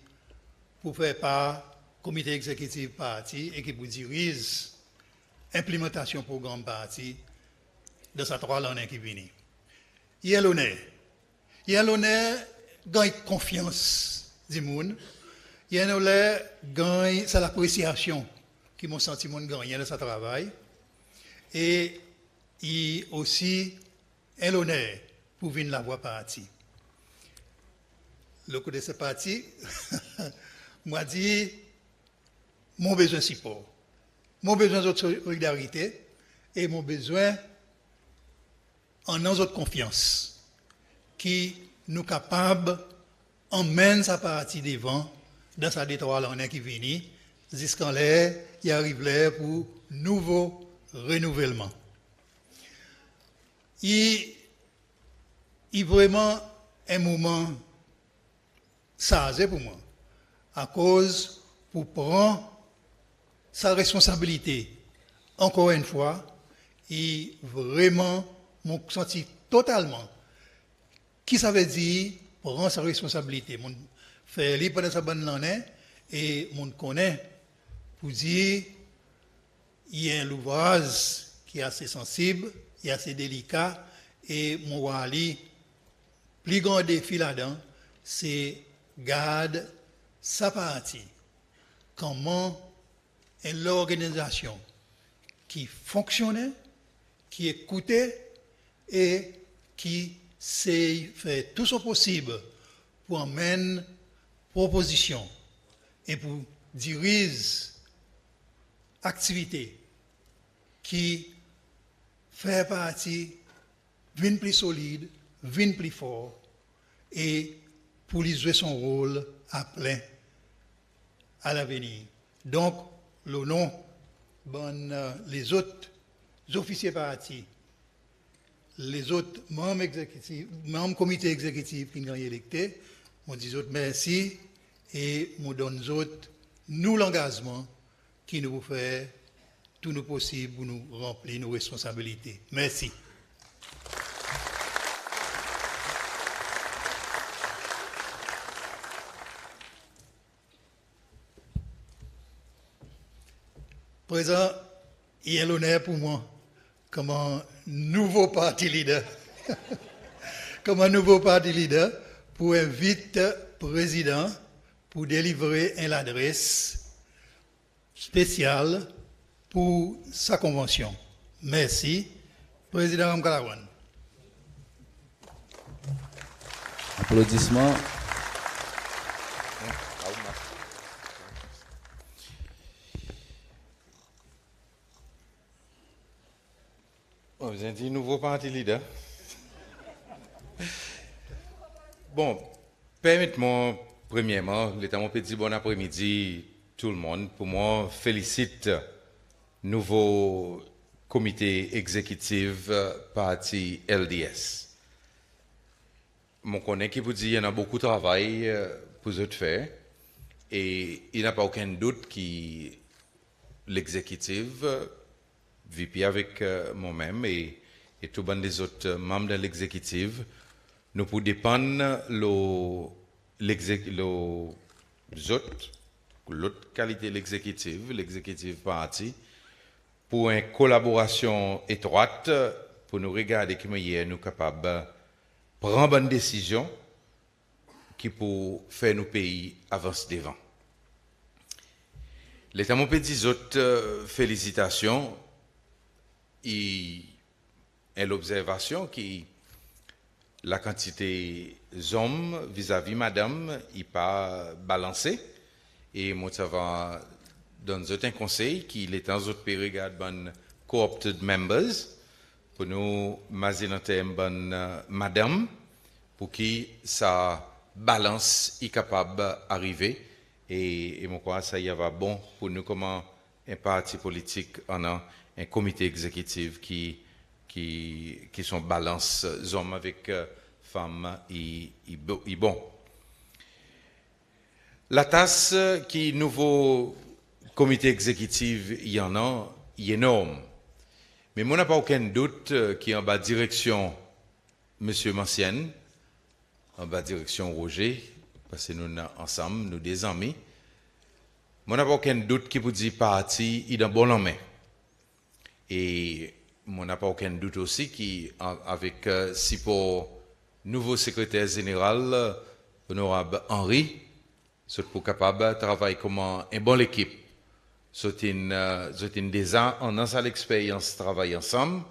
pour faire part comité exécutif parti et qui vous dirige l'implémentation du programme parti de ces 3 années qui viennent. Il y a l'honneur. Il y a l'honneur gagne confiance du monde. Il y a l'honneur gagne c'est l'appréciation qui mon sentiment gagne de ce travail. Et il y a aussi l'honneur pour venir la voix parti. Le coup de ce parti, moi dit, mon besoin de support, mon besoin de solidarité et mon besoin en notre confiance qui nous capables d'emmener sa partie devant dans sa détoile en qui vient jusqu'en l'air, il arrive l'air pour nouveau renouvellement. Il est vraiment un moment chargé pour moi, à cause pour prendre sa responsabilité. Encore une fois, et vraiment, mon senti totalement, qui ça veut dire prendre sa responsabilité. Mon fait lire pendant sa bonne année et mon connaît pour dire il y a un ouvrage qui est assez sensible, qui est assez délicat et mon wali plus grand défi là-dedans, c'est garde sa partie. Comment l'organisation qui fonctionnait, qui écoutait et qui sait faire tout ce possible pour amener proposition et pour diriger activité qui fait partie d'une plus solide, d'une plus fort et pour lui jouer son rôle à plein à l'avenir. Donc, le nom, les autres officiers partis, les autres membres exécutifs, membres comité exécutif qui ont été électés, on dit autres merci et on donne autres nous l'engagement qui nous fait tout nous possible pour nous remplir nos responsabilités. Merci. Présent, il y a l'honneur pour moi comme un nouveau parti leader, comme un nouveau parti leader pour inviter le président pour délivrer une adresse spéciale pour sa convention. Merci. Président Ramkalawan. Applaudissements. Vous avez dit nouveau parti leader. Bon, permettez-moi, premièrement, l'état mon petit bon après-midi, tout le monde. Pour moi, félicite nouveau comité exécutif parti LDS. Mon connaît qui vous dit qu'il y en a beaucoup de travail pour eux de faire. Et il n'y a pas aucun doute que l'exécutif VP avec moi-même et tous les autres membres de l'exécutif, nous pouvons dépendre l'autre qualité de l'exécutif parti, pour une collaboration étroite, pour nous regarder comment nous sommes capables de prendre bonne décision qui pour faire nos pays avancer devant. L'État mon petit autres félicitations. Et l'observation qui la quantité d'hommes vis-à-vis madame n'est pas balancée et moi ça va donner un conseil qu'il est dans autre période bonne co-opted members pour nous mazinenter bonne madame pour qui sa balance est capable d'arriver et moi crois ça y va bon pour nous comme un parti politique en un comité exécutif qui sont balance hommes avec femmes et bon. La tasse qui nouveau comité exécutif il y en a, il est énorme. Mais moi n'a pas aucun doute qui en bas direction monsieur Mancienne en bas direction Roger, parce que nous sommes ensemble, nous des amis. Moi, n'a pas aucun doute qui vous dit parti, il est dans bon main. Et moi, n'a pas aucun doute aussi qui, avec si pour nouveau secrétaire général, honorable Henri, c'est pour capable de travailler comme une bonne équipe. C'est une déjà en a l'expérience travailler ensemble.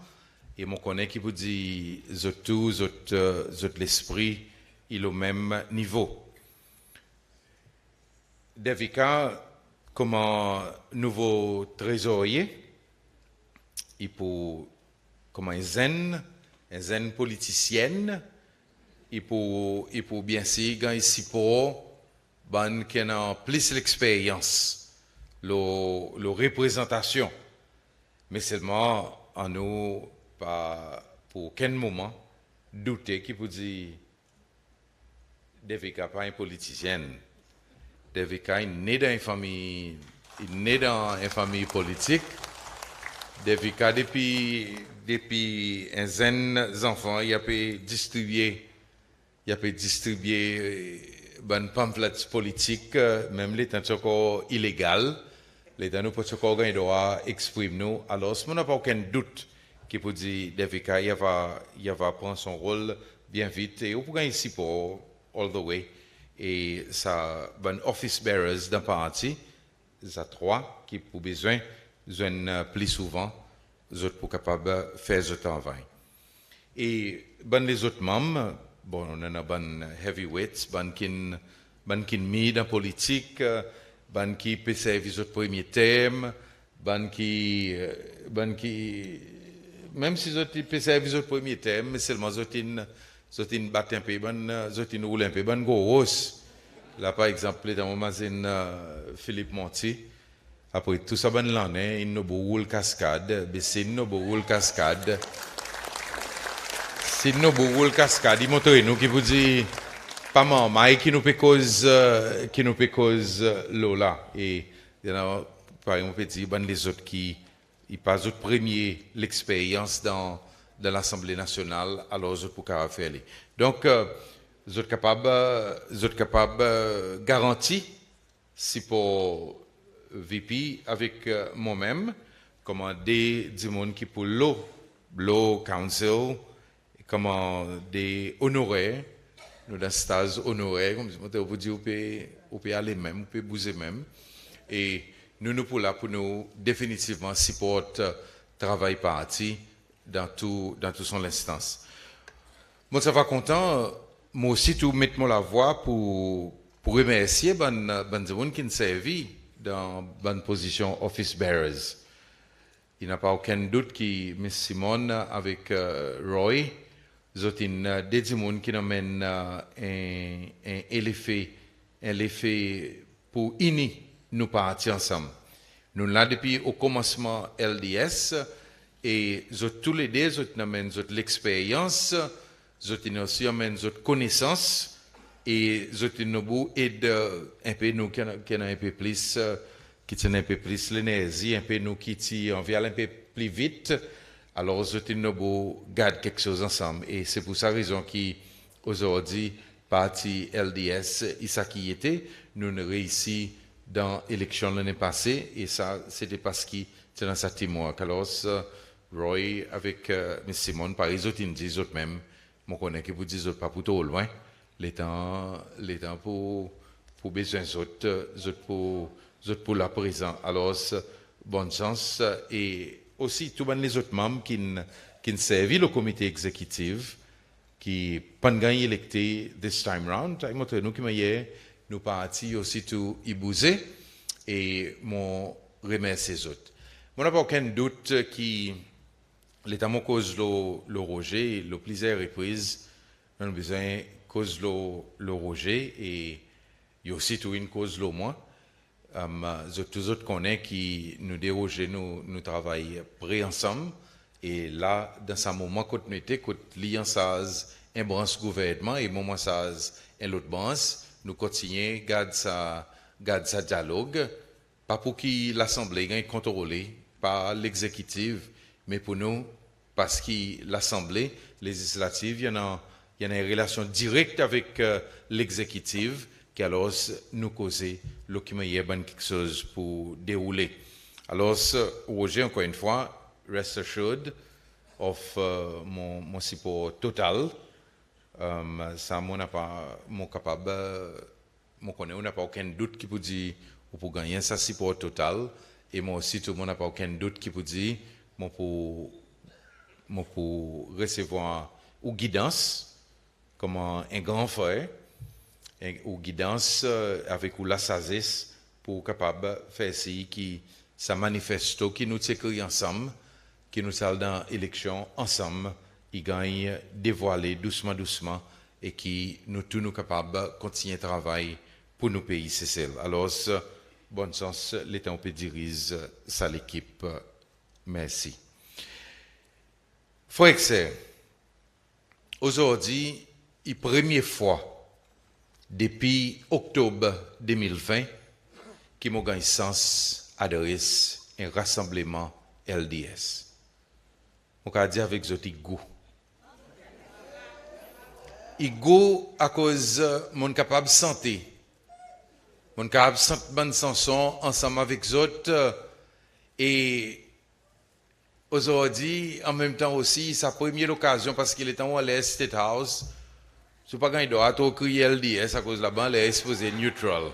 Et mon connaît qui vous dit, tout, l'esprit, il est au même niveau. Devika, comme un nouveau trésorier, il peut, comme un zen politicienne, il peut bien sûr gagner ici pour ban qui a plus l'expérience, la représentation, mais seulement en nous pas pour aucun moment douter qui peut dire Devika pas une politicienne. Devika est né dans une famille politique. Devika depuis un jeune enfant, il a pu distribuer ban pamphlet politique, même les temps encore illégal, les temps nous pas encore gagner droit exprimer nous. Alors, ce n'a pas aucun doute qui peut dire Devika, il va prendre son rôle bien vite et on peut gagner ici pour all the way. Et ça, ben office bearers d'un parti, ça 3 qui pour besoin plus souvent, les autres pour capable faire ce travail. Et ben les autres membres, bon on en a ben heavyweights, ben qui mis dans politique, ben qui peut servir le premier thème, ben qui même si ils peut servir le premier thème, mais seulement zotin bat un peu, zotin roule un peu, gros. Là, par exemple, dans mon magasin Philippe Monti, après tout ça, l'année, il nous roule cascade, c'est nous roule cascade. Si nous roule cascade, il montre nous qui vous dit, pas maman, qui nous peut cause l'eau là. Et il y en a, par exemple, les autres qui, ils passent au premier l'expérience dans l'Assemblée nationale, alors je peux faire. Donc, vous êtes capable garantir, si pour VP avec moi-même, comment des monde qui pour l'eau council, comment des honoraires, nous dans stage honoraire, comme vous dites, on peut aller même, on peut bouger même, et nous pour là pour nous définitivement supporter travail parti dans tout son instance. Moi, ça va content. Moi aussi, tout mettre la voix pour remercier les gens qui nous servi dans bonne position office bearers. Il n'y a pas aucun doute que M. Simon avec Roy, ils ont des gens qui amènent un effet pour unir nous partir ensemble. Nous là depuis au commencement LDS et tous les deux ils amènent l'expérience, ils aussi amènent connaissance et ils nous aident un peu nous qui ont un peu plus qui tiennent un peu plus l'énergie, un peu nous qui envient un peu plus vite. Alors ils nous gardent quelque chose ensemble et c'est pour ça raison qu'aujourd'hui parti LDS Isaki était nous réussi dans l'élection l'année passée, et ça, c'était parce qu'il était dans sa témoin. Alors, Roy, avec M. Simon, par les autres, ils disent eux-mêmes, je connais que vous dites pas pour trop loin, les temps pour besoin pour la présent. Alors, bonne chance, et aussi, tous les autres membres qui servent le comité exécutif, qui n'ont pas électé this time round, nous qui nous partis aussi tout y bouger et mon remercie les autres. Moi, n'a pas aucun doute que l'État m'a cause le rejet, le plusieurs reprises, nous avons besoin cause le rejet et il y a aussi tout une cause le moins. Tous autres connaissent qui nous déroger, nous travaillons près ensemble et là, dans ce moment, quand nous étions liés un branche gouvernement et moment ça un autre branche, nous continuons garde ça dialogue, pas pour que l'Assemblée soit contrôlée par l'exécutif, mais pour nous, parce que l'Assemblée législative, il y en a il y a une relation directe avec l'exécutif qui alors nous causer le qui me y a quelque chose pour dérouler. Alors, Roger, encore une fois, rest assured of mon support total. Ça, on n'a pas, mon capable, mon connaît, on n'a pas aucun doute qui peut dire ou pour gagner ça support total. Et moi aussi, tout le monde n'a pas aucun doute qui peut dire mon pour recevoir ou guidance comme un grand frère ou guidance avec ou la sagesse pour capable faire ci qui ça manifeste qui nous écrit ensemble qui nous allons dans l'élection ensemble il gagne dévoiler doucement et qui nous tous nous capables continuer travail pour nos pays c'est celle alors bonne chance l'État on peut diriger ça l'équipe merci frère et sœurs aujourd'hui la première fois depuis octobre 2020 qui m'a gagné sens adresse un rassemblement LDS. On va dire avec zoti goût. Il goût à cause mon capable santé. Mon capable santé bonne chanson ensemble avec autres et aujourd'hui en même temps aussi sa première occasion parce qu'il est en l'Est State House. Je ne sais pas quand il doit crier LDS à cause de là-bas, il est exposé neutral.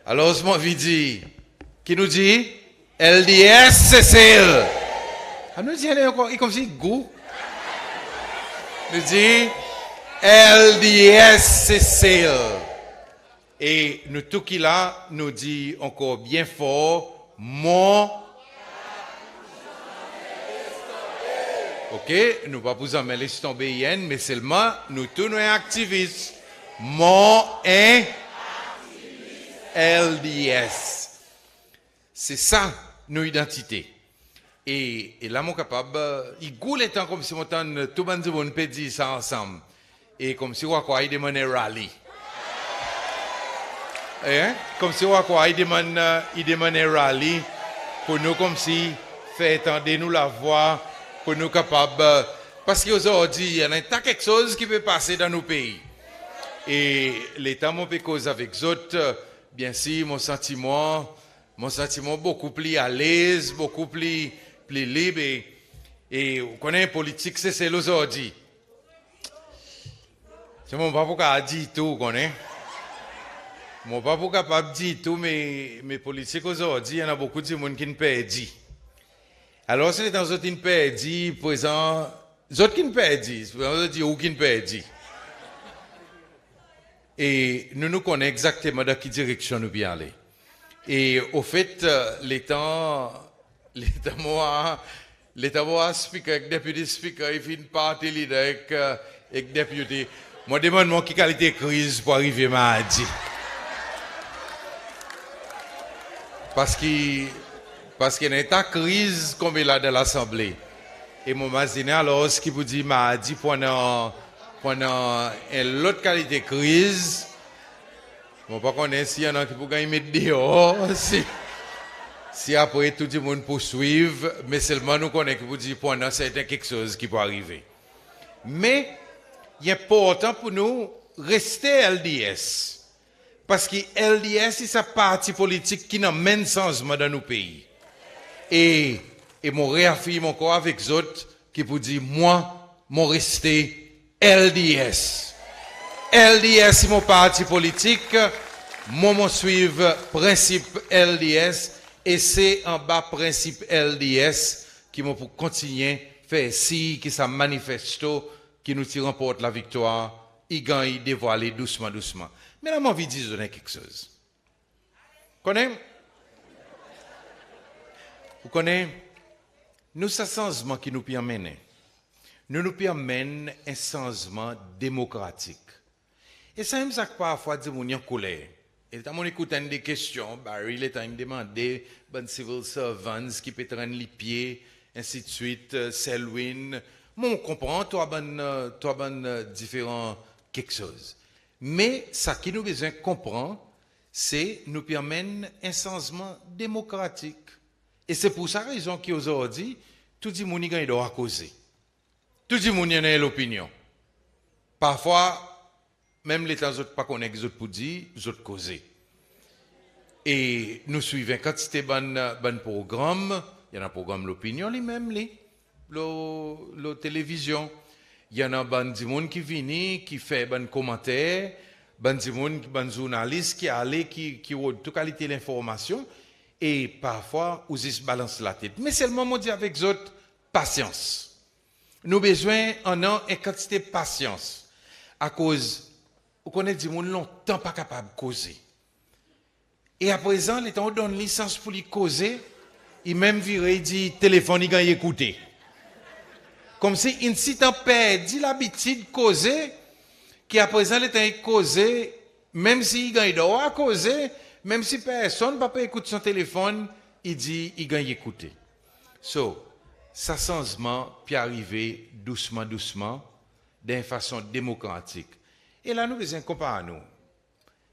Alors, je m'envie dire, qui nous dit LDS, Cécile. Ah, nous dit, il est comme si goût. Nous dit LDS, Cécile. Et nous, tout qui là, nous dit encore bien fort, mon. Ok, nous pas vous en laisser tomber, mais seulement nous tous nous activistes. Mon LDS. C'est ça, nos identités. Et là, mon capable, il goûte les temps comme si mon temps, tout le monde peut dire ça ensemble. Et comme si on a demandé un rallye. Comme si on a demandé un rallye pour nous, comme si, fait entendre nous la voix. Pour nous capables, parce qu'aujourd'hui, il y a quelque chose qui peut passer dans nos pays. Et l'État m'a fait cause avec autres, bien sûr, mon sentiment beaucoup plus à l'aise, beaucoup plus libre. Et vous connaissez, politique, c'est aujourd'hui. Je ne sais pas pourquoi dire tout, vous connaissez. Je ne sais pas pourquoi dire tout, mais politique aujourd'hui, il y en a beaucoup de monde qui ne peut pas dire. Alors, c'est dans une perdue, présent, autres qui ne perdent, ou qui ne perdent. Et nous connaissons exactement dans quelle direction nous bien aller. Et au fait, l'État speaker, avec député speaker, il fait une partie leader avec député. Moi, demande-moi qui qualité de crise pour arriver mardi. Parce qu'il y a une crise comme il a dans l'Assemblée. Et mon imagine alors ce qui vous dit mardi pendant une autre qualité de crise. Je ne sais pas s'il y en a qui pourraient mettre dehors. Si après tout le monde poursuit, mais seulement nous connaissons qui vous dit pendant c'est quelque chose qui peut arriver. Mais il est important pour nous rester LDS. Parce que LDS, c'est sa parti politique qui n'a même changement dans nos pays. Et mon réaffirme encore avec autres qui vous dit, moi, mon resté LDS. LDS, c'est mon parti politique. Moi, mon suivre principe LDS. Et c'est en bas principe LDS qui m'a pour continuer faire si, qui ça manifeste, qui nous remporte la victoire. Il gagne, dévoiler doucement. Mais là, j'ai envie de dire quelque chose. Vous connaissez? Nous, ce changement qui nous permet, nous permet un changement démocratique. Et ça, ça parfois, dit mon en colère. Et quand on écoute des questions, Barry, il est en demandé, ben civil servants qui peut traîner les pieds, ainsi de suite, Selwyn. On comprend, toi, différents quelque chose. Mais ça qui nous besoin comprendre, c'est nous permettre un changement démocratique. Et c'est pour ça raison qu'aujourd'hui, tout le monde doit causer. Tout le monde a l'opinion. Parfois, même les temps autres pas connaître les autres pour dire, les autres causer. Et nous suivons quand c'était bon programme, il y a un programme l'opinion lui-même, la télévision. Il y en a des gens qui viennent, qui font des commentaires, des journalistes qui allent, qui ont toute qualité d'information. Et parfois, ils se balancent la tête. Mais c'est le moment de dire avec eux, patience. Nous avons besoin d'une quantité de patience. À cause, vous connaissez des gens longtemps pas capables de causer. Et à présent, les temps donne licence pour les causer, il même viré, il dit téléphone, il gagne écouter. Comme si, si tu perdu l'habitude de causer, qui à présent, les temps causer, même s'il gagne droit à causer, même si personne ne peut écouter son téléphone, il dit il gagne écouter. So, ça changement peut arriver doucement, doucement, d'une façon démocratique. Et là, nous faisons comparer à nous.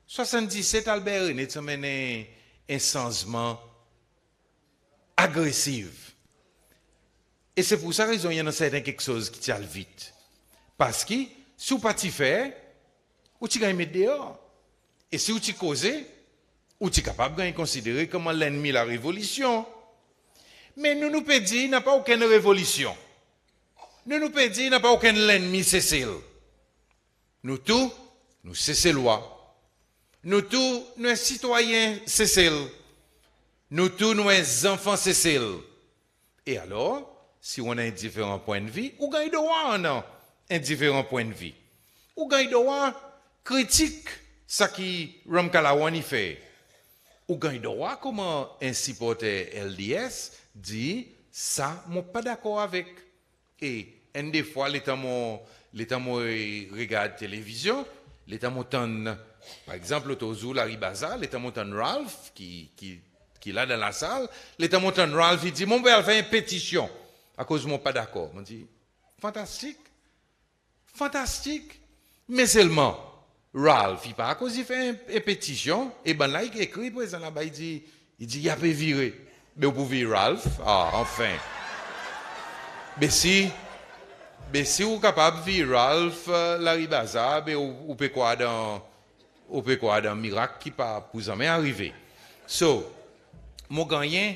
77, Albert René a mené un changement agressif. Et c'est pour ça qu'il y a quelque chose qui tient vite. Parce que si vous ne pas faire, vous pouvez mettre dehors. Et si vous causez, vous êtes capable de considérer comme l'ennemi de la révolution. Mais nous pouvons dire qu'il n'y a pas aucune révolution. Nous pouvons dire qu'il n'y a pas aucun ennemi Cécile. Nous tous, nous cessons loi. Nous tous, nous sommes citoyens Cécile. Nous tous, nous sommes enfants Cécile. Et alors, si on a un différent point de vue, ou gagne droit un différent point de vue. Ou gagne droit critique ce qui Ram Kalawani fait. Ou gagne droit comment un supporter LDS dit ça, je ne suis pas d'accord avec. Et une des fois, l'état regarde télévision, l'état montant, par exemple, autour la Ribaza, l'état montant Ralph qui est là dans la salle, l'état montant Ralph, il dit mon père fait une pétition à cause de mon pas d'accord. On dit fantastique, fantastique, mais seulement Ralph, il pas à cause il fait une pétition et ben là il écrit présent là-bas il dit il a pas viré. Mais vous pouvez Ralph, enfin. Mais si vous êtes capable de vivre Ralph, la Ribaza, vous pouvez quoi dans miracle qui pas pour jamais arriver. So, mon gagnant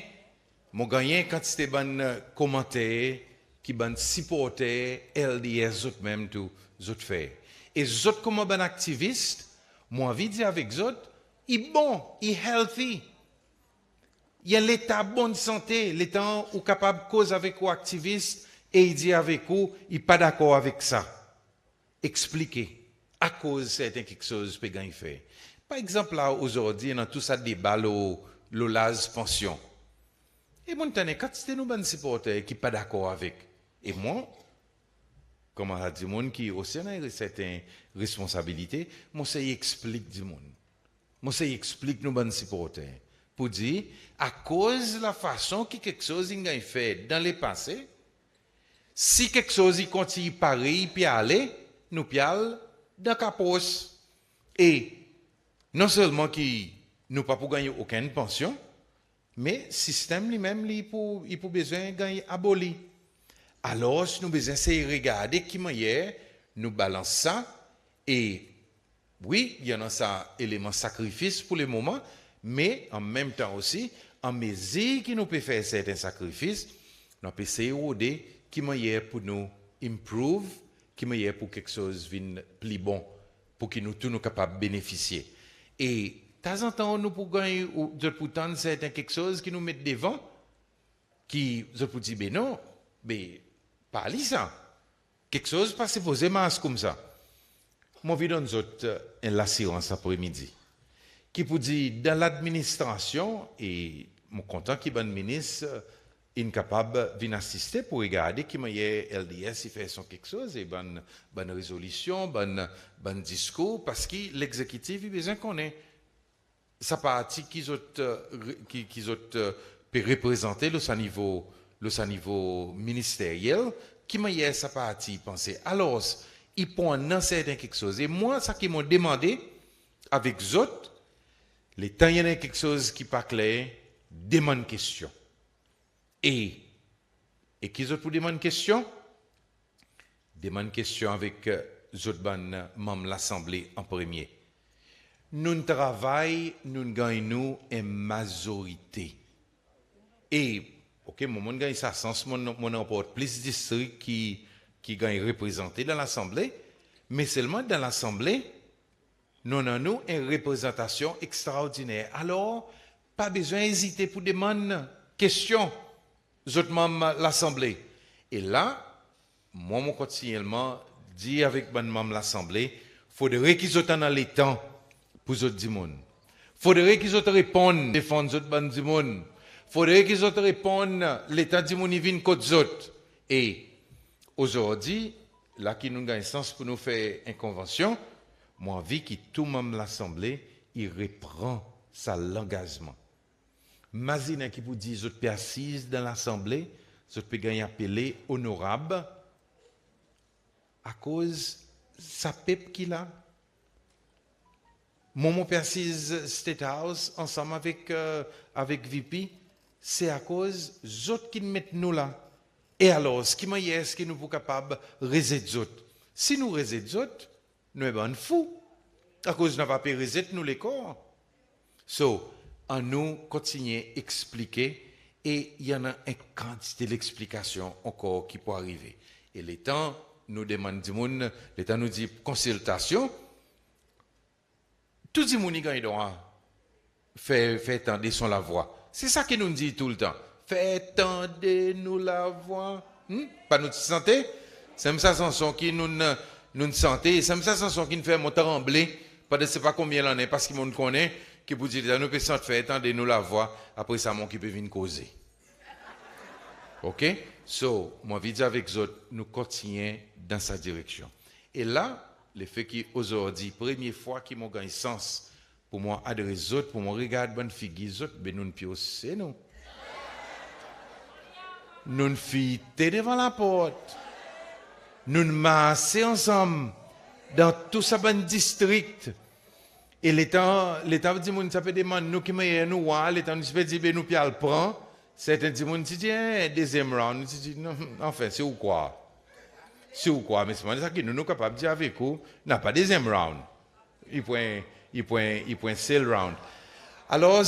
quand c'était bon commentaire, qui bon supporter LDS autres même tout autres fait. Et autres comme bon activiste, moi envie de dire avec autres, il bon, il healthy. Il y a l'état bonne santé, l'état où capable de cause avec vous activiste et il dit avec vous, il n'est pas d'accord avec ça. Expliquez. À cause c'est quelque chose que vous fait. Par exemple, là, aujourd'hui, on a tout ça débat, le LAS pension. Et mon temps, quand c'était nous, bon supporters qui pas d'accord avec. Et moi, comme on a dit, monde qui aussi a une certaine responsabilité, moi, ça y explique du monde. Moi, ça y explique nous, bon supporters. Pour dire, à cause de la façon que quelque chose a fait dans le passé, si quelque chose continue pareil, puis aller, nous pial dans capos. Et non seulement qui nous pas pour gagner aucune pension, mais le système lui-même, il pour besoin de gagner aboli. Alors, nous besoin de regarder qui manière nous balance ça. Et oui, il y en a ça élément sacrifice pour le moment, mais en même temps aussi, en mesure que nous pouvons faire certains sacrifices, nous pouvons essayer de qui manière pour nous improve, qui manière pour quelque chose de plus bon, pour que nous tous nous capables de bénéficier. Et de temps en temps, nous pouvons gagner, pourtant, c'est quelque chose qui nous met devant, qui, je peux dire, ben non, mais pas ça. Quelque chose pas se poser masque comme ça. Moi, je donne une assurance après-midi. Qui peut dire, dans l'administration, et mon content qui est bon ministre, incapable de venir assister pour regarder qui est LDS, il fait quelque chose, et bonne résolution, bon discours, parce que l'exécutif, il a besoin qu'on ait sa partie qui peut représenter le niveau ministériel, qui est sa partie penser. Alors, il prend dans certains quelque chose. Et moi, ça qui m'ont demandé, avec les autres, les temps, il y a quelque chose qui n'est pas clair, demande question. Et qui ont pour demander question? Demande question avec autres membres l'Assemblée en premier. Nous travaillons, nous gagnons une majorité. Et, ok, mon gagne ça sens, mon emporte plus de districts qui gagnent représentés dans l'Assemblée, mais seulement dans l'Assemblée, nous avons une représentation extraordinaire. Alors, pas besoin d'hésiter pour demander questions aux autres membres de l'Assemblée. Et là, moi, mon continuellement dit avec les membres de l'Assemblée, il faudrait qu'ils soient dans les temps pour les autres du monde. Il faudrait qu'ils soient répondre, défendre les autres bandes du monde. Il faudrait qu'ils soient répondre, l'État du monde, il vient contre les autres. Et aujourd'hui, là, qui nous gagne sens pour nous faire une convention, moi, envie que tout membre de l'Assemblée, il reprend l'engagement. Imagine qui vous dit, vous êtes assise dans l'Assemblée, vous êtes gagner appelé honorable à cause de sa peuple qu'il a. Mon assise State House ensemble avec VP, c'est à cause des autres qui nous mettent nous là. Et alors, ce qui est-ce que nous sommes capables de résister les autres? Si nous résistons les autres, nous sommes fous. À cause de nous pas résister nous les corps. So, en nous continuer à expliquer, et il y en a une quantité d'explications encore qui peut arriver. Et les temps nous demandent du monde, les temps nous dit consultation. Tout le monde a droit fait entendre son la voix. C'est ça qu'il nous dit tout le temps. Faites entendre-nous la voix. Pas nous santé. C'est ça chanson qui nous santé. C'est ça chanson qui nous fait monter trembler. Pas de sais pas combien l'en est parce qu'il nous connaît. Qui vous dit nous peut faire entendre-nous la voix. Après ça mon qui peut venir causer. OK? So, moi je dis avec vous, nous continuons dans sa direction. Et là, le fait qu'aujourd'hui, première fois qu'il m'a gagné sens pour moi adresser autres, pour moi regarder bonne figure autres, ben nous ne piosser nous. Nous ne fitter devant la porte. Nous ne masser ensemble dans tout ça bon district. Et l'État dit moun ça peut demander nous qui nous l'État nous peut dire ben nous puis le prend. Certains disent moun dit deuxième round, nous dit non enfin c'est ou quoi? C'est ou quoi, mais c'est ça que nous sommes capables de dire avec vous, n'a pas deuxième round. Il point seul round. Alors,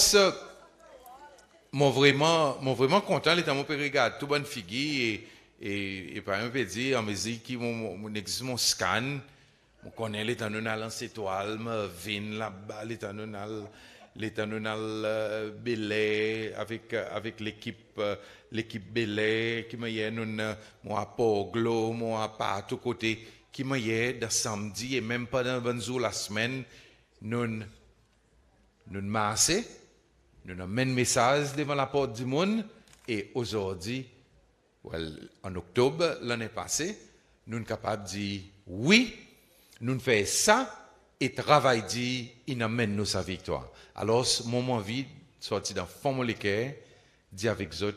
moi vraiment content, l'état mon père regarde tout bonne figure et par exemple dire en mesure qui mon existe mon scan, on connaît l'état nous dans étoile, me vin là-bas, l'état nous Belay avec l'équipe Belay qui m'a y nous moi Poglo moi pas tout côté qui m'a y de samedi et même pas dans bon jour la semaine nous massé nous amène message devant la porte du monde et aujourd'hui en octobre l'année passée nous sommes capables de dire oui nous faisons ça et travail dit, il amène nous sa victoire. Alors, mon envie, sorti dans fond mon cœur, dit avec vous,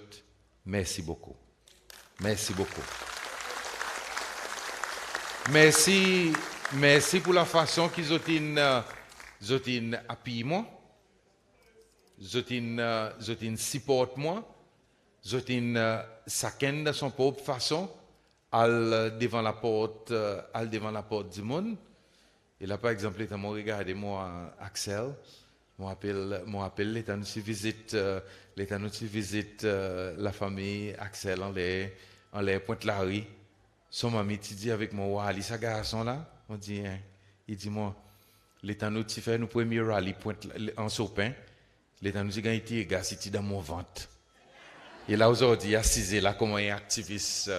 merci beaucoup. Merci beaucoup. Merci pour la façon qu'ils ont appuyé moi, ils ont support moi, ils ont chacun de son propre façon, devant la porte du monde. Et là, par exemple, l'état m'a regardé, moi, Axel, m'appelle l'état nous visite la famille Axel en l'air Pointe-Larry. Son mamie dit avec moi, Wally, ça garçon là, on dit, il dit moi, l'état nous fait nous premier rallye en Sopin, l'état nous dit quand il gars, c'était dans mon ventre. Et là aujourd'hui, assisé là comme un activiste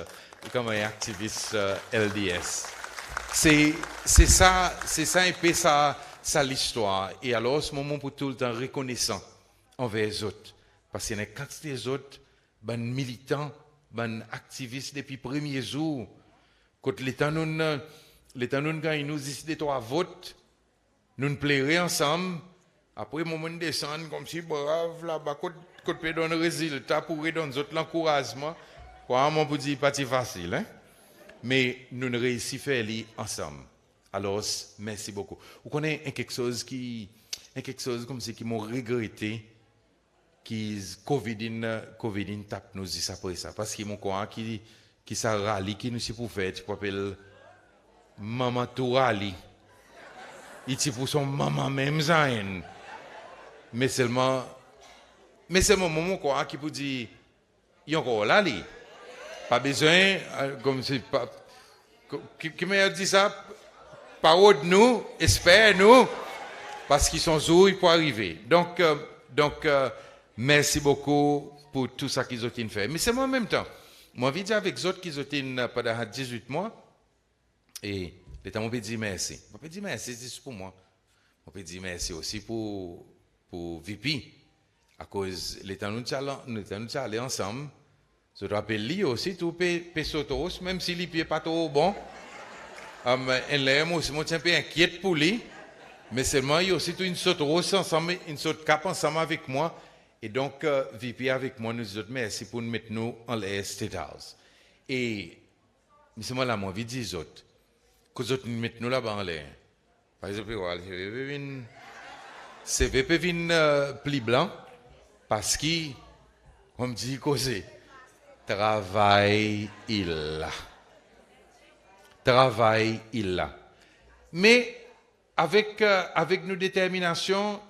LDS. C'est ça un peu ça l'histoire. Et alors, ce moment pour tout le temps reconnaissant envers les autres. Parce qu'il y a une quantité d'autres, ben militants, ben activistes depuis le premier jour. Quand l'État nous gagne, nous décide 3 votes, nous nous plairions ensemble. Après, moment de descendre comme si brave là-bas, quand peut donner résultat pour donner autres l'encouragement. Quoi, on peut dire pas facile, hein? Mais nous ne réussissons à faire ensemble. Alors, merci beaucoup. Vous connaissez quelque chose comme si qui m'ont regretté, qui Covid tape nous dit après ça. Parce qu'ils m'ont quoi, qui ça rallye, qui nous s'y pour faire, tu appelles maman Tourali. Il dit pour son maman même zain. Mais seulement maman quoi qui peut dire il y a encore là li. Pas besoin comme c'est pas qui m'a dit ça parole de nous, espère nous parce qu'ils sont zouilles pour arriver. Donc merci beaucoup pour tout ça qu'ils ont fait. Mais c'est moi en même temps. Moi envie de dire avec les autres qui ont pendant 18 mois et l'État m'a dit merci. Je peux dire merci c'est pour moi. Je peux dire merci aussi pour VP à cause l'État nous allé ensemble. Je te rappelle lui aussi tout Pesotos même si les pieds pas trop bon. Elle est moi un peu inquiète pour lui. Mais seulement il y a aussi une sorte rose ensemble, une sorte cap ensemble avec moi. Et donc, VP avec moi, nous autres, merci pour nous mettre nous en l'air State House. Et, mais c'est moi là, moi, envie de dire aux autres, que nous autres nous mettons nous là-bas en l'air. Par exemple, c'est VP vin pli blanc, parce qu'il, comme dit causer, travail il a. Travail il a. Mais, avec nos déterminations,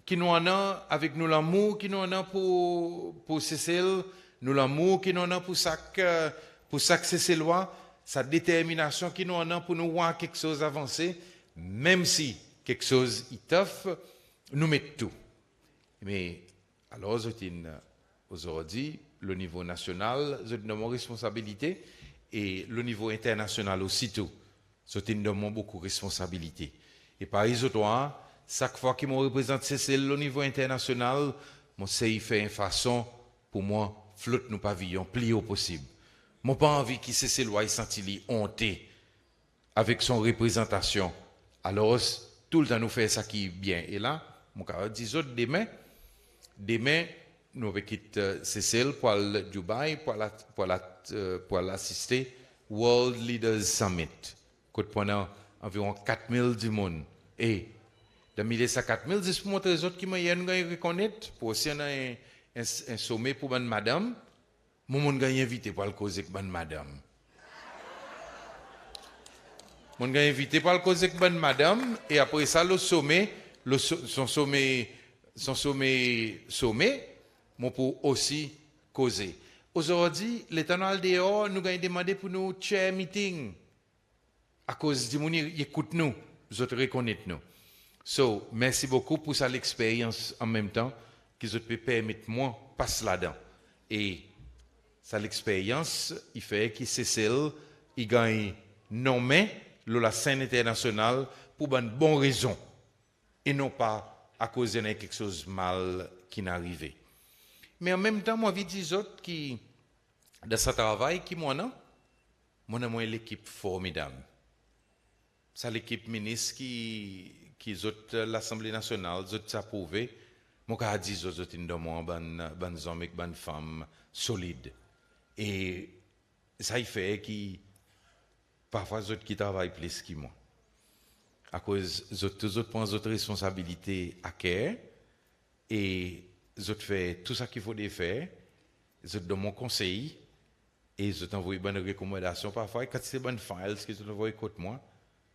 qui nous en a, avec nous l'amour qui nous en a pour Cécile, nous l'amour qui nous en a pour chaque Cécilois, sa détermination qui nous en a pour nous voir quelque chose avancer, même si quelque chose est tough, nous mettons tout. Mais alors, aujourd'hui, le niveau national, c'est une responsabilité, et le niveau international aussi tout, c'est une beaucoup de responsabilité. Et par exemple, chaque fois qu'ils me représentent Cécile au niveau international, mon CI fait une façon pour moi, flotte nos pavillons, plier au possible. Je n'ai pas envie que Cécile soit senti honté avec son représentation. Alors, tout le temps, nous faisons ça qui est bien. Et là, mon cas dit demain, nous allons quitter Cécile pour aller à Dubaï pour assister World Leaders Summit. Pendant environ 4000 du monde. Et dans ces 4000, c'est pour montrer les autres qui m'ont reconnaître, pour aussi un sommet pour bonne madame, mon gagne invité pour le causer avec bonne madame. Mon gagne invité pour le causer avec bonne madame, et après ça, le sommet, son sommet, mon pour aussi causer. Aujourd'hui, l'éternel dehors nous a demandé pour nous chair meeting. À cause du monde, il écoute nous, vous autres reconnaissez nous. So, merci beaucoup pour ça l'expérience en même temps que vous peut permettre moi passer là-dedans. Et ça l'expérience, il fait que Cécile, il gagne nommé la scène internationale pour une bonne raison et non pas à cause de quelque chose de mal qui n'est arrivé. Mais en même temps, moi, je dis aux autres qui, dans ce travail, qui moi, moi, l'équipe formidable. C'est l'équipe ministre qui l'Assemblée nationale, qui a approuvé. Moi, je dis aux autres, bonnes hommes et bonnes femmes solides. Et ça fait que parfois, les autres qui travaillent plus que moi. À cause, les autres prennent d'autres responsabilités à cœur. Et les autres font tout ce qu'il faut faire. Les autres donnent mon conseil. Et les autres envoient de bonnes recommandations. Parfois, quand c'est bonnes files, qu'ils ont envoyé contre moi,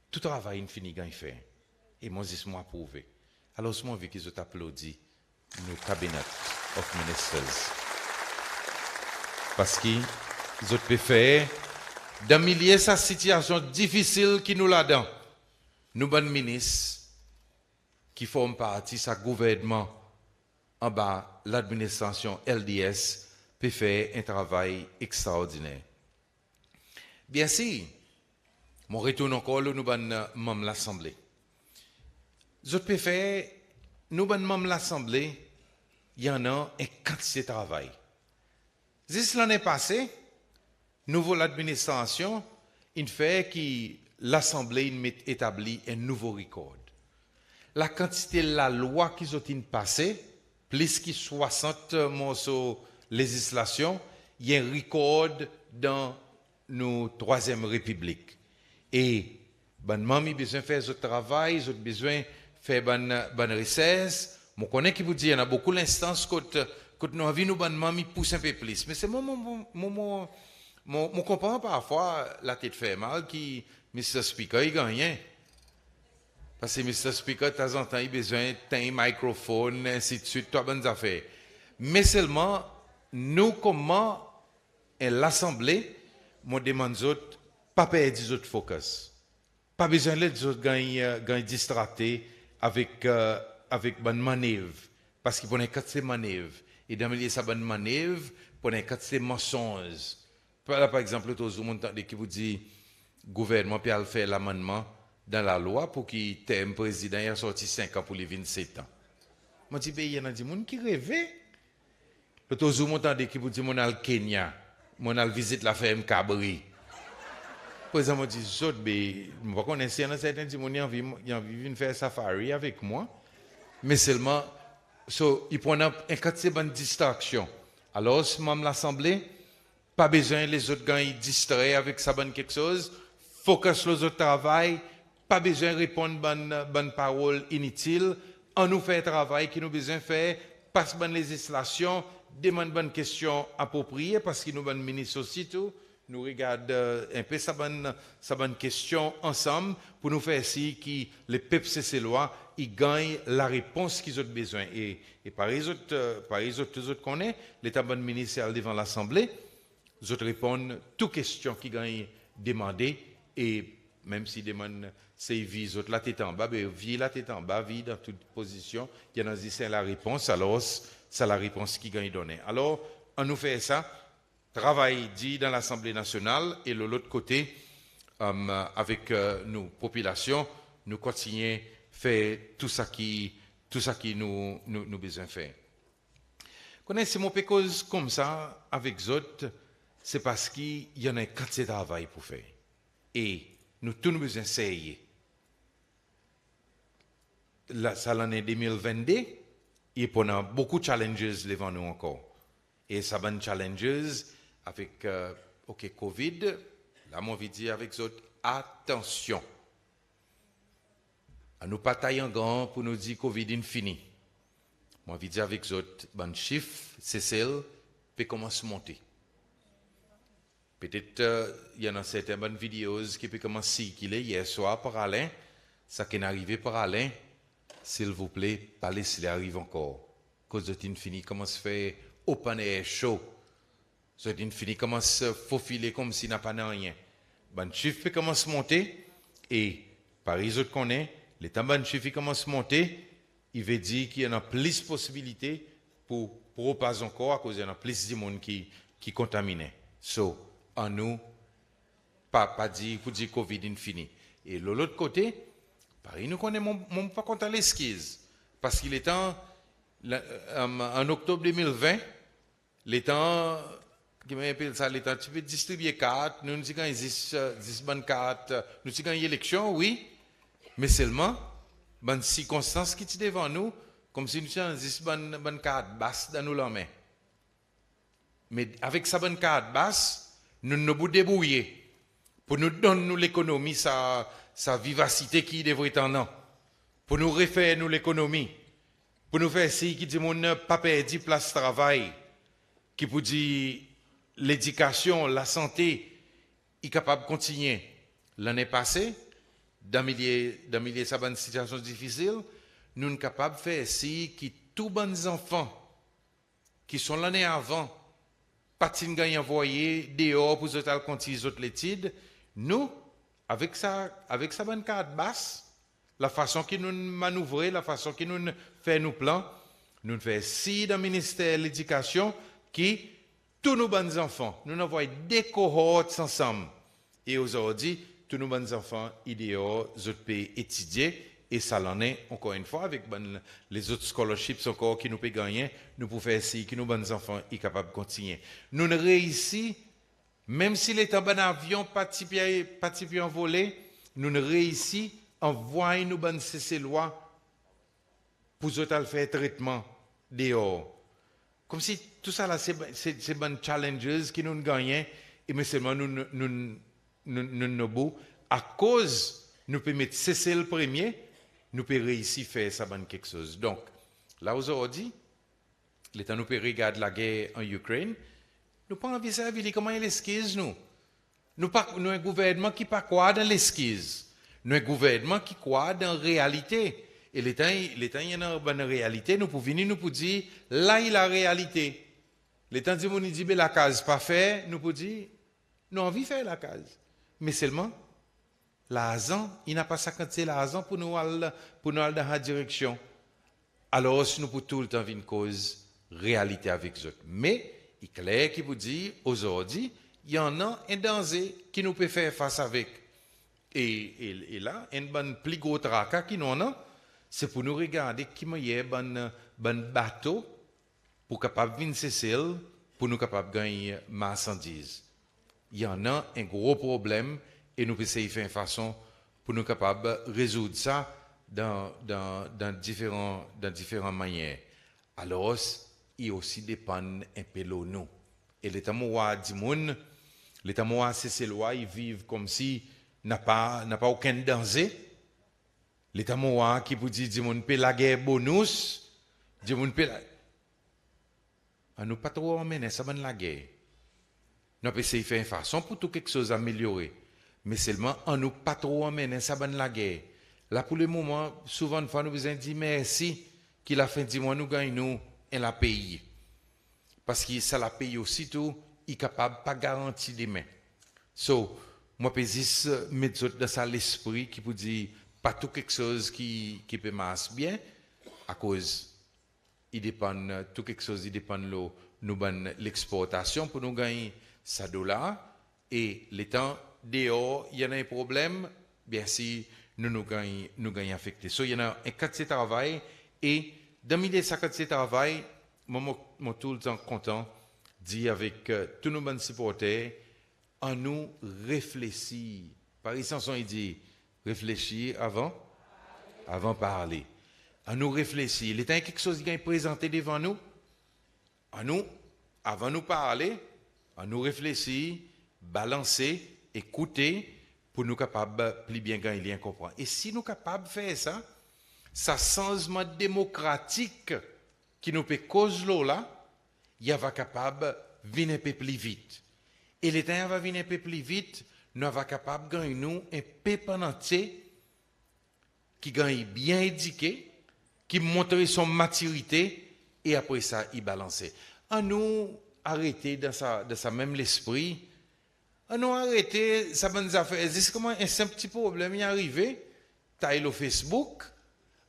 tout travail infini qu'il fait. Et moi, c'est moi approuvé. Alors, c'est moi qui qu'ils ont applaudi nos cabinets of ministers. Parce qu'ils ont pu faire, dans milieu de cette situation difficile qui nous l'a dans, nous, bonnes ministres, qui forment partie de ce gouvernement en bas, l'administration LDS, peut faire un travail extraordinaire. Bien sûr, mon retour encore, nous sommes membres de l'Assemblée. Je peux faire, nous sommes membres de l'Assemblée, il y en a une quantité de travail. Juste l'année passée, nouveau l'administration, il fait que l'Assemblée établit un nouveau record. La quantité de la loi qui ont passée, plus que 60 morceaux de législation, il y a un record dans nos troisième République. Et bonne maman, besoin de faire ce travail, ils ont besoin de faire bonne recherche. Je connais qui vous dit, il y en a beaucoup d'instances que nous avons, nous bonne maman pousse un peu plus. Mais c'est Je comprends parfois la tête fait mal qui, Mr. Speaker, il gagne. Parce que Mr. Speaker, de temps en temps, il a besoin d'un microphone, ainsi de suite, toutes bonnes affaires. Mais seulement, nous, comment l'Assemblée, je demande aux autres, pas perdre les autres focus. Pas besoin de les autres gagner distractés avec bonne manœuvre. Parce qu'ils prennent 4 manœuvres. Et dans le milieu de sa bonne manœuvre, ils prennent 4 mensonges. Par exemple, tout le monde qui vous dit, le gouvernement peut faire l'amendement dans la loi pour qu'il ait un président qui a sorti 5 ans pour les 27 ans. Je dis, il y a des gens qui rêvent. Tout le monde qui vous dit, mon al Kenya, mon al visite la ferme Cabri. Par exemple, je dis, je ne connais pas si certains gens qui ont envie de faire safari avec moi, mais seulement, ils prennent un cas de distraction. Alors, même l'Assemblée, pas besoin les autres gars ils distraient avec ça quelque chose, focus les autres travail, pas besoin de répondre bonne parole inutile, on nous fait un travail qui nous besoin faire, passe bonne législation, demande bonne question appropriée parce que nous bonne ministre aussi tout, nous regarde un peu sa bonne question ensemble pour nous faire si que les peuples ces lois ils gagnent la réponse qu'ils ont besoin et par les autres qu'on est, l'état bonne ministériel devant l'Assemblée. Je répondre toutes questions qui gagnent demandées et même si demande c'est vie la tête en bas, vie la tête en bas, vie dans toute position, il y en a dit c'est la réponse, alors c'est la réponse qui gagne donnée. Alors on nous fait ça, travail dit dans l'Assemblée nationale et de l'autre côté avec nos populations, nous continuons faire tout ça qui nous besoin faire. Connaissez mon cause comme ça avec autres. C'est parce qu'il y en a 4 travail pour faire. Et nous tous nous besoin essayer. Ça l'année 2022, il y a beaucoup de challenges devant nous encore. Et ça va challenges avec Covid. Là, moi, je dire avec eux, attention. À nous pas tailler en grand pour nous dire Covid infini. Moi, je dire avec eux, bon chiffre, c'est celle peut commencer à monter. Peut-être il y en a certaines bonnes vidéos qui peuvent commencer à circuler hier soir par Alain. Ça qui est arrivé par Alain, s'il vous plaît, pas laisser arriver encore. Cause de fini commence à faire open air show. Ce fini commence à faufiler comme s'il n'a pas rien. Bon chiffre commence à monter et par les autres qu'on est, les temps bon chiffre commence à monter, il veut dire qu'il y en a plus de possibilités pour pas encore à cause il y en a plus de monde qui contaminé. So, en nous, pas dire pour dire Covid infini. Et de l'autre côté, Paris nous connaît mon pas content l'esquisse. Parce qu'il est en octobre 2020, les temps, qui m'appelle ça, les temps, tu peux distribuer cartes, nous disons qu'il y a 10 bonnes cartes, nous disons qu'il y a élection, oui, mais seulement, bonnes circonstances qui sont devant nous, comme si nous avons 10 bonnes cartes basses dans nos mains. Mais avec sa bonne carte basse, nous nous débrouiller pour nous donner l'économie, sa vivacité qui devrait être en nous, pour nous refaire nous l'économie, pour nous faire si qui dit mon pas perdu place de travail, qui pour dire l'éducation, la santé, est capable de continuer. L'année passée, dans milieu sa bonne situation difficile, nous sommes capables de faire si qui tous bons enfants qui sont l'année avant patine gagne envoyé dehors pour total continuer autres l'étude, nous avec sa bonne carte basse, la façon que nous manœuvrer, la façon que nous fait nos plans, nous faisons si dans le ministère de l'Éducation qui tous nos bons enfants, nous envoyons des cohortes ensemble et aujourd'hui tous nos bons enfants idéaux autres pays étudier. Et ça l'en est, encore une fois, avec les autres scholarships encore qui nous peuvent gagner, nous pouvons faire ici, que nos bons enfants sont capables de continuer. Nous ne réussissons, même si les en bon avion, pas en volé, nous ne réussissons en voyant nos bonnes cessez-lois pour faire traitement dehors. Comme si tout ça, là, c'est bonnes challenges qui nous gagnent, et mais seulement nous beau, à cause, nous pouvons mettre cesser le premier, nous pouvons réussir à faire ça quelque chose. Donc, là aujourd'hui, l'État nous peut regarder la guerre en Ukraine, Nous pas envie de servir comment il esquisse nous. Nous un gouvernement qui pas croit dans l'esquisse. Nous un gouvernement qui croit dans la réalité. Et l'État il y a une réalité, nous pouvons venir nous pour dire, là il y a la réalité. L'État dit, on dit, la case pas fait, nous pouvons dire, nous avons envie de faire la case. Mais seulement, l'argent, il n'a pas 50 l'argent pour nous aller dans la direction. Alors, si nous pouvons tout le temps une cause réalité avec eux. Mais, il est clair qu'il vous dit, aujourd'hui, il y en a un danger qui nous peut faire face avec. Et là, un bon plus gros tracas qui nous en a, c'est pour nous regarder qui y a un bateau pour capable venir cesser, pour nous capable gagner marchandises. Il y en a un gros problème et nous pouvons essayer de faire une façon pour nous capable résoudre ça dans différentes manières. Alors, il aussi dépend un peu de nous. Et l'État moua dit l'État moua c'est loi, ils vivent comme si n'a pas aucun danger. L'État moua qui vous dit mon paie la guerre bonus, dit mon paie la... Nous pas trop emmener ça dans la guerre. Nous avons essayé de faire une façon pour tout quelque chose améliorer. Mais seulement, on nous pas trop emmener ça dans la guerre. Là, pour le moment, souvent, nous avons dit merci qu'il a fait 10 mois, nous gagnons et la pays. Parce que ça la paye aussitôt, il est capable pas garantir demain. So, moi, je peux mettre dans ça l'esprit qui peut dire pas tout quelque chose qui peut marcher bien, à cause, il dépend, tout quelque chose, il dépend de l'exportation pour nous gagner ça $, et les temps dehors, il y en a un problème, bien si nous gagnons affecté. So, il y en a un quantité de travail, et dans le milieu de ce quantité de travail, moi, je suis tout le temps content de dire avec tous nos bons supporters, en nous réfléchir. Par exemple, il dit réfléchir avant parler. En nous réfléchir. Il y a quelque chose qui est présenté devant nous. En nous, avant nous parler, en nous réfléchir, balancer, écouter, pour nous capables plus bien gagner, comprendre. Et si nous sommes capables de faire ça, ça changement démocratique qui nous peut cause là, il va capable de venir un peu plus vite. Et l'État va venir un peu plus vite, nous va capable de gagner nous un peuple entier qui gagne bien éduqué, qui montre son maturité, et après ça, il balance. En nous arrêter dans ça même l'esprit, en nous arrêter ça bonne affaire. C'est comment un simple petit problème est arrivé, t'as le Facebook.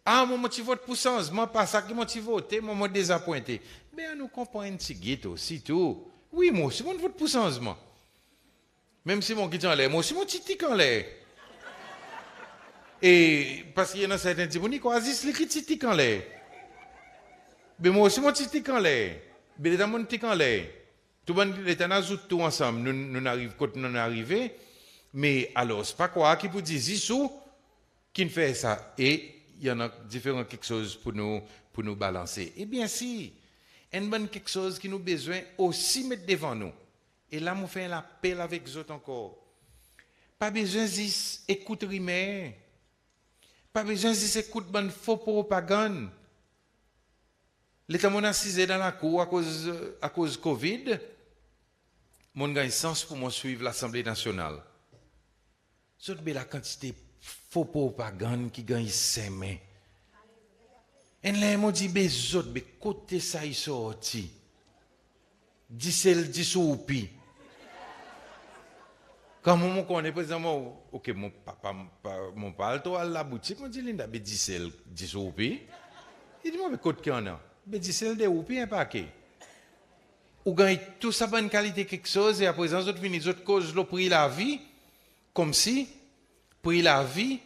Ah, moi, tu votes pour changement, pas ça que moi, tu votes, moi, désappointé. Mais nous comprenons un petit guide aussi, tout. Oui, moi aussi, moi, je vote pour changement. Même si mon guide en l'air, moi aussi, mon petit en l'air. Et parce qu'il y en a certains qui disent, quoi, Aziz, les critiques en l'air. Mais moi aussi, mon petit en l'air. Mais les mon petit en l'air. Tout le monde, les gens, tout ensemble, nous arrivons quand nous arrivons. Mais alors, c'est pas quoi qui vous dit, Zissou, qui ne fait ça. Et il y en a différentes quelque chose pour nous balancer. Eh bien, si, il y a quelque chose qui nous a besoin aussi mettre devant nous. Et là, nous faisons l'appel avec les autres encore. Pas besoin d'écouter rimer. Pas besoin d'écouter bonne faux propagande. L'État mon assisé dans la cour à cause Covid. Mon gagne sens pour moi suivre l'Assemblée nationale. Cette belle quantité faux propagande qui gagne ses mains. Et là, ils dit, mais côté ça, il sorti. Dis soupi. Quand on connaît, par exemple, ok, mon papa, mon père, à la boutique, on dit, Linda, mais dis soupi. Il dit, mais côté qu'il y en a. Mais dis de oupi, un paquet. Ou gagne tout ça bonne qualité quelque chose, et à présent, autres finis, autres causes, le prix la vie, comme si, prix la vie,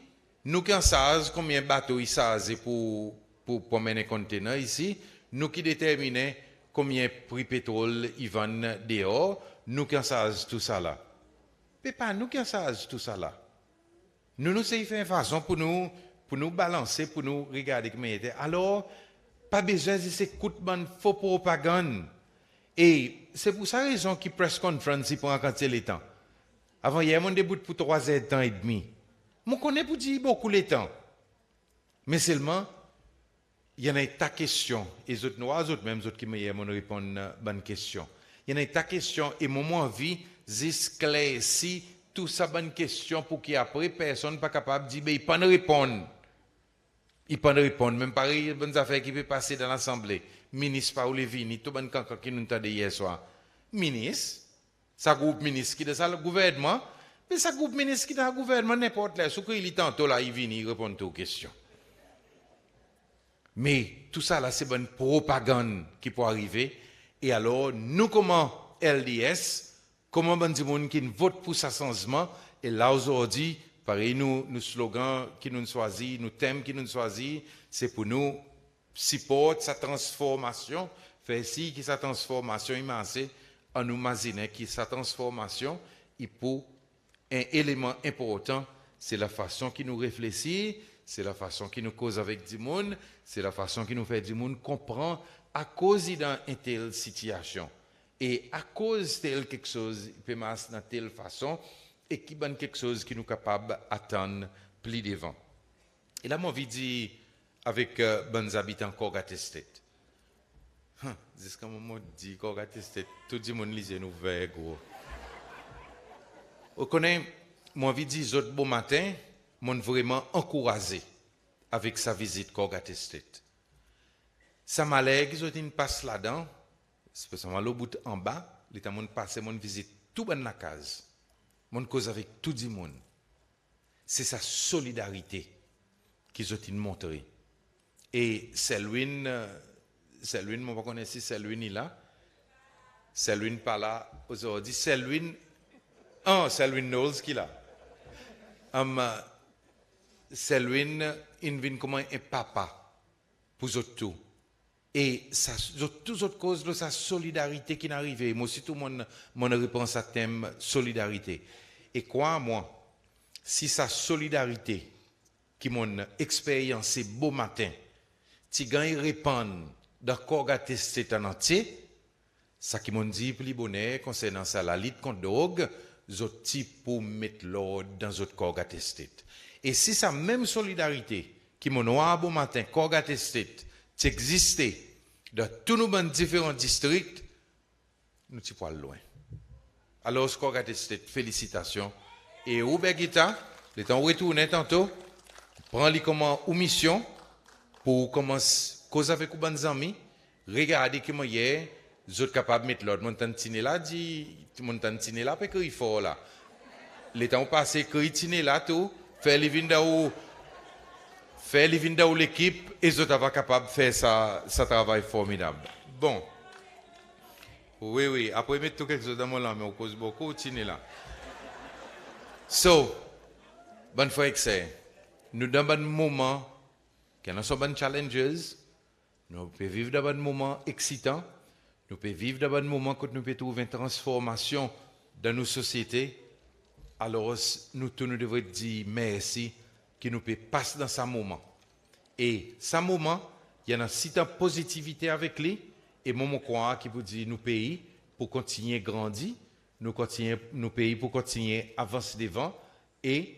nous qui en savons combien de bateaux ils savent pour mener un conteneur ici, nous qui déterminons combien de prix pétrole ils vendent dehors, nous qui en savons tout ça là. Mais pas nous qui en savons tout ça là. Nous essayons de faire une façon pour nous balancer, pour nous regarder comment il était. Alors, pas besoin de s'écouter de faux propagande. Et c'est pour ça raison qui press conference pour raconter les temps. Avant hier, mon début pour 3 ans et demi. Je connais pour dire beaucoup les temps. Mais seulement, il y en a ta question. Et les autres noirs, les autres même, les autres qui me répondent à bonne question. Il y a ta question et moment envie d'esclaircir tout ça bonne question pour qu'après personne pas capable de dire il pas répondre. Il pas répondre même pareil bonnes affaires qui peut passer dans l'assemblée. Ministre Paul Levini tout bon cancan qui nous entendait hier soir. Ministre ça groupe ministre qui dans ça le gouvernement mais ça groupe ministre qui dans le gouvernement n'importe là ce qu'il tantôt là il vient il répond aux questions. Mais tout ça là c'est bonne propagande qui peut arriver et alors nous comment LDS comment bon monde qui vote pour ce changement et là aujourd'hui pareil nous slogan qui nous choisit nous thème qui nous choisit c'est pour nous supporter sa transformation faire si que sa transformation immense en nous imaginer que sa transformation il pour un élément important c'est la façon qui nous réfléchit c'est la façon qui nous cause avec du monde c'est la façon qui nous fait du monde comprend à cause d'une telle situation et à cause de quelque chose il peut marcher dans telle façon et qui donne quelque chose qui nous capable d'attendre plus devant et là moi je dis avec bons habitants Corgate State jusqu'à moment dit Corgate State tout le monde lisait nous vers gros on connaît moi je dis autres bon matin m'ont vraiment encouragé avec sa visite Corgate State ça m'a l'air qu'ils ont une passe là-dedans spécialement le bout en bas l'état mon passé mon visite tout dans la case mon cause avec tout le monde c'est sa solidarité qu'ils ont montré et Selwyn moi pas connaître si Selwyn est là Selwyn pas là aujourd'hui Selwyn Knowles qui là Selwyn il vient comme un papa pour eux tout et ça toutes autres causes de sa solidarité qui n'arrive moi aussi tout mon réponse à thème solidarité et quoi moi si sa solidarité qui mon expérience c'est beau matin tu gagne répandre dans Corgate State en entier ça qui m'ont dit plus bonheur concernant ça la lutte contre drogue zoti pour mettre l'ordre dans autres Corgate State et si sa même solidarité qui mon beau matin Corgate State existait dans tous nos différents districts nous sommes pas loin alors Corgate State félicitations et Oubergita le temps retourner tantôt prend-les comme mission pour commencer cause avec ou bonnes amis regardez comment hier vous êtes capable de mettre l'ordre Montantine là dit Montantine là parce qu'il faut là le temps passé que là tout faire les vinda ou l'équipe et ils sont capables de faire ça travail formidable bon oui après mettre tout quelque chose dans mon langue mais on cause beaucoup tine là so bonne fois excès nous dans un moment qui nous sont bonnes challenges nous pouvons vivre dans un moment excitant nous pouvons vivre dans un moment quand nous pouvons trouver une transformation dans nos sociétés alors nous devons dire merci qui nous peut passer dans ce moment et ce moment il y a une certaine positivité avec lui et moment quoi qui peut dire nous pays pour continuer à grandir nous pays pour continuer à avancer devant et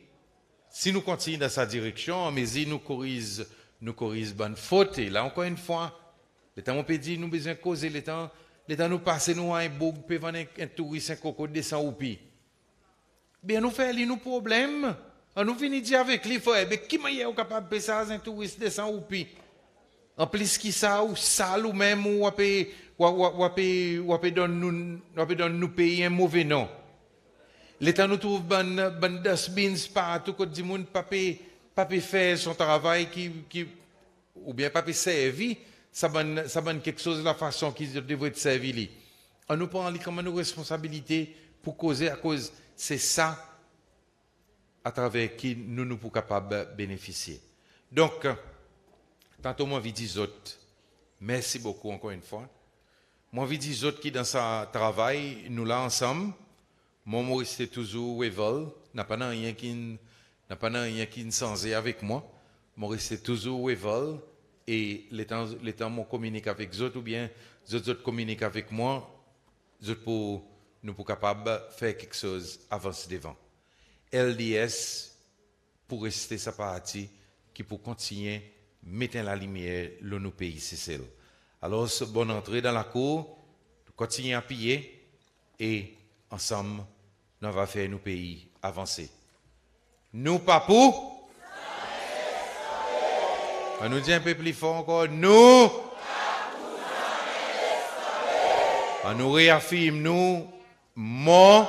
si nous continuons dans sa direction mais si nous corrigeons bonne faute et là encore une fois le temps on peut dire nous besoin causer le temps nous passer nous à un boug peut vendre un touriste un coco descend ou pi bien nous faire nos problèmes nous venons dire avec lui frère mais qui est capable de ça un touriste descend ou pi en plus qui ça ou sale ou même ou donne nous payer un mauvais nom l'état nous trouve ban dustbins partout que du monde pas faire son travail qui ou bien pas servir ça bonne quelque chose de la façon qu'ils devraient être servis on nous prend comme nos responsabilités pour causer à cause c'est ça à travers qui nous pouvons capables bénéficier donc tantôt moi je dis autres merci beaucoup encore une fois moi je dis autres qui dans sa travail nous là ensemble moi rester toujours Wevel n'a pas rien qui ne s'enlève avec moi moi rester toujours Wevel et les temps mon communique avec eux ou bien les autres communiquent avec moi pour nous pour capable de faire quelque chose avancer devant LDS pour rester sa partie qui pour continuer mettre la lumière dans nos pays c'est celle alors bonne entrée dans la cour continuer à piller et ensemble, nous allons faire nos pays avancer. Nous, papou, on nous dit un peu plus fort encore, nous, on nous réaffirme, nous, mon,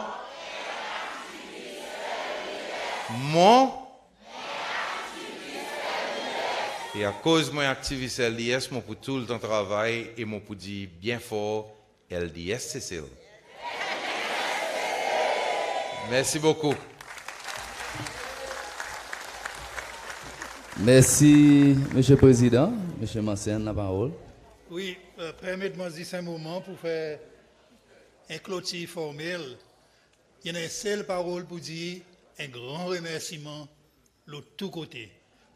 et à cause de mon activiste LDS, mon pour tout le temps travail et mon pour dire bien fort LDS Cécile. Merci beaucoup. Merci, Monsieur le Président. Monsieur Mansen, la parole. Oui, permettez-moi de dire un moment pour faire un clôture formel. Il y a une seule parole pour dire un grand remerciement de tous côtés.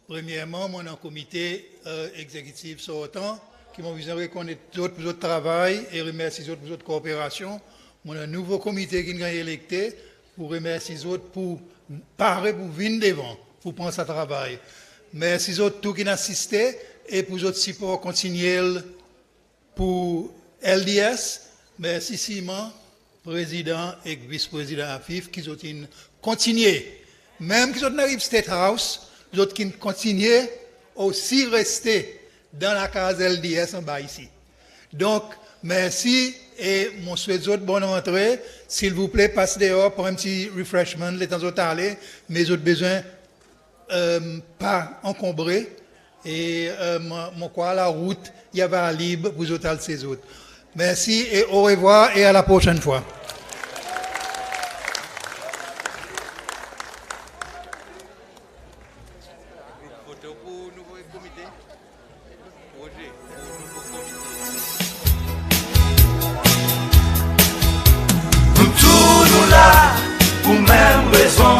Premièrement, mon comité exécutif sortant, qui m'ont besoin de reconnaître d'autres pour votre travail et remercier les autres pour votre coopération. Mon nouveau comité qui est électé pour remercier les autres pour parler, pour venir devant, pour prendre ce travail. Merci les autres tous qui ont assisté et pour votre support continuel pour LDS. Merci Simon, président et vice-président AFIF, qui ont continué. Même qui ont arrivé State House, les autres qui continuent aussi rester dans la case LDS en bas ici. Donc, merci et mon souhaite autres bonne rentrée. S'il vous plaît, passez dehors pour un petit refreshment, les temps autres aller, mais autres besoin pas encombré et mon quoi la route, il y avait libre pour autres ces autres. Merci et au revoir et à la prochaine fois. Pour même raison,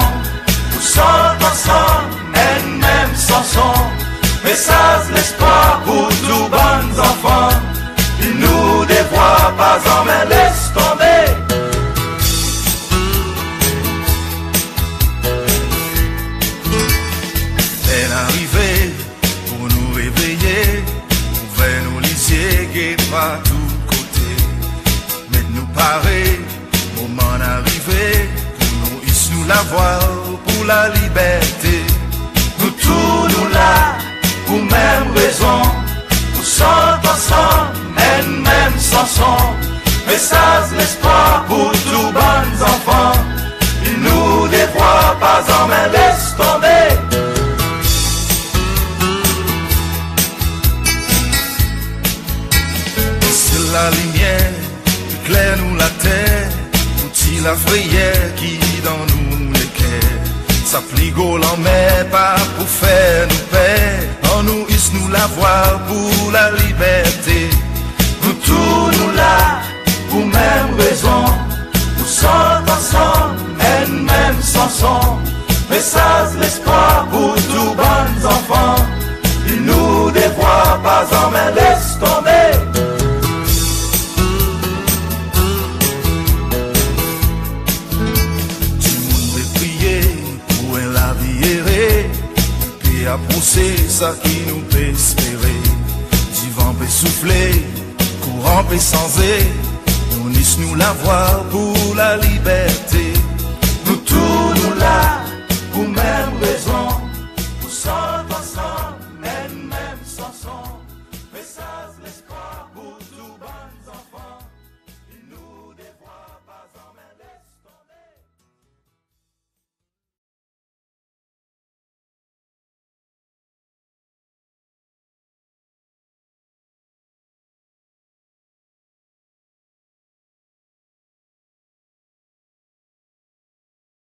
pour sont ensemble, et même chanson, message l'espoir pour tous bons enfants, ils nous dévoient pas en main, laisse tomber. Elle arrivée pour nous réveiller, ouvrir nos lisiers qui pas tout côté, mais nous parer, moment arrivé. Nous la voir pour la liberté. Nous tous nous là, pour même raison. Nous sommes ensemble, et même chanson. Message l'espoir pour tous bons enfants. Ils nous dévoient pas en main, laisse tomber. C'est la lumière qui éclaire nous la terre. Outil la frayère qui dans nous les cœurs, ça fligo l'en met pas pour faire nous paix. En nous, ils nous la voir pour la liberté. Nous tous nous là, pour même raison. Nous sommes ensemble, et même chanson. Message l'espoir pour tous bons enfants. Ils nous dévoient pas en main, laisse tomber. Et à pousser ça qui nous peut espérer. Divan peut souffler, courant peut s'enzer. Nous nous la voir pour la liberté. Nous tous nous là, pour même raison. Nous sommes ensemble, même chanson.